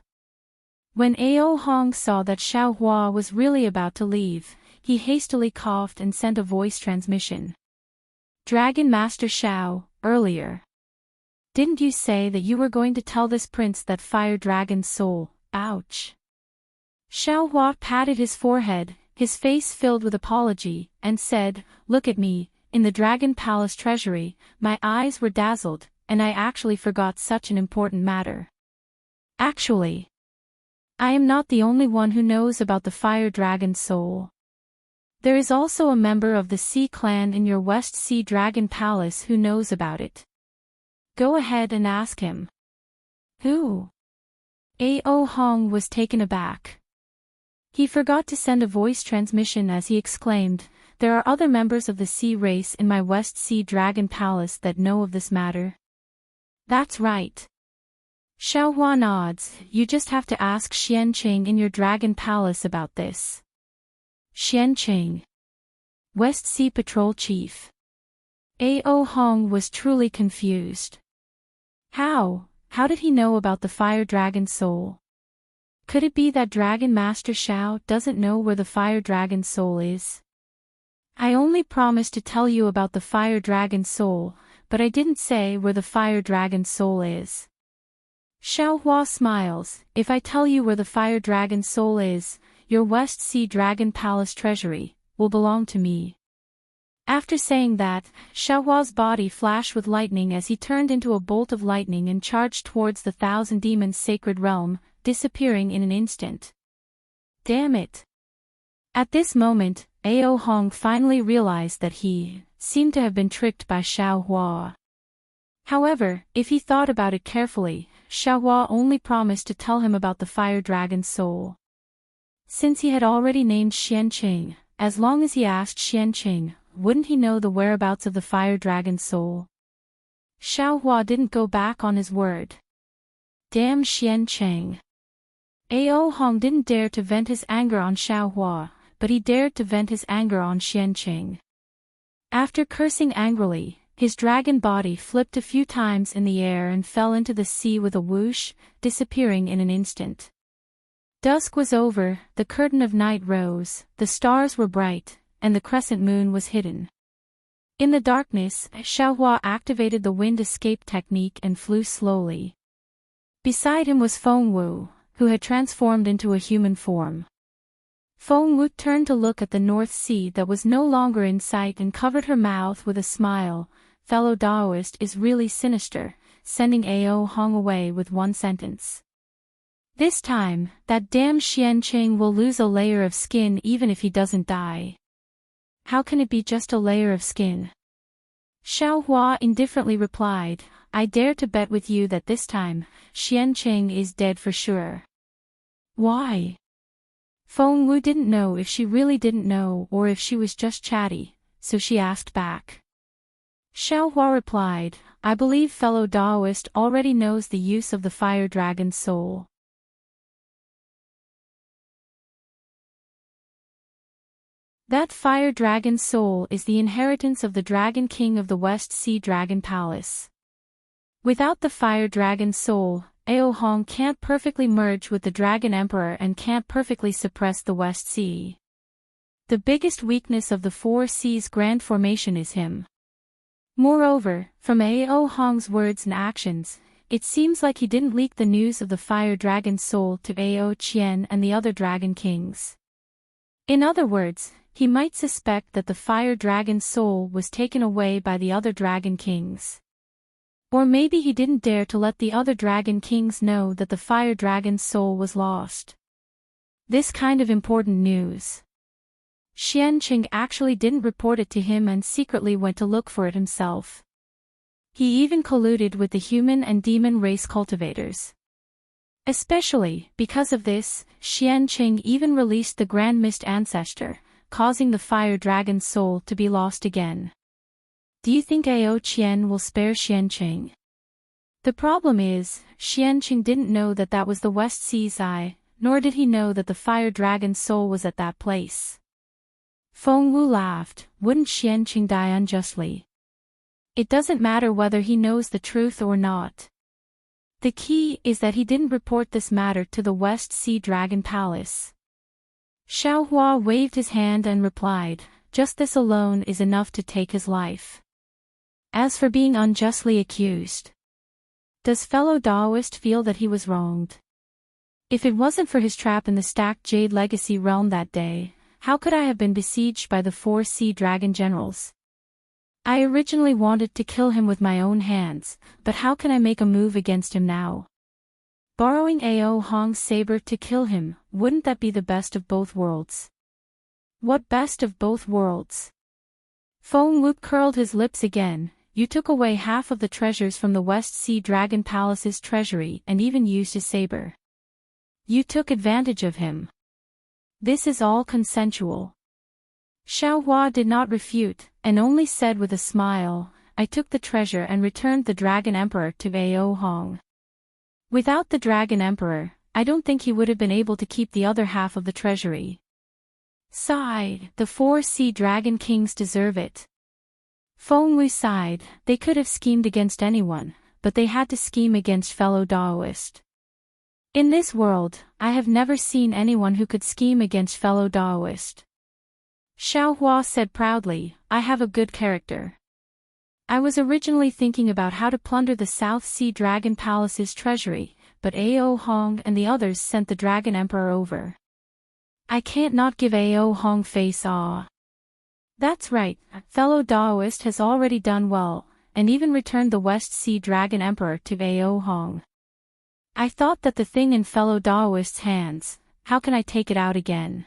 When Ao Hong saw that Xiao Hua was really about to leave, he hastily coughed and sent a voice transmission. "Dragon Master Xiao, earlier. Didn't you say that you were going to tell this prince that fire dragon's soul, ouch?" Xiao Hua patted his forehead, his face filled with apology, and said, "Look at me, in the Dragon Palace treasury, my eyes were dazzled, and I actually forgot such an important matter. Actually, I am not the only one who knows about the fire dragon's soul. There is also a member of the Sea Clan in your West Sea Dragon Palace who knows about it. Go ahead and ask him." "Who?" Ao Hong was taken aback. He forgot to send a voice transmission as he exclaimed, "There are other members of the sea race in my West Sea Dragon Palace that know of this matter." "That's right." Xiao Hua nods, "You just have to ask Xianqing in your Dragon Palace about this." Xianqing, West Sea Patrol Chief. Ao Hong was truly confused. How did he know about the fire dragon's soul? Could it be that Dragon Master Xiao doesn't know where the fire dragon's soul is? "I only promised to tell you about the fire dragon's soul, but I didn't say where the fire dragon's soul is." Xiao Hua smiles, "If I tell you where the fire dragon's soul is, your West Sea Dragon Palace treasury will belong to me." After saying that, Xiao Hua's body flashed with lightning as he turned into a bolt of lightning and charged towards the Thousand Demons' sacred realm, disappearing in an instant. Damn it! At this moment, Ao Hong finally realized that he seemed to have been tricked by Xiao Hua. However, if he thought about it carefully, Xiao Hua only promised to tell him about the fire dragon's soul. Since he had already named Xianqing, as long as he asked Xianqing, wouldn't he know the whereabouts of the fire dragon's soul? Xiao Hua didn't go back on his word. Damn Xianqing. Ao Hong didn't dare to vent his anger on Xiao Hua, but he dared to vent his anger on Xianqing. After cursing angrily, his dragon body flipped a few times in the air and fell into the sea with a whoosh, disappearing in an instant. Dusk was over, the curtain of night rose, the stars were bright, and the crescent moon was hidden. In the darkness, Xiao Hua activated the wind escape technique and flew slowly. Beside him was Feng Wu, who had transformed into a human form. Feng Wu turned to look at the North Sea that was no longer in sight and covered her mouth with a smile. "Fellow Daoist is really sinister," sending Ao Hong away with one sentence. "This time, that damn Xianqing will lose a layer of skin even if he doesn't die." "How can it be just a layer of skin?" Xiao Hua indifferently replied, "I dare to bet with you that this time, Xianqing is dead for sure." "Why?" Feng Wu didn't know if she really didn't know or if she was just chatty, so she asked back. Xiao Hua replied, "I believe fellow Daoist already knows the use of the fire dragon's soul." That fire dragon's soul is the inheritance of the Dragon King of the West Sea Dragon Palace. Without the fire dragon's soul, Ao Hong can't perfectly merge with the Dragon Emperor and can't perfectly suppress the West Sea. The biggest weakness of the Four Seas Grand Formation is him. Moreover, from Ao Hong's words and actions, it seems like he didn't leak the news of the fire dragon's soul to Ao Qian and the other dragon kings. In other words, he might suspect that the fire dragon's soul was taken away by the other dragon kings. Or maybe he didn't dare to let the other dragon kings know that the fire dragon's soul was lost. This kind of important news. Xianqing actually didn't report it to him and secretly went to look for it himself. He even colluded with the human and demon race cultivators. Especially, because of this, Xianqing even released the Grand Mist Ancestor, causing the fire dragon's soul to be lost again. Do you think Ao Qian will spare Xianqing? The problem is, Xianqing didn't know that that was the West Sea's eye, nor did he know that the fire dragon's soul was at that place. Feng Wu laughed. Wouldn't Xianqing die unjustly? It doesn't matter whether he knows the truth or not. The key is that he didn't report this matter to the West Sea Dragon Palace. Xiaohua waved his hand and replied, just this alone is enough to take his life. As for being unjustly accused, does fellow Daoist feel that he was wronged? If it wasn't for his trap in the stacked Jade Legacy realm that day, how could I have been besieged by the 4 sea dragon generals? I originally wanted to kill him with my own hands, but how can I make a move against him now? Borrowing Ao Hong's saber to kill him, wouldn't that be the best of both worlds? What best of both worlds? Feng Wu curled his lips again. You took away half of the treasures from the West Sea Dragon Palace's treasury and even used his saber. You took advantage of him. This is all consensual. Xiaohua did not refute, and only said with a smile, I took the treasure and returned the Dragon Emperor to Ao Hong. Without the Dragon Emperor, I don't think he would have been able to keep the other half of the treasury. Sighed, the 4 sea dragon kings deserve it. Feng Wu sighed, they could have schemed against anyone, but they had to scheme against fellow Daoist. In this world, I have never seen anyone who could scheme against fellow Daoist. Xiaohua said proudly, I have a good character. I was originally thinking about how to plunder the South Sea Dragon Palace's treasury, but Ao Hong and the others sent the Dragon Emperor over. I can't not give Ao Hong face awe. That's right, fellow Daoist has already done well, and even returned the West Sea Dragon Emperor to Ao Hong. I thought that the thing in fellow Daoist's hands, how can I take it out again?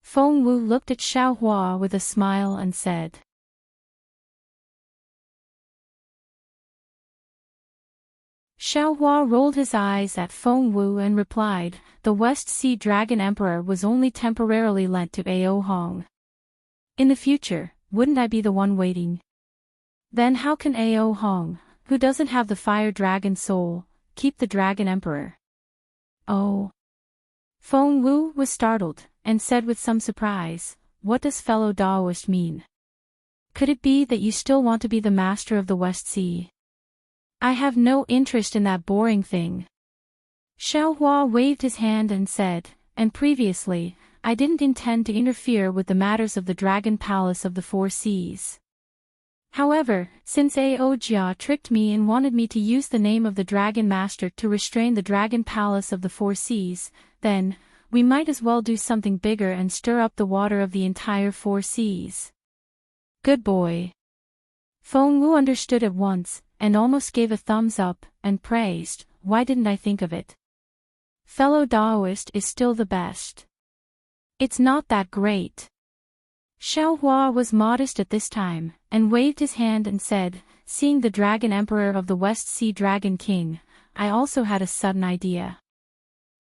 Feng Wu looked at Xiaohua with a smile and said. Xiaohua rolled his eyes at Feng Wu and replied, the West Sea Dragon Emperor was only temporarily lent to Ao Hong. In the future, wouldn't I be the one waiting? Then how can Ao Hong, who doesn't have the fire dragon soul, keep the Dragon Emperor? Oh. Feng Wu was startled, and said with some surprise, what does fellow Daoist mean? Could it be that you still want to be the master of the West Sea? I have no interest in that boring thing. Xiaohua waved his hand and said, and previously, I didn't intend to interfere with the matters of the Dragon Palace of the 4 Seas. However, since Ao Jia tricked me and wanted me to use the name of the Dragon Master to restrain the Dragon Palace of the 4 Seas, then, we might as well do something bigger and stir up the water of the entire 4 Seas. Good boy. Feng Wu understood at once, and almost gave a thumbs up, and praised, why didn't I think of it? Fellow Daoist is still the best. It's not that great. Xiaohua was modest at this time, and waved his hand and said, seeing the Dragon Emperor of the West Sea Dragon King, I also had a sudden idea.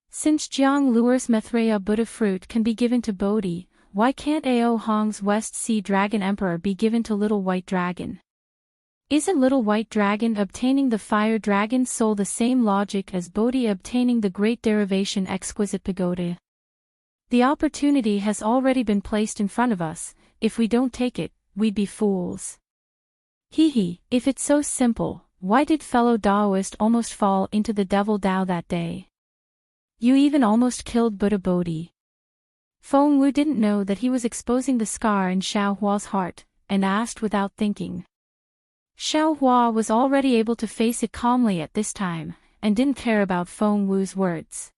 Since Jiang Luer's Mithraea Buddha fruit can be given to Bodhi, why can't Ao Hong's West Sea Dragon Emperor be given to Little White Dragon? Isn't Little White Dragon obtaining the Fire Dragon's soul the same logic as Bodhi obtaining the Great Derivation Exquisite Pagoda? The opportunity has already been placed in front of us, if we don't take it, we'd be fools. Hee, if it's so simple, why did fellow Daoist almost fall into the Devil Dao that day? You even almost killed Buddha Bodhi. Feng Wu didn't know that he was exposing the scar in Xiaohua's heart, and asked without thinking. Xiao Hua was already able to face it calmly at this time, and didn't care about Feng Wu's words.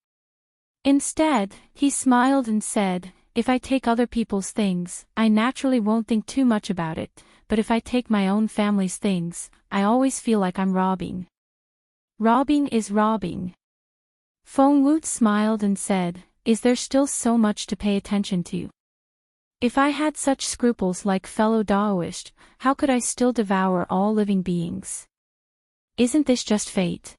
Instead, he smiled and said, "If I take other people's things, I naturally won't think too much about it, but if I take my own family's things, I always feel like I'm robbing. Robbing is robbing." Feng Wu smiled and said, "Is there still so much to pay attention to? If I had such scruples like fellow Daoist, how could I still devour all living beings? Isn't this just fate?"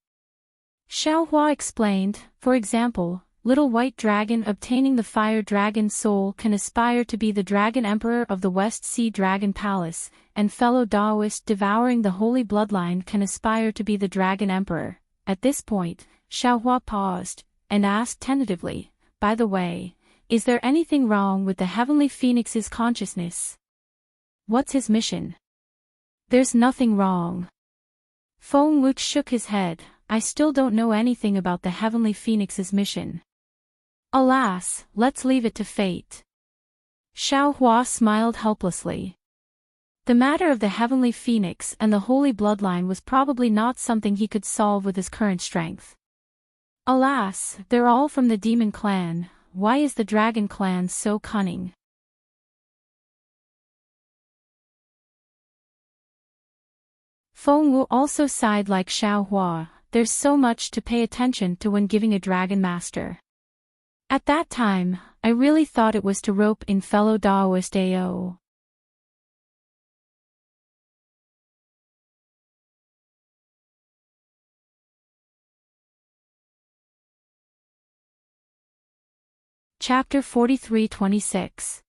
Xiao Hua explained, "For example, Little White Dragon obtaining the Fire Dragon soul can aspire to be the Dragon Emperor of the West Sea Dragon Palace, and fellow Daoist devouring the Holy Bloodline can aspire to be the Dragon Emperor." At this point, Xiao Hua paused, and asked tentatively, "By the way, is there anything wrong with the Heavenly Phoenix's consciousness? What's his mission?" "There's nothing wrong." Feng Wu shook his head, "I still don't know anything about the Heavenly Phoenix's mission. Alas, let's leave it to fate." Xiao Hua smiled helplessly. The matter of the Heavenly Phoenix and the Holy Bloodline was probably not something he could solve with his current strength. Alas, they're all from the Demon Clan. Why is the Dragon Clan so cunning? Feng Wu also sighed like Xiao Hua. There's so much to pay attention to when giving a Dragon Master. At that time, I really thought it was to rope in fellow Daoist AO. Chapter 43-26.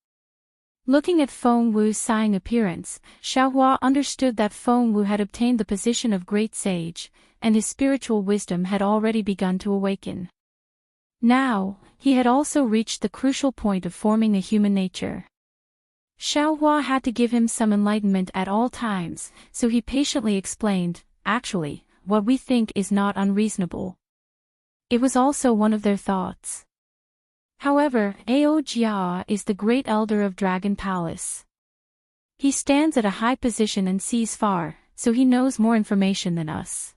Looking at Feng Wu's sighing appearance, Xiao Hua understood that Feng Wu had obtained the position of Great Sage, and his spiritual wisdom had already begun to awaken. Now, he had also reached the crucial point of forming a human nature. Xiao Hua had to give him some enlightenment at all times, so he patiently explained, "Actually, what we think is not unreasonable." It was also one of their thoughts. However, Ao Jia is the great elder of Dragon Palace. He stands at a high position and sees far, so he knows more information than us.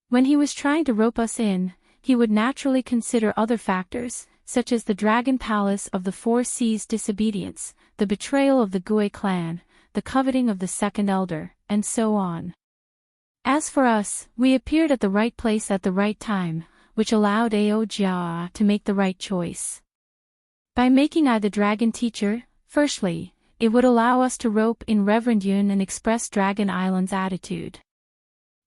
When he was trying to rope us in, he would naturally consider other factors, such as the Dragon Palace of the Four Seas disobedience, the betrayal of the Gui clan, the coveting of the second elder, and so on. As for us, we appeared at the right place at the right time, which allowed Ao Jia to make the right choice. By making I the Dragon Teacher, firstly, it would allow us to rope in Reverend Yun and express Dragon Island's attitude.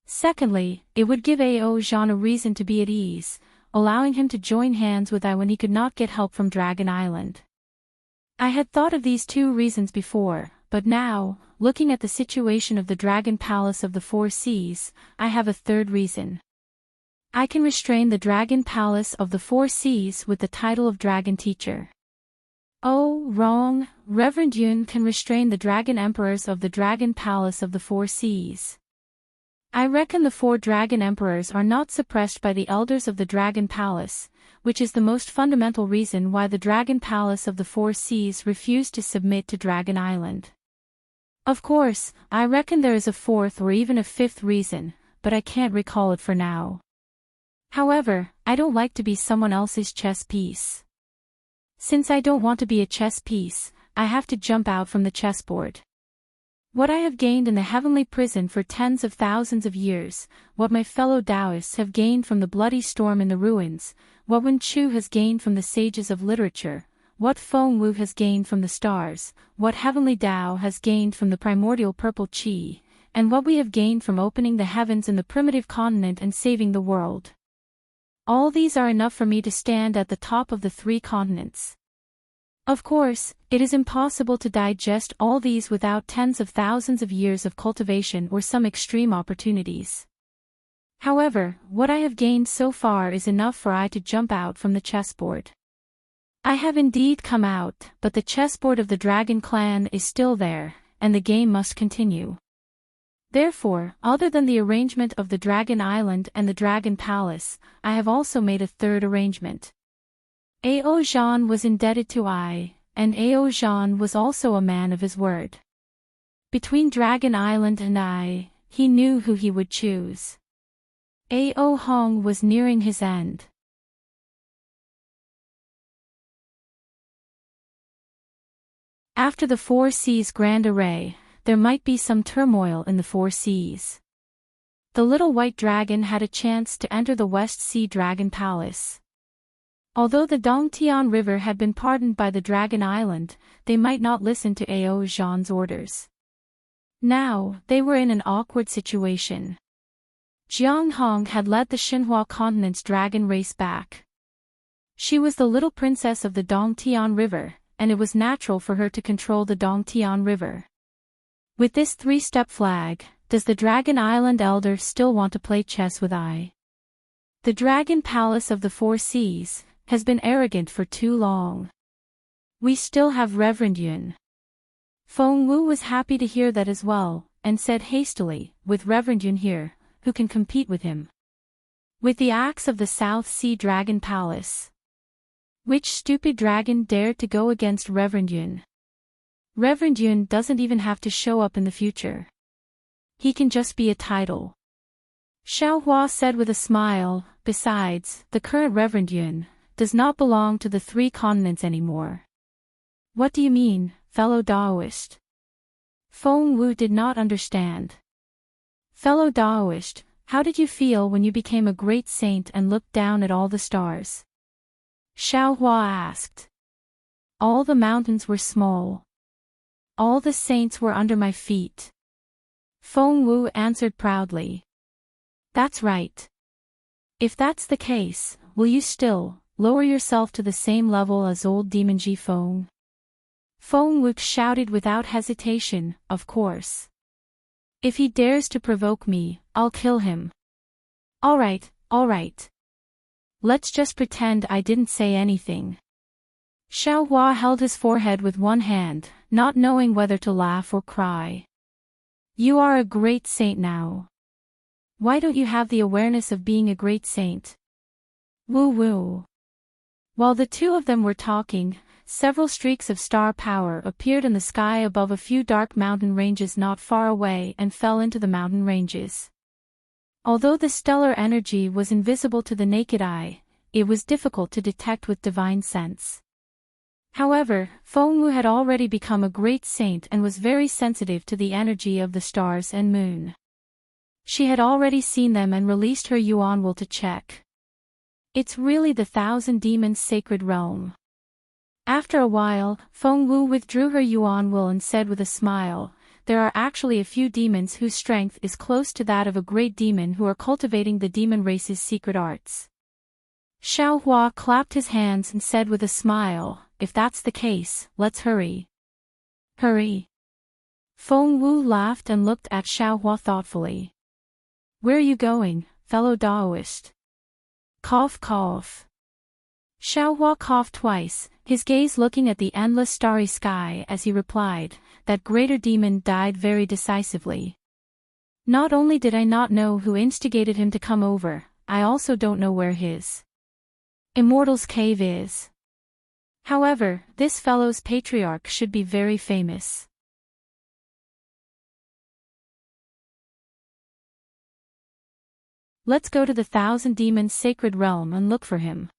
Secondly, it would give Ao Zhan a reason to be at ease, allowing him to join hands with I when he could not get help from Dragon Island. I had thought of these two reasons before, but now, looking at the situation of the Dragon Palace of the Four Seas, I have a third reason. I can restrain the Dragon Palace of the Four Seas with the title of Dragon Teacher. Oh, wrong, Reverend Yun can restrain the Dragon Emperors of the Dragon Palace of the Four Seas. I reckon the four Dragon Emperors are not suppressed by the elders of the Dragon Palace, which is the most fundamental reason why the Dragon Palace of the Four Seas refused to submit to Dragon Island. Of course, I reckon there is a fourth or even a fifth reason, but I can't recall it for now. However, I don't like to be someone else's chess piece. Since I don't want to be a chess piece, I have to jump out from the chessboard. What I have gained in the heavenly prison for tens of thousands of years, what my fellow Taoists have gained from the bloody storm in the ruins, what Wen Chu has gained from the sages of literature, what Feng Wu has gained from the stars, what heavenly Tao has gained from the primordial purple qi, and what we have gained from opening the heavens in the primitive continent and saving the world. All these are enough for me to stand at the top of the three continents. Of course, it is impossible to digest all these without tens of thousands of years of cultivation or some extreme opportunities. However, what I have gained so far is enough for I to jump out from the chessboard. I have indeed come out, but the chessboard of the Dragon Clan is still there, and the game must continue. Therefore, other than the arrangement of the Dragon Island and the Dragon Palace, I have also made a third arrangement. Ao Zhan was indebted to I, and Ao Zhan was also a man of his word. Between Dragon Island and I, he knew who he would choose. Ao Hong was nearing his end. After the Four Seas Grand Array, there might be some turmoil in the Four Seas. The little white dragon had a chance to enter the West Sea Dragon Palace. Although the Dongtian River had been pardoned by the Dragon Island, they might not listen to Ao Zhan's orders. Now, they were in an awkward situation. Jiang Hong had led the Xinhua continent's dragon race back. She was the little princess of the Dongtian River, and it was natural for her to control the Dongtian River. With this three-step flag, does the Dragon Island Elder still want to play chess with I? The Dragon Palace of the Four Seas has been arrogant for too long. We still have Reverend Yun. Feng Wu was happy to hear that as well, and said hastily, with Reverend Yun here, who can compete with him? With the axe of the South Sea Dragon Palace. Which stupid dragon dared to go against Reverend Yun? Reverend Yun doesn't even have to show up in the future. He can just be a title. Xiao Hua said with a smile. Besides, the current Reverend Yun does not belong to the three continents anymore. What do you mean, fellow Daoist? Feng Wu did not understand. Fellow Daoist, how did you feel when you became a great saint and looked down at all the stars? Xiao Hua asked. All the mountains were small. All the saints were under my feet. Feng Wu answered proudly. That's right. If that's the case, will you still lower yourself to the same level as old Demon Ji Feng? Feng Wu shouted without hesitation, of course. If he dares to provoke me, I'll kill him. All right. Let's just pretend I didn't say anything. Xiao Hua held his forehead with one hand, not knowing whether to laugh or cry. You are a great saint now. Why don't you have the awareness of being a great saint? Woo woo. While the two of them were talking, several streaks of star power appeared in the sky above a few dark mountain ranges not far away and fell into the mountain ranges. Although the stellar energy was invisible to the naked eye, it was difficult to detect with divine sense. However, Feng Wu had already become a great saint and was very sensitive to the energy of the stars and moon. She had already seen them and released her Yuan will to check. It's really the Thousand Demons' sacred realm. After a while, Feng Wu withdrew her Yuan will and said with a smile, there are actually a few demons whose strength is close to that of a great demon who are cultivating the demon race's secret arts. Xiao Hua clapped his hands and said with a smile, if that's the case, let's hurry. Hurry. Feng Wu laughed and looked at Xiao Hua thoughtfully. Where are you going, fellow Daoist? Cough cough. Xiao Hua coughed twice, his gaze looking at the endless starry sky as he replied, that greater demon died very decisively. Not only did I not know who instigated him to come over, I also don't know where his Immortal's cave is. However, this fellow's patriarch should be very famous. Let's go to the Thousand Demons' sacred realm and look for him.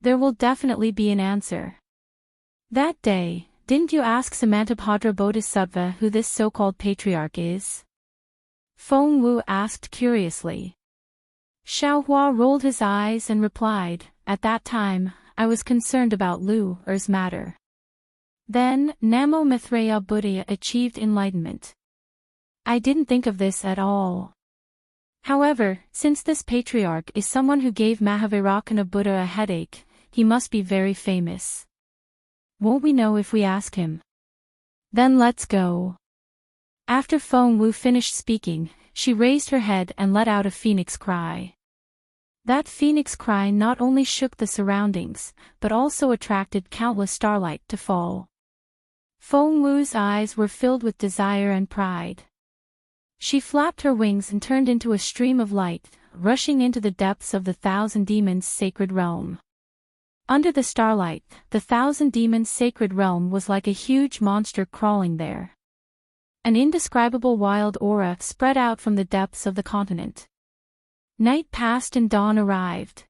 There will definitely be an answer. That day, didn't you ask Samantabhadra Bodhisattva who this so-called patriarch is? Feng Wu asked curiously. Xiao Hua rolled his eyes and replied, at that time, I was concerned about Lu Er's matter. Then, Namo Maitreya Buddha achieved enlightenment. I didn't think of this at all. However, since this patriarch is someone who gave Mahavairakana Buddha a headache, he must be very famous. Won't we know if we ask him? Then let's go. After Feng Wu finished speaking, she raised her head and let out a phoenix cry. That phoenix cry not only shook the surroundings, but also attracted countless starlight to fall. Feng Wu's eyes were filled with desire and pride. She flapped her wings and turned into a stream of light, rushing into the depths of the Thousand Demons' sacred realm. Under the starlight, the Thousand Demons' sacred realm was like a huge monster crawling there. An indescribable wild aura spread out from the depths of the continent. Night passed and dawn arrived.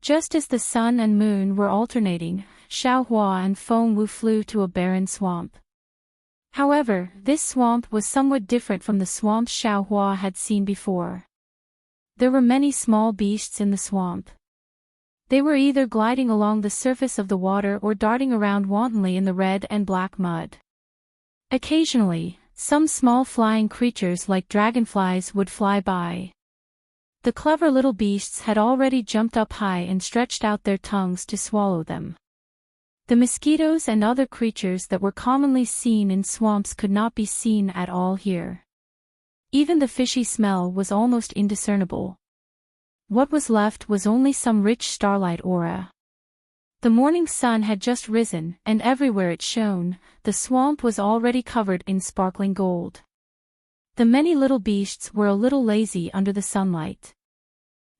Just as the sun and moon were alternating, Xiaohua and Fengwu flew to a barren swamp. However, this swamp was somewhat different from the swamps Xiaohua had seen before. There were many small beasts in the swamp. They were either gliding along the surface of the water or darting around wantonly in the red and black mud. Occasionally, some small flying creatures like dragonflies would fly by. The clever little beasts had already jumped up high and stretched out their tongues to swallow them. The mosquitoes and other creatures that were commonly seen in swamps could not be seen at all here. Even the fishy smell was almost indiscernible. What was left was only some rich starlight aura. The morning sun had just risen, and everywhere it shone, the swamp was already covered in sparkling gold. The many little beasts were a little lazy under the sunlight.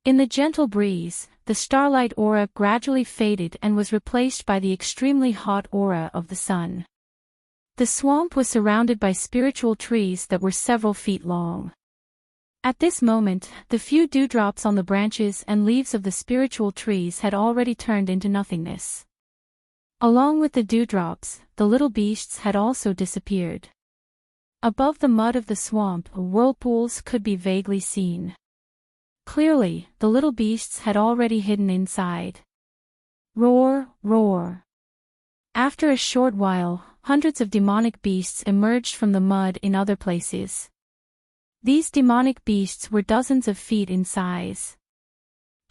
In the gentle breeze, the starlight aura gradually faded and was replaced by the extremely hot aura of the sun. The swamp was surrounded by spiritual trees that were several feet long. At this moment, the few dewdrops on the branches and leaves of the spiritual trees had already turned into nothingness. Along with the dewdrops, the little beasts had also disappeared. Above the mud of the swamp, whirlpools could be vaguely seen. Clearly, the little beasts had already hidden inside. Roar, roar. After a short while, hundreds of demonic beasts emerged from the mud in other places. These demonic beasts were dozens of feet in size.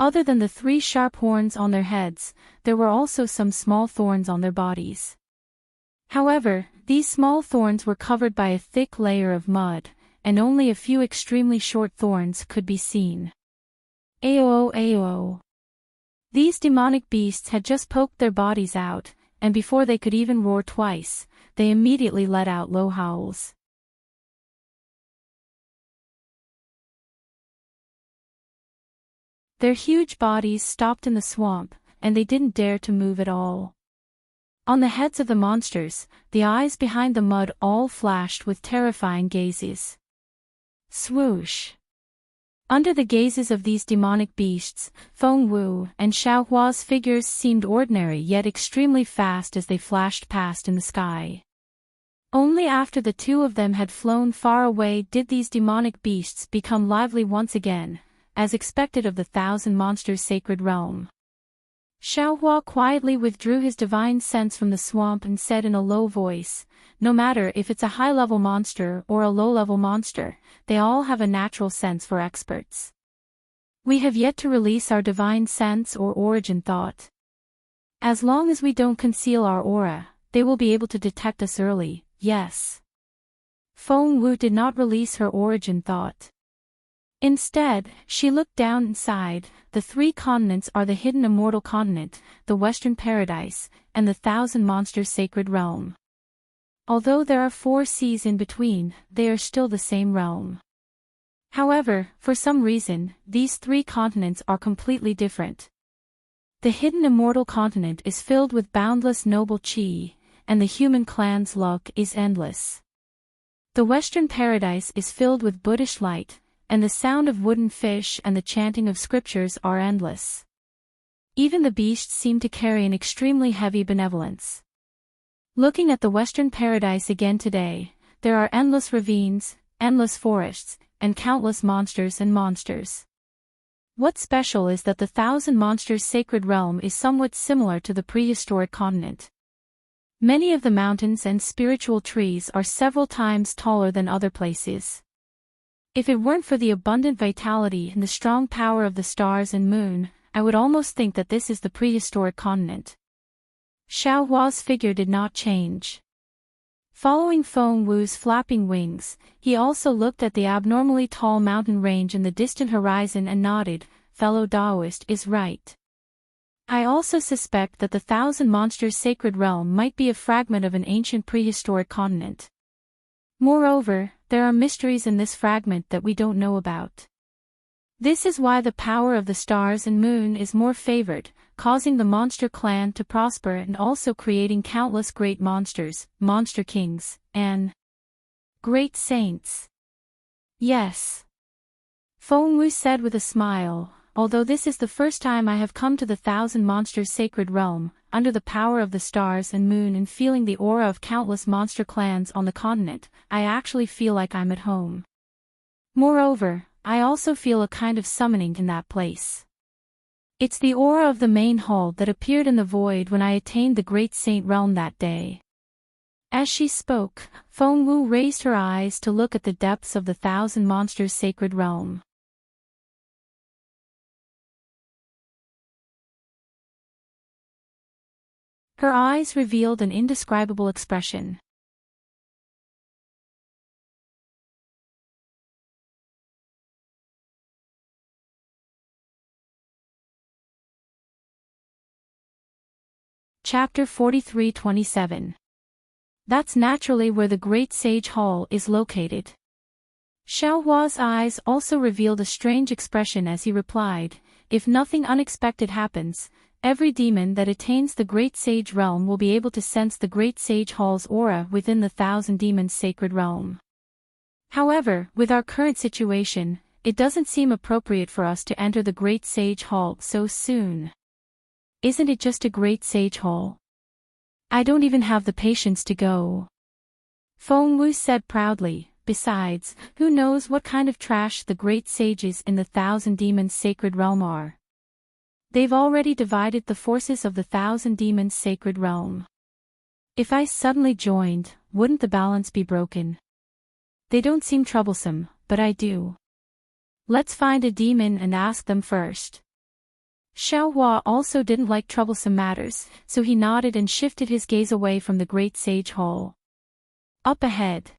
Other than the 3 sharp horns on their heads, there were also some small thorns on their bodies. However, these small thorns were covered by a thick layer of mud, and only a few extremely short thorns could be seen. Aoo aoo. These demonic beasts had just poked their bodies out, and before they could even roar twice, they immediately let out low howls. Their huge bodies stopped in the swamp, and they didn't dare to move at all. On the heads of the monsters, the eyes behind the mud all flashed with terrifying gazes. Swoosh! Under the gazes of these demonic beasts, Fengwu and Xiaohua's figures seemed ordinary yet extremely fast as they flashed past in the sky. Only after the two of them had flown far away did these demonic beasts become lively once again, as expected of the 1,000 monsters' sacred realm. Xiaohua quietly withdrew his divine sense from the swamp and said in a low voice, "No matter if it's a high-level monster or a low-level monster, they all have a natural sense for experts. We have yet to release our divine sense or origin thought. As long as we don't conceal our aura, they will be able to detect us early, yes." Fengwu did not release her origin thought. Instead, she looked down inside. The 3 continents are the hidden immortal continent, the Western Paradise, and the 1,000 monsters sacred realm. Although there are 4 seas in between, they are still the same realm. However, for some reason, these 3 continents are completely different. The hidden immortal continent is filled with boundless noble chi, and the human clan's luck is endless. The Western Paradise is filled with Buddhist light, and the sound of wooden fish and the chanting of scriptures are endless. Even the beasts seem to carry an extremely heavy benevolence. Looking at the Western Paradise again today, there are endless ravines, endless forests, and countless monsters and monsters. What's special is that the 1,000 monsters sacred realm is somewhat similar to the prehistoric continent. Many of the mountains and spiritual trees are several times taller than other places. If it weren't for the abundant vitality and the strong power of the stars and moon, I would almost think that this is the prehistoric continent. Xiaohua's figure did not change. Following Fengwu's flapping wings, he also looked at the abnormally tall mountain range in the distant horizon and nodded, "Fellow Taoist is right. I also suspect that the 1,000 monsters sacred realm might be a fragment of an ancient prehistoric continent. Moreover, there are mysteries in this fragment that we don't know about. This is why the power of the stars and moon is more favored, causing the monster clan to prosper and also creating countless great monsters, monster kings, and Great saints. Yes. Feng Wu said with a smile, although this is the first time I have come to the Thousand Monsters Sacred Realm, under the power of the stars and moon and feeling the aura of countless monster clans on the continent, I actually feel like I'm at home. Moreover, I also feel a kind of summoning in that place. It's the aura of the main hall that appeared in the void when I attained the Great Saint Realm that day. As she spoke, Feng Wu raised her eyes to look at the depths of the Thousand Monsters Sacred Realm. Her eyes revealed an indescribable expression. Chapter 43-27. That's naturally where the Great Sage Hall is located. Xiaohua's eyes also revealed a strange expression as he replied, if nothing unexpected happens, every demon that attains the Great Sage Realm will be able to sense the Great Sage Hall's aura within the Thousand Demons Sacred Realm. However, with our current situation, it doesn't seem appropriate for us to enter the Great Sage Hall so soon. Isn't it just a Great Sage Hall? I don't even have the patience to go. Feng Wu said proudly, besides, who knows what kind of trash the great sages in the Thousand Demons Sacred Realm are. They've already divided the forces of the Thousand Demons Sacred Realm. If I suddenly joined, wouldn't the balance be broken? They don't seem troublesome, but I do. Let's find a demon and ask them first. Xiaohua also didn't like troublesome matters, so he nodded and shifted his gaze away from the Great Sage Hall. Up ahead.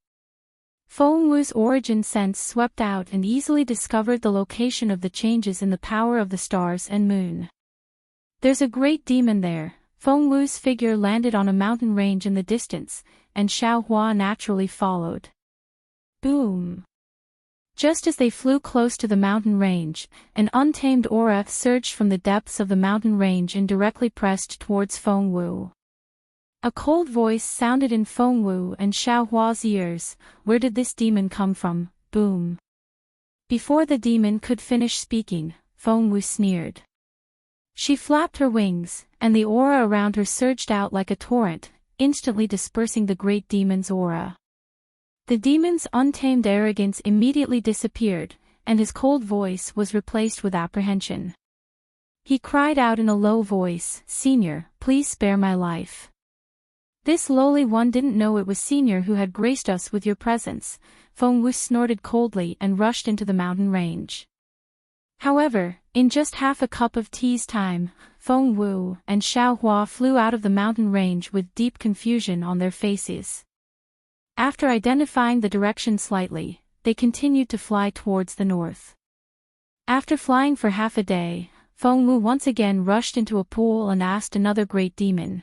Feng Wu's origin sense swept out and easily discovered the location of the changes in the power of the stars and moon. There's a great demon there. Feng Wu's figure landed on a mountain range in the distance, and Xiaohua naturally followed. Boom! Just as they flew close to the mountain range, an untamed aura surged from the depths of the mountain range and directly pressed towards Feng Wu. A cold voice sounded in Feng Wu and Xiaohua's ears. Where did this demon come from? Boom! Before the demon could finish speaking, Feng Wu sneered. She flapped her wings, and the aura around her surged out like a torrent, instantly dispersing the great demon's aura. The demon's untamed arrogance immediately disappeared, and his cold voice was replaced with apprehension. He cried out in a low voice, "Senior, please spare my life." This lowly one didn't know it was Senior who had graced us with your presence. Feng Wu snorted coldly and rushed into the mountain range. However, in just half a cup of tea's time, Feng Wu and Xiaohua flew out of the mountain range with deep confusion on their faces. After identifying the direction slightly, they continued to fly towards the north. After flying for half a day, Feng Wu once again rushed into a pool and asked another great demon.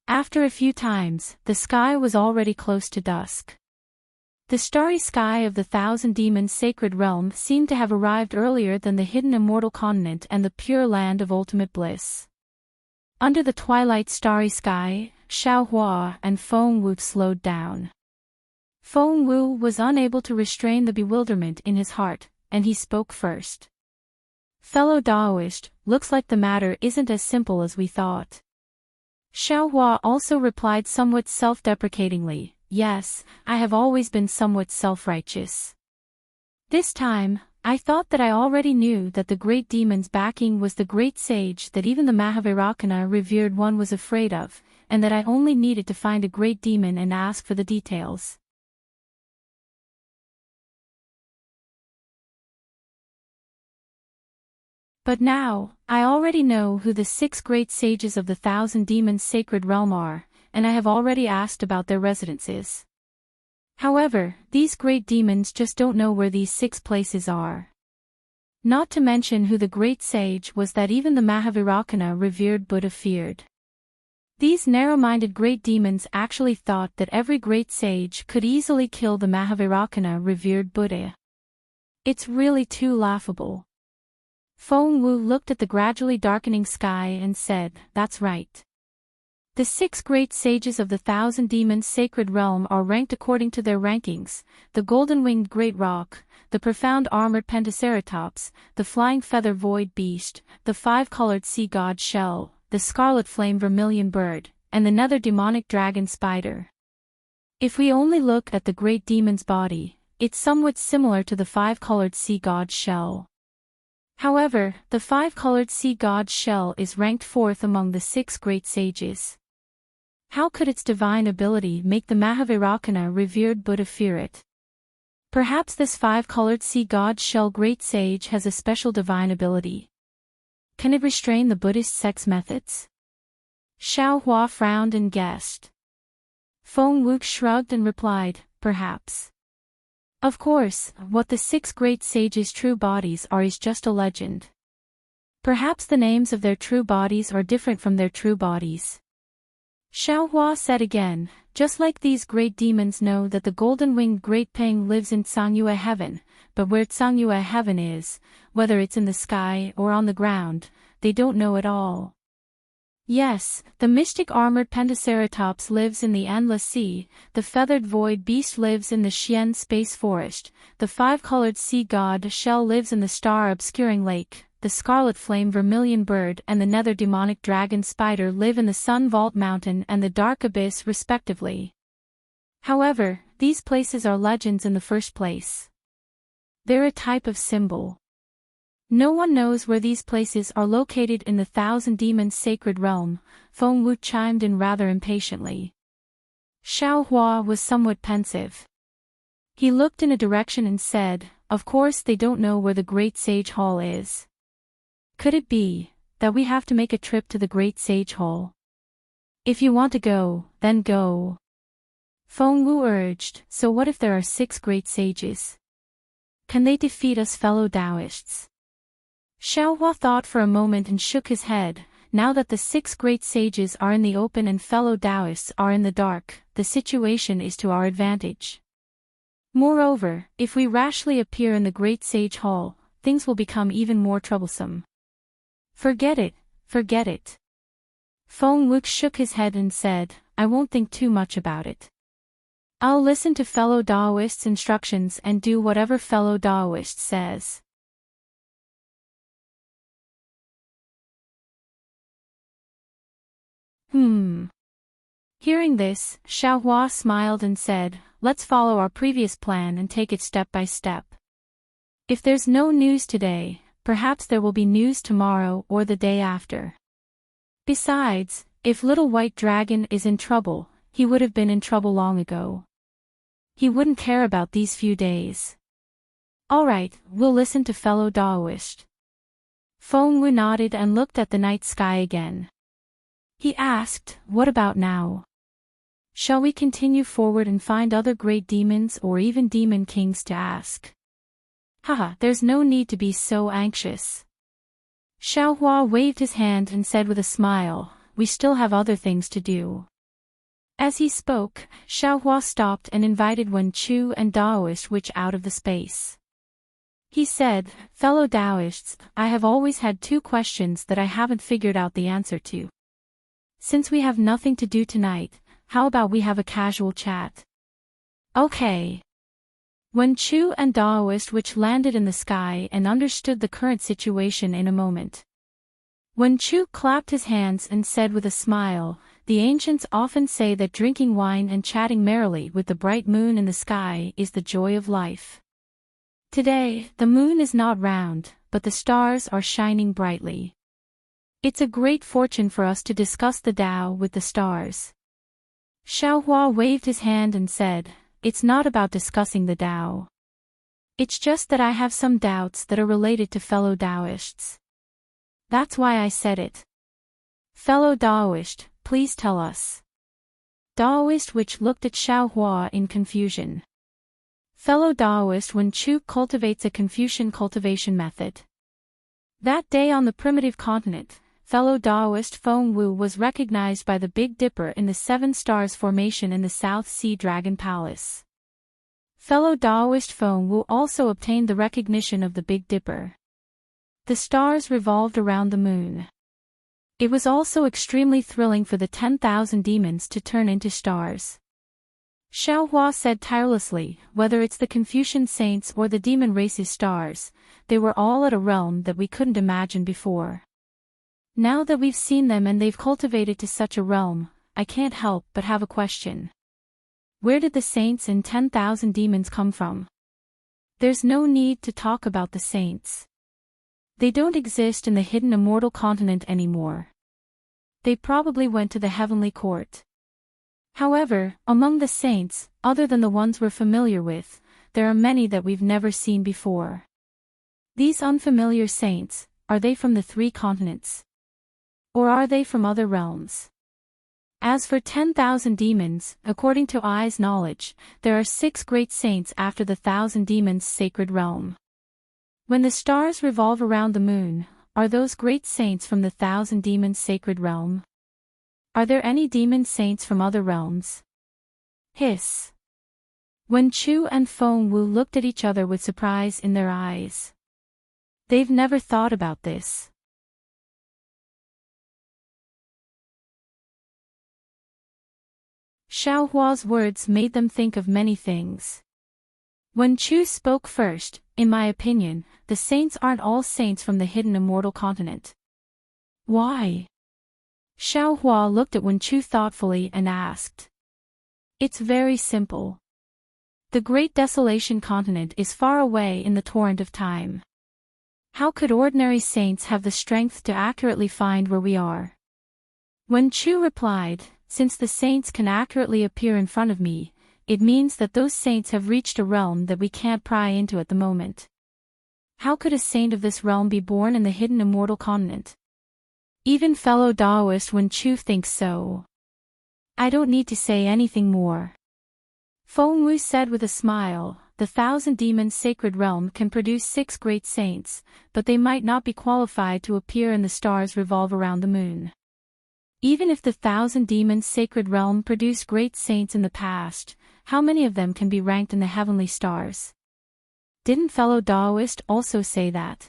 After a few times, the sky was already close to dusk. The starry sky of the Thousand Demons Sacred Realm seemed to have arrived earlier than the hidden immortal continent and the pure land of ultimate bliss. Under the twilight starry sky, Xiaohua and Feng Wu slowed down. Feng Wu was unable to restrain the bewilderment in his heart, and he spoke first. "Fellow Daoist, looks like the matter isn't as simple as we thought." Xiaohua also replied somewhat self-deprecatingly, "Yes, I have always been somewhat self-righteous. This time, I thought that I already knew that the great demon's backing was the great sage that even the Mahavairakana revered one was afraid of, and that I only needed to find a great demon and ask for the details. But now, I already know who the 6 great sages of the Thousand Demons Sacred Realm are, and I have already asked about their residences. However, these great demons just don't know where these 6 places are. Not to mention who the great sage was that even the Mahavairakana revered Buddha feared. These narrow-minded great demons actually thought that every great sage could easily kill the Mahavairakana revered Buddha. It's really too laughable." Feng Wu looked at the gradually darkening sky and said, "That's right. The 6 great sages of the Thousand Demons Sacred Realm are ranked according to their rankings: the golden-winged great roc, the profound armored pentaceratops, the flying feather void beast, the 5-colored sea god shell, the scarlet flame vermilion bird, and the nether demonic dragon spider. If we only look at the great demon's body, it's somewhat similar to the 5-colored sea god shell. However, the 5-colored sea god shell is ranked 4th among the 6 great sages. How could its divine ability make the Mahavairakana revered Buddha fear it? Perhaps this 5-colored sea god shell great sage has a special divine ability. Can it restrain the Buddhist sex methods? Xiao Hua frowned and guessed. Feng Wu shrugged and replied, perhaps. Of course, what the 6 great sages' true bodies are is just a legend. Perhaps the names of their true bodies are different from their true bodies. Xiao Hua said again, just like these great demons know that the golden-winged great Peng lives in Cangyue heaven, but where Cangyue heaven is, whether it's in the sky or on the ground, they don't know at all. Yes, the mystic armored pentaceratops lives in the endless sea, the feathered void beast lives in the Xian space forest, the 5-colored sea god shell lives in the star-obscuring lake, the scarlet flame vermilion bird and the nether demonic dragon spider live in the sun vault mountain and the dark abyss respectively. However, these places are legends in the first place. They're a type of symbol. No one knows where these places are located in the Thousand Demons Sacred Realm, Feng Wu chimed in rather impatiently. Xiao Hua was somewhat pensive. He looked in a direction and said, of course they don't know where the Great Sage Hall is. Could it be that we have to make a trip to the Great Sage Hall? If you want to go, then go. Feng Wu urged, so what if there are 6 great sages? Can they defeat us fellow Taoists? Xiao Hua thought for a moment and shook his head. Now that the 6 great sages are in the open and fellow Taoists are in the dark, the situation is to our advantage. Moreover, if we rashly appear in the Great Sage Hall, things will become even more troublesome. Forget it, forget it. Feng Wu shook his head and said, I won't think too much about it. I'll listen to fellow Taoists' instructions and do whatever fellow Taoist says. Hearing this, Xiao Hua smiled and said, let's follow our previous plan and take it step by step. If there's no news today, perhaps there will be news tomorrow or the day after. Besides, if Little White Dragon is in trouble, he would have been in trouble long ago. He wouldn't care about these few days. Alright, we'll listen to fellow Taoist. Feng Wu nodded and looked at the night sky again. He asked, what about now? Shall we continue forward and find other great demons or even demon kings to ask? Haha, there's no need to be so anxious. Xiao Hua waved his hand and said with a smile, we still have other things to do. As he spoke, Xiao Hua stopped and invited Wen Chu and Taoist Witch out of the space. He said, fellow Taoists, I have always had 2 questions that I haven't figured out the answer to. Since we have nothing to do tonight, how about we have a casual chat? Okay. Wen Chu and Taoist Witch landed in the sky and understood the current situation in a moment. Wen Chu clapped his hands and said with a smile, the ancients often say that drinking wine and chatting merrily with the bright moon in the sky is the joy of life. Today, the moon is not round, but the stars are shining brightly. It's a great fortune for us to discuss the Tao with the stars. Xiao Hua waved his hand and said, it's not about discussing the Tao. It's just that I have some doubts that are related to fellow Taoists. That's why I said it. Fellow Taoist, please tell us. Taoist Witch looked at Xiao Hua in confusion. Fellow Taoist Wen Chu cultivates a Confucian cultivation method. That day on the primitive continent, fellow Taoist Feng Wu was recognized by the Big Dipper in the 7 Stars Formation in the South Sea Dragon Palace. Fellow Taoist Feng Wu also obtained the recognition of the Big Dipper. The stars revolved around the moon. It was also extremely thrilling for the 10,000 demons to turn into stars. Xiaohua said tirelessly, whether it's the Confucian saints or the demon race's stars, they were all at a realm that we couldn't imagine before. Now that we've seen them and they've cultivated to such a realm, I can't help but have a question. Where did the saints and 10,000 demons come from? There's no need to talk about the saints. They don't exist in the hidden immortal continent anymore. They probably went to the heavenly court. However, among the saints, other than the ones we're familiar with, there are many that we've never seen before. These unfamiliar saints, are they from the 3 continents? Or are they from other realms? As for 10,000 demons, according to Ai's knowledge, there are 6 great saints after the 1,000 demons' sacred realm. When the stars revolve around the moon, are those great saints from the 1,000 demons' sacred realm? Are there any demon saints from other realms? Hiss. Wen Chu and Feng Wu looked at each other with surprise in their eyes. They've never thought about this. Xiaohua's words made them think of many things. Wen Chu spoke first. In my opinion, the saints aren't all saints from the hidden immortal continent. Why? Xiaohua looked at Wen Chu thoughtfully and asked. It's very simple. The Great Desolation continent is far away in the torrent of time. How could ordinary saints have the strength to accurately find where we are? Wen Chu replied, since the saints can accurately appear in front of me, it means that those saints have reached a realm that we can't pry into at the moment. How could a saint of this realm be born in the hidden immortal continent? Even fellow Taoist Wen Chu thinks so. I don't need to say anything more. Feng Wu said with a smile, the 1,000 demons sacred realm can produce 6 great saints, but they might not be qualified to appear in the stars revolve around the moon. Even if the 1,000 demons sacred realm produced great saints in the past, how many of them can be ranked in the heavenly stars? Didn't fellow Taoist also say that?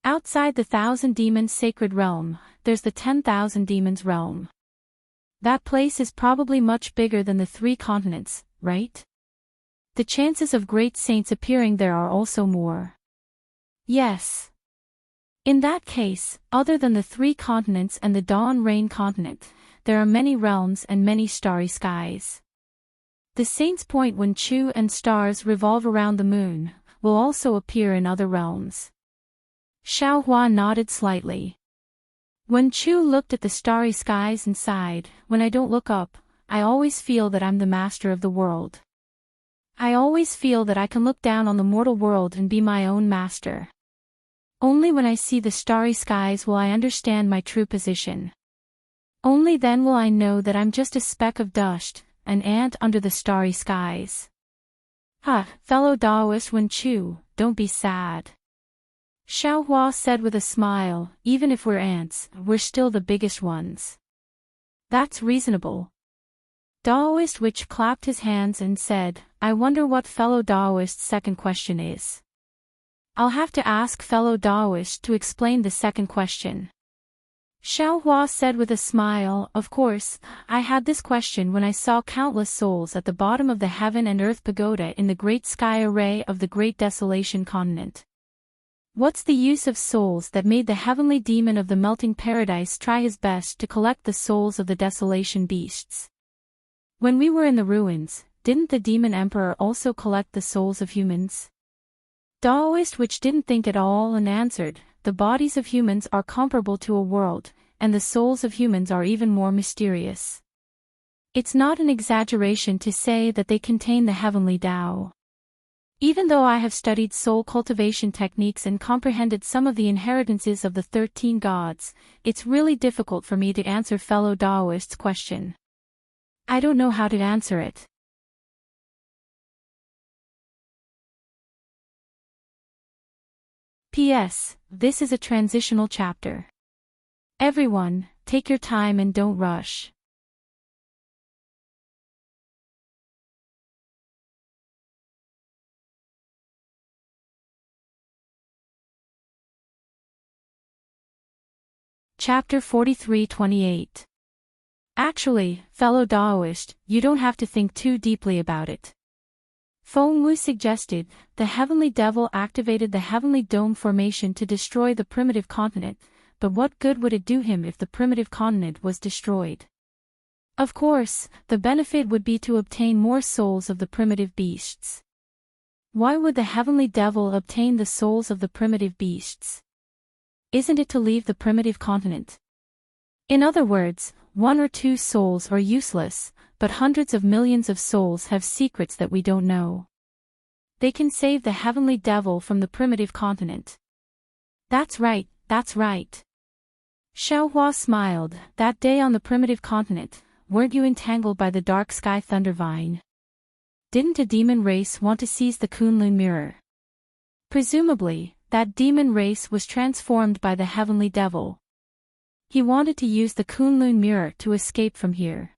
Outside the 1,000 demons sacred realm, there's the 10,000 demons realm. That place is probably much bigger than the 3 continents, right? The chances of great saints appearing there are also more. Yes. In that case, other than the 3 continents and the Dawn Rain continent, there are many realms and many starry skies. The saints point when Chu and stars revolve around the moon, will also appear in other realms. Xiaohua nodded slightly. When Chu looked at the starry skies and sighed, when I don't look up, I always feel that I'm the master of the world. I always feel that I can look down on the mortal world and be my own master. Only when I see the starry skies will I understand my true position. Only then will I know that I'm just a speck of dust, an ant under the starry skies. Fellow Taoist Wen Chu, don't be sad. Xiaohua said with a smile, even if we're ants, we're still the biggest ones. That's reasonable. Taoist Witch clapped his hands and said, I wonder what fellow Taoist's second question is. I'll have to ask fellow Taoist to explain the second question. Xiaohua said with a smile, of course, I had this question when I saw countless souls at the bottom of the heaven and earth pagoda in the great sky array of the Great Desolation continent. What's the use of souls that made the heavenly demon of the melting paradise try his best to collect the souls of the desolation beasts? When we were in the ruins, didn't the demon emperor also collect the souls of humans? Taoist which didn't think at all and answered, the bodies of humans are comparable to a world, and the souls of humans are even more mysterious. It's not an exaggeration to say that they contain the heavenly Tao. Even though I have studied soul cultivation techniques and comprehended some of the inheritances of the 13 gods, it's really difficult for me to answer fellow Taoist's question. I don't know how to answer it. P.S. This is a transitional chapter. Everyone, take your time and don't rush. Chapter 43:28. Actually, fellow Daoist, you don't have to think too deeply about it. Feng Wu suggested, the Heavenly Devil activated the Heavenly Dome formation to destroy the primitive continent, but what good would it do him if the primitive continent was destroyed? Of course, the benefit would be to obtain more souls of the primitive beasts. Why would the Heavenly Devil obtain the souls of the primitive beasts? Isn't it to leave the primitive continent? In other words, 1 or 2 souls are useless, but hundreds of millions of souls have secrets that we don't know. They can save the Heavenly Devil from the primitive continent. That's right, that's right. Xiaohua smiled. That day on the primitive continent, weren't you entangled by the dark sky thundervine? Didn't a demon race want to seize the Kunlun mirror? Presumably, that demon race was transformed by the Heavenly Devil. He wanted to use the Kunlun mirror to escape from here.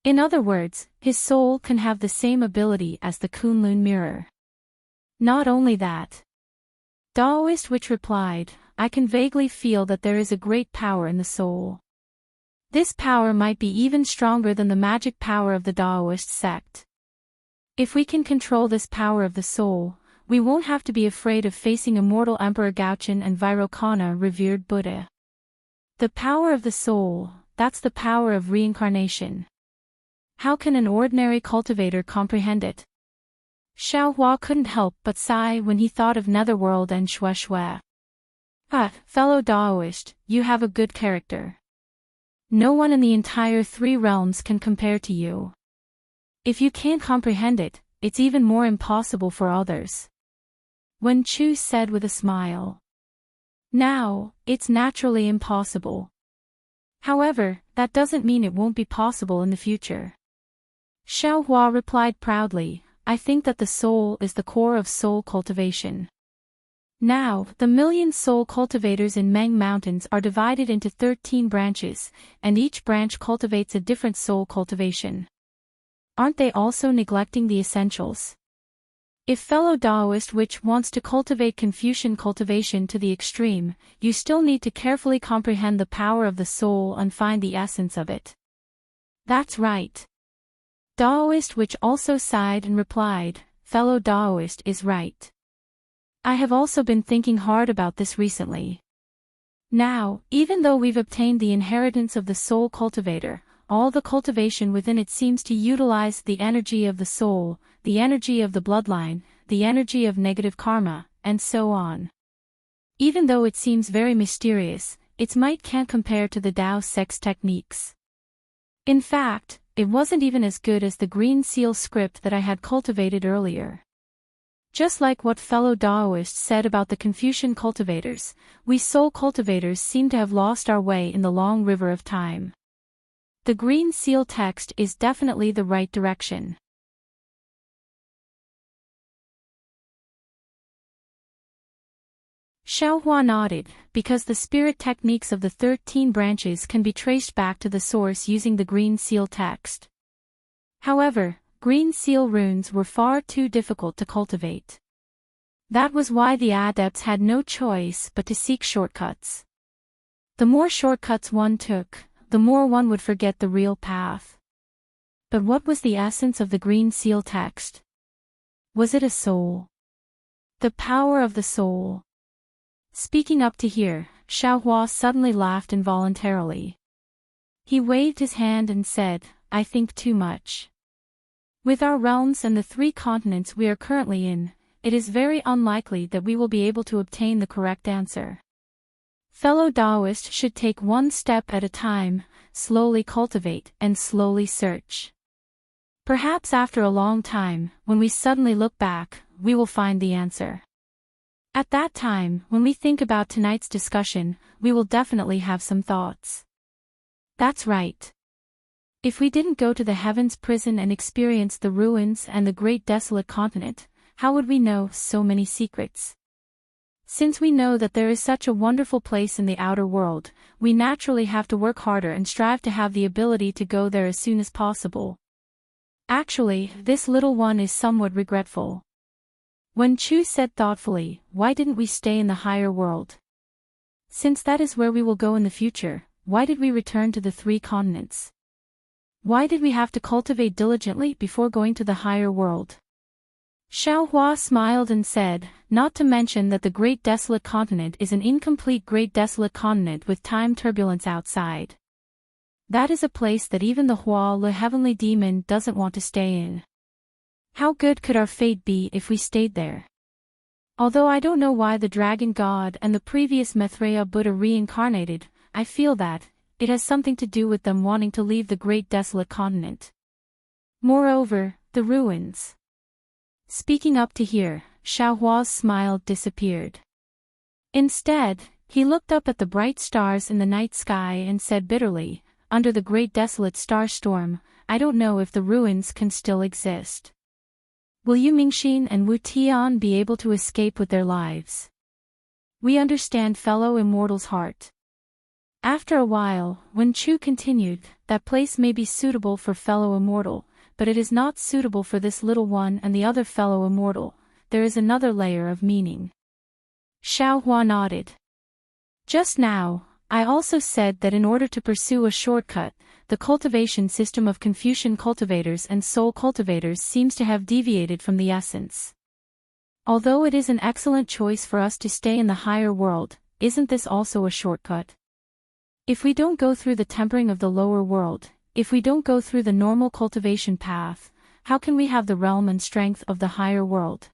In other words, his soul can have the same ability as the Kunlun mirror. Not only that. Daoist Witch replied, I can vaguely feel that there is a great power in the soul. This power might be even stronger than the magic power of the Daoist sect. If we can control this power of the soul, we won't have to be afraid of facing immortal Emperor Gaochen and Vairocana revered Buddha. The power of the soul, that's the power of reincarnation. How can an ordinary cultivator comprehend it? Xiaohua couldn't help but sigh when he thought of Netherworld and Shui. Fellow Daoist, you have a good character. No one in the entire 3 realms can compare to you. If you can't comprehend it, it's even more impossible for others. Wen Chu said with a smile. Now, it's naturally impossible. However, that doesn't mean it won't be possible in the future. Xiaohua replied proudly, I think that the soul is the core of soul cultivation. Now, the million soul cultivators in Meng Mountains are divided into 13 branches, and each branch cultivates a different soul cultivation. Aren't they also neglecting the essentials? If fellow Daoist Witch wants to cultivate Confucian cultivation to the extreme, you still need to carefully comprehend the power of the soul and find the essence of it. That's right. Daoist Witch also sighed and replied, fellow Daoist is right. I have also been thinking hard about this recently. Now, even though we've obtained the inheritance of the soul cultivator, all the cultivation within it seems to utilize the energy of the soul, the energy of the bloodline, the energy of negative karma, and so on. Even though it seems very mysterious, its might can't compare to the Tao sect's techniques. In fact, it wasn't even as good as the green seal script that I had cultivated earlier. Just like what fellow Daoist said about the Confucian cultivators, we soul cultivators seem to have lost our way in the long river of time. The green seal text is definitely the right direction. Xiaohua nodded, because the spirit techniques of the 13 branches can be traced back to the source using the green seal text. However, green seal runes were far too difficult to cultivate. That was why the adepts had no choice but to seek shortcuts. The more shortcuts one took, the more one would forget the real path. But what was the essence of the green seal text? Was it a soul? The power of the soul. Speaking up to hear, Xiaohua suddenly laughed involuntarily. He waved his hand and said, I think too much. With our realms and the 3 continents we are currently in, it is very unlikely that we will be able to obtain the correct answer. Fellow Daoist should take 1 step at a time, slowly cultivate and slowly search. Perhaps after a long time, when we suddenly look back, we will find the answer. At that time, when we think about tonight's discussion, we will definitely have some thoughts. That's right. If we didn't go to the Heavens prison and experience the ruins and the great desolate continent, how would we know so many secrets? Since we know that there is such a wonderful place in the outer world, we naturally have to work harder and strive to have the ability to go there as soon as possible. Actually, this little one is somewhat regretful. Wen Chu said thoughtfully, why didn't we stay in the higher world? Since that is where we will go in the future, why did we return to the 3 continents? Why did we have to cultivate diligently before going to the higher world? Xiaohua smiled and said, not to mention that the Great Desolate Continent is an incomplete Great Desolate Continent with time turbulence outside. That is a place that even the Hua Le Heavenly Demon doesn't want to stay in. How good could our fate be if we stayed there? Although I don't know why the Dragon God and the previous Maitreya Buddha reincarnated, I feel that it has something to do with them wanting to leave the Great Desolate Continent. Moreover, the ruins. Speaking up to here, Xiaohua's smile disappeared. Instead, he looked up at the bright stars in the night sky and said bitterly, under the Great Desolate Star Storm, I don't know if the ruins can still exist. Will Yu Mingxin and Wu Tian be able to escape with their lives? We understand fellow immortal's heart. After a while, Wen Chu continued, that place may be suitable for fellow immortal, but it is not suitable for this little one and the other fellow immortal. There is another layer of meaning. Xiaohua nodded. Just now, I also said that in order to pursue a shortcut, the cultivation system of Confucian cultivators and soul cultivators seems to have deviated from the essence. Although it is an excellent choice for us to stay in the higher world, isn't this also a shortcut? If we don't go through the tempering of the lower world, if we don't go through the normal cultivation path, how can we have the realm and strength of the higher world?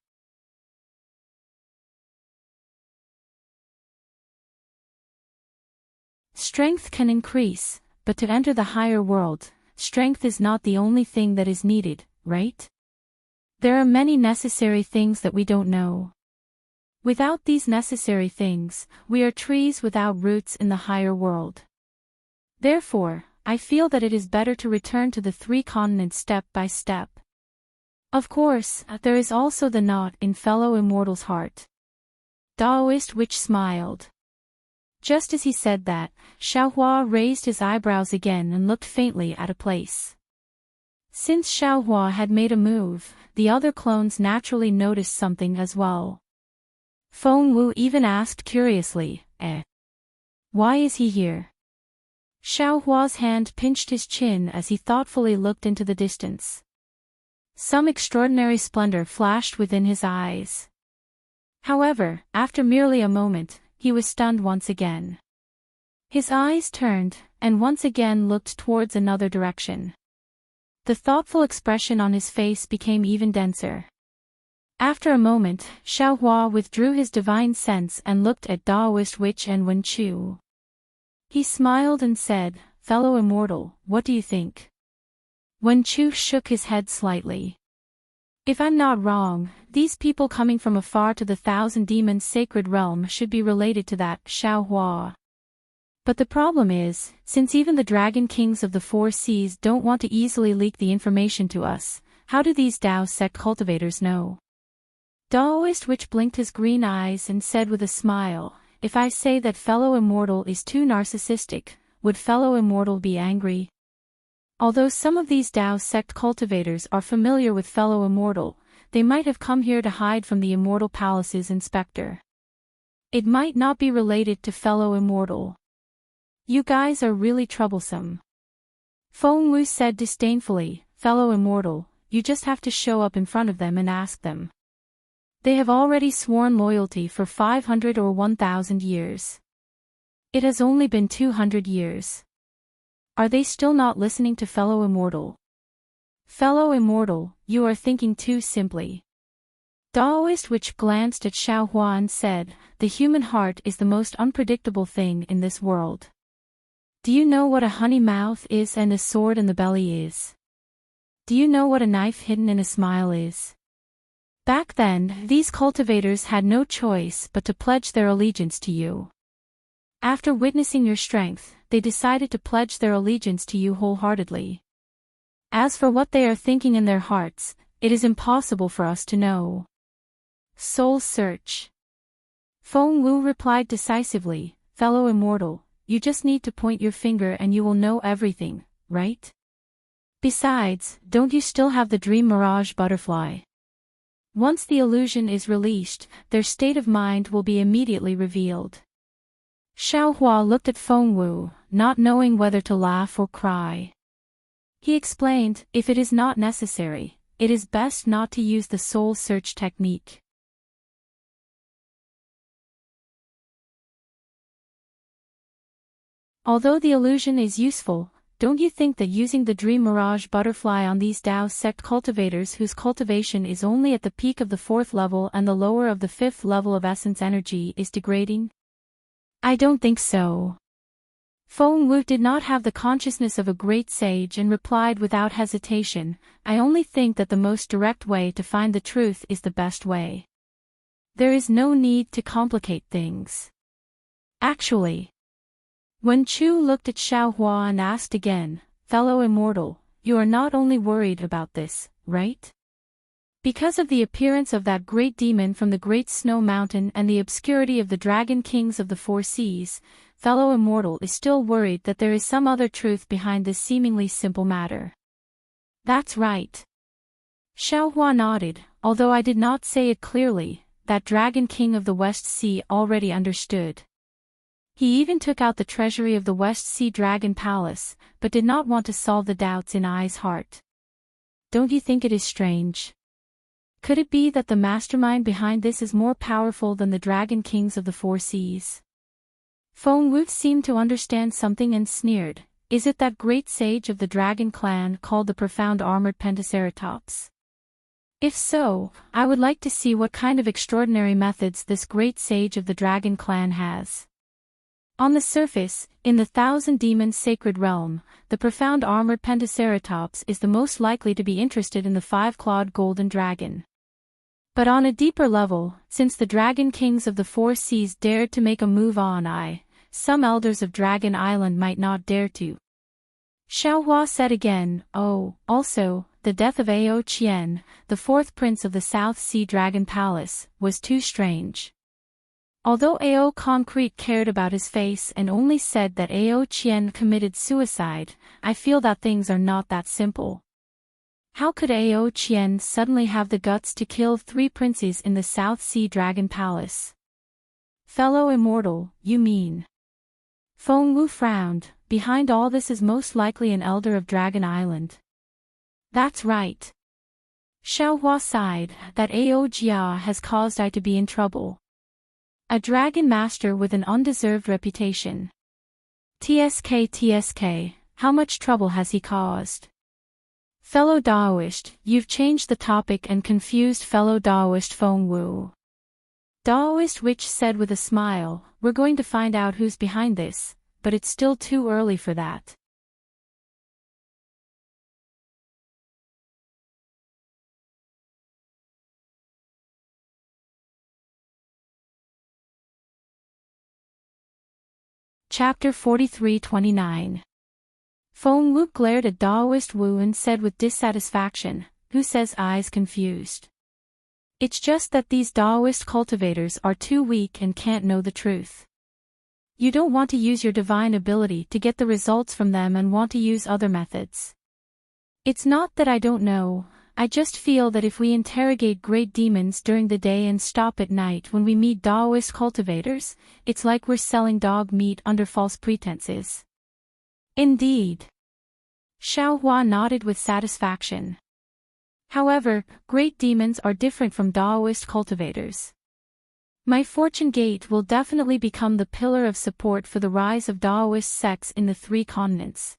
Strength can increase, but to enter the higher world, strength is not the only thing that is needed, right? There are many necessary things that we don't know. Without these necessary things, we are trees without roots in the higher world. Therefore, I feel that it is better to return to the 3 continents step by step. Of course, there is also the knot in fellow immortal's heart. Daoist Witch smiled. Just as he said that, Xiaohua raised his eyebrows again and looked faintly at a place. Since Xiaohua had made a move, the other clones naturally noticed something as well. Feng Wu even asked curiously, why is he here? Xiaohua's hand pinched his chin as he thoughtfully looked into the distance. Some extraordinary splendor flashed within his eyes. However, after merely a moment, he was stunned once again. His eyes turned, and once again looked towards another direction. The thoughtful expression on his face became even denser. After a moment, Xiaohua withdrew his divine sense and looked at Daoist Witch and Wen Chu. He smiled and said, fellow immortal, what do you think? Wen Chu shook his head slightly. If I'm not wrong, these people coming from afar to the Thousand Demons sacred realm should be related to that Xiaohua. But the problem is, since even the dragon kings of the 4 seas don't want to easily leak the information to us, how do these Dao sect cultivators know? Daoist Witch blinked his green eyes and said with a smile, if I say that fellow immortal is too narcissistic, would fellow immortal be angry? Although some of these Dao sect cultivators are familiar with fellow immortal, they might have come here to hide from the immortal palace's inspector. It might not be related to fellow immortal. You guys are really troublesome. Feng Wu said disdainfully, fellow immortal, you just have to show up in front of them and ask them. They have already sworn loyalty for 500 or 1,000 years. It has only been 200 years. Are they still not listening to fellow immortal? Fellow immortal, you are thinking too simply. Daoist Witch glanced at Xiaohua and said, the human heart is the most unpredictable thing in this world. Do you know what a honey mouth is and a sword in the belly is? Do you know what a knife hidden in a smile is? Back then, these cultivators had no choice but to pledge their allegiance to you. After witnessing your strength, they decided to pledge their allegiance to you wholeheartedly. As for what they are thinking in their hearts, it is impossible for us to know. Soul search. Feng Wu replied decisively, fellow immortal, you just need to point your finger and you will know everything, right? Besides, don't you still have the dream mirage butterfly? Once the illusion is released, their state of mind will be immediately revealed. Xiaohua looked at Feng Wu, not knowing whether to laugh or cry. He explained, if it is not necessary, it is best not to use the soul search technique. Although the illusion is useful, don't you think that using the dream mirage butterfly on these Dao sect cultivators whose cultivation is only at the peak of the 4th level and the lower of the 5th level of essence energy is degrading? I don't think so. Feng Wu did not have the consciousness of a great sage and replied without hesitation, I only think that the most direct way to find the truth is the best way. There is no need to complicate things. Actually. When Chu looked at Xiaohua and asked again, fellow immortal, you are not only worried about this, right? Because of the appearance of that great demon from the Great Snow Mountain and the obscurity of the Dragon Kings of the 4 Seas, fellow immortal is still worried that there is some other truth behind this seemingly simple matter. That's right. Xiaohua nodded, although I did not say it clearly, that Dragon King of the West Sea already understood. He even took out the treasury of the West Sea Dragon Palace, but did not want to solve the doubts in Ai's heart. Don't you think it is strange? Could it be that the mastermind behind this is more powerful than the Dragon Kings of the 4 Seas? Feng Wu seemed to understand something and sneered, is it that great sage of the Dragon Clan called the Profound Armored Pentaceratops? If so, I would like to see what kind of extraordinary methods this great sage of the Dragon Clan has. On the surface, in the Thousand Demons Sacred Realm, the Profound Armored Pentaceratops is the most likely to be interested in the 5-clawed golden dragon. But on a deeper level, since the Dragon Kings of the 4 Seas dared to make a move on Ai, some elders of Dragon Island might not dare to. Xiaohua said again, oh, also, the death of Ao Qian, the 4th prince of the South Sea Dragon Palace, was too strange. Although Ao Concrete cared about his face and only said that Ao Qian committed suicide, I feel that things are not that simple. How could Ao Qian suddenly have the guts to kill 3 princes in the South Sea Dragon Palace? Fellow immortal, you mean? Feng Wu frowned, behind all this is most likely an elder of Dragon Island. That's right. Xiaohua sighed, that Ao Jia has caused I to be in trouble. A dragon master with an undeserved reputation. TSK, how much trouble has he caused? Fellow Daoist, you've changed the topic and confused fellow Daoist Feng Wu. Daoist Witch said with a smile, we're going to find out who's behind this, but it's still too early for that. Chapter 43-29. Feng Wu glared at Daoist Wu and said with dissatisfaction, who says I's confused? It's just that these Daoist cultivators are too weak and can't know the truth. You don't want to use your divine ability to get the results from them and want to use other methods. It's not that I don't know, I just feel that if we interrogate great demons during the day and stop at night when we meet Daoist cultivators, it's like we're selling dog meat under false pretenses. Indeed. Xiaohua nodded with satisfaction. However, great demons are different from Daoist cultivators. My fortune gate will definitely become the pillar of support for the rise of Daoist sects in the 3 continents.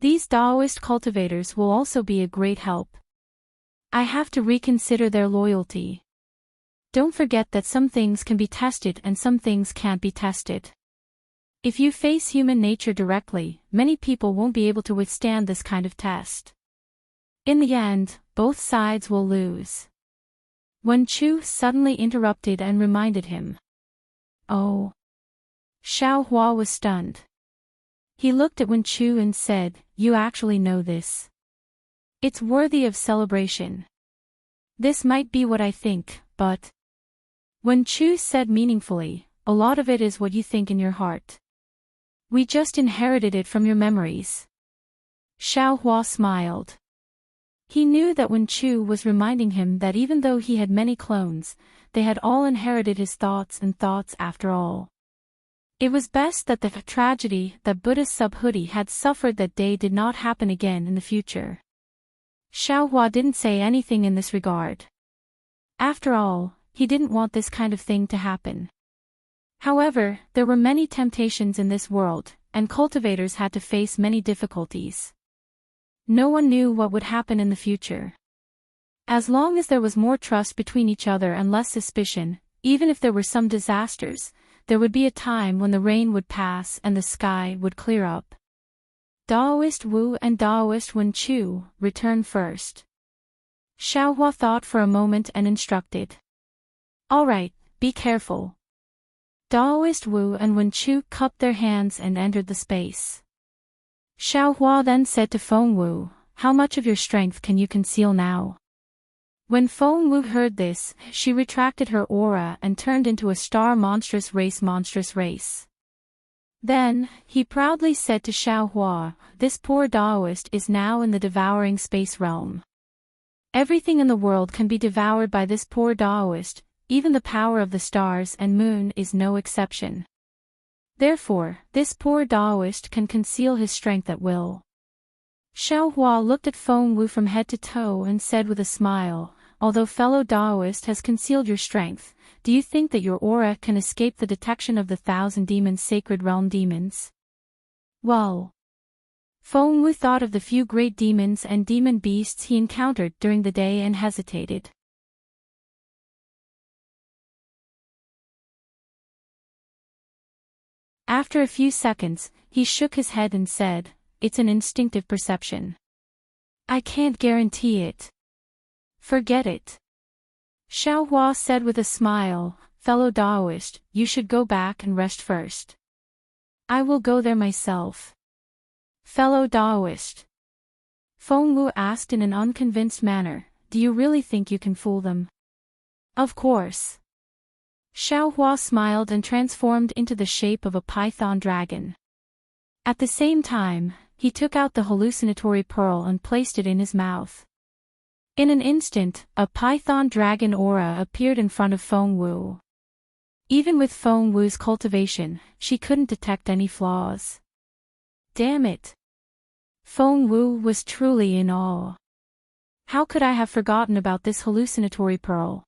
These Daoist cultivators will also be a great help. I have to reconsider their loyalty. Don't forget that some things can be tested and some things can't be tested. If you face human nature directly, many people won't be able to withstand this kind of test. In the end, both sides will lose. Wen Chu suddenly interrupted and reminded him. Oh. Xiaohua was stunned. He looked at Wen Chu and said, you actually know this. It's worthy of celebration. This might be what I think, but... Wen Chu said meaningfully, a lot of it is what you think in your heart. We just inherited it from your memories. Xiaohua smiled. He knew that Wen Chu was reminding him that even though he had many clones, they had all inherited his thoughts and thoughts after all. It was best that the tragedy that Buddha Subhuti had suffered that day did not happen again in the future. Xiaohua didn't say anything in this regard. After all, he didn't want this kind of thing to happen. However, there were many temptations in this world, and cultivators had to face many difficulties. No one knew what would happen in the future. As long as there was more trust between each other and less suspicion, even if there were some disasters, there would be a time when the rain would pass and the sky would clear up. Daoist Wu and Daoist Wen Chu returned first. Xiaohua thought for a moment and instructed. All right, be careful. Daoist Wu and Wen Chu cupped their hands and entered the space. Xiaohua then said to Feng Wu, how much of your strength can you conceal now? When Feng Wu heard this, she retracted her aura and turned into a star monstrous race. Then, he proudly said to Xiaohua, this poor Daoist is now in the devouring space realm. Everything in the world can be devoured by this poor Daoist, even the power of the stars and moon is no exception. Therefore, this poor Daoist can conceal his strength at will. Xiaohua looked at Feng Wu from head to toe and said with a smile, although fellow Daoist has concealed your strength, do you think that your aura can escape the detection of the 1,000 demons sacred realm demons? Well. Feng Wu thought of the few great demons and demon beasts he encountered during the day and hesitated. After a few seconds, he shook his head and said, it's an instinctive perception. I can't guarantee it. Forget it. Xiaohua said with a smile, fellow Daoist, you should go back and rest first. I will go there myself. Fellow Daoist. Feng Wu asked in an unconvinced manner, do you really think you can fool them? Of course. Xiaohua smiled and transformed into the shape of a python dragon. At the same time, he took out the hallucinatory pearl and placed it in his mouth. In an instant, a python dragon aura appeared in front of Feng Wu. Even with Feng Wu's cultivation, she couldn't detect any flaws. Damn it! Feng Wu was truly in awe. How could I have forgotten about this hallucinatory pearl?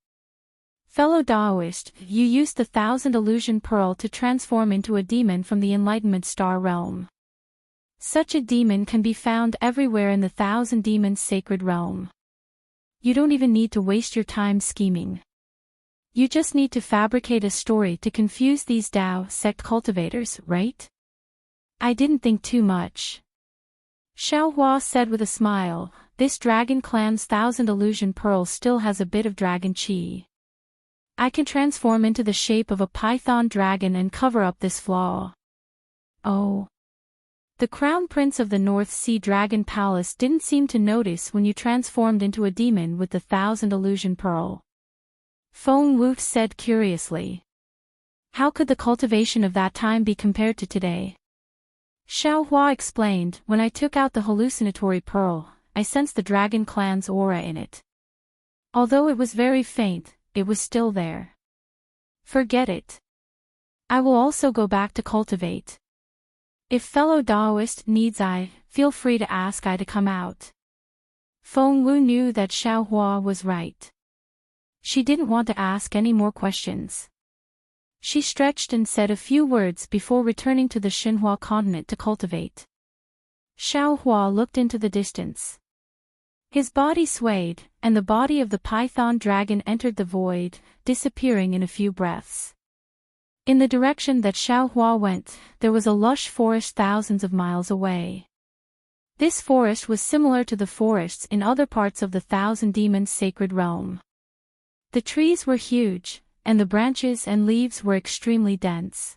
Fellow Daoist, you used the 1,000 illusion pearl to transform into a demon from the Enlightenment Star realm. Such a demon can be found everywhere in the 1,000 demons sacred realm. You don't even need to waste your time scheming. You just need to fabricate a story to confuse these Dao sect cultivators, right? I didn't think too much. Xiaohua said with a smile, this dragon clan's 1,000 illusion pearl still has a bit of dragon chi. I can transform into the shape of a python dragon and cover up this flaw. Oh. The Crown Prince of the North Sea Dragon Palace didn't seem to notice when you transformed into a demon with the 1,000 illusion pearl. Feng Wu said curiously. How could the cultivation of that time be compared to today? Xiaohua explained, when I took out the hallucinatory pearl, I sensed the dragon clan's aura in it. Although it was very faint, it was still there. Forget it. I will also go back to cultivate. If fellow Daoist needs feel free to ask to come out. Feng Wu knew that Xiaohua was right. She didn't want to ask any more questions. She stretched and said a few words before returning to the Xinhua continent to cultivate. Xiaohua looked into the distance. His body swayed, and the body of the python dragon entered the void, disappearing in a few breaths. In the direction that Xiaohua went, there was a lush forest thousands of miles away. This forest was similar to the forests in other parts of the 1,000 demons sacred realm. The trees were huge, and the branches and leaves were extremely dense.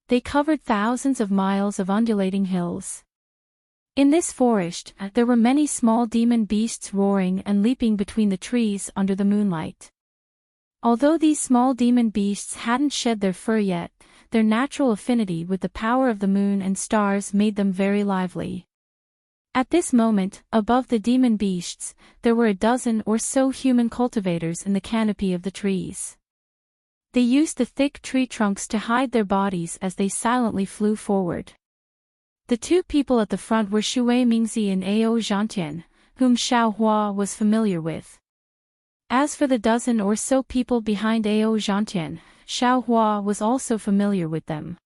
They covered thousands of miles of undulating hills. In this forest, there were many small demon beasts roaring and leaping between the trees under the moonlight. Although these small demon beasts hadn't shed their fur yet, their natural affinity with the power of the moon and stars made them very lively. At this moment, above the demon beasts, there were a dozen or so human cultivators in the canopy of the trees. They used the thick tree trunks to hide their bodies as they silently flew forward. The two people at the front were Shui Mingzi and Ao Zhantian, whom Xiao Hua was familiar with. As for the dozen or so people behind Ao Zhantian, Xiao Hua was also familiar with them.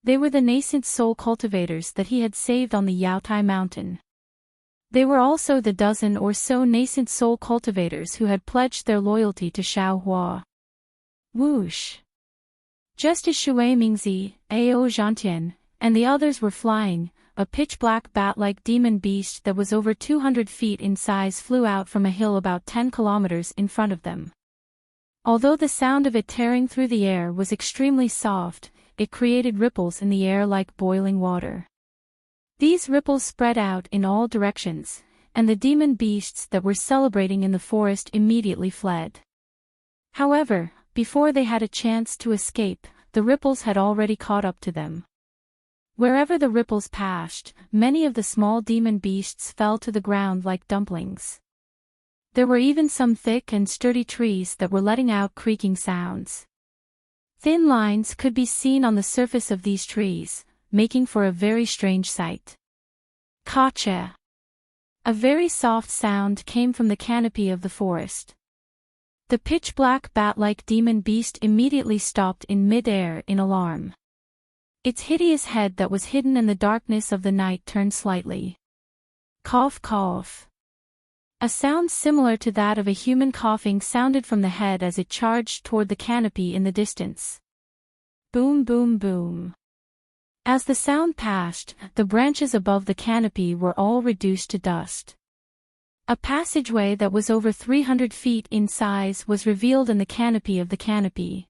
They were the nascent soul cultivators that he had saved on the Yaotai mountain. They were also the dozen or so nascent soul cultivators who had pledged their loyalty to Xiao Hua. Whoosh! Just as Shui Mingzi, Ao Zhantian, and the others were flying, a pitch-black bat-like demon beast that was over 200 feet in size flew out from a hill about 10 kilometers in front of them. Although the sound of it tearing through the air was extremely soft, it created ripples in the air like boiling water. These ripples spread out in all directions, and the demon beasts that were celebrating in the forest immediately fled. However, before they had a chance to escape, the ripples had already caught up to them. Wherever the ripples passed, many of the small demon beasts fell to the ground like dumplings. There were even some thick and sturdy trees that were letting out creaking sounds. Thin lines could be seen on the surface of these trees, making for a very strange sight. Kacha! A very soft sound came from the canopy of the forest. The pitch-black bat-like demon beast immediately stopped in mid-air in alarm. Its hideous head that was hidden in the darkness of the night turned slightly. Cough cough. A sound similar to that of a human coughing sounded from the head as it charged toward the canopy in the distance. Boom boom boom. As the sound passed, the branches above the canopy were all reduced to dust. A passageway that was over 300 feet in size was revealed in the canopy of the canopy.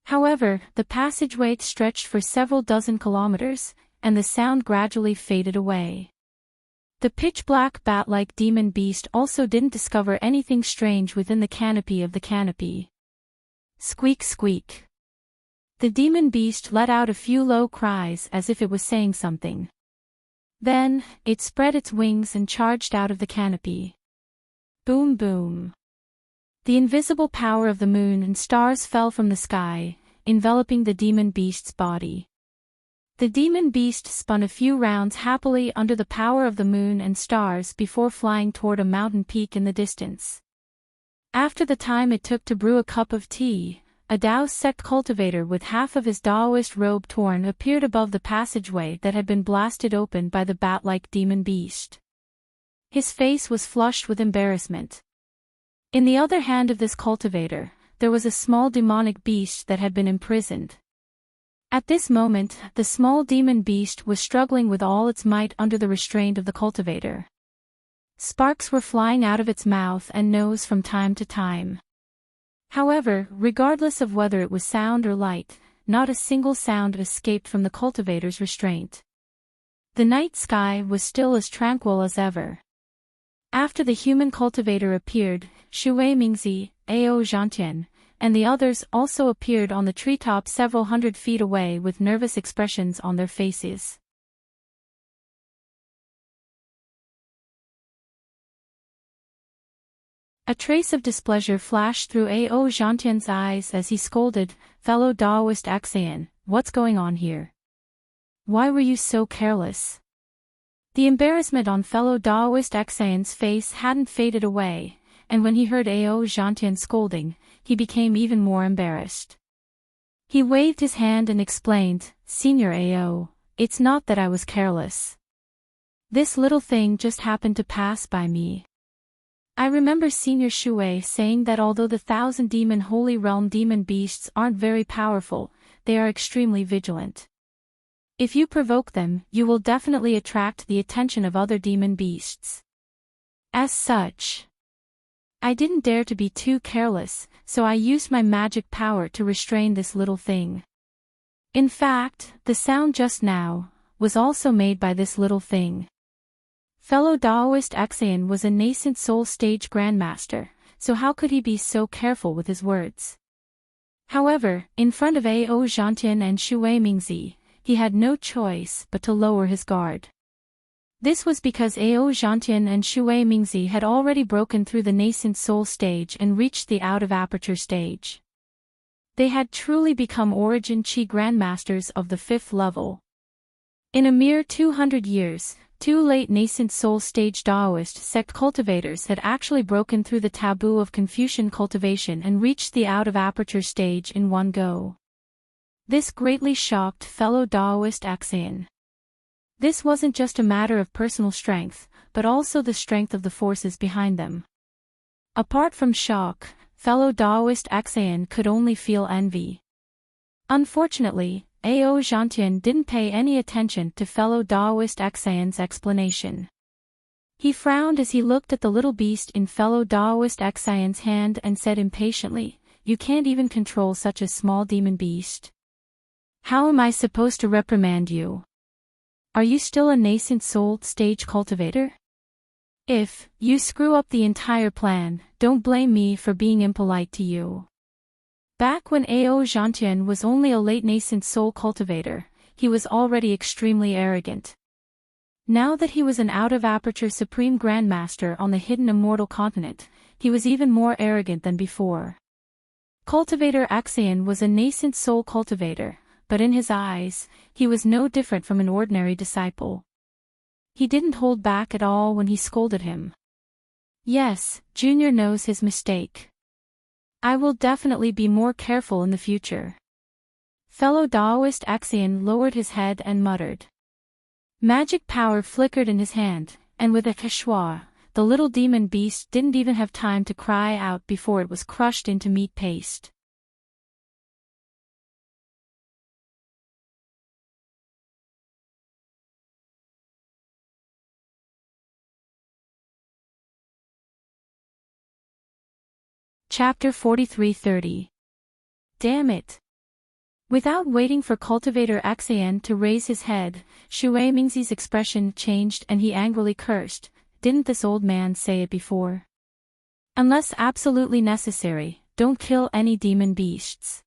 However, the passageway stretched for several dozen kilometers, and the sound gradually faded away. The pitch-black bat-like demon beast also didn't discover anything strange within the canopy of the canopy. Squeak squeak. The demon beast let out a few low cries as if it was saying something. Then, it spread its wings and charged out of the canopy. Boom boom. The invisible power of the moon and stars fell from the sky, enveloping the demon beast's body. The demon beast spun a few rounds happily under the power of the moon and stars before flying toward a mountain peak in the distance. After the time it took to brew a cup of tea, a Taoist sect cultivator with half of his Taoist robe torn appeared above the passageway that had been blasted open by the bat-like demon beast. His face was flushed with embarrassment. In the other hand of this cultivator, there was a small demonic beast that had been imprisoned. At this moment, the small demon beast was struggling with all its might under the restraint of the cultivator. Sparks were flying out of its mouth and nose from time to time. However, regardless of whether it was sound or light, not a single sound escaped from the cultivator's restraint. The night sky was still as tranquil as ever. After the human cultivator appeared, Shui Mingzi, Ao Zhantian, and the others also appeared on the treetop several hundred feet away with nervous expressions on their faces. A trace of displeasure flashed through Ao Zhantian's eyes as he scolded, "Fellow Taoist Axayan, what's going on here? Why were you so careless?" The embarrassment on fellow Taoist Axayan's face hadn't faded away, and when he heard Ao Zhantian scolding, he became even more embarrassed. He waved his hand and explained, "Senior Ao, it's not that I was careless. This little thing just happened to pass by me. I remember Senior Shui saying that although the 1,000-demon Holy Realm demon beasts aren't very powerful, they are extremely vigilant. If you provoke them, you will definitely attract the attention of other demon beasts. As such, I didn't dare to be too careless, so I used my magic power to restrain this little thing. In fact, the sound just now was also made by this little thing." Fellow Taoist Axayan was a nascent soul stage grandmaster, so how could he be so careful with his words? However, in front of Ao Zhantian and Shui Mingzi, he had no choice but to lower his guard. This was because Ao Zhantian and Shui Mingzi had already broken through the nascent soul stage and reached the out-of-aperture stage. They had truly become Origin Chi Grandmasters of the 5th level. In a mere 200 years, 2 late nascent soul stage Daoist sect cultivators had actually broken through the taboo of Confucian cultivation and reached the out-of-aperture stage in one go. This greatly shocked fellow Daoist Axian. This wasn't just a matter of personal strength, but also the strength of the forces behind them. Apart from shock, fellow Daoist Axian could only feel envy. Unfortunately, Ao Zhantian didn't pay any attention to fellow Daoist Axian's explanation. He frowned as he looked at the little beast in fellow Daoist Axian's hand and said impatiently, "You can't even control such a small demon beast. How am I supposed to reprimand you? Are you still a nascent soul stage cultivator? If you screw up the entire plan, don't blame me for being impolite to you." Back when Ao Zhantian was only a late nascent soul cultivator, he was already extremely arrogant. Now that he was an out-of-aperture supreme grandmaster on the hidden immortal continent, he was even more arrogant than before. Cultivator Axian was a nascent soul cultivator, but in his eyes, he was no different from an ordinary disciple. He didn't hold back at all when he scolded him. "Yes, Junior knows his mistake. I will definitely be more careful in the future." Fellow Daoist Axian lowered his head and muttered. Magic power flickered in his hand, and with a kashwa, the little demon beast didn't even have time to cry out before it was crushed into meat paste. Chapter 43:30. Damn it. Without waiting for Cultivator Axian to raise his head, Shui Mingzi's expression changed and he angrily cursed, "Didn't this old man say it before? Unless absolutely necessary, don't kill any demon beasts."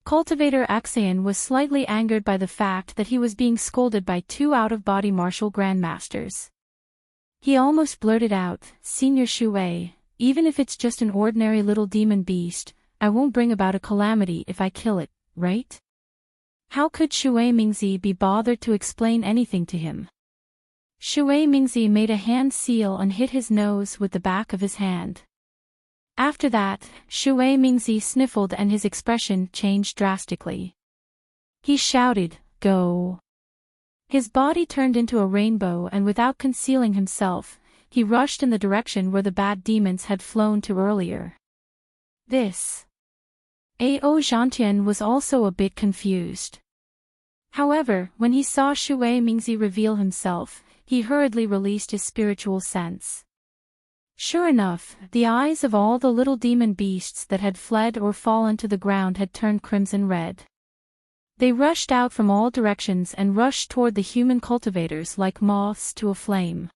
Cultivator Axian was slightly angered by the fact that he was being scolded by 2 out-of-body martial grandmasters. He almost blurted out, "Senior Shui, even if it's just an ordinary little demon beast, I won't bring about a calamity if I kill it, right?" How could Shui Mingzi be bothered to explain anything to him? Shui Mingzi made a hand seal and hit his nose with the back of his hand. After that, Shui Mingzi sniffled and his expression changed drastically. He shouted, "Go!" His body turned into a rainbow and without concealing himself, he rushed in the direction where the bad demons had flown to earlier. This. Ao Zhantian was also a bit confused. However, when he saw Shui Mingzi reveal himself, he hurriedly released his spiritual sense. Sure enough, the eyes of all the little demon beasts that had fled or fallen to the ground had turned crimson red. They rushed out from all directions and rushed toward the human cultivators like moths to a flame.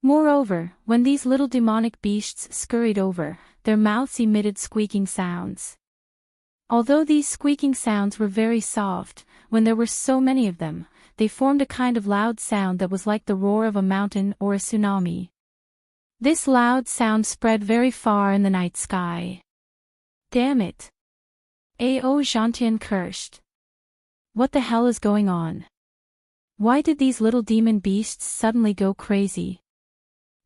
Moreover, when these little demonic beasts scurried over, their mouths emitted squeaking sounds. Although these squeaking sounds were very soft, when there were so many of them, they formed a kind of loud sound that was like the roar of a mountain or a tsunami. This loud sound spread very far in the night sky. Damn it! Ao Zhantian cursed. What the hell is going on? Why did these little demon beasts suddenly go crazy?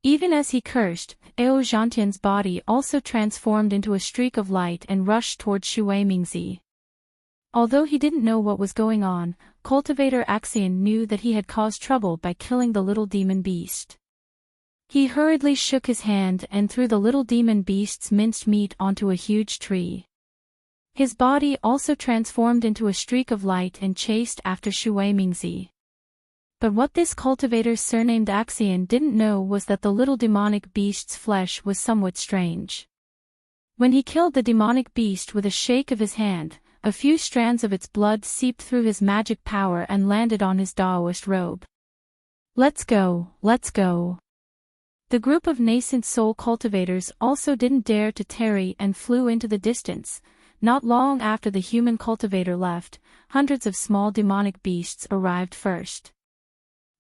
Even as he cursed, Ao Zhantian's body also transformed into a streak of light and rushed towards Shui Mingzi. Although he didn't know what was going on, Cultivator Axian knew that he had caused trouble by killing the little demon beast. He hurriedly shook his hand and threw the little demon beast's minced meat onto a huge tree. His body also transformed into a streak of light and chased after Shui Mingzi. But what this cultivator surnamed Axian didn't know was that the little demonic beast's flesh was somewhat strange. When he killed the demonic beast with a shake of his hand, a few strands of its blood seeped through his magic power and landed on his Daoist robe. "Let's go, let's go." The group of nascent soul cultivators also didn't dare to tarry and flew into the distance. Not long after the human cultivator left, hundreds of small demonic beasts arrived first.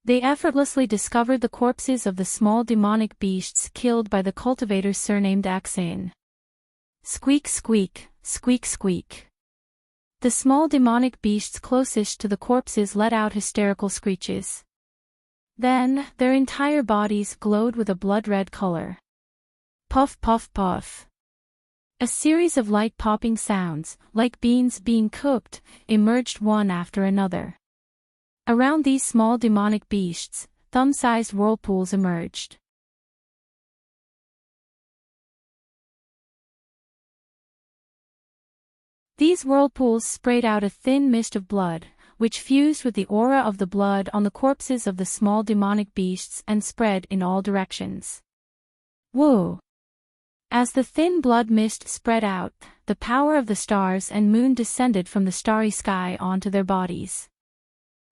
They effortlessly discovered the corpses of the small demonic beasts killed by the cultivator surnamed Axane. Squeak squeak, squeak squeak. The small demonic beasts closest to the corpses let out hysterical screeches. Then, their entire bodies glowed with a blood-red color. Puff puff puff. A series of light-popping sounds, like beans being cooked, emerged one after another. Around these small demonic beasts, thumb-sized whirlpools emerged. These whirlpools sprayed out a thin mist of blood, which fused with the aura of the blood on the corpses of the small demonic beasts and spread in all directions. Whoa! As the thin blood mist spread out, the power of the stars and moon descended from the starry sky onto their bodies.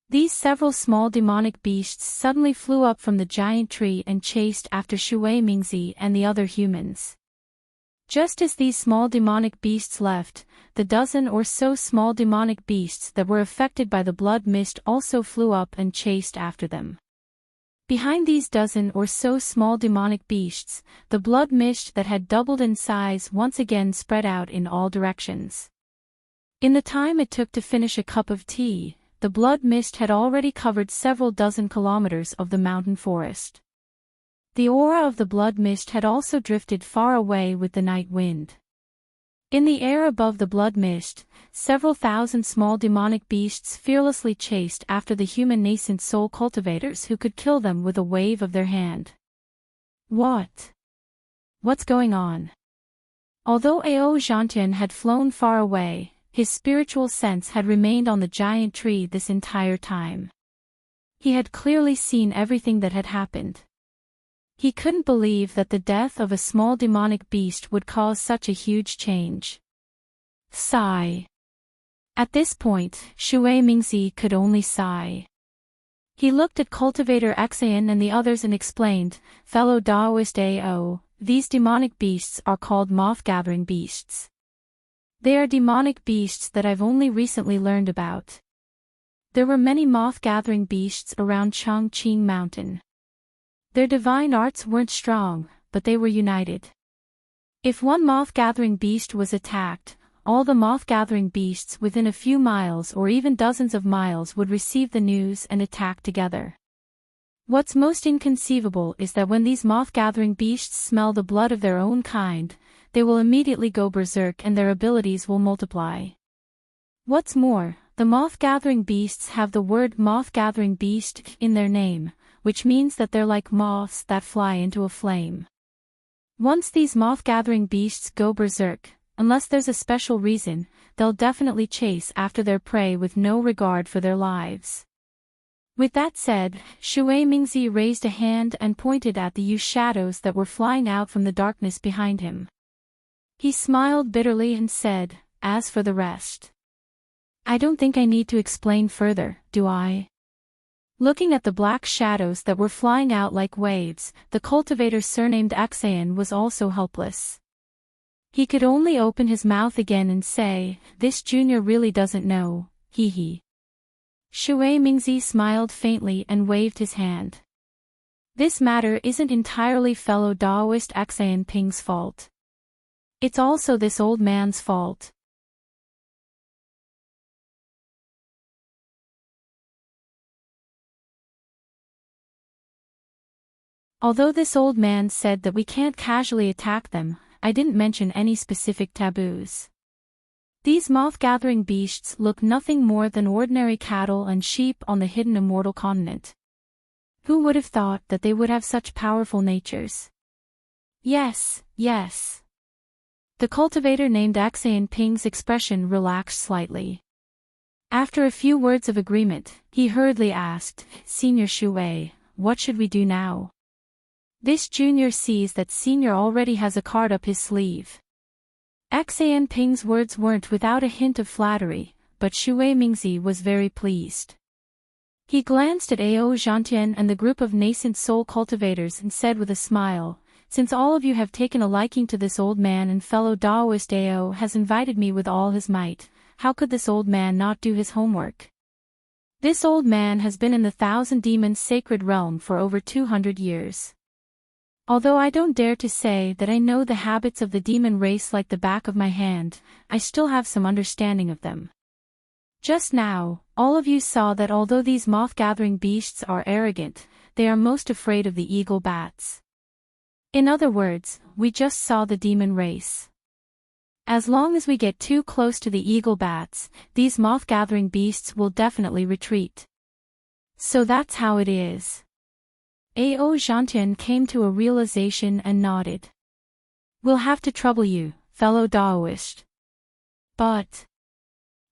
These several small demonic beasts suddenly flew up from the giant tree and chased after Shui Mingzi and the other humans. Just as these small demonic beasts left, the dozen or so small demonic beasts that were affected by the blood mist also flew up and chased after them. Behind these dozen or so small demonic beasts, the blood mist that had doubled in size once again spread out in all directions. In the time it took to finish a cup of tea, the blood mist had already covered several dozen kilometers of the mountain forest. The aura of the blood mist had also drifted far away with the night wind. In the air above the blood mist, several thousand small demonic beasts fearlessly chased after the human nascent soul cultivators who could kill them with a wave of their hand. What? What's going on? Although Ao Zhantian had flown far away, his spiritual sense had remained on the giant tree this entire time. He had clearly seen everything that had happened. He couldn't believe that the death of a small demonic beast would cause such a huge change. Sigh. At this point, Shui Mingzi could only sigh. He looked at Cultivator Xayan and the others and explained, "Fellow Daoist Ao, these demonic beasts are called moth-gathering beasts. They are demonic beasts that I've only recently learned about. There were many moth-gathering beasts around Chongqing Mountain. Their divine arts weren't strong, but they were united. If one moth-gathering beast was attacked, all the moth-gathering beasts within a few miles or even dozens of miles would receive the news and attack together. What's most inconceivable is that when these moth-gathering beasts smell the blood of their own kind, they will immediately go berserk and their abilities will multiply. What's more, the moth-gathering beasts have the word moth-gathering beast in their name, which means that they're like moths that fly into a flame. Once these moth-gathering beasts go berserk, unless there's a special reason, they'll definitely chase after their prey with no regard for their lives." With that said, Shui Mingzi raised a hand and pointed at the huge shadows that were flying out from the darkness behind him. He smiled bitterly and said, "As for the rest, I don't think I need to explain further, do I?" Looking at the black shadows that were flying out like waves, the cultivator surnamed Xayan was also helpless. He could only open his mouth again and say, "This junior really doesn't know, hee hee." Shui Mingzi smiled faintly and waved his hand. "This matter isn't entirely fellow Daoist Xayan Ping's fault. It's also this old man's fault." Although this old man said that we can't casually attack them, I didn't mention any specific taboos. These moth-gathering beasts look nothing more than ordinary cattle and sheep on the hidden immortal continent. Who would have thought that they would have such powerful natures? Yes, yes. The cultivator named Xayan Ping's expression relaxed slightly. After a few words of agreement, he hurriedly asked, "Senior Shui, what should we do now?" This junior sees that senior already has a card up his sleeve. Xayan Ping's words weren't without a hint of flattery, but Shui Mingzi was very pleased. He glanced at Ao Zhantian and the group of nascent soul cultivators and said with a smile, "Since all of you have taken a liking to this old man and fellow Daoist Ao has invited me with all his might, how could this old man not do his homework?" This old man has been in the Thousand Demons sacred realm for over 200 years. Although I don't dare to say that I know the habits of the demon race like the back of my hand, I still have some understanding of them. Just now, all of you saw that although these moth-gathering beasts are arrogant, they are most afraid of the eagle bats. In other words, we just saw the demon race. As long as we get too close to the eagle bats, these moth-gathering beasts will definitely retreat. So that's how it is. Enchanting came to a realization and nodded. We'll have to trouble you, fellow Daoist. But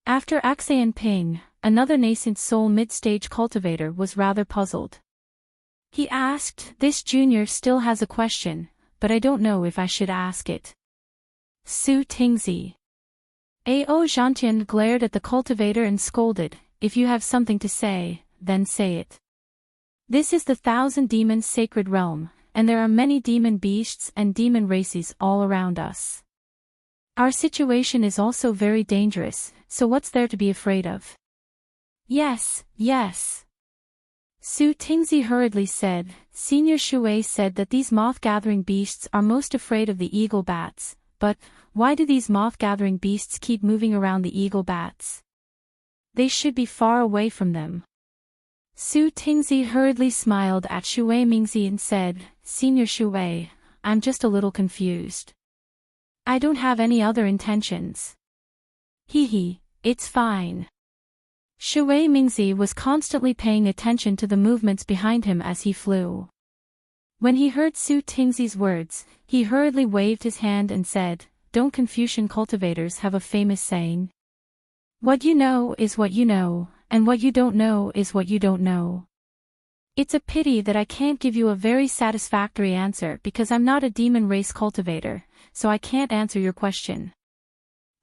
after Ping, another nascent soul mid-stage cultivator was rather puzzled. He asked, "This junior still has a question, but I don't know if I should ask it." Su Tingzi. Enchanting glared at the cultivator and scolded, "If you have something to say, then say it. This is the Thousand Demons sacred realm, and there are many demon beasts and demon races all around us. Our situation is also very dangerous, so what's there to be afraid of?" Yes. Su Tingzi hurriedly said, "Senior Shui said that these moth-gathering beasts are most afraid of the eagle bats, but why do these moth-gathering beasts keep moving around the eagle bats? They should be far away from them." Su Tingzi hurriedly smiled at Shui Mingzi and said, "Senior Shui, I'm just a little confused. I don't have any other intentions." Hee, it's fine. Shui Mingzi was constantly paying attention to the movements behind him as he flew. When he heard Su Tingzi's words, he hurriedly waved his hand and said, "Don't Confucian cultivators have a famous saying? What you know is what you know, and what you don't know is what you don't know. It's a pity that I can't give you a very satisfactory answer because I'm not a demon race cultivator, so I can't answer your question.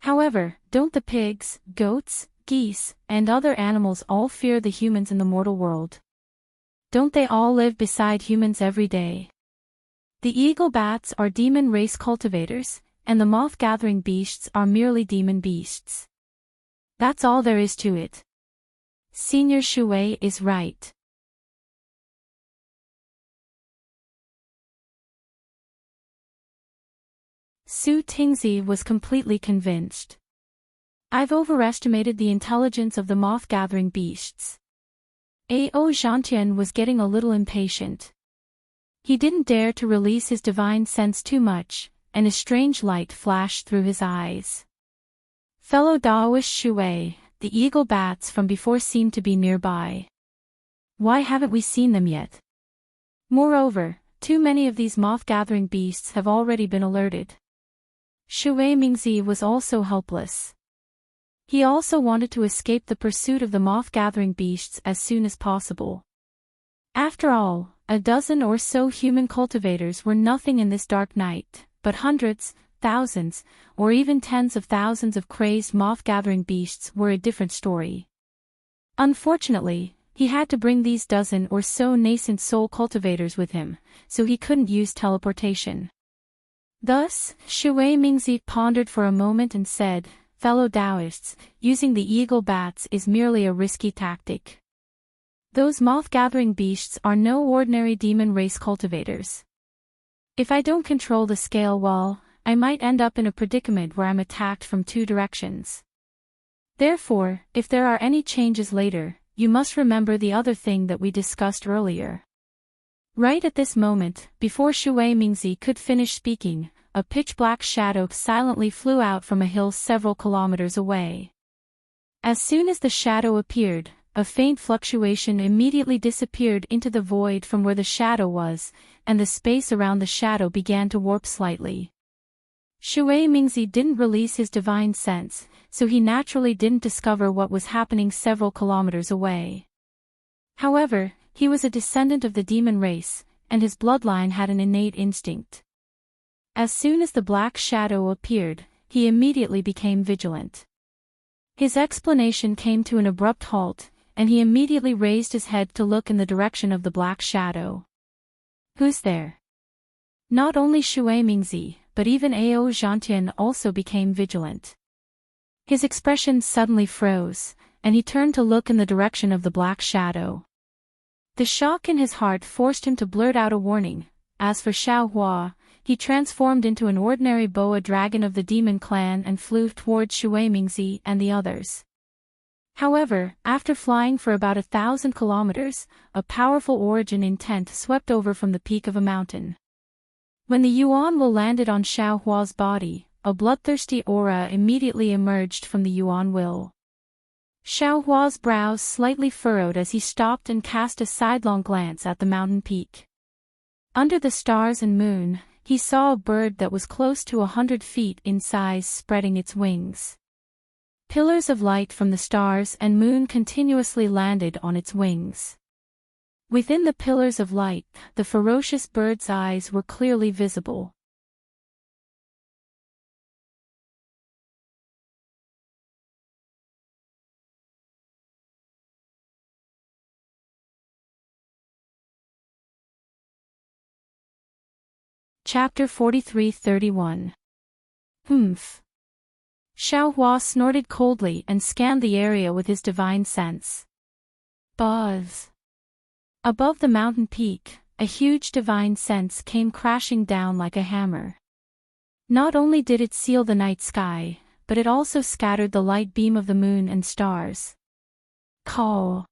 However, don't the pigs, goats, geese, and other animals all fear the humans in the mortal world? Don't they all live beside humans every day? The eagle bats are demon race cultivators, and the moth-gathering beasts are merely demon beasts. That's all there is to it. Senior Shui is right." Su Tingzi was completely convinced. "I've overestimated the intelligence of the moth-gathering beasts." Enchanting was getting a little impatient. He didn't dare to release his divine sense too much, and a strange light flashed through his eyes. "Fellow Daoist Shui, the eagle bats from before seem to be nearby. Why haven't we seen them yet? Moreover, too many of these moth-gathering beasts have already been alerted." Shui Mingzi was also helpless. He also wanted to escape the pursuit of the moth-gathering beasts as soon as possible. After all, a dozen or so human cultivators were nothing in this dark night, but hundreds, thousands, or even tens of thousands of crazed moth-gathering beasts were a different story. Unfortunately, he had to bring these dozen or so nascent soul cultivators with him, so he couldn't use teleportation. Thus, Shui Mingzi pondered for a moment and said, "Fellow Taoists, using the eagle bats is merely a risky tactic. Those moth-gathering beasts are no ordinary demon race cultivators. If I don't control the scale well, I might end up in a predicament where I'm attacked from two directions. Therefore, if there are any changes later, you must remember the other thing that we discussed earlier." Right at this moment, before Shui Mingzi could finish speaking, a pitch-black shadow silently flew out from a hill several kilometers away. As soon as the shadow appeared, a faint fluctuation immediately disappeared into the void from where the shadow was, and the space around the shadow began to warp slightly. Shui Mingzi didn't release his divine sense, so he naturally didn't discover what was happening several kilometers away. However, he was a descendant of the demon race, and his bloodline had an innate instinct. As soon as the black shadow appeared, he immediately became vigilant. His explanation came to an abrupt halt, and he immediately raised his head to look in the direction of the black shadow. "Who's there?" Not only Shui Mingzi, but even Enchanting also became vigilant. His expression suddenly froze, and he turned to look in the direction of the black shadow. The shock in his heart forced him to blurt out a warning. As for Xiaohua, he transformed into an ordinary boa dragon of the demon clan and flew towards Shueimingzi and the others. However, after flying for about 1,000 kilometers, a powerful origin intent swept over from the peak of a mountain. When the Yuan Will landed on Xiaohua's body, a bloodthirsty aura immediately emerged from the Yuan Will. Xiaohua's brows slightly furrowed as he stopped and cast a sidelong glance at the mountain peak. Under the stars and moon, he saw a bird that was close to 100 feet in size spreading its wings. Pillars of light from the stars and moon continuously landed on its wings. Within the pillars of light, the ferocious bird's eyes were clearly visible. Chapter 43-31. Humph. Xiaohua snorted coldly and scanned the area with his divine sense. Buzz. Above the mountain peak, a huge divine sense came crashing down like a hammer. Not only did it seal the night sky, but it also scattered the light beam of the moon and stars. Caw.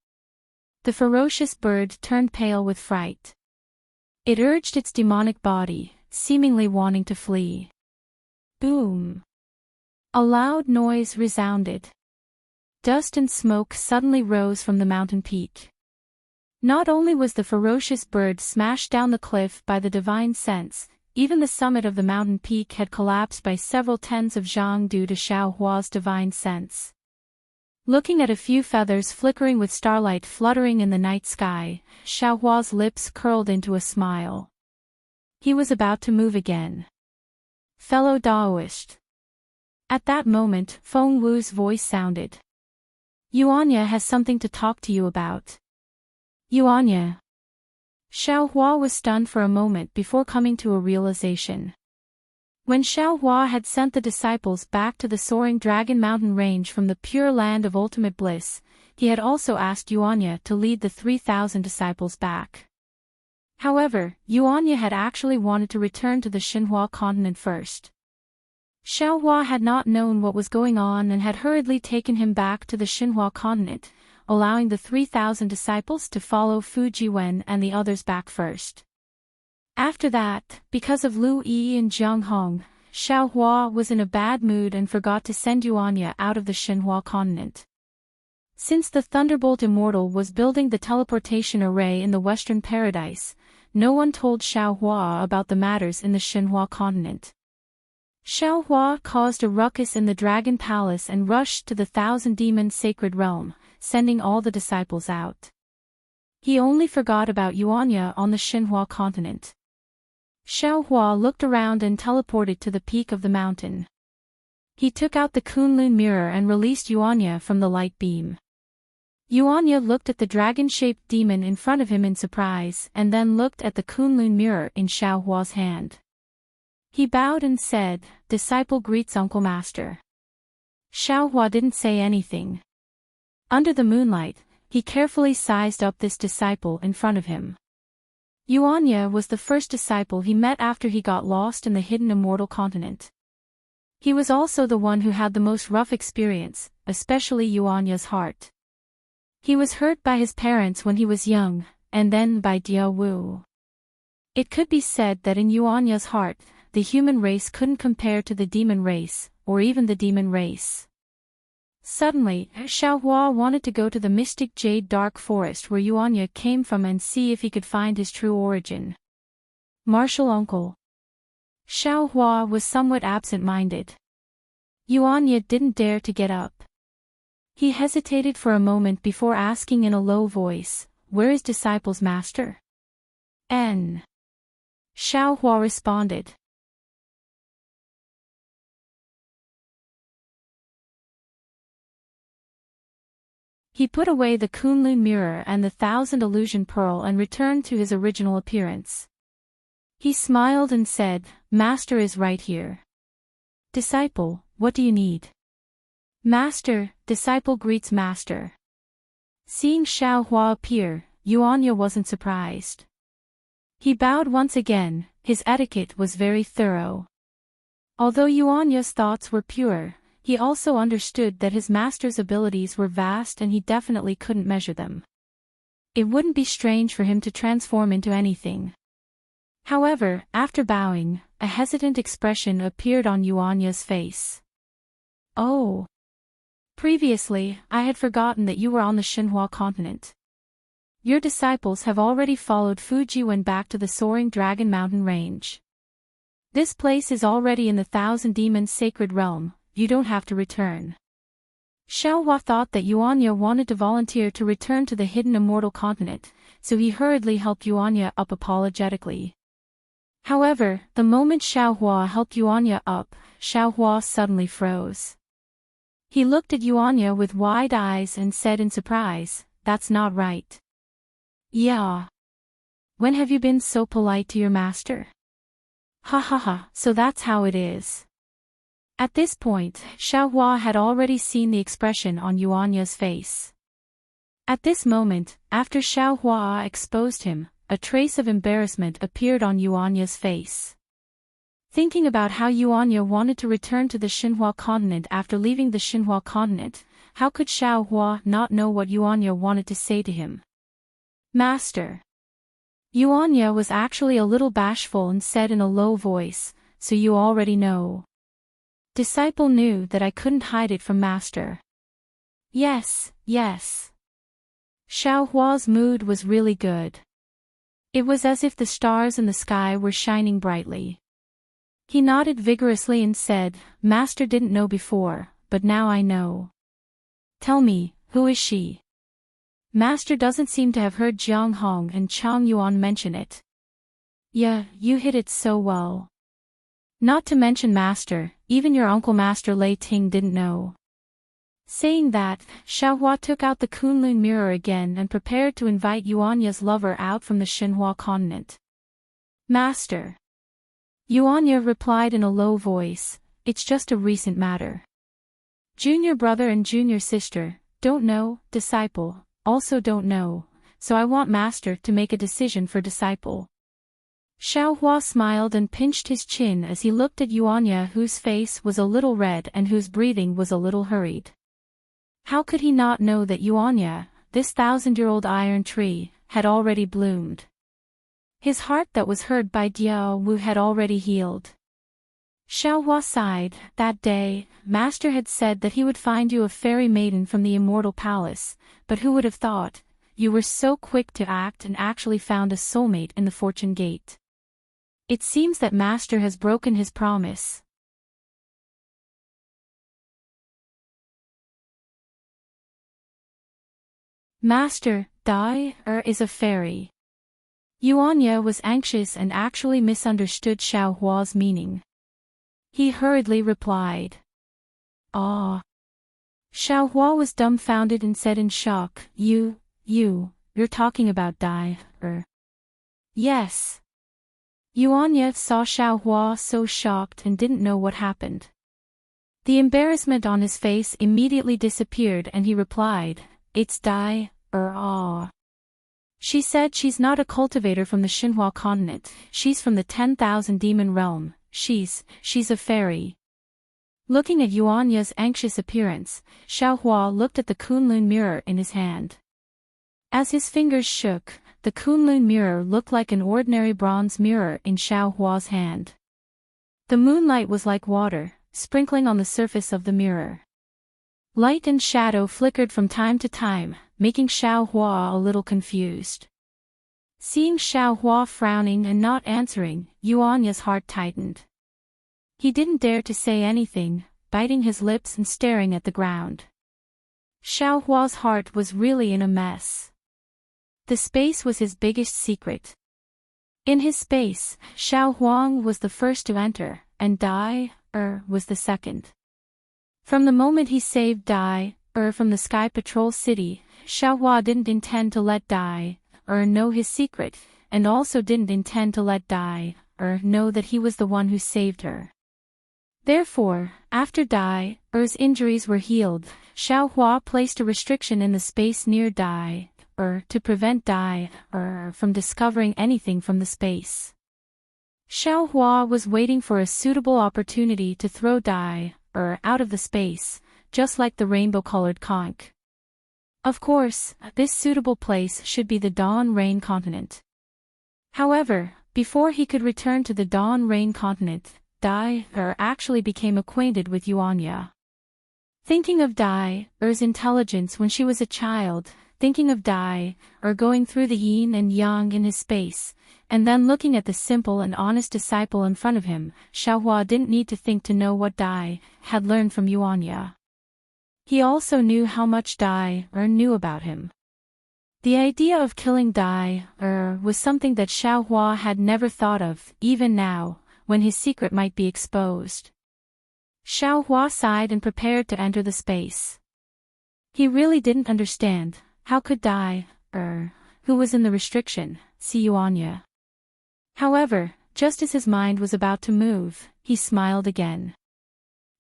The ferocious bird turned pale with fright. It urged its demonic body, seemingly wanting to flee. Boom. A loud noise resounded. Dust and smoke suddenly rose from the mountain peak. Not only was the ferocious bird smashed down the cliff by the divine sense, even the summit of the mountain peak had collapsed by several tens of zhang due to Xiaohua's divine sense. Looking at a few feathers flickering with starlight fluttering in the night sky, Xiaohua's lips curled into a smile. He was about to move again. Fellow Daoist. At that moment, Feng Wu's voice sounded. Yuanya has something to talk to you about. Yuanya. Xiaohua was stunned for a moment before coming to a realization. When Xiaohua had sent the disciples back to the soaring Dragon Mountain range from the pure land of ultimate bliss, he had also asked Yuanya to lead the 3,000 disciples back. However, Yuanya had actually wanted to return to the Xinhua continent first. Xiaohua had not known what was going on and had hurriedly taken him back to the Xinhua continent, allowing the 3,000 disciples to follow Fu Jiwen and the others back first. After that, because of Lu Yi and Jiang Hong, Xiaohua was in a bad mood and forgot to send Yuanya out of the Xinhua continent. Since the Thunderbolt Immortal was building the teleportation array in the Western Paradise, no one told Xiaohua about the matters in the Xinhua continent. Xiaohua caused a ruckus in the Dragon Palace and rushed to the Thousand Demon Sacred Realm, sending all the disciples out. He only forgot about Yuanya on the Xinhua continent. Xiaohua looked around and teleported to the peak of the mountain. He took out the Kunlun mirror and released Yuanya from the light beam. Yuanya looked at the dragon-shaped demon in front of him in surprise and then looked at the Kunlun mirror in Xiaohua's hand. He bowed and said, "Disciple greets Uncle Master." Xiaohua didn't say anything. Under the moonlight, he carefully sized up this disciple in front of him. Yuanya was the first disciple he met after he got lost in the hidden immortal continent. He was also the one who had the most rough experience, especially Yuanya's heart. He was hurt by his parents when he was young, and then by Dia Wu. It could be said that in Yuanya's heart, the human race couldn't compare to the demon race, or even the demon race. Suddenly, Xiaohua wanted to go to the mystic jade dark forest where Yuanya came from and see if he could find his true origin. Martial uncle. Xiaohua was somewhat absent-minded. Yuanya didn't dare to get up. He hesitated for a moment before asking in a low voice, "Where is disciple's master?" N. Xiaohua responded. He put away the Kunlun mirror and the thousand illusion pearl and returned to his original appearance. He smiled and said, "Master is right here." "Disciple, what do you need?" Master, disciple greets master. Seeing Xiao Hua appear, Yuanya wasn't surprised. He bowed once again, his etiquette was very thorough. Although Yuanya's thoughts were pure, he also understood that his master's abilities were vast and he definitely couldn't measure them. It wouldn't be strange for him to transform into anything. However, after bowing, a hesitant expression appeared on Yuanya's face. Oh. Previously, I had forgotten that you were on the Xinhua continent. Your disciples have already followed Fujiwen back to the soaring Dragon Mountain range. This place is already in the Thousand Demons sacred realm, you don't have to return. Xiao Hua thought that Yuanya wanted to volunteer to return to the hidden immortal continent, so he hurriedly helped Yuanya up apologetically. However, the moment Xiao Hua helped Yuanya up, Xiao Hua suddenly froze. He looked at Yuanya with wide eyes and said in surprise, "That's not right." "Yeah. When have you been so polite to your master?" "Ha ha ha, so that's how it is." At this point, Xiao Hua had already seen the expression on Yuanya's face. At this moment, after Xiao Hua exposed him, a trace of embarrassment appeared on Yuanya's face. Thinking about how Yuanya wanted to return to the Xinhua continent after leaving the Xinhua continent, how could Xiao Hua not know what Yuanya wanted to say to him? "Master." Yuanya was actually a little bashful and said in a low voice, "So you already know." Disciple knew that I couldn't hide it from master. Yes, yes. Xiao Hua's mood was really good. It was as if the stars in the sky were shining brightly. He nodded vigorously and said, "Master didn't know before, but now I know." "Tell me, who is she?" Master doesn't seem to have heard Jiang Hong and Chang Yuan mention it. "Yeah, you hit it so well. Not to mention master, even your uncle Master Lei Ting didn't know." Saying that, Xiao Hua took out the Kunlun mirror again and prepared to invite Yuanya's lover out from the Xinhua continent. "Master." Yuanya replied in a low voice, "It's just a recent matter. Junior brother and junior sister, don't know, disciple, also don't know, so I want master to make a decision for disciple." Xiao Hua smiled and pinched his chin as he looked at Yuanya, whose face was a little red and whose breathing was a little hurried. How could he not know that Yuanya, this 1,000-year-old iron tree, had already bloomed? His heart that was hurt by Diao Wu had already healed. Xiao Hua sighed. That day, master had said that he would find you a fairy maiden from the immortal palace, but who would have thought? You were so quick to act and actually found a soulmate in the fortune gate. It seems that master has broken his promise. Master, Dai is a fairy. Yuanya was anxious and actually misunderstood Xiao Hua's meaning. He hurriedly replied. "Ah." Xiao Hua was dumbfounded and said in shock, You're talking about Dai, Yes. Yuanya saw Xiao Hua so shocked and didn't know what happened. The embarrassment on his face immediately disappeared and he replied, "It's Dai, ah." She said she's not a cultivator from the Xinhua continent, she's from the 10,000 demon realm, she's a fairy. Looking at Yuanya's anxious appearance, Xiao Hua looked at the Kunlun mirror in his hand. As his fingers shook, the Kunlun mirror looked like an ordinary bronze mirror in Xiao Hua's hand. The moonlight was like water, sprinkling on the surface of the mirror. Light and shadow flickered from time to time, making Xiao Hua a little confused. Seeing Xiao Hua frowning and not answering, Yuanya's heart tightened. He didn't dare to say anything, biting his lips and staring at the ground. Xiao Hua's heart was really in a mess. The space was his biggest secret. In his space, Xiao Huang was the first to enter, and Dai, was the second. From the moment he saved Dai, from the Sky Patrol City, Xiao Hua didn't intend to let Dai, know his secret, and also didn't intend to let Dai, know that he was the one who saved her. Therefore, after Dai Er's injuries were healed, Xiaohua placed a restriction in the space near Dai Er to prevent Dai Er from discovering anything from the space. Xiaohua was waiting for a suitable opportunity to throw Dai Er out of the space, just like the rainbow-colored conch. Of course, this suitable place should be the Dawn Rain continent. However, before he could return to the Dawn Rain continent, Dai Er actually became acquainted with Yuanya. Thinking of Dai Er's intelligence when she was a child, thinking of Dai Er going through the yin and yang in his space, and then looking at the simple and honest disciple in front of him, Xiaohua didn't need to think to know what Dai had learned from Yuanya. He also knew how much Dai Er knew about him. The idea of killing Dai Er was something that Xiaohua had never thought of, even now, when his secret might be exposed. Xiaohua sighed and prepared to enter the space. He really didn't understand, how could Dai Er, who was in the restriction, see Yuanya? However, just as his mind was about to move, he smiled again.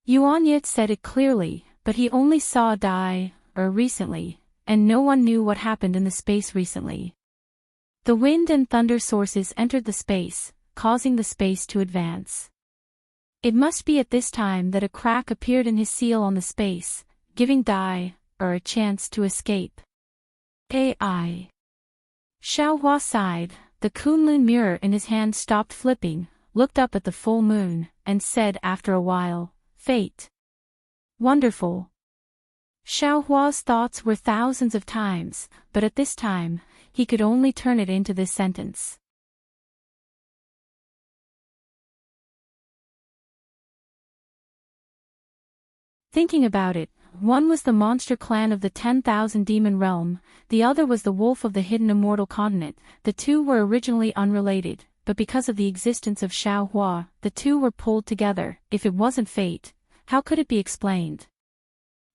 Yuanya said it clearly, but he only saw Dai Er recently, and no one knew what happened in the space recently. The wind and thunder sources entered the space, causing the space to advance. It must be at this time that a crack appeared in his seal on the space, giving Dai Er a chance to escape. AI. Xiaohua sighed, the Kunlun mirror in his hand stopped flipping, looked up at the full moon, and said after a while, "Fate. Wonderful." Xiaohua's thoughts were thousands of times, but at this time, he could only turn it into this sentence. Thinking about it, one was the monster clan of the 10,000 demon realm, the other was the wolf of the hidden immortal continent. The two were originally unrelated, but because of the existence of Xiaohua, the two were pulled together. If it wasn't fate, how could it be explained?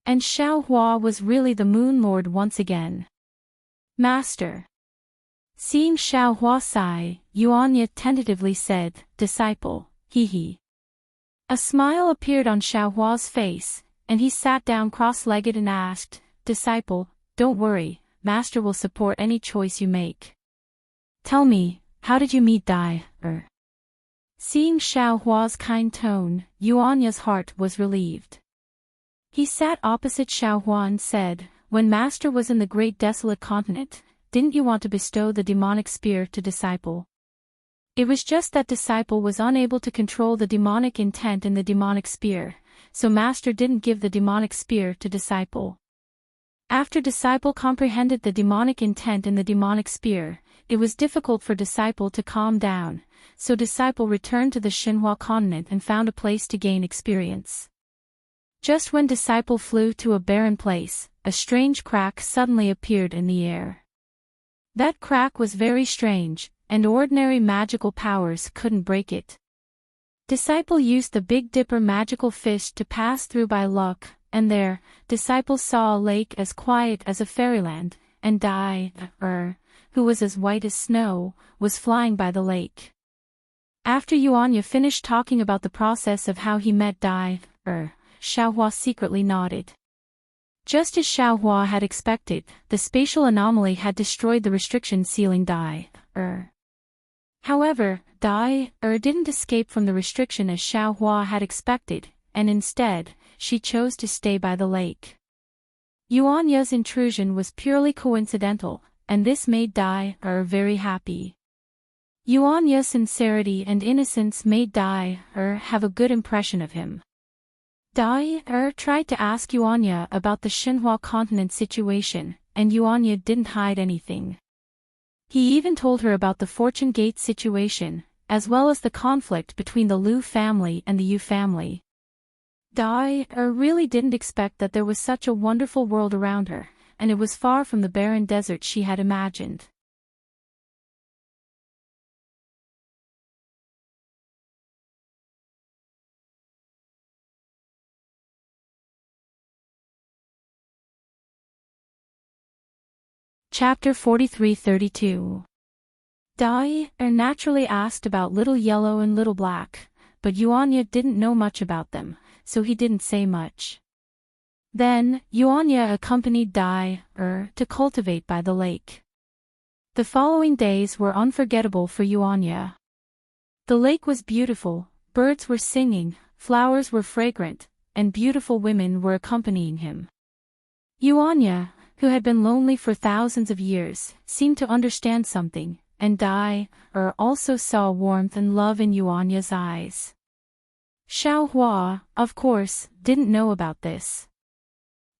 And Xiaohua was really the Moon Lord once again. Master. Seeing Xiaohua sigh, Yuanya tentatively said, "Disciple, he." A smile appeared on Xiaohua's face, and he sat down cross-legged and asked, "Disciple, don't worry, Master will support any choice you make. Tell me, how did you meet Dai Er?" Seeing Xiaohua's kind tone, Yuanya's heart was relieved. He sat opposite Xiaohua and said, "When Master was in the great desolate continent, didn't you want to bestow the demonic spear to Disciple? It was just that Disciple was unable to control the demonic intent in the demonic spear, so Master didn't give the demonic spear to Disciple. After Disciple comprehended the demonic intent in the demonic spear, it was difficult for Disciple to calm down, so Disciple returned to the Xinhua continent and found a place to gain experience. Just when Disciple flew to a barren place, a strange crack suddenly appeared in the air. That crack was very strange, and ordinary magical powers couldn't break it. Disciple used the Big Dipper magical fish to pass through by luck, and there, Disciple saw a lake as quiet as a fairyland, and Dai Er, who was as white as snow, was flying by the lake. After Yuanya finished talking about the process of how he met Dai Er, Xiaohua secretly nodded. Just as Xiaohua had expected, the spatial anomaly had destroyed the restriction sealing Dai Er. However, Dai Er didn't escape from the restriction as Xiaohua had expected, and instead, she chose to stay by the lake. Yuanya's intrusion was purely coincidental, and this made Dai Er very happy. Yuanya's sincerity and innocence made Dai Er have a good impression of him. Dai Er tried to ask Yuanya about the Xinhua continent situation, and Yuanya didn't hide anything. He even told her about the Fortune Gate situation, as well as the conflict between the Lu family and the Yu family. Dai Er really didn't expect that there was such a wonderful world around her, and it was far from the barren desert she had imagined. Chapter 43-32. Dai Er naturally asked about Little Yellow and Little Black, but Yuanya didn't know much about them, so he didn't say much. Then, Yuanya accompanied Dai, to cultivate by the lake. The following days were unforgettable for Yuanya. The lake was beautiful, birds were singing, flowers were fragrant, and beautiful women were accompanying him. Yuanya, who had been lonely for thousands of years, seemed to understand something, and Dai, also saw warmth and love in Yuanya's eyes. Xiaohua, of course, didn't know about this.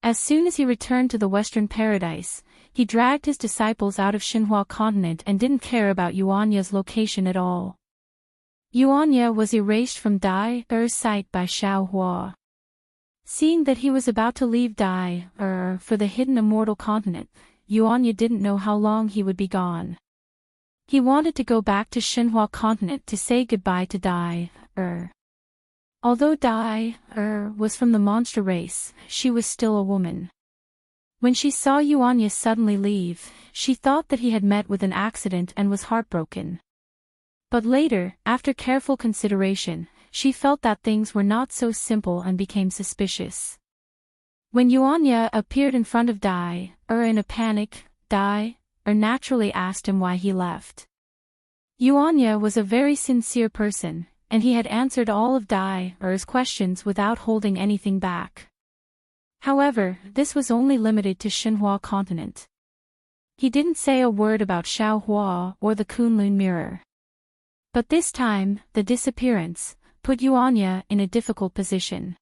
As soon as he returned to the Western Paradise, he dragged his disciples out of Xinhua continent and didn't care about Yuanya's location at all. Yuanya was erased from Dai's sight by Xiaohua. Seeing that he was about to leave Dai, for the hidden immortal continent, Yuanya didn't know how long he would be gone. He wanted to go back to Xinhua continent to say goodbye to Dai. Although Dai, was from the monster race, she was still a woman. When she saw Yuanya suddenly leave, she thought that he had met with an accident and was heartbroken. But later, after careful consideration, she felt that things were not so simple and became suspicious. When Yuanya appeared in front of Dai, in a panic, Dai, naturally asked him why he left. Yuanya was a very sincere person, and he had answered all of Dai's questions without holding anything back. However, this was only limited to Xinhua continent. He didn't say a word about Xiaohua or the Kunlun mirror. But this time, the disappearance put Yuanya in a difficult position.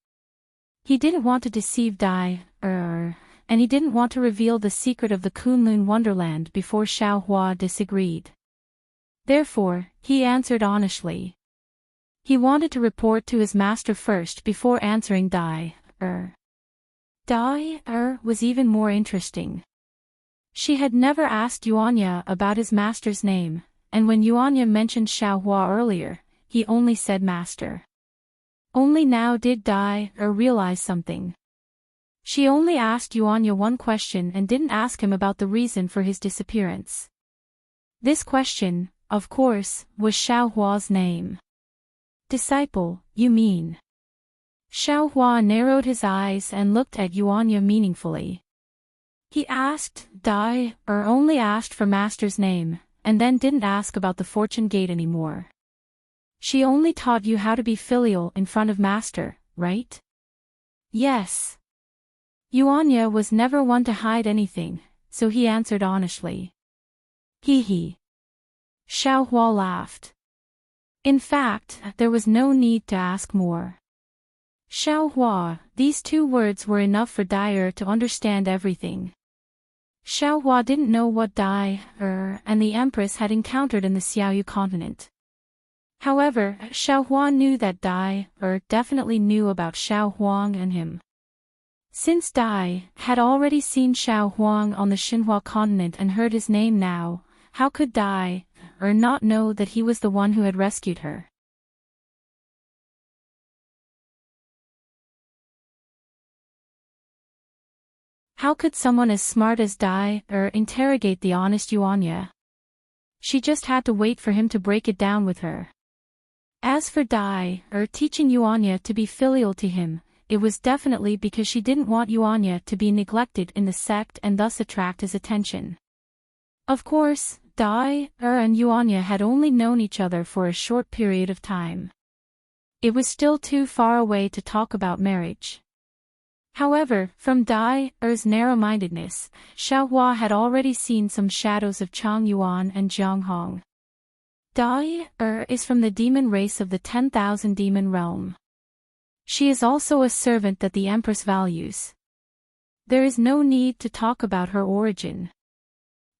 He didn't want to deceive Dai, and he didn't want to reveal the secret of the Kunlun Wonderland before Xiaohua disagreed. Therefore, he answered honestly. He wanted to report to his master first before answering Dai. Dai, was even more interesting. She had never asked Yuanya about his master's name, and when Yuanya mentioned Xiaohua earlier, he only said master. Only now did Dai, realize something. She only asked Yuanya one question and didn't ask him about the reason for his disappearance. This question, of course, was Xiaohua's name. Disciple, you mean? Xiaohua narrowed his eyes and looked at Yuanya meaningfully. He asked Dai, only asked for master's name, and then didn't ask about the fortune gate anymore. She only taught you how to be filial in front of master, right? Yes. Yuanya was never one to hide anything, so he answered honestly. He. Xiaohua laughed. In fact, there was no need to ask more. Xiaohua, these two words were enough for Dai to understand everything. Xiaohua didn't know what Dai, and the Empress had encountered in the Xiaoyu continent. However, Xiaohua knew that Dai, definitely knew about Xiao Huang and him. Since Dai had already seen Xiao Huang on the Xinhua continent and heard his name now, how could Dai, not know that he was the one who had rescued her? How could someone as smart as Dai, interrogate the honest Yuanya? She just had to wait for him to break it down with her. As for Dai, teaching Yuanya to be filial to him, it was definitely because she didn't want Yuanya to be neglected in the sect and thus attract his attention. Of course, Dai, and Yuanya had only known each other for a short period of time. It was still too far away to talk about marriage. However, from Dai's narrow-mindedness, Xiaohua had already seen some shadows of Chang Yuan and Jiang Hong. Dai, is from the demon race of the 10,000 demon realm. She is also a servant that the Empress values. There is no need to talk about her origin.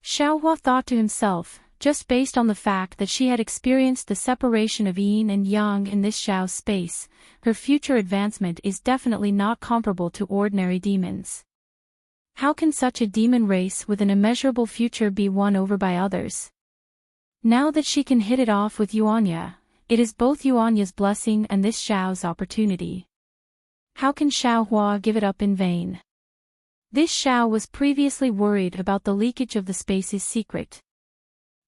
Xiaohua thought to himself, just based on the fact that she had experienced the separation of yin and yang in this Xiao space, her future advancement is definitely not comparable to ordinary demons. How can such a demon race with an immeasurable future be won over by others? Now that she can hit it off with Yuanya, it is both Yuanya's blessing and this Xiao's opportunity. How can Xiaohua give it up in vain? This Xiao was previously worried about the leakage of the space's secret.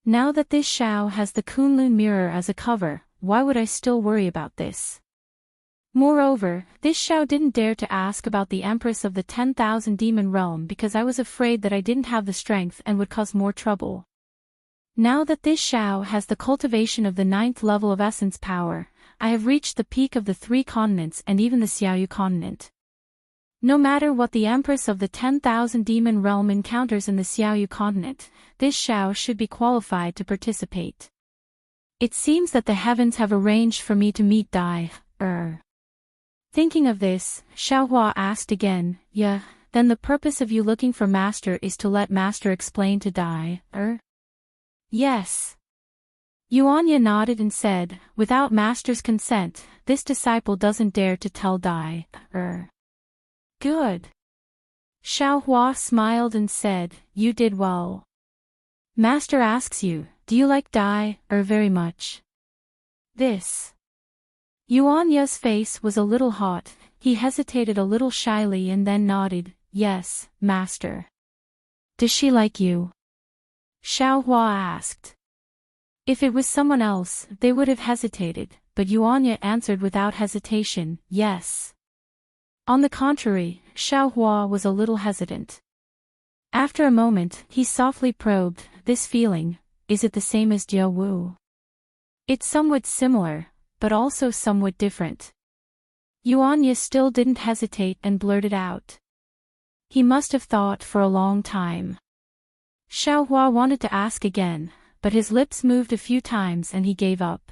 Now that this Xiao has the Kunlun mirror as a cover, why would I still worry about this? Moreover, this Xiao didn't dare to ask about the Empress of the 10,000 Demon Realm because I was afraid that I didn't have the strength and would cause more trouble. Now that this Xiao has the cultivation of the 9th level of essence power, I have reached the peak of the 3 continents and even the Xiaoyu continent. No matter what the Empress of the 10,000 Demon Realm encounters in the Xiaoyu continent, this Xiao should be qualified to participate. It seems that the heavens have arranged for me to meet Dai. Thinking of this, Xiaohua asked again, yeah, then the purpose of you looking for Master is to let Master explain to Dai, Yes. Yuanya nodded and said, without Master's consent, this disciple doesn't dare to tell Dai, Good. Xiaohua smiled and said, you did well. Master asks you, do you like Dai, very much? This. Yuanya's face was a little hot, he hesitated a little shyly and then nodded, yes, Master. Does she like you? Xiaohua asked. If it was someone else, they would have hesitated, but Yuanya answered without hesitation, yes. On the contrary, Xiaohua was a little hesitant. After a moment, he softly probed, this feeling, is it the same as Jia Wu? It's somewhat similar, but also somewhat different. Yuanya still didn't hesitate and blurted out. He must have thought for a long time. Xiaohua wanted to ask again, but his lips moved a few times and he gave up.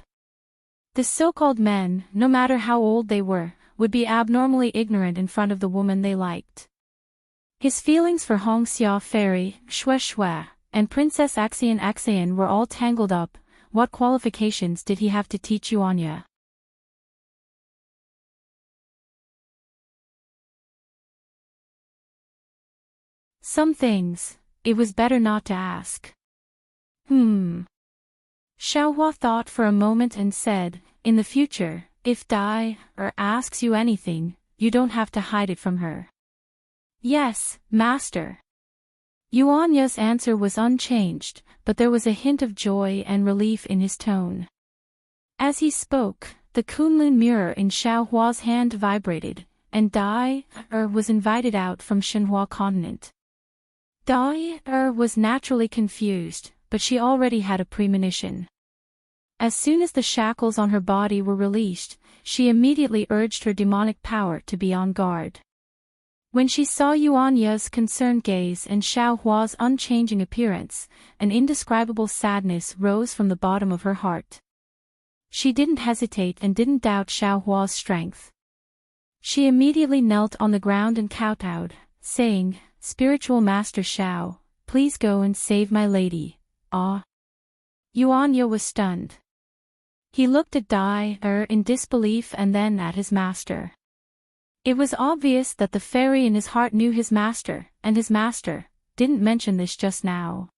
The so-called men, no matter how old they were, would be abnormally ignorant in front of the woman they liked. His feelings for Hongxia Fairy, Xue Xue, and Princess Axian were all tangled up. What qualifications did he have to teach Yuanya? Some things, it was better not to ask. Xiaohua thought for a moment and said, in the future, if Dai, asks you anything, you don't have to hide it from her. Yes, Master. Yuanya's answer was unchanged, but there was a hint of joy and relief in his tone. As he spoke, the Kunlun mirror in Xiaohua's hand vibrated, and Dai was invited out from Shenhua continent. Dai was naturally confused, but she already had a premonition. As soon as the shackles on her body were released, she immediately urged her demonic power to be on guard. When she saw Yuanya's concerned gaze and Xiaohua's unchanging appearance, an indescribable sadness rose from the bottom of her heart. She didn't hesitate and didn't doubt Xiaohua's strength. She immediately knelt on the ground and kowtowed, saying, Spiritual Master Xiao, please go and save my lady. Yuanya was stunned. He looked at Dai in disbelief and then at his master. It was obvious that the fairy in his heart knew his master, and his master didn't mention this just now.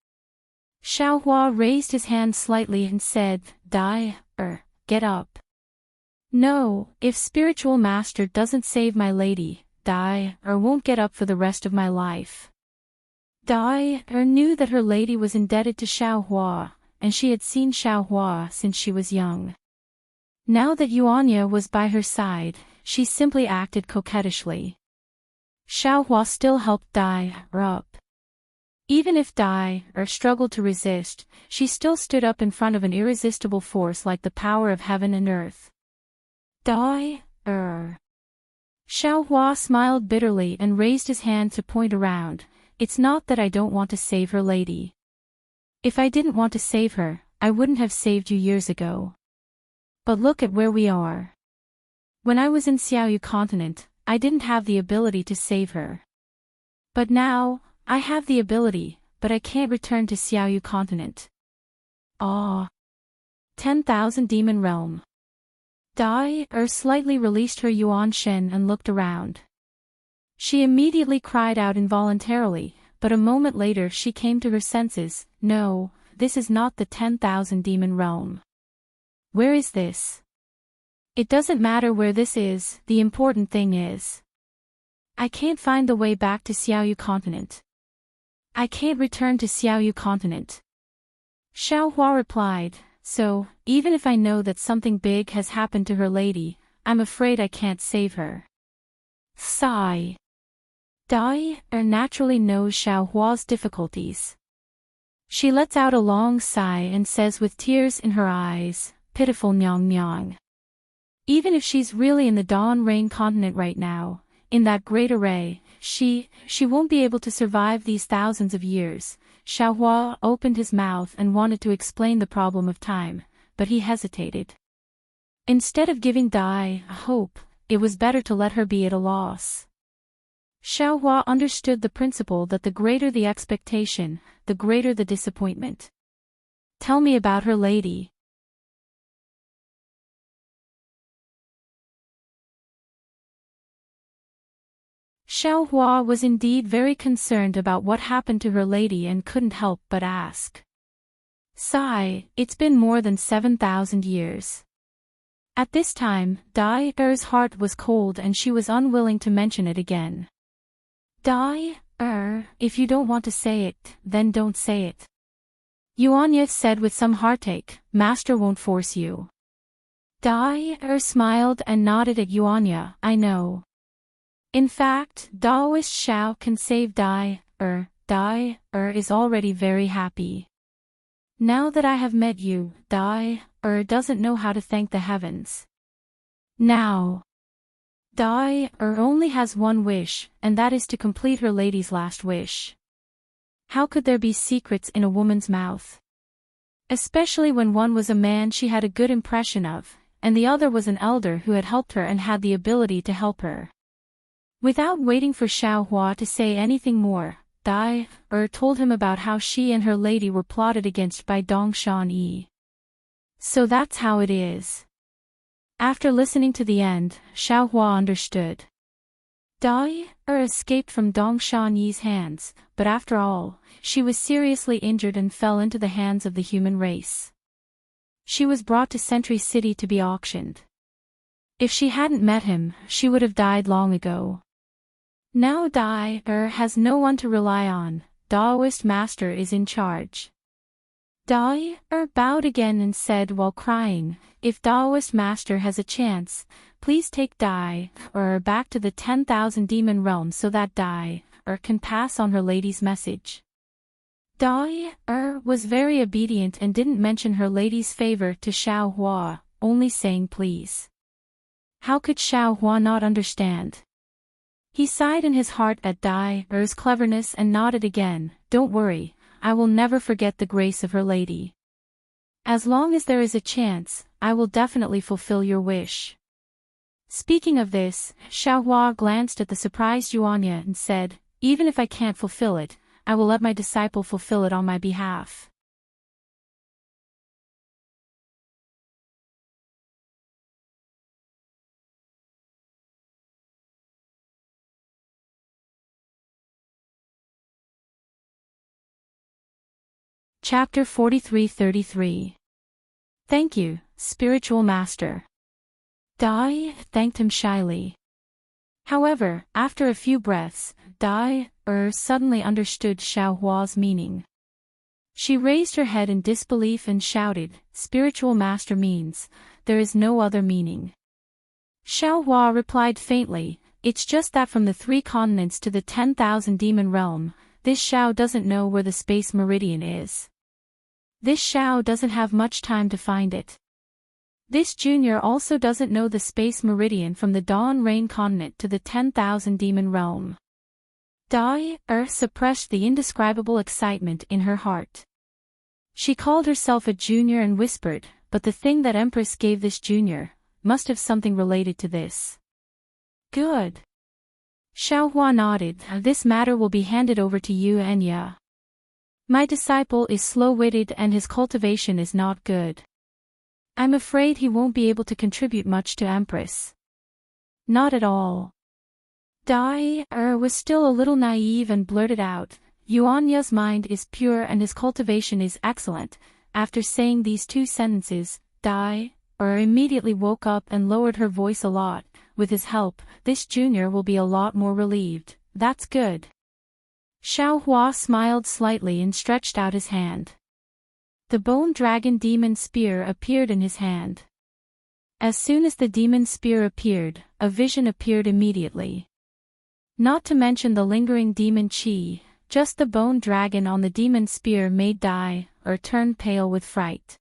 Xiaohua raised his hand slightly and said, Dai, get up. No, if spiritual master doesn't save my lady, Dai, won't get up for the rest of my life. Dai, knew that her lady was indebted to Xiaohua, and she had seen Xiaohua since she was young. Now that Yuanya was by her side, she simply acted coquettishly. Xiaohua still helped Dai up. Even if Dai struggled to resist, she still stood up in front of an irresistible force like the power of heaven and earth. Dai, Xiaohua smiled bitterly and raised his hand to point around. It's not that I don't want to save her lady. If I didn't want to save her, I wouldn't have saved you years ago. But look at where we are. When I was in Xiaoyu continent, I didn't have the ability to save her. But now, I have the ability, but I can't return to Xiaoyu continent. 10,000 Demon Realm. Dai slightly released her Yuan Shen and looked around. She immediately cried out involuntarily, but a moment later she came to her senses. No, this is not the 10,000 Demon Realm. Where is this? It doesn't matter where this is, the important thing is. I can't find the way back to Xiaoyu continent. I can't return to Xiaoyu continent. Xiaohua replied, So, even if I know that something big has happened to her lady, I'm afraid I can't save her. Sigh. Dai naturally knows Xiao Hua's difficulties. She lets out a long sigh and says with tears in her eyes, pitiful Nyang Nyang. Even if she's really in the Dawn Rain continent right now, in that great array, she won't be able to survive these thousands of years. Xiao Hua opened his mouth and wanted to explain the problem of time, but he hesitated. Instead of giving Dai hope, it was better to let her be at a loss. Xiao Hua understood the principle that the greater the expectation, the greater the disappointment. Tell me about her lady. Xiao Hua was indeed very concerned about what happened to her lady and couldn't help but ask. Sigh, it's been more than 7,000 years. At this time, Dai Er's heart was cold and she was unwilling to mention it again. Dai if you don't want to say it, then don't say it. Yuanya said with some heartache, Master won't force you. Dai smiled and nodded at Yuanya, I know. In fact, Daoist Xiao can save Dai is already very happy. Now that I have met you, Dai doesn't know how to thank the heavens. Now, Dai only has one wish, and that is to complete her lady's last wish. How could there be secrets in a woman's mouth? Especially when one was a man she had a good impression of, and the other was an elder who had helped her and had the ability to help her. Without waiting for Xiao Hua to say anything more, Dai told him about how she and her lady were plotted against by Dongshan Yi. So that's how it is. After listening to the end, Xiao Hua understood. Dai escaped from Dongshan Yi's hands, but after all, she was seriously injured and fell into the hands of the human race. She was brought to Sentry City to be auctioned. If she hadn't met him, she would have died long ago. Now Dai has no one to rely on, Daoist Master is in charge. Dai bowed again and said while crying, if Daoist Master has a chance, please take Dai back to the 10,000 demon realm so that Dai can pass on her lady's message. Dai was very obedient and didn't mention her lady's favor to Xiao Hua, only saying please. How could Xiao Hua not understand? He sighed in his heart at Dai's cleverness and nodded again, don't worry, I will never forget the grace of her lady. As long as there is a chance, I will definitely fulfill your wish. Speaking of this, Xiao Hua glanced at the surprised Yuanya and said, even if I can't fulfill it, I will let my disciple fulfill it on my behalf. Chapter 43-33. Thank you, Spiritual Master. Dai thanked him shyly. However, after a few breaths, Dai suddenly understood Xiao Hua's meaning. She raised her head in disbelief and shouted, Spiritual Master means, there is no other meaning. Xiao Hua replied faintly, it's just that from the 3 continents to the 10,000 demon realm, this Xiao doesn't know where the space meridian is. This Xiao doesn't have much time to find it. This junior also doesn't know the space meridian from the Dawn Rain continent to the 10,000 demon realm. Dai suppressed the indescribable excitement in her heart. She called herself a junior and whispered, but the thing that Empress gave this junior must have something related to this. Good. Xiao Hua nodded, this matter will be handed over to you Enya. My disciple is slow-witted and his cultivation is not good. I'm afraid he won't be able to contribute much to Empress. Not at all. Dai was still a little naive and blurted out, Yuanya's mind is pure and his cultivation is excellent. After saying these 2 sentences, Dai immediately woke up and lowered her voice a lot. With his help, this junior will be a lot more relieved. That's good. Xiao Hua smiled slightly and stretched out his hand. The bone dragon demon spear appeared in his hand. As soon as the demon spear appeared, a vision appeared immediately. Not to mention the lingering demon chi, just the bone dragon on the demon spear made die, or turn pale with fright.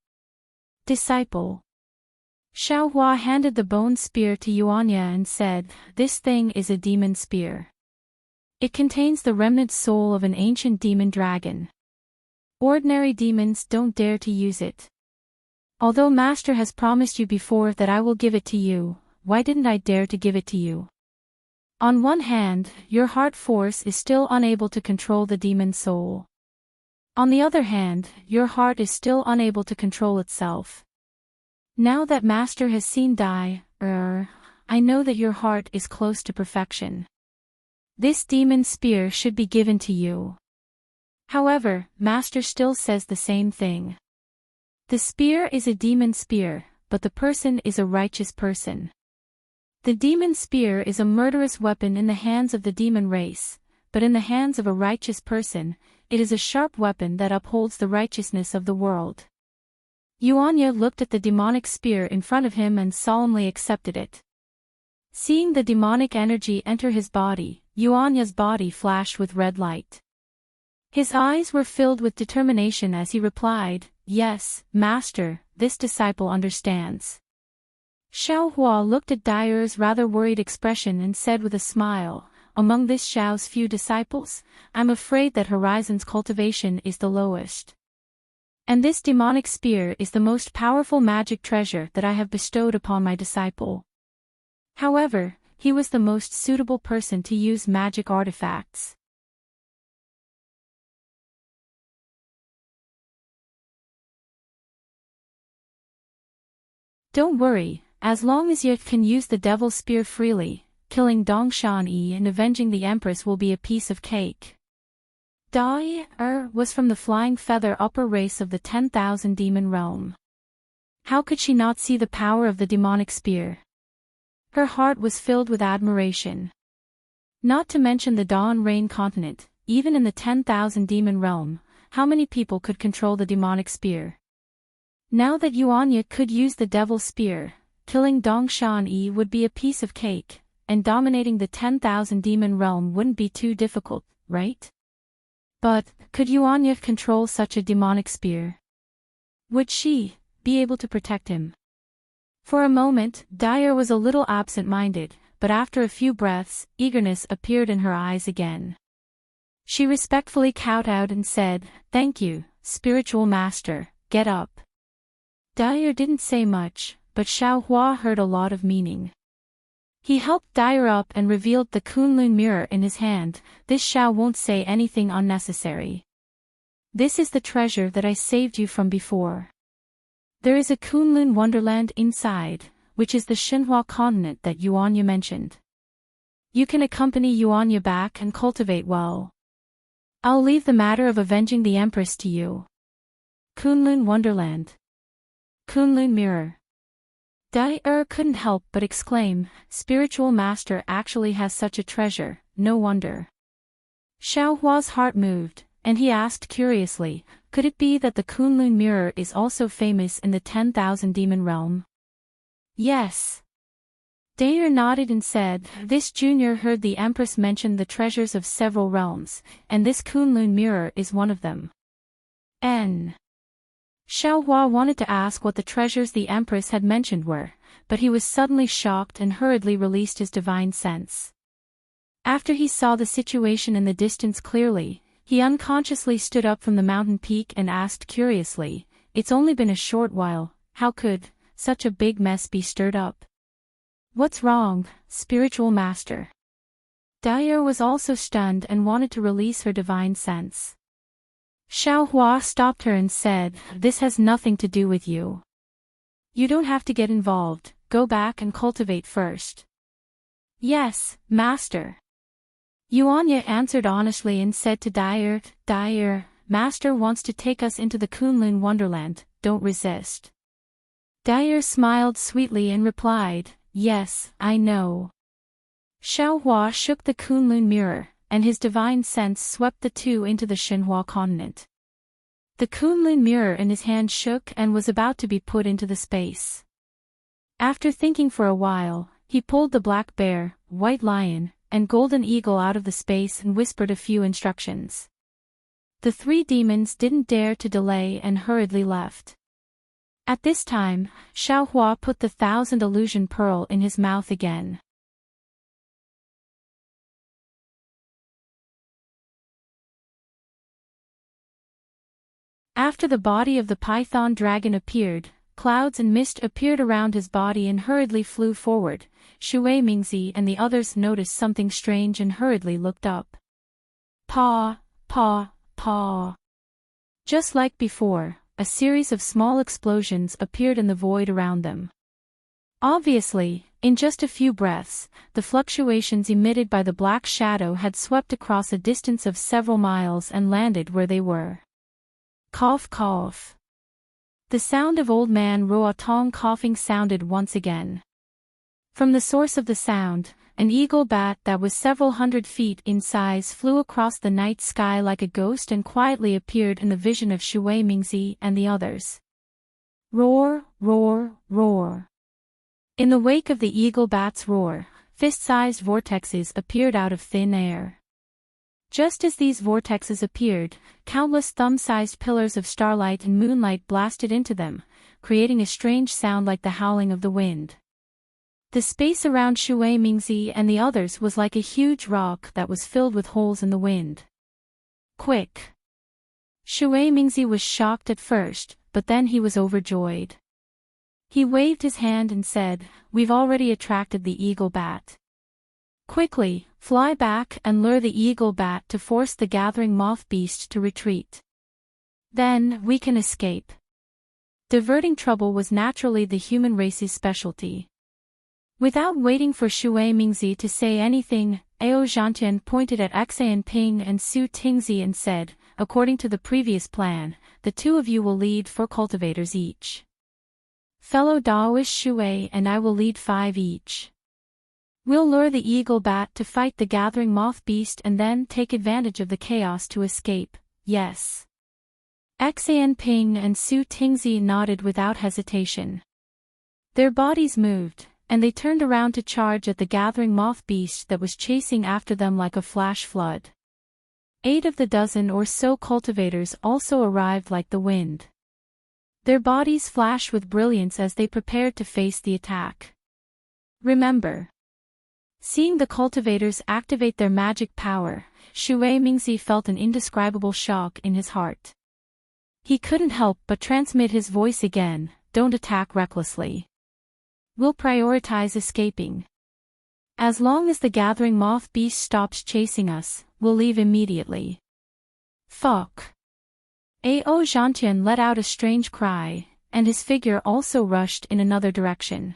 Disciple. Xiaohua handed the bone spear to Yuanya and said, "This thing is a demon spear. It contains the remnant soul of an ancient demon dragon. Ordinary demons don't dare to use it. Although Master has promised you before that I will give it to you, why didn't I dare to give it to you? On one hand, your heart force is still unable to control the demon soul. On the other hand, your heart is still unable to control itself. Now that Master has seen die, I know that your heart is close to perfection. This demon spear should be given to you." However, Master still says the same thing. The spear is a demon spear, but the person is a righteous person. The demon spear is a murderous weapon in the hands of the demon race, but in the hands of a righteous person, it is a sharp weapon that upholds the righteousness of the world. Yuanya looked at the demonic spear in front of him and solemnly accepted it. Seeing the demonic energy enter his body, Yuanya's body flashed with red light. His eyes were filled with determination as he replied, "Yes, Master, this disciple understands." Xiaohua looked at Dair's rather worried expression and said with a smile, "Among this Xiao's few disciples, I'm afraid that Horizon's cultivation is the lowest. And this demonic spear is the most powerful magic treasure that I have bestowed upon my disciple. However, he was the most suitable person to use magic artifacts." Don't worry, as long as you can use the Devil's Spear freely, killing Dongshan Yi and avenging the Empress will be a piece of cake. Dai was from the Flying Feather upper race of the 10,000 demon realm. How could she not see the power of the demonic spear? Her heart was filled with admiration. Not to mention the Dawn Rain continent, even in the 10,000 demon realm, how many people could control the demonic spear? Now that Yuanya could use the Devil's Spear, killing Dongshan Yi would be a piece of cake, and dominating the 10,000 demon realm wouldn't be too difficult, right? But, could Yuanya control such a demonic spear? Would she be able to protect him? For a moment, Dair was a little absent-minded, but after a few breaths, eagerness appeared in her eyes again. She respectfully kowtowed and said, "Thank you, spiritual master, get up." Dair didn't say much, but Xiaohua heard a lot of meaning. He helped Dair up and revealed the Kunlun mirror in his hand. "This Xiao won't say anything unnecessary. This is the treasure that I saved you from before. There is a Kunlun wonderland inside, which is the Xinhua continent that Yuanya mentioned. You can accompany Yuanya back and cultivate well. I'll leave the matter of avenging the Empress to you." Kunlun wonderland. Kunlun mirror. Dair couldn't help but exclaim, "Spiritual master actually has such a treasure, no wonder." Xiaohua's heart moved, and he asked curiously, "Could it be that the Kunlun mirror is also famous in the 10,000 demon realm?" "Yes." Dair nodded and said, "This junior heard the Empress mention the treasures of several realms, and this Kunlun mirror is one of them." Xiaohua wanted to ask what the treasures the Empress had mentioned were, but he was suddenly shocked and hurriedly released his divine sense. After he saw the situation in the distance clearly, he unconsciously stood up from the mountain peak and asked curiously, "It's only been a short while, how could such a big mess be stirred up? What's wrong, spiritual master?" Dair was also stunned and wanted to release her divine sense. Xiaohua stopped her and said, "This has nothing to do with you. You don't have to get involved, go back and cultivate first." "Yes, master." Yuanya answered honestly and said to Dair, "Dair, master wants to take us into the Kunlun wonderland, don't resist." Dair smiled sweetly and replied, "Yes, I know." Xiaohua shook the Kunlun mirror, and his divine sense swept the two into the Xinhua continent. The Kunlun mirror in his hand shook and was about to be put into the space. After thinking for a while, he pulled the black bear, white lion, and golden eagle out of the space and whispered a few instructions. The three demons didn't dare to delay and hurriedly left. At this time, Xiaohua put the 1,000 illusion pearl in his mouth again. After the body of the python dragon appeared, clouds and mist appeared around his body and hurriedly flew forward. Shui Mingzi and the others noticed something strange and hurriedly looked up. Paw, paw, paw. Just like before, a series of small explosions appeared in the void around them. Obviously, in just a few breaths, the fluctuations emitted by the black shadow had swept across a distance of several miles and landed where they were. Cough, cough. The sound of old man Ruotong coughing sounded once again. From the source of the sound, an eagle bat that was several hundred feet in size flew across the night sky like a ghost and quietly appeared in the vision of Shui Mingzi and the others. Roar, roar, roar. In the wake of the eagle bat's roar, fist-sized vortexes appeared out of thin air. Just as these vortexes appeared, countless thumb-sized pillars of starlight and moonlight blasted into them, creating a strange sound like the howling of the wind. The space around Shui Mingzi and the others was like a huge rock that was filled with holes in the wind. Quick! Shui Mingzi was shocked at first, but then he was overjoyed. He waved his hand and said, "We've already attracted the eagle bat. Quickly, fly back and lure the eagle bat to force the gathering moth beast to retreat. Then, we can escape." Diverting trouble was naturally the human race's specialty. Without waiting for Shui Mingzi to say anything, Ao Zhantian pointed at Enchanting and Su Tingzi and said, "According to the previous plan, the two of you will lead 4 cultivators each. Fellow Daoist Shui and I will lead 5 each. We'll lure the eagle bat to fight the gathering moth beast and then take advantage of the chaos to escape, yes?" Enchanting and Su Tingzi nodded without hesitation. Their bodies moved, and they turned around to charge at the gathering moth beast that was chasing after them like a flash flood. 8 of the dozen or so cultivators also arrived like the wind. Their bodies flashed with brilliance as they prepared to face the attack. Remember. Seeing the cultivators activate their magic power, Shui Mingzi felt an indescribable shock in his heart. He couldn't help but transmit his voice again, "Don't attack recklessly. We'll prioritize escaping. As long as the gathering moth beast stops chasing us, we'll leave immediately." Fuck. Ao Zhantian let out a strange cry, and his figure also rushed in another direction.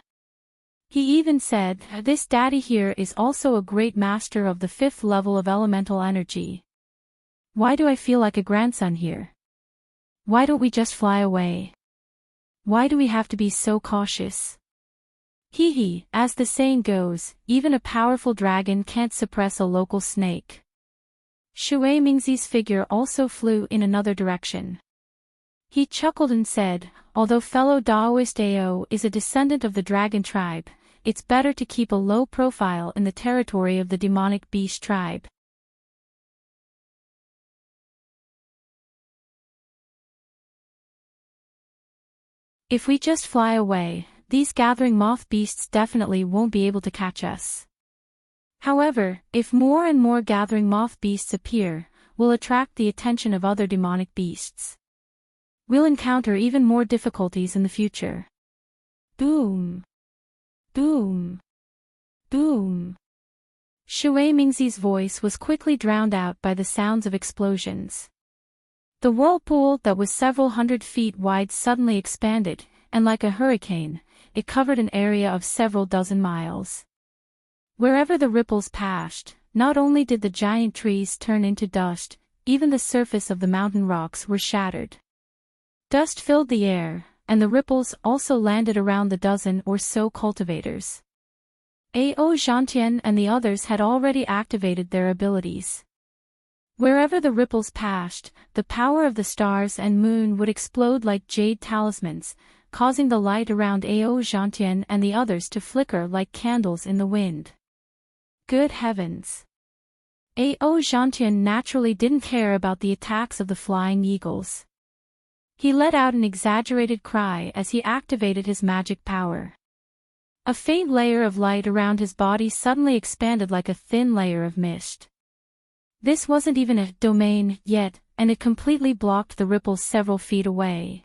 He even said, "This daddy here is also a great master of the 5th level of elemental energy. Why do I feel like a grandson here? Why don't we just fly away? Why do we have to be so cautious?" Hee hee, as the saying goes, even a powerful dragon can't suppress a local snake. Shui Mingzi's figure also flew in another direction. He chuckled and said, "Although fellow Daoist Ao is a descendant of the dragon tribe, it's better to keep a low profile in the territory of the demonic beast tribe. If we just fly away, these gathering moth beasts definitely won't be able to catch us. However, if more and more gathering moth beasts appear, we'll attract the attention of other demonic beasts. We'll encounter even more difficulties in the future." Boom! Boom! Boom! Shui Mingzi's voice was quickly drowned out by the sounds of explosions. The whirlpool that was several hundred feet wide suddenly expanded, and like a hurricane, it covered an area of several dozen miles. Wherever the ripples passed, not only did the giant trees turn into dust, even the surface of the mountain rocks were shattered. Dust filled the air, and the ripples also landed around the dozen or so cultivators. Ao Zhantian and the others had already activated their abilities. Wherever the ripples passed, the power of the stars and moon would explode like jade talismans, causing the light around Enchanting and the others to flicker like candles in the wind. Good heavens! Enchanting naturally didn't care about the attacks of the flying eagles. He let out an exaggerated cry as he activated his magic power. A faint layer of light around his body suddenly expanded like a thin layer of mist. This wasn't even a domain yet, and it completely blocked the ripples several feet away.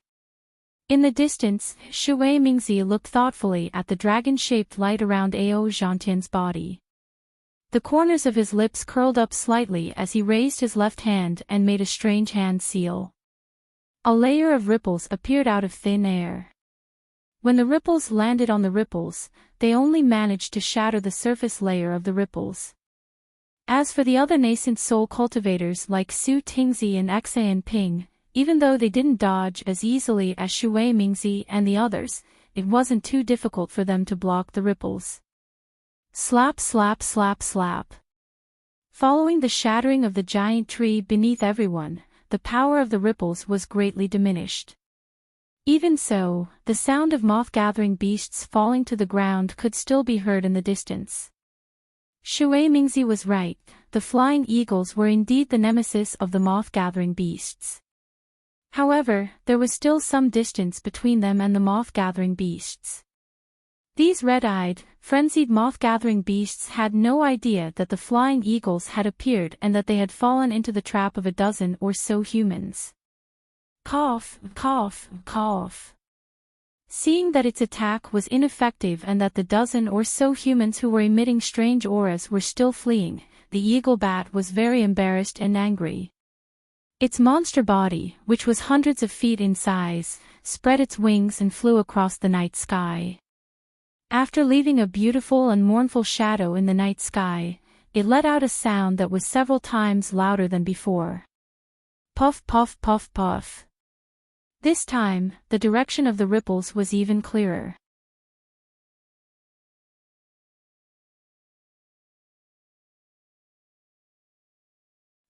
In the distance, Shui Mingzi looked thoughtfully at the dragon-shaped light around Enchanting's body. The corners of his lips curled up slightly as he raised his left hand and made a strange hand seal. A layer of ripples appeared out of thin air. When the ripples landed on the ripples, they only managed to shatter the surface layer of the ripples. As for the other nascent soul cultivators like Su Tingzi and Xan Ping, even though they didn't dodge as easily as Shui Mingzi and the others, it wasn't too difficult for them to block the ripples. Slap slap slap slap. Following the shattering of the giant tree beneath everyone, the power of the ripples was greatly diminished. Even so, the sound of moth-gathering beasts falling to the ground could still be heard in the distance. Shui Mingzi was right, the flying eagles were indeed the nemesis of the moth-gathering beasts. However, there was still some distance between them and the moth-gathering beasts. These red-eyed, frenzied moth-gathering beasts had no idea that the flying eagles had appeared and that they had fallen into the trap of a dozen or so humans. Cough, cough, cough. Seeing that its attack was ineffective and that the dozen or so humans who were emitting strange auras were still fleeing, the eagle bat was very embarrassed and angry. Its monster body, which was hundreds of feet in size, spread its wings and flew across the night sky. After leaving a beautiful and mournful shadow in the night sky, it let out a sound that was several times louder than before. Puff puff puff puff. This time, the direction of the ripples was even clearer.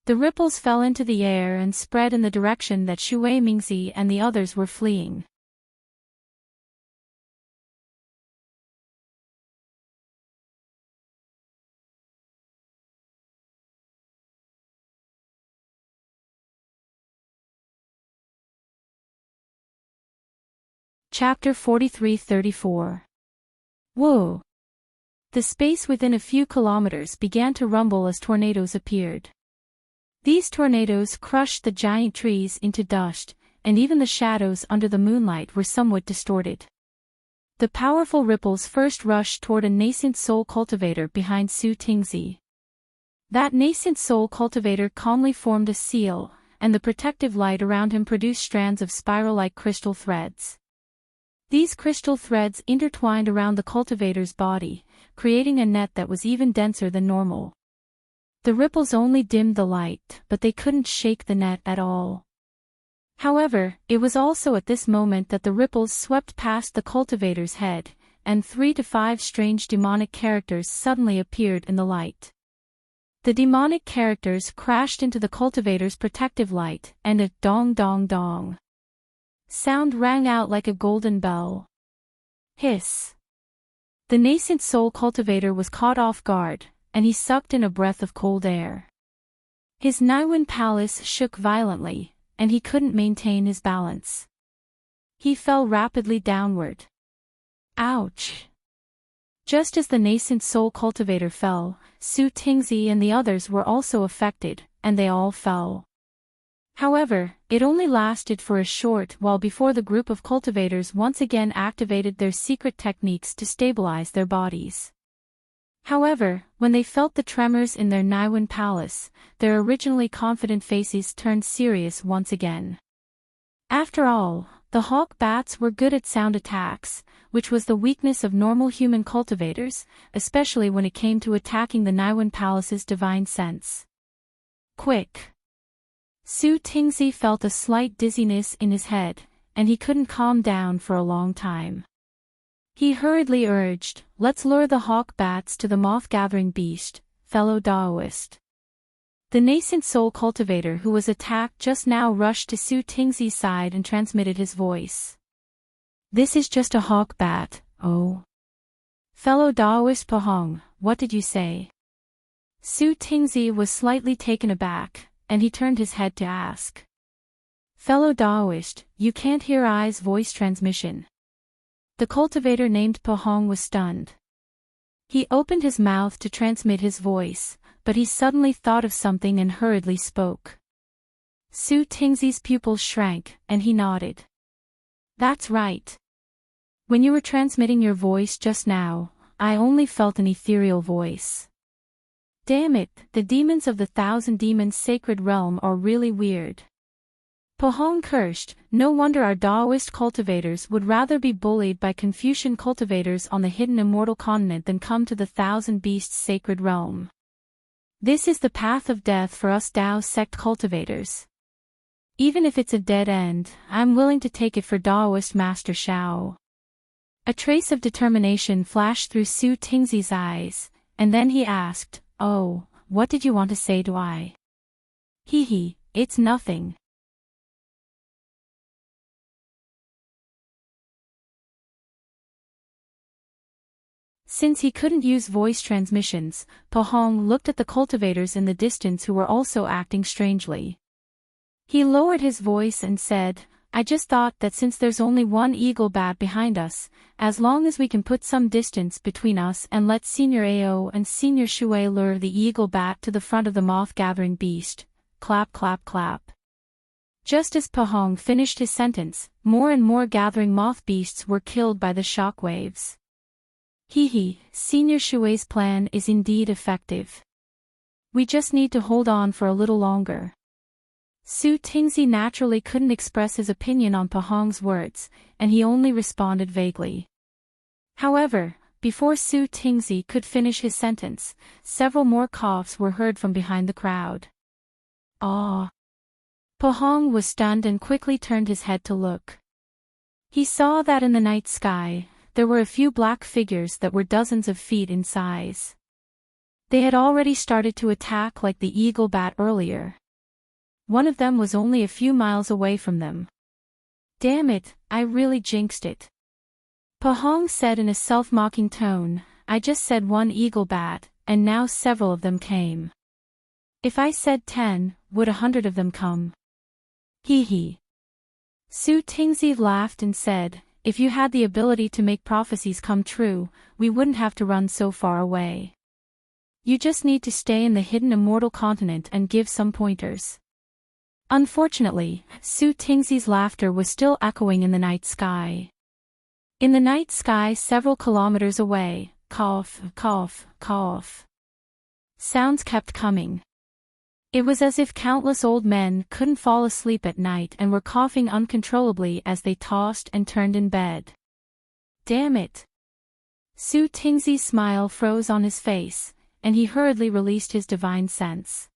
The ripples fell into the air and spread in the direction that Shui Mingzi and the others were fleeing. Chapter 43-34. Whoa! The space within a few kilometers began to rumble as tornadoes appeared. These tornadoes crushed the giant trees into dust, and even the shadows under the moonlight were somewhat distorted. The powerful ripples first rushed toward a nascent soul cultivator behind Su Tingzi. That nascent soul cultivator calmly formed a seal, and the protective light around him produced strands of spiral-like crystal threads. These crystal threads intertwined around the cultivator's body, creating a net that was even denser than normal. The ripples only dimmed the light, but they couldn't shake the net at all. However, it was also at this moment that the ripples swept past the cultivator's head, and 3 to 5 strange demonic characters suddenly appeared in the light. The demonic characters crashed into the cultivator's protective light, and a dong dong dong sound rang out like a golden bell. Hiss! The nascent soul cultivator was caught off guard, and he sucked in a breath of cold air. His Naiwen palace shook violently, and he couldn't maintain his balance. He fell rapidly downward. Ouch! Just as the nascent soul cultivator fell, Su Tingzi and the others were also affected, and they all fell. However, it only lasted for a short while before the group of cultivators once again activated their secret techniques to stabilize their bodies. However, when they felt the tremors in their Naiwen palace, their originally confident faces turned serious once again. After all, the hawk bats were good at sound attacks, which was the weakness of normal human cultivators, especially when it came to attacking the Naiwen palace's divine sense. Quick! Su Tingzi felt a slight dizziness in his head, and he couldn't calm down for a long time. He hurriedly urged, "Let's lure the hawk bats to the moth-gathering beast, fellow Daoist." The nascent soul cultivator who was attacked just now rushed to Su Tingzi's side and transmitted his voice. This is just a hawk bat, oh. Fellow Daoist Pahong, what did you say? Su Tingzi was slightly taken aback, and he turned his head to ask. Fellow Daoist, you can't hear I's voice transmission. The cultivator named Pahong was stunned. He opened his mouth to transmit his voice, but he suddenly thought of something and hurriedly spoke. Su Tingzi's pupils shrank, and he nodded. That's right. When you were transmitting your voice just now, I only felt an ethereal voice. Damn it, the demons of the Thousand Demons Sacred Realm are really weird. Pahong cursed, no wonder our Daoist cultivators would rather be bullied by Confucian cultivators on the hidden immortal continent than come to the Thousand Beasts Sacred Realm. This is the path of death for us Dao sect cultivators. Even if it's a dead end, I'm willing to take it for Daoist Master Shao. A trace of determination flashed through Su Tingzi's eyes, and then he asked, Oh, what did you want to say to I? Hee, it's nothing. Since he couldn't use voice transmissions, Pahong looked at the cultivators in the distance who were also acting strangely. He lowered his voice and said, I just thought that since there's only one eagle bat behind us, as long as we can put some distance between us and let Senior Ao and Senior Shui lure the eagle bat to the front of the moth-gathering beast, clap clap clap. Just as Pahong finished his sentence, more and more gathering moth beasts were killed by the shock waves. Senior Shui's plan is indeed effective. We just need to hold on for a little longer. Su Tingzi naturally couldn't express his opinion on Pahong's words, and he only responded vaguely. However, before Su Tingzi could finish his sentence, several more coughs were heard from behind the crowd. Ah! Pahong was stunned and quickly turned his head to look. He saw that in the night sky, there were a few black figures that were dozens of feet in size. They had already started to attack like the eagle bat earlier. One of them was only a few miles away from them. Damn it, I really jinxed it. Pahong said in a self-mocking tone, I just said one eagle bat, and now several of them came. If I said 10, would 100 of them come? Su Tingzi laughed and said, If you had the ability to make prophecies come true, we wouldn't have to run so far away. You just need to stay in the hidden immortal continent and give some pointers. Unfortunately, Su Tingzi's laughter was still echoing in the night sky. In the night sky several kilometers away, cough, cough, cough. Sounds kept coming. It was as if countless old men couldn't fall asleep at night and were coughing uncontrollably as they tossed and turned in bed. Damn it! Su Tingzi's smile froze on his face, and he hurriedly released his divine sense.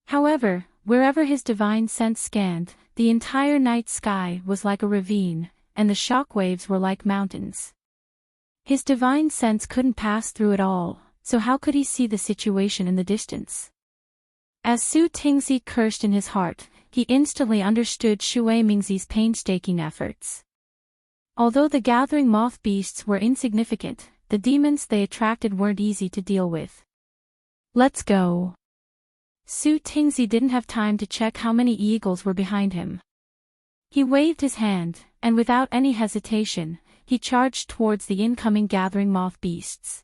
However, wherever his divine sense scanned, the entire night sky was like a ravine, and the shock waves were like mountains. His divine sense couldn't pass through it all, so how could he see the situation in the distance? As Su Tingzi cursed in his heart, he instantly understood Shui Mingzi's painstaking efforts. Although the gathering moth beasts were insignificant, the demons they attracted weren't easy to deal with. Let's go. Su Tingzi didn't have time to check how many eagles were behind him. He waved his hand, and without any hesitation, he charged towards the incoming gathering moth beasts.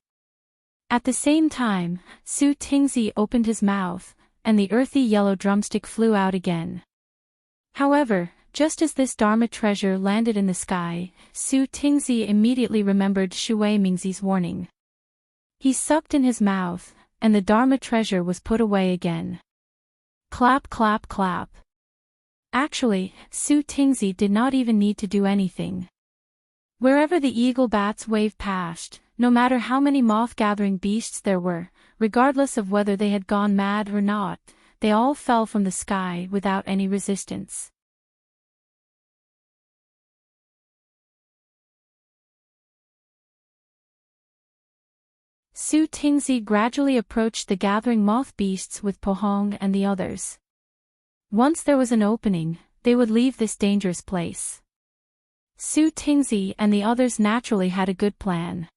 At the same time, Su Tingzi opened his mouth, and the earthy yellow drumstick flew out again. However, just as this Dharma treasure landed in the sky, Su Tingzi immediately remembered Shui Mingzi's warning. He sucked in his mouth, and the Dharma treasure was put away again. Clap clap clap. Actually, Su Tingzi did not even need to do anything. Wherever the eagle bats waved past, no matter how many moth-gathering beasts there were, regardless of whether they had gone mad or not, they all fell from the sky without any resistance. Su Tingzi gradually approached the gathering moth beasts with Pohong and the others. Once there was an opening, they would leave this dangerous place. Su Tingzi and the others naturally had a good plan.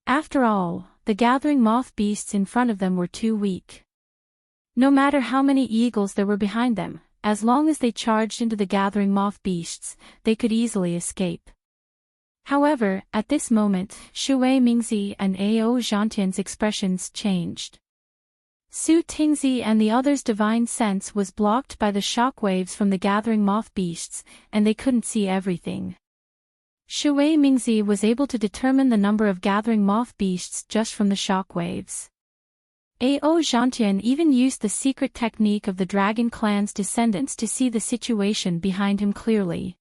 After all, the gathering moth beasts in front of them were too weak. No matter how many eagles there were behind them, as long as they charged into the gathering moth beasts, they could easily escape. However, at this moment, Shui Mingzi and Ao Zhantian's expressions changed. Su Tingzi and the others' divine sense was blocked by the shock waves from the gathering moth beasts, and they couldn't see everything. Shui Mingzi was able to determine the number of gathering moth beasts just from the shock waves. Ao Zhantian even used the secret technique of the dragon clan's descendants to see the situation behind him clearly.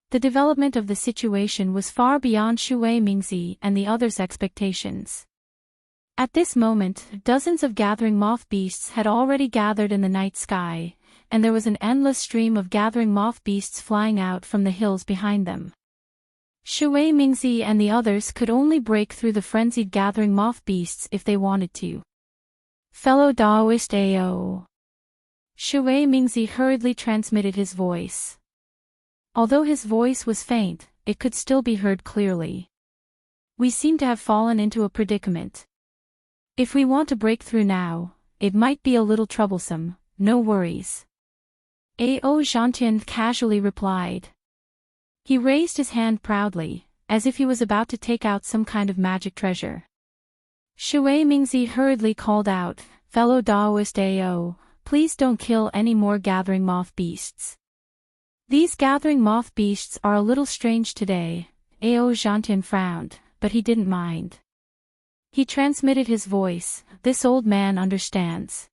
The development of the situation was far beyond Shui Mingzi and the others' expectations. At this moment, dozens of gathering moth beasts had already gathered in the night sky, and there was an endless stream of gathering moth beasts flying out from the hills behind them. Shui Mingzi and the others could only break through the frenzied gathering moth beasts if they wanted to. Fellow Daoist Ao. Shui Mingzi hurriedly transmitted his voice. Although his voice was faint, it could still be heard clearly. We seem to have fallen into a predicament. If we want to break through now, it might be a little troublesome, no worries. Ao Zhantian casually replied. He raised his hand proudly, as if he was about to take out some kind of magic treasure. Shui Mingzi hurriedly called out, Fellow Daoist Ao, please don't kill any more gathering moth beasts. These gathering moth beasts are a little strange today. Ao Zhantian frowned, but he didn't mind. He transmitted his voice, this old man understands.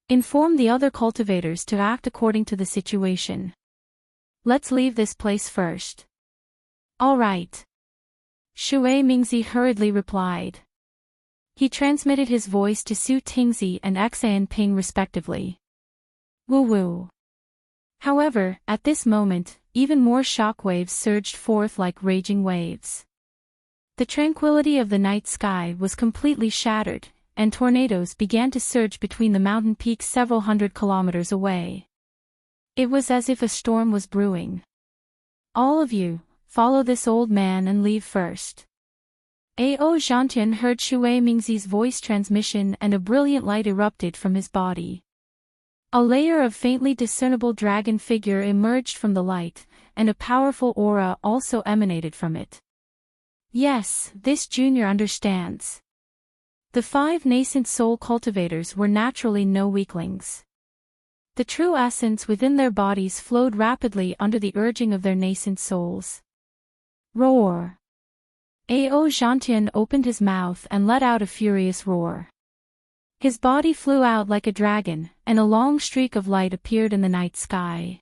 Inform the other cultivators to act according to the situation. Let's leave this place first. All right. Shui Mingzi hurriedly replied. He transmitted his voice to Su Tingzi and Xan Ping respectively. Woo-woo. However, at this moment, even more shockwaves surged forth like raging waves. The tranquility of the night sky was completely shattered, and tornadoes began to surge between the mountain peaks several hundred kilometers away. It was as if a storm was brewing. All of you, follow this old man and leave first. Ao Zhantian heard Shui Mingzi's voice transmission and a brilliant light erupted from his body. A layer of faintly discernible dragon figure emerged from the light, and a powerful aura also emanated from it. Yes, this junior understands. The 5 nascent soul cultivators were naturally no weaklings. The true essence within their bodies flowed rapidly under the urging of their nascent souls. Roar! Ao Zhantian opened his mouth and let out a furious roar. His body flew out like a dragon, and a long streak of light appeared in the night sky.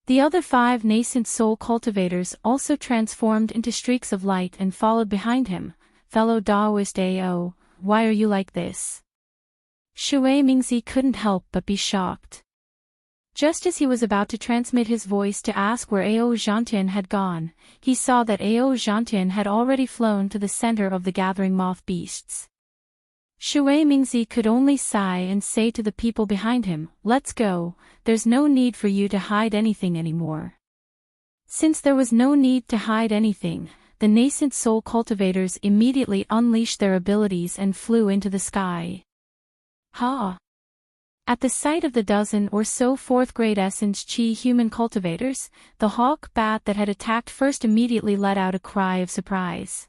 The other 5 nascent soul cultivators also transformed into streaks of light and followed behind him. Fellow Daoist Ao, why are you like this? Shui Mingzi couldn't help but be shocked. Just as he was about to transmit his voice to ask where Ao Zhantian had gone, he saw that Ao Zhantian had already flown to the center of the gathering moth beasts. Shui Mingzi could only sigh and say to the people behind him, let's go, there's no need for you to hide anything anymore. Since there was no need to hide anything, the nascent soul cultivators immediately unleashed their abilities and flew into the sky. Ha! At the sight of the dozen or so 4th grade essence chi human cultivators, the hawk bat that had attacked first immediately let out a cry of surprise.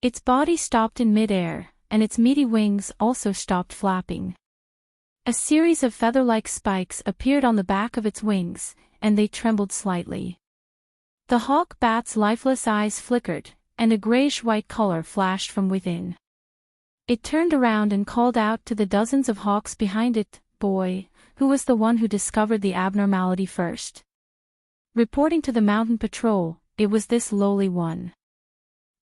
Its body stopped in midair, and its meaty wings also stopped flapping. A series of feather-like spikes appeared on the back of its wings, and they trembled slightly. The hawk bat's lifeless eyes flickered, and a grayish-white color flashed from within. It turned around and called out to the dozens of hawks behind it, boy, who was the one who discovered the abnormality first? Reporting to the mountain patrol, it was this lowly one.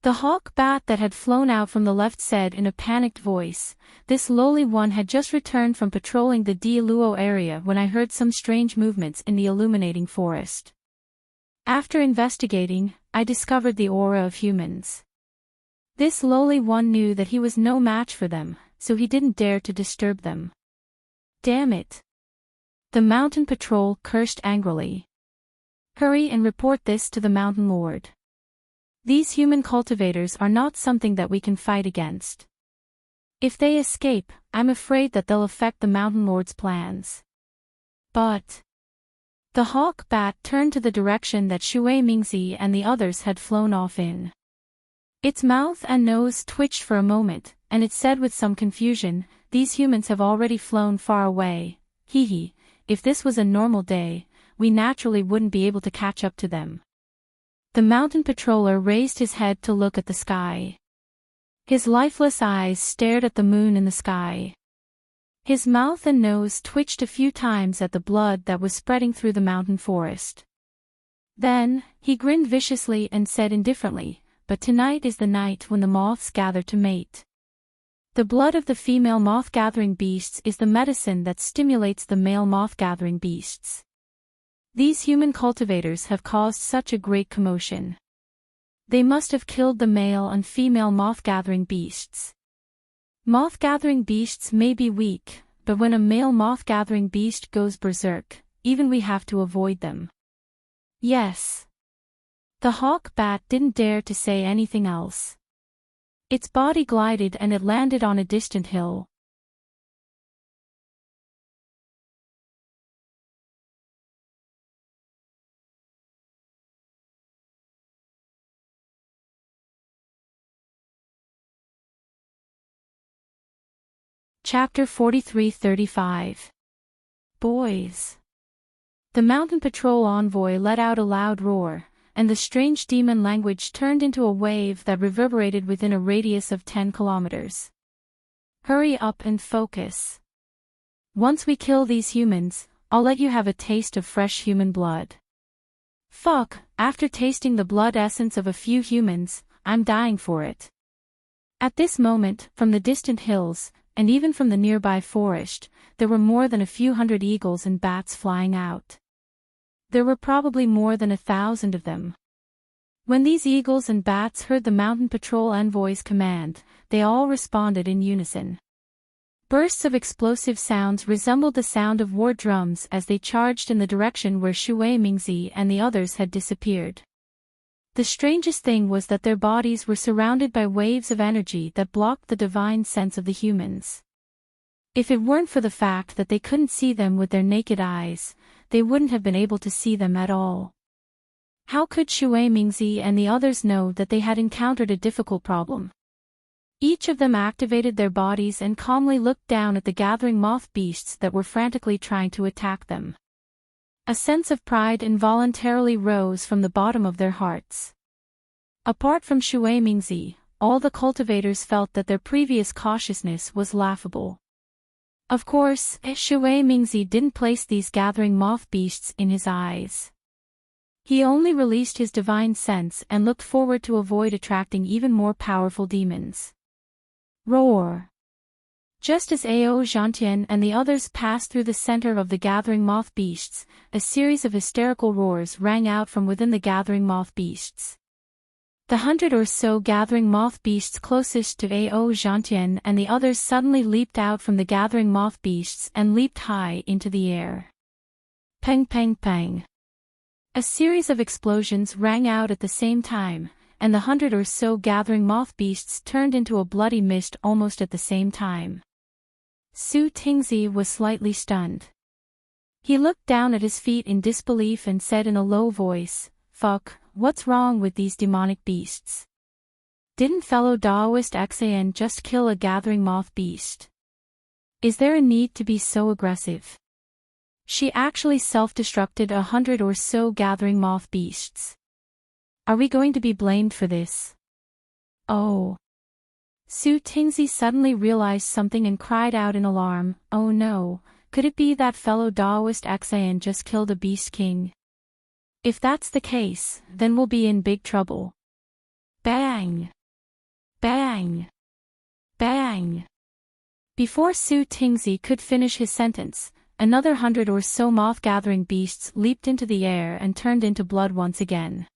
The hawk bat that had flown out from the left said in a panicked voice, "This lowly one had just returned from patrolling the Diluo area when I heard some strange movements in the illuminating forest. After investigating, I discovered the aura of humans. This lowly one knew that he was no match for them, so he didn't dare to disturb them." "Damn it!" The mountain patrol cursed angrily. "Hurry and report this to the mountain lord. These human cultivators are not something that we can fight against. If they escape, I'm afraid that they'll affect the mountain lord's plans." "But..." The hawk bat turned to the direction that Shui Mingzi and the others had flown off in. Its mouth and nose twitched for a moment, and it said with some confusion, "These humans have already flown far away. Hee. If this was a normal day, we naturally wouldn't be able to catch up to them." The mountain patroller raised his head to look at the sky. His lifeless eyes stared at the moon in the sky. His mouth and nose twitched a few times at the blood that was spreading through the mountain forest. Then, he grinned viciously and said indifferently, "But tonight is the night when the moths gather to mate. The blood of the female moth-gathering beasts is the medicine that stimulates the male moth-gathering beasts. These human cultivators have caused such a great commotion. They must have killed the male and female moth-gathering beasts. Moth-gathering beasts may be weak, but when a male moth-gathering beast goes berserk, even we have to avoid them." "Yes." The hawk bat didn't dare to say anything else. Its body glided and it landed on a distant hill. Chapter 43-35. Boys. The mountain patrol envoy let out a loud roar, and the strange demon language turned into a wave that reverberated within a radius of 10 kilometers. "Hurry up and focus. Once we kill these humans, I'll let you have a taste of fresh human blood. Fuck, after tasting the blood essence of a few humans, I'm dying for it." At this moment, from the distant hills, and even from the nearby forest, there were more than a few hundred eagles and bats flying out. There were probably more than 1,000 of them. When these eagles and bats heard the mountain patrol envoy's command, they all responded in unison. Bursts of explosive sounds resembled the sound of war drums as they charged in the direction where Shui Mingzi and the others had disappeared. The strangest thing was that their bodies were surrounded by waves of energy that blocked the divine sense of the humans. If it weren't for the fact that they couldn't see them with their naked eyes, they wouldn't have been able to see them at all. How could Shui Mingzi and the others know that they had encountered a difficult problem? Each of them activated their bodies and calmly looked down at the gathering moth beasts that were frantically trying to attack them. A sense of pride involuntarily rose from the bottom of their hearts. Apart from Shui Mingzi, all the cultivators felt that their previous cautiousness was laughable. Of course, Shui Mingzi didn't place these gathering moth beasts in his eyes. He only released his divine sense and looked forward to avoid attracting even more powerful demons. Roar! Just as Ao Zhantian and the others passed through the center of the gathering moth beasts, a series of hysterical roars rang out from within the gathering moth beasts. The 100 or so gathering moth beasts closest to Ao Zhantian and the others suddenly leaped out from the gathering moth beasts and leaped high into the air. Peng peng peng. A series of explosions rang out at the same time, and the 100 or so gathering moth beasts turned into a bloody mist almost at the same time. Su Tingzi was slightly stunned. He looked down at his feet in disbelief and said in a low voice, "Fuck, what's wrong with these demonic beasts? Didn't fellow Daoist Xan just kill a gathering moth beast? Is there a need to be so aggressive? She actually self-destructed 100 or so gathering moth beasts. Are we going to be blamed for this?" "Oh." Su Tingzi suddenly realized something and cried out in alarm, "Oh no, could it be that fellow Daoist Xan just killed a beast king? If that's the case, then we'll be in big trouble." Bang! Bang! Bang! Before Su Tingzi could finish his sentence, another 100 or so moth-gathering beasts leaped into the air and turned into blood once again.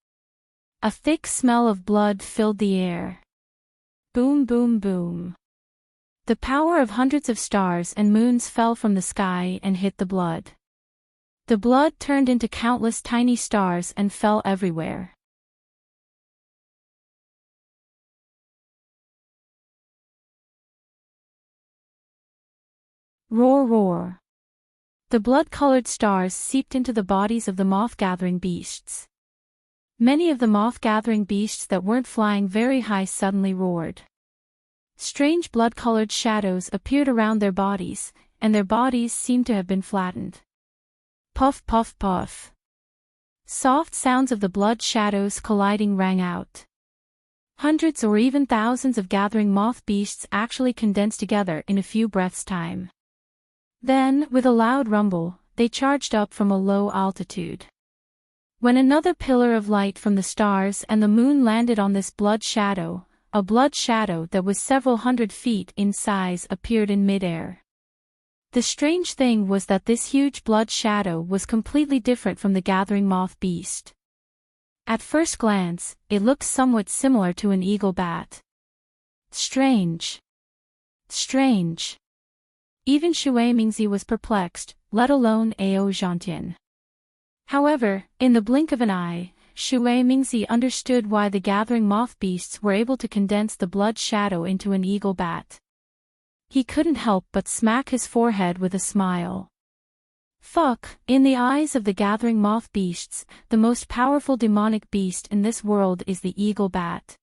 A thick smell of blood filled the air. Boom, boom, boom. The power of hundreds of stars and moons fell from the sky and hit the blood. The blood turned into countless tiny stars and fell everywhere. Roar, roar. The blood-colored stars seeped into the bodies of the moth-gathering beasts. Many of the moth-gathering beasts that weren't flying very high suddenly roared. Strange blood-colored shadows appeared around their bodies, and their bodies seemed to have been flattened. Puff, puff, puff. Soft sounds of the blood shadows colliding rang out. Hundreds or even thousands of gathering moth beasts actually condensed together in a few breaths' time. Then, with a loud rumble, they charged up from a low altitude. When another pillar of light from the stars and the moon landed on this blood shadow, a blood shadow that was several 100 feet in size appeared in midair. The strange thing was that this huge blood shadow was completely different from the gathering moth beast. At first glance, it looked somewhat similar to an eagle bat. Strange. Strange. Even Shui Mingzi was perplexed, let alone Ao Zhantian. However, in the blink of an eye, Shui Mingzi understood why the gathering moth beasts were able to condense the blood shadow into an eagle bat. He couldn't help but smack his forehead with a smile. Fuck, in the eyes of the gathering moth beasts, the most powerful demonic beast in this world is the eagle bat.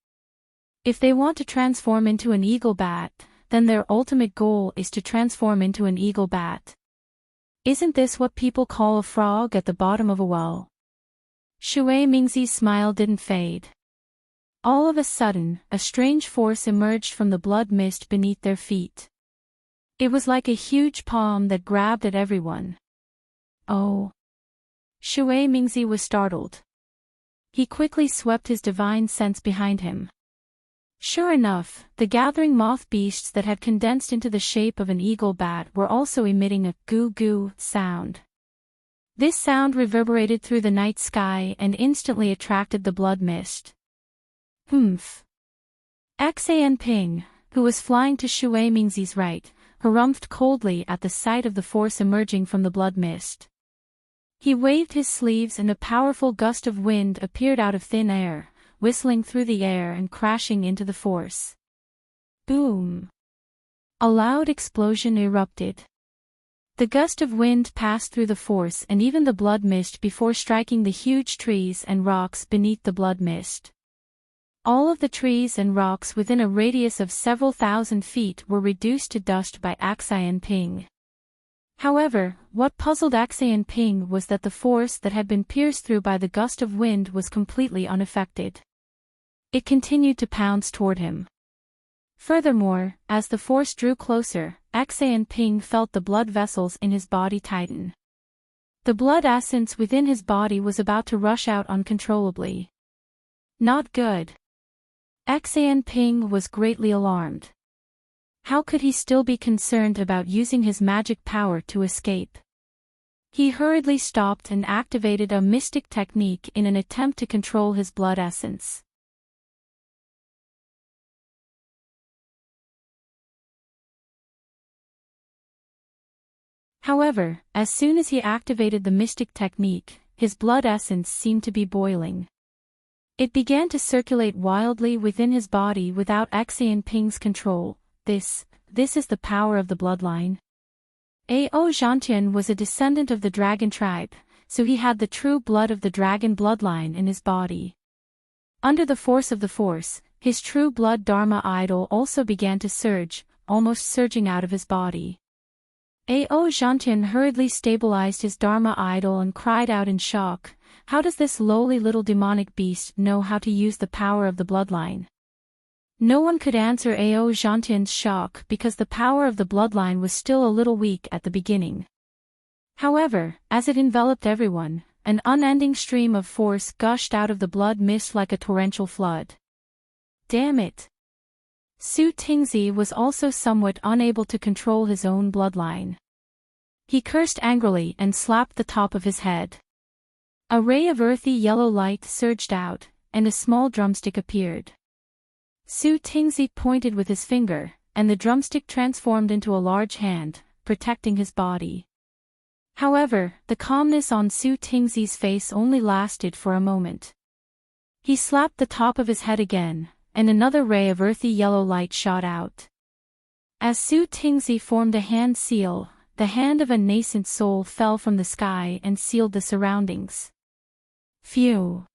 If they want to transform into an eagle bat, then their ultimate goal is to transform into an eagle bat. Isn't this what people call a frog at the bottom of a well? Shui Mingzi's smile didn't fade. All of a sudden, a strange force emerged from the blood mist beneath their feet. It was like a huge palm that grabbed at everyone. Oh! Shui Mingzi was startled. He quickly swept his divine sense behind him. Sure enough, the gathering moth beasts that had condensed into the shape of an eagle bat were also emitting a goo-goo sound. This sound reverberated through the night sky and instantly attracted the blood mist. Humph. Xan Ping, who was flying to Shui Mingzi's right, harumphed coldly at the sight of the force emerging from the blood mist. He waved his sleeves and a powerful gust of wind appeared out of thin air, whistling through the air and crashing into the force. Boom! A loud explosion erupted. The gust of wind passed through the force and even the blood mist before striking the huge trees and rocks beneath the blood mist. All of the trees and rocks within a radius of several thousand feet were reduced to dust by Xan Ping. However, what puzzled Xan Ping was that the force that had been pierced through by the gust of wind was completely unaffected. It continued to pounce toward him. Furthermore, as the force drew closer, Xan Ping felt the blood vessels in his body tighten. The blood essence within his body was about to rush out uncontrollably. Not good. Xan Ping was greatly alarmed. How could he still be concerned about using his magic power to escape? He hurriedly stopped and activated a mystic technique in an attempt to control his blood essence. However, as soon as he activated the mystic technique, his blood essence seemed to be boiling. It began to circulate wildly within his body without Xan Ping's control. This is the power of the bloodline. Ao Zhantian was a descendant of the dragon tribe, so he had the true blood of the dragon bloodline in his body. Under the force of the force, his true blood Dharma idol also began to surge, almost surging out of his body. Ao Zhantian hurriedly stabilized his Dharma idol and cried out in shock, "How does this lowly little demonic beast know how to use the power of the bloodline?" No one could answer Ao Zhantian's shock because the power of the bloodline was still a little weak at the beginning. However, as it enveloped everyone, an unending stream of force gushed out of the blood mist like a torrential flood. Damn it! Su Tingzi was also somewhat unable to control his own bloodline. He cursed angrily and slapped the top of his head. A ray of earthy yellow light surged out, and a small drumstick appeared. Su Tingzi pointed with his finger, and the drumstick transformed into a large hand, protecting his body. However, the calmness on Su Tingzi's face only lasted for a moment. He slapped the top of his head again, and another ray of earthy yellow light shot out. As Su Tingzi formed a hand seal, the hand of a nascent soul fell from the sky and sealed the surroundings. Phew!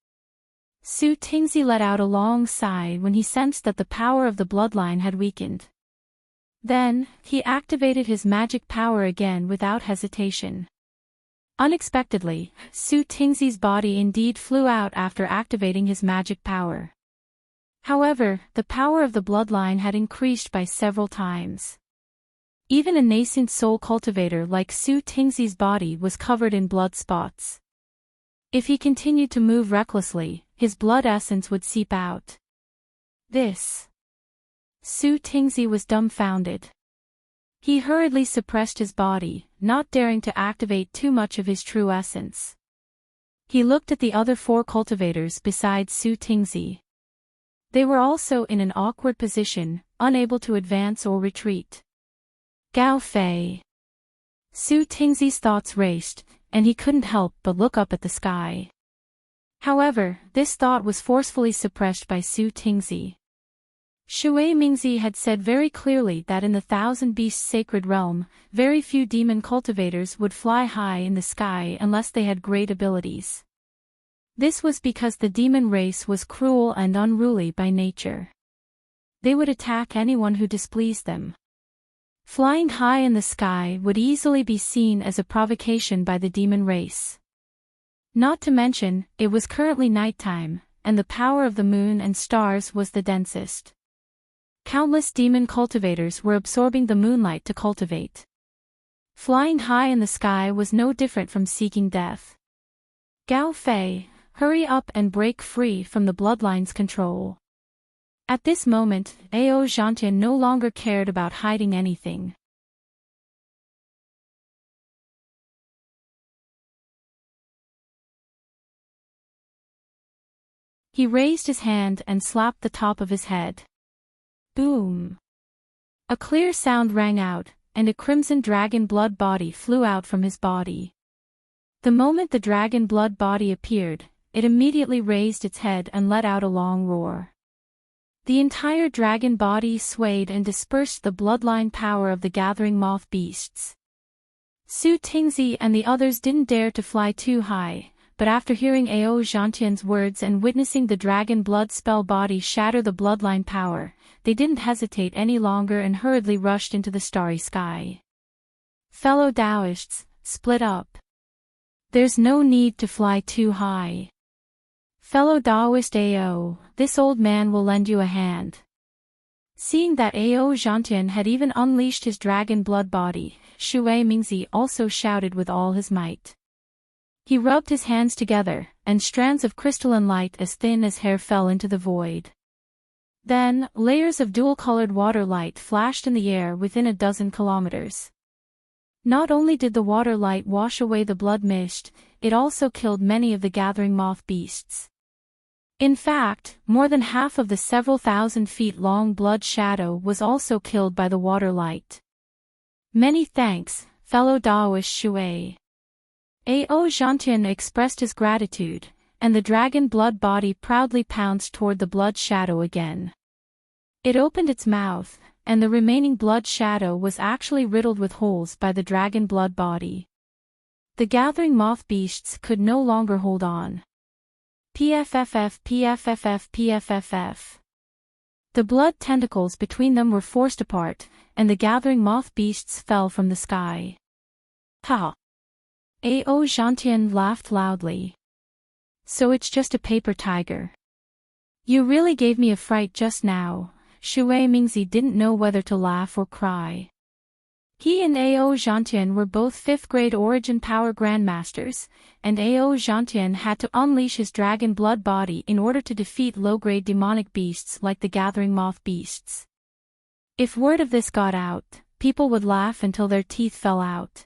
Su Tingzi let out a long sigh when he sensed that the power of the bloodline had weakened. Then, he activated his magic power again without hesitation. Unexpectedly, Su Tingzi's body indeed flew out after activating his magic power. However, the power of the bloodline had increased by several times. Even a nascent soul cultivator like Su Tingzi's body was covered in blood spots. If he continued to move recklessly, his blood essence would seep out. Su Tingzi was dumbfounded. He hurriedly suppressed his body, not daring to activate too much of his true essence. He looked at the other 4 cultivators besides Su Tingzi. They were also in an awkward position, unable to advance or retreat. Gao Fei. Su Tingzi's thoughts raced, and he couldn't help but look up at the sky. However, this thought was forcefully suppressed by Su Tingzi. Shui Mingzi had said very clearly that in the Thousand Beasts sacred realm, very few demon cultivators would fly high in the sky unless they had great abilities. This was because the demon race was cruel and unruly by nature. They would attack anyone who displeased them. Flying high in the sky would easily be seen as a provocation by the demon race. Not to mention, it was currently nighttime, and the power of the moon and stars was the densest. Countless demon cultivators were absorbing the moonlight to cultivate. Flying high in the sky was no different from seeking death. Gao Fei, hurry up and break free from the bloodline's control. At this moment, Ao Zhantian no longer cared about hiding anything. He raised his hand and slapped the top of his head. Boom! A clear sound rang out, and a crimson dragon blood body flew out from his body. The moment the dragon blood body appeared, it immediately raised its head and let out a long roar. The entire dragon body swayed and dispersed the bloodline power of the gathering moth beasts. Su Tingzi and the others didn't dare to fly too high, but after hearing Ao Zhantian's words and witnessing the dragon blood spell body shatter the bloodline power, they didn't hesitate any longer and hurriedly rushed into the starry sky. Fellow Taoists, split up. There's no need to fly too high. Fellow Taoist Ao, this old man will lend you a hand. Seeing that Ao Zhantian had even unleashed his dragon blood body, Shui Mingzi also shouted with all his might. He rubbed his hands together, and strands of crystalline light as thin as hair fell into the void. Then, layers of dual-colored water light flashed in the air within a dozen kilometers. Not only did the water light wash away the blood mist, it also killed many of the gathering moth beasts. In fact, more than half of the several thousand feet long blood shadow was also killed by the water light. Many thanks, fellow Taoist Shui. Ao Zhantian expressed his gratitude, and the dragon blood body proudly pounced toward the blood shadow again. It opened its mouth, and the remaining blood shadow was actually riddled with holes by the dragon blood body. The gathering moth beasts could no longer hold on. PFFF PFFF PFFF. The blood tentacles between them were forced apart, and the gathering moth beasts fell from the sky. Ha! Ao Zhantian laughed loudly. So it's just a paper tiger. You really gave me a fright just now. Shui Mingzi didn't know whether to laugh or cry. He and Ao Zhantian were both 5th grade Origin Power Grandmasters, and Ao Zhantian had to unleash his dragon blood body in order to defeat low-grade demonic beasts like the gathering moth beasts. If word of this got out, people would laugh until their teeth fell out.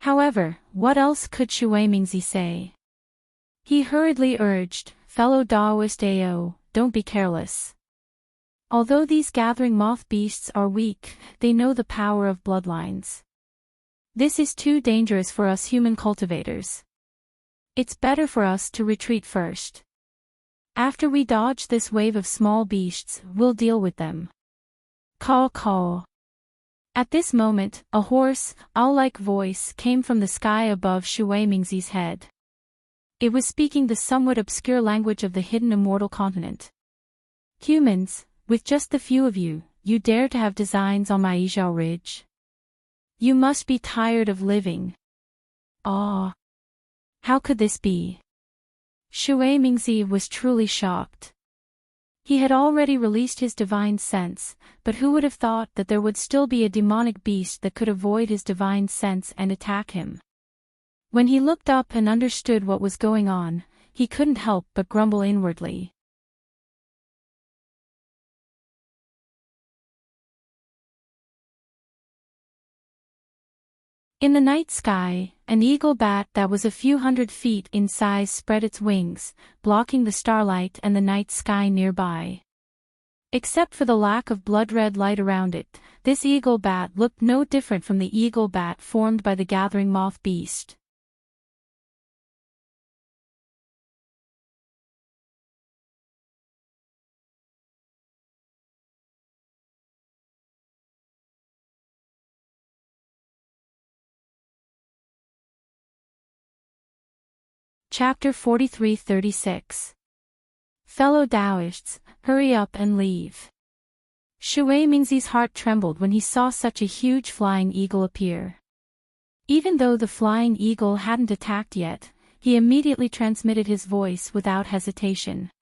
However, what else could Shui Mingzi say? He hurriedly urged, "Fellow Daoist Ao, don't be careless. Although these gathering moth beasts are weak, they know the power of bloodlines. This is too dangerous for us human cultivators. It's better for us to retreat first. After we dodge this wave of small beasts, we'll deal with them." Caw caw. At this moment, a hoarse, owl-like voice came from the sky above Shui Mingzi's head. It was speaking the somewhat obscure language of the hidden immortal continent. "Humans, with just the few of you, you dare to have designs on my Izhao Ridge? You must be tired of living. Ah. How could this be?" Shui Mingzi was truly shocked. He had already released his divine sense, but who would have thought that there would still be a demonic beast that could avoid his divine sense and attack him? When he looked up and understood what was going on, he couldn't help but grumble inwardly. In the night sky, an eagle bat that was a few hundred feet in size spread its wings, blocking the starlight and the night sky nearby. Except for the lack of blood-red light around it, this eagle bat looked no different from the eagle bat formed by the gathering moth beast. Chapter 43-36. Fellow Taoists, hurry up and leave. Shui Mingzi's heart trembled when he saw such a huge flying eagle appear. Even though the flying eagle hadn't attacked yet, he immediately transmitted his voice without hesitation.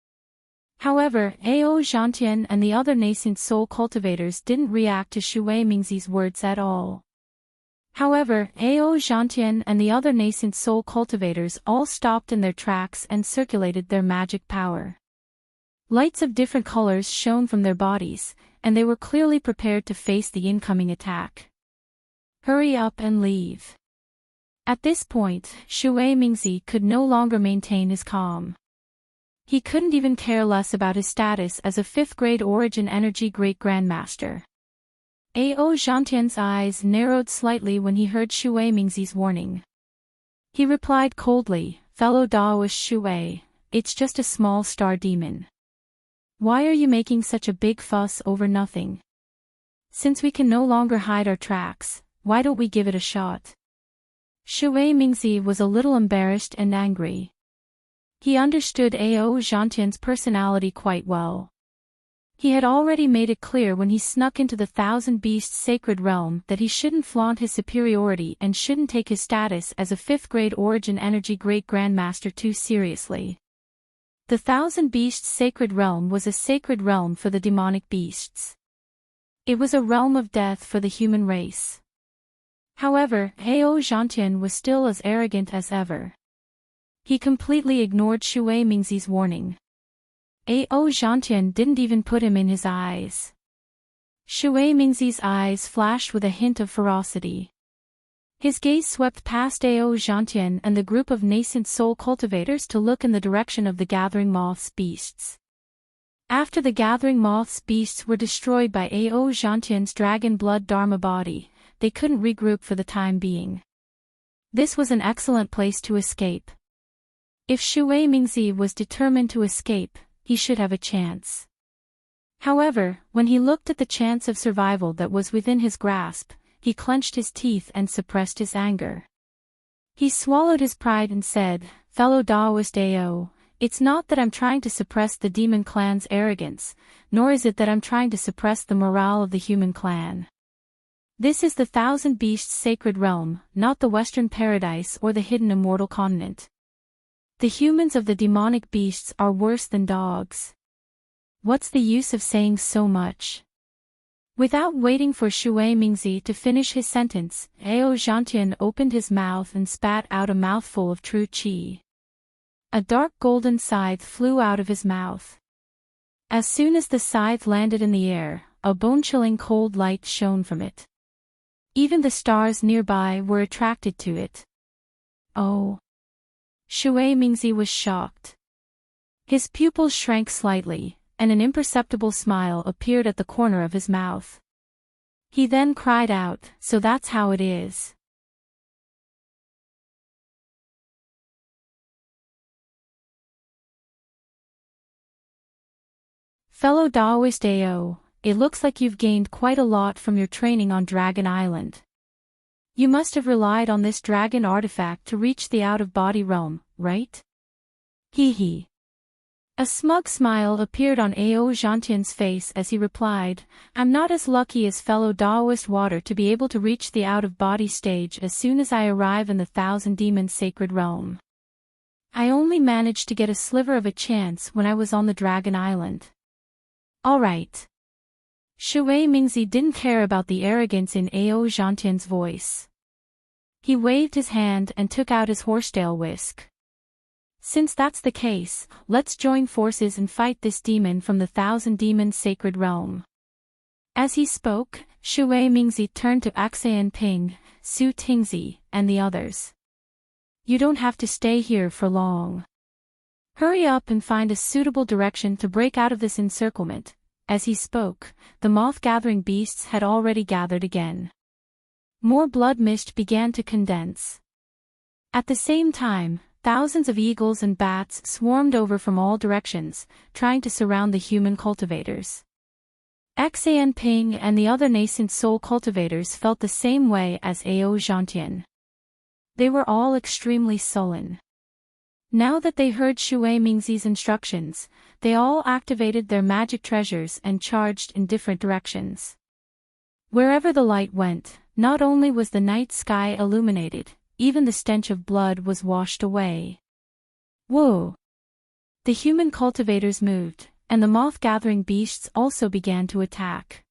However, Ao Zhantian and the other nascent soul cultivators didn't react to Shui Mingzi's words at all. However, Ao Zhantian and the other nascent soul cultivators all stopped in their tracks and circulated their magic power. Lights of different colors shone from their bodies, and they were clearly prepared to face the incoming attack. Hurry up and leave. At this point, Shui Mingzi could no longer maintain his calm. He couldn't even care less about his status as a 5th-grade Origin Energy Great Grandmaster. Ao Zhantian's eyes narrowed slightly when he heard Shui Mingzi's warning. He replied coldly, "Fellow Daoist Shui, it's just a small star demon. Why are you making such a big fuss over nothing? Since we can no longer hide our tracks, why don't we give it a shot?" Shui Mingzi was a little embarrassed and angry. He understood Ao Zhantian's personality quite well. He had already made it clear when he snuck into the Thousand Beasts sacred realm that he shouldn't flaunt his superiority and shouldn't take his status as a 5th-grade Origin Energy Great Grandmaster too seriously. The Thousand Beasts sacred realm was a sacred realm for the demonic beasts. It was a realm of death for the human race. However, Ao Zhantian was still as arrogant as ever. He completely ignored Shui Mingzi's warning. Ao Zhantian didn't even put him in his eyes. Shui Mingzi's eyes flashed with a hint of ferocity. His gaze swept past Ao Zhantian and the group of nascent soul cultivators to look in the direction of the gathering moth's beasts. After the gathering moth's beasts were destroyed by Ao Zhantian's dragon blood dharma body, they couldn't regroup for the time being. This was an excellent place to escape. If Shui Mingzi was determined to escape, he should have a chance. However, when he looked at the chance of survival that was within his grasp, he clenched his teeth and suppressed his anger. He swallowed his pride and said, "Fellow Daoist Ao, it's not that I'm trying to suppress the demon clan's arrogance, nor is it that I'm trying to suppress the morale of the human clan. This is the Thousand Beasts sacred realm, not the Western Paradise or the hidden immortal continent. The humans of the demonic beasts are worse than dogs. What's the use of saying so much?" Without waiting for Shui Mingzi to finish his sentence, Ao Zhantian opened his mouth and spat out a mouthful of true qi. A dark golden scythe flew out of his mouth. As soon as the scythe landed in the air, a bone-chilling cold light shone from it. Even the stars nearby were attracted to it. Oh! Shui Mingzi was shocked. His pupils shrank slightly, and an imperceptible smile appeared at the corner of his mouth. He then cried out, "So that's how it is." Fellow Daoist AO, it looks like you've gained quite a lot from your training on Dragon Island. You must have relied on this dragon artifact to reach the out-of-body realm, right? Hee hee. A smug smile appeared on Ao Zhantian's face as he replied, "I'm not as lucky as fellow Daoist Water to be able to reach the out-of-body stage as soon as I arrive in the Thousand Demons Sacred Realm. I only managed to get a sliver of a chance when I was on the Dragon Island." Alright. Shui Mingzi didn't care about the arrogance in Ao Zhantian's voice. He waved his hand and took out his horsetail whisk. "Since that's the case, let's join forces and fight this demon from the Thousand Demons Sacred Realm." As he spoke, Shui Mingzi turned to Axayan Ping, Su Tingzi, and the others. "You don't have to stay here for long. Hurry up and find a suitable direction to break out of this encirclement." As he spoke, the moth-gathering beasts had already gathered again. More blood mist began to condense. At the same time, thousands of eagles and bats swarmed over from all directions, trying to surround the human cultivators. Xan Ping and the other nascent soul cultivators felt the same way as Ao Zhantian. They were all extremely sullen. Now that they heard Shui Mingzi's instructions, they all activated their magic treasures and charged in different directions. Wherever the light went, not only was the night sky illuminated, even the stench of blood was washed away. Whoa! The human cultivators moved, and the moth-gathering beasts also began to attack.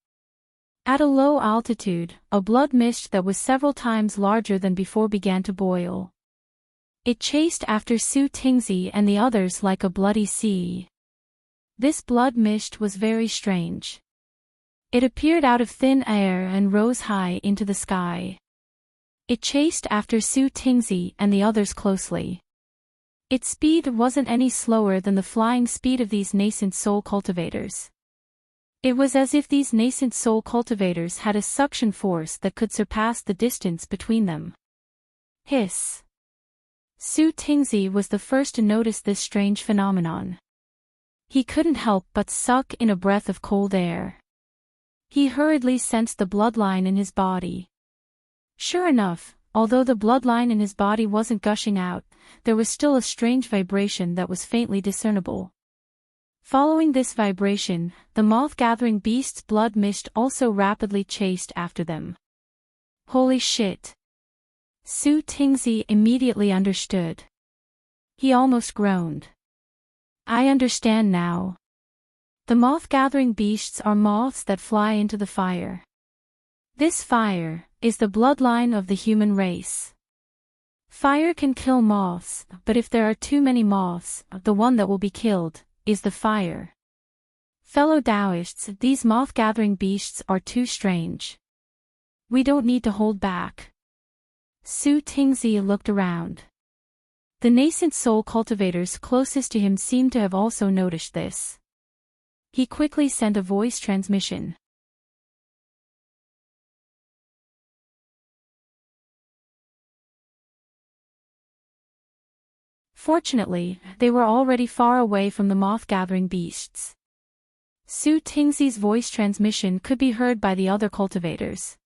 At a low altitude, a blood mist that was several times larger than before began to boil. It chased after Su Tingzi and the others like a bloody sea. This blood mist was very strange. It appeared out of thin air and rose high into the sky. It chased after Su Tingzi and the others closely. Its speed wasn't any slower than the flying speed of these nascent soul cultivators. It was as if these nascent soul cultivators had a suction force that could surpass the distance between them. Hiss! Su Tingzi was the first to notice this strange phenomenon. He couldn't help but suck in a breath of cold air. He hurriedly sensed the bloodline in his body. Sure enough, although the bloodline in his body wasn't gushing out, there was still a strange vibration that was faintly discernible. Following this vibration, the moth-gathering beast's blood mist also rapidly chased after them. Holy shit! Su Tingzi immediately understood. He almost groaned. I understand now. The moth-gathering beasts are moths that fly into the fire. This fire is the bloodline of the human race. Fire can kill moths, but if there are too many moths, the one that will be killed is the fire. Fellow Taoists, these moth-gathering beasts are too strange. We don't need to hold back. Su Tingzi looked around. The nascent soul cultivators closest to him seemed to have also noticed this. He quickly sent a voice transmission. Fortunately, they were already far away from the moth-gathering beasts. Su Tingzi's voice transmission could be heard by the other cultivators.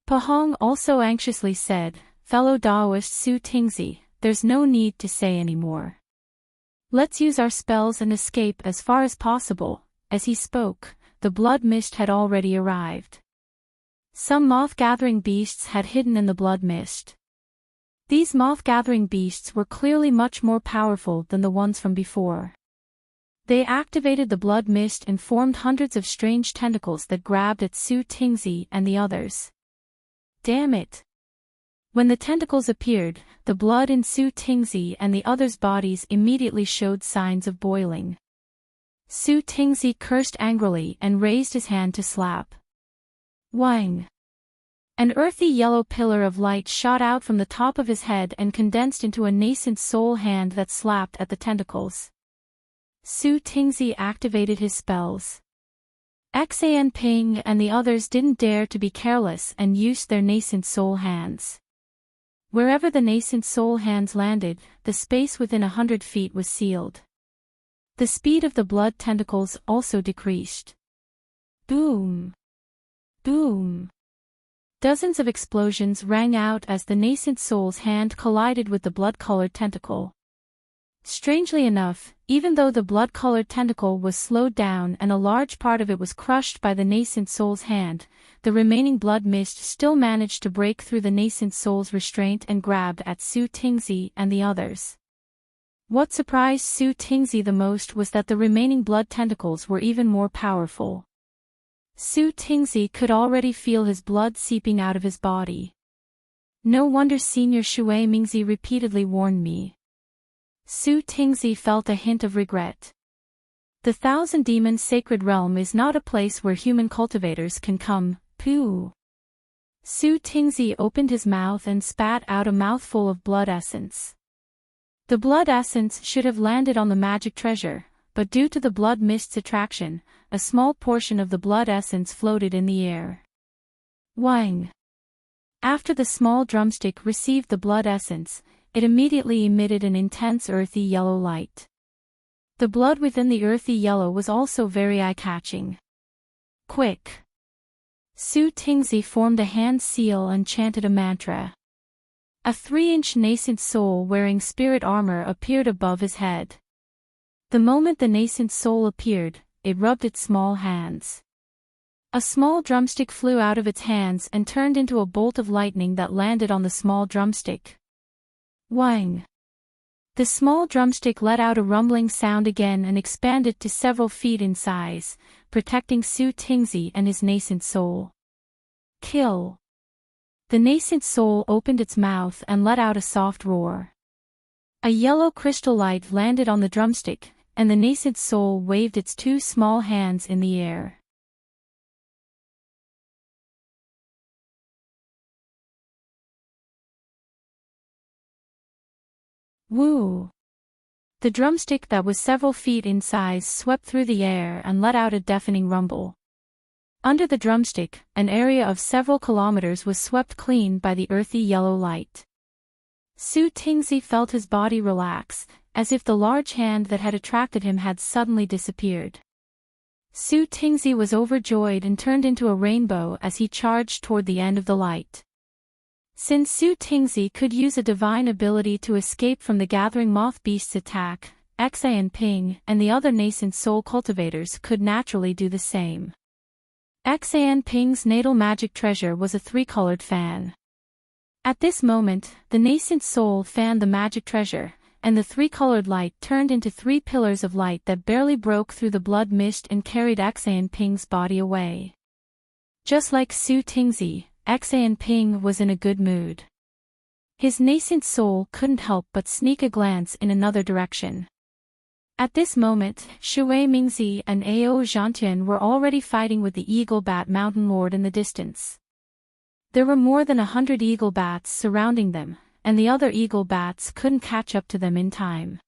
Pahong also anxiously said, Fellow Daoist Su Tingzi, there's no need to say any more. Let's use our spells and escape as far as possible. As he spoke, the blood mist had already arrived. Some moth-gathering beasts had hidden in the blood mist. These moth-gathering beasts were clearly much more powerful than the ones from before. They activated the blood mist and formed hundreds of strange tentacles that grabbed at Su Tingzi and the others. Damn it! When the tentacles appeared, the blood in Su Tingzi and the others' bodies immediately showed signs of boiling. Su Tingzi cursed angrily and raised his hand to slap. Wang! An earthy yellow pillar of light shot out from the top of his head and condensed into a nascent soul hand that slapped at the tentacles. Su Tingzi activated his spells. Ping and the others didn't dare to be careless and used their nascent soul hands. Wherever the nascent soul hands landed, the space within 100 feet was sealed. The speed of the blood tentacles also decreased. Boom! Boom! Dozens of explosions rang out as the nascent soul's hand collided with the blood-colored tentacle. Strangely enough, even though the blood-colored tentacle was slowed down and a large part of it was crushed by the nascent soul's hand, the remaining blood mist still managed to break through the nascent soul's restraint and grabbed at Su Tingzi and the others. What surprised Su Tingzi the most was that the remaining blood tentacles were even more powerful. Su Tingzi could already feel his blood seeping out of his body. No wonder Senior Shui Mingzi repeatedly warned me. Su Tingzi felt a hint of regret. The Thousand Demons Sacred Realm is not a place where human cultivators can come, pooh. Su Tingzi opened his mouth and spat out a mouthful of blood essence. The blood essence should have landed on the magic treasure, but due to the blood mist's attraction, a small portion of the blood essence floated in the air. Wang! After the small drumstick received the blood essence, it immediately emitted an intense earthy yellow light. The blood within the earthy yellow was also very eye-catching. Quick! Su Tingzi formed a hand seal and chanted a mantra. A 3-inch nascent soul wearing spirit armor appeared above his head. The moment the nascent soul appeared, it rubbed its small hands. A small drumstick flew out of its hands and turned into a bolt of lightning that landed on the small drumstick. Wang! The small drumstick let out a rumbling sound again and expanded to several feet in size, protecting Su Tingzi and his nascent soul. Kill! The nascent soul opened its mouth and let out a soft roar. A yellow crystal light landed on the drumstick, and the nascent soul waved its 2 small hands in the air. Woo! The drumstick that was several feet in size swept through the air and let out a deafening rumble. Under the drumstick, an area of several kilometers was swept clean by the earthy yellow light. Su Tingzi felt his body relax, as if the large hand that had attracted him had suddenly disappeared. Su Tingzi was overjoyed and turned into a rainbow as he charged toward the end of the light. Since Su Tingzi could use a divine ability to escape from the gathering moth beast's attack, Ping and the other nascent soul cultivators could naturally do the same. Ping's natal magic treasure was a 3-colored fan. At this moment, the nascent soul fanned the magic treasure, and the 3-colored light turned into 3 pillars of light that barely broke through the blood mist and carried Ping's body away. Just like Su Tingzi, Ping was in a good mood. His nascent soul couldn't help but sneak a glance in another direction. At this moment, Shui Mingzi and Ao Zhantian were already fighting with the Eagle Bat Mountain Lord in the distance. There were more than 100 eagle bats surrounding them, and the other eagle bats couldn't catch up to them in time.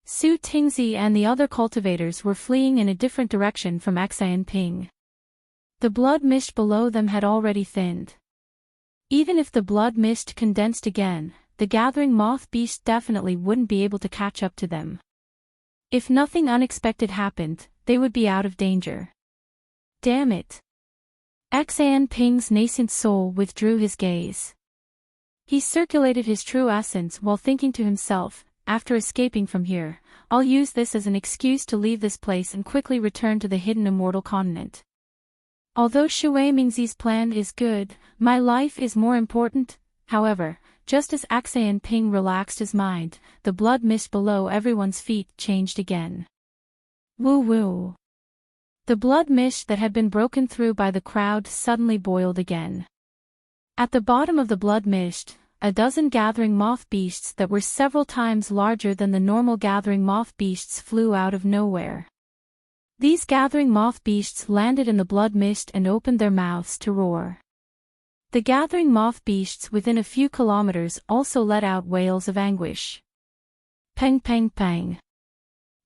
Su Tingzi and the other cultivators were fleeing in a different direction from Ping. The blood mist below them had already thinned. Even if the blood mist condensed again, the gathering moth beast definitely wouldn't be able to catch up to them. If nothing unexpected happened, they would be out of danger. Damn it! Ping's nascent soul withdrew his gaze. He circulated his true essence while thinking to himself, after escaping from here, I'll use this as an excuse to leave this place and quickly return to the hidden immortal continent. Although Shui Mingzi's plan is good, my life is more important. However, just as Ping relaxed his mind, the blood mist below everyone's feet changed again. Woo-woo! The blood mist that had been broken through by the crowd suddenly boiled again. At the bottom of the blood mist, a dozen gathering moth beasts that were several times larger than the normal gathering moth beasts flew out of nowhere. These gathering moth beasts landed in the blood mist and opened their mouths to roar. The gathering moth beasts within a few kilometers also let out wails of anguish. Pang pang pang.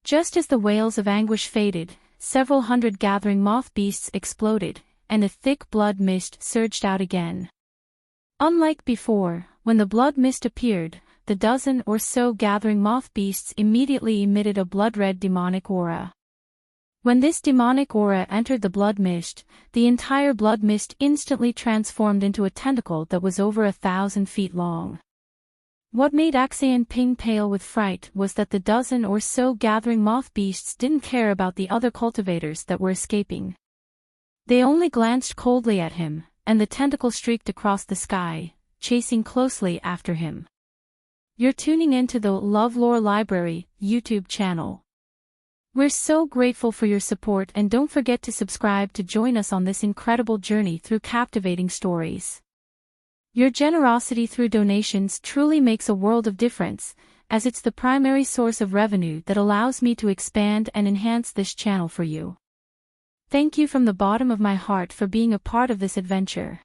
Just as the wails of anguish faded, several hundred gathering moth beasts exploded, and a thick blood mist surged out again. Unlike before, when the blood mist appeared, the dozen or so gathering moth beasts immediately emitted a blood-red demonic aura. When this demonic aura entered the blood mist, the entire blood mist instantly transformed into a tentacle that was over 1,000 feet long. What made Axian Ping pale with fright was that the dozen or so gathering moth beasts didn't care about the other cultivators that were escaping. They only glanced coldly at him, and the tentacle streaked across the sky, chasing closely after him. You're tuning into the LoveLore Library YouTube channel. We're so grateful for your support, and don't forget to subscribe to join us on this incredible journey through captivating stories. Your generosity through donations truly makes a world of difference, as it's the primary source of revenue that allows me to expand and enhance this channel for you. Thank you from the bottom of my heart for being a part of this adventure.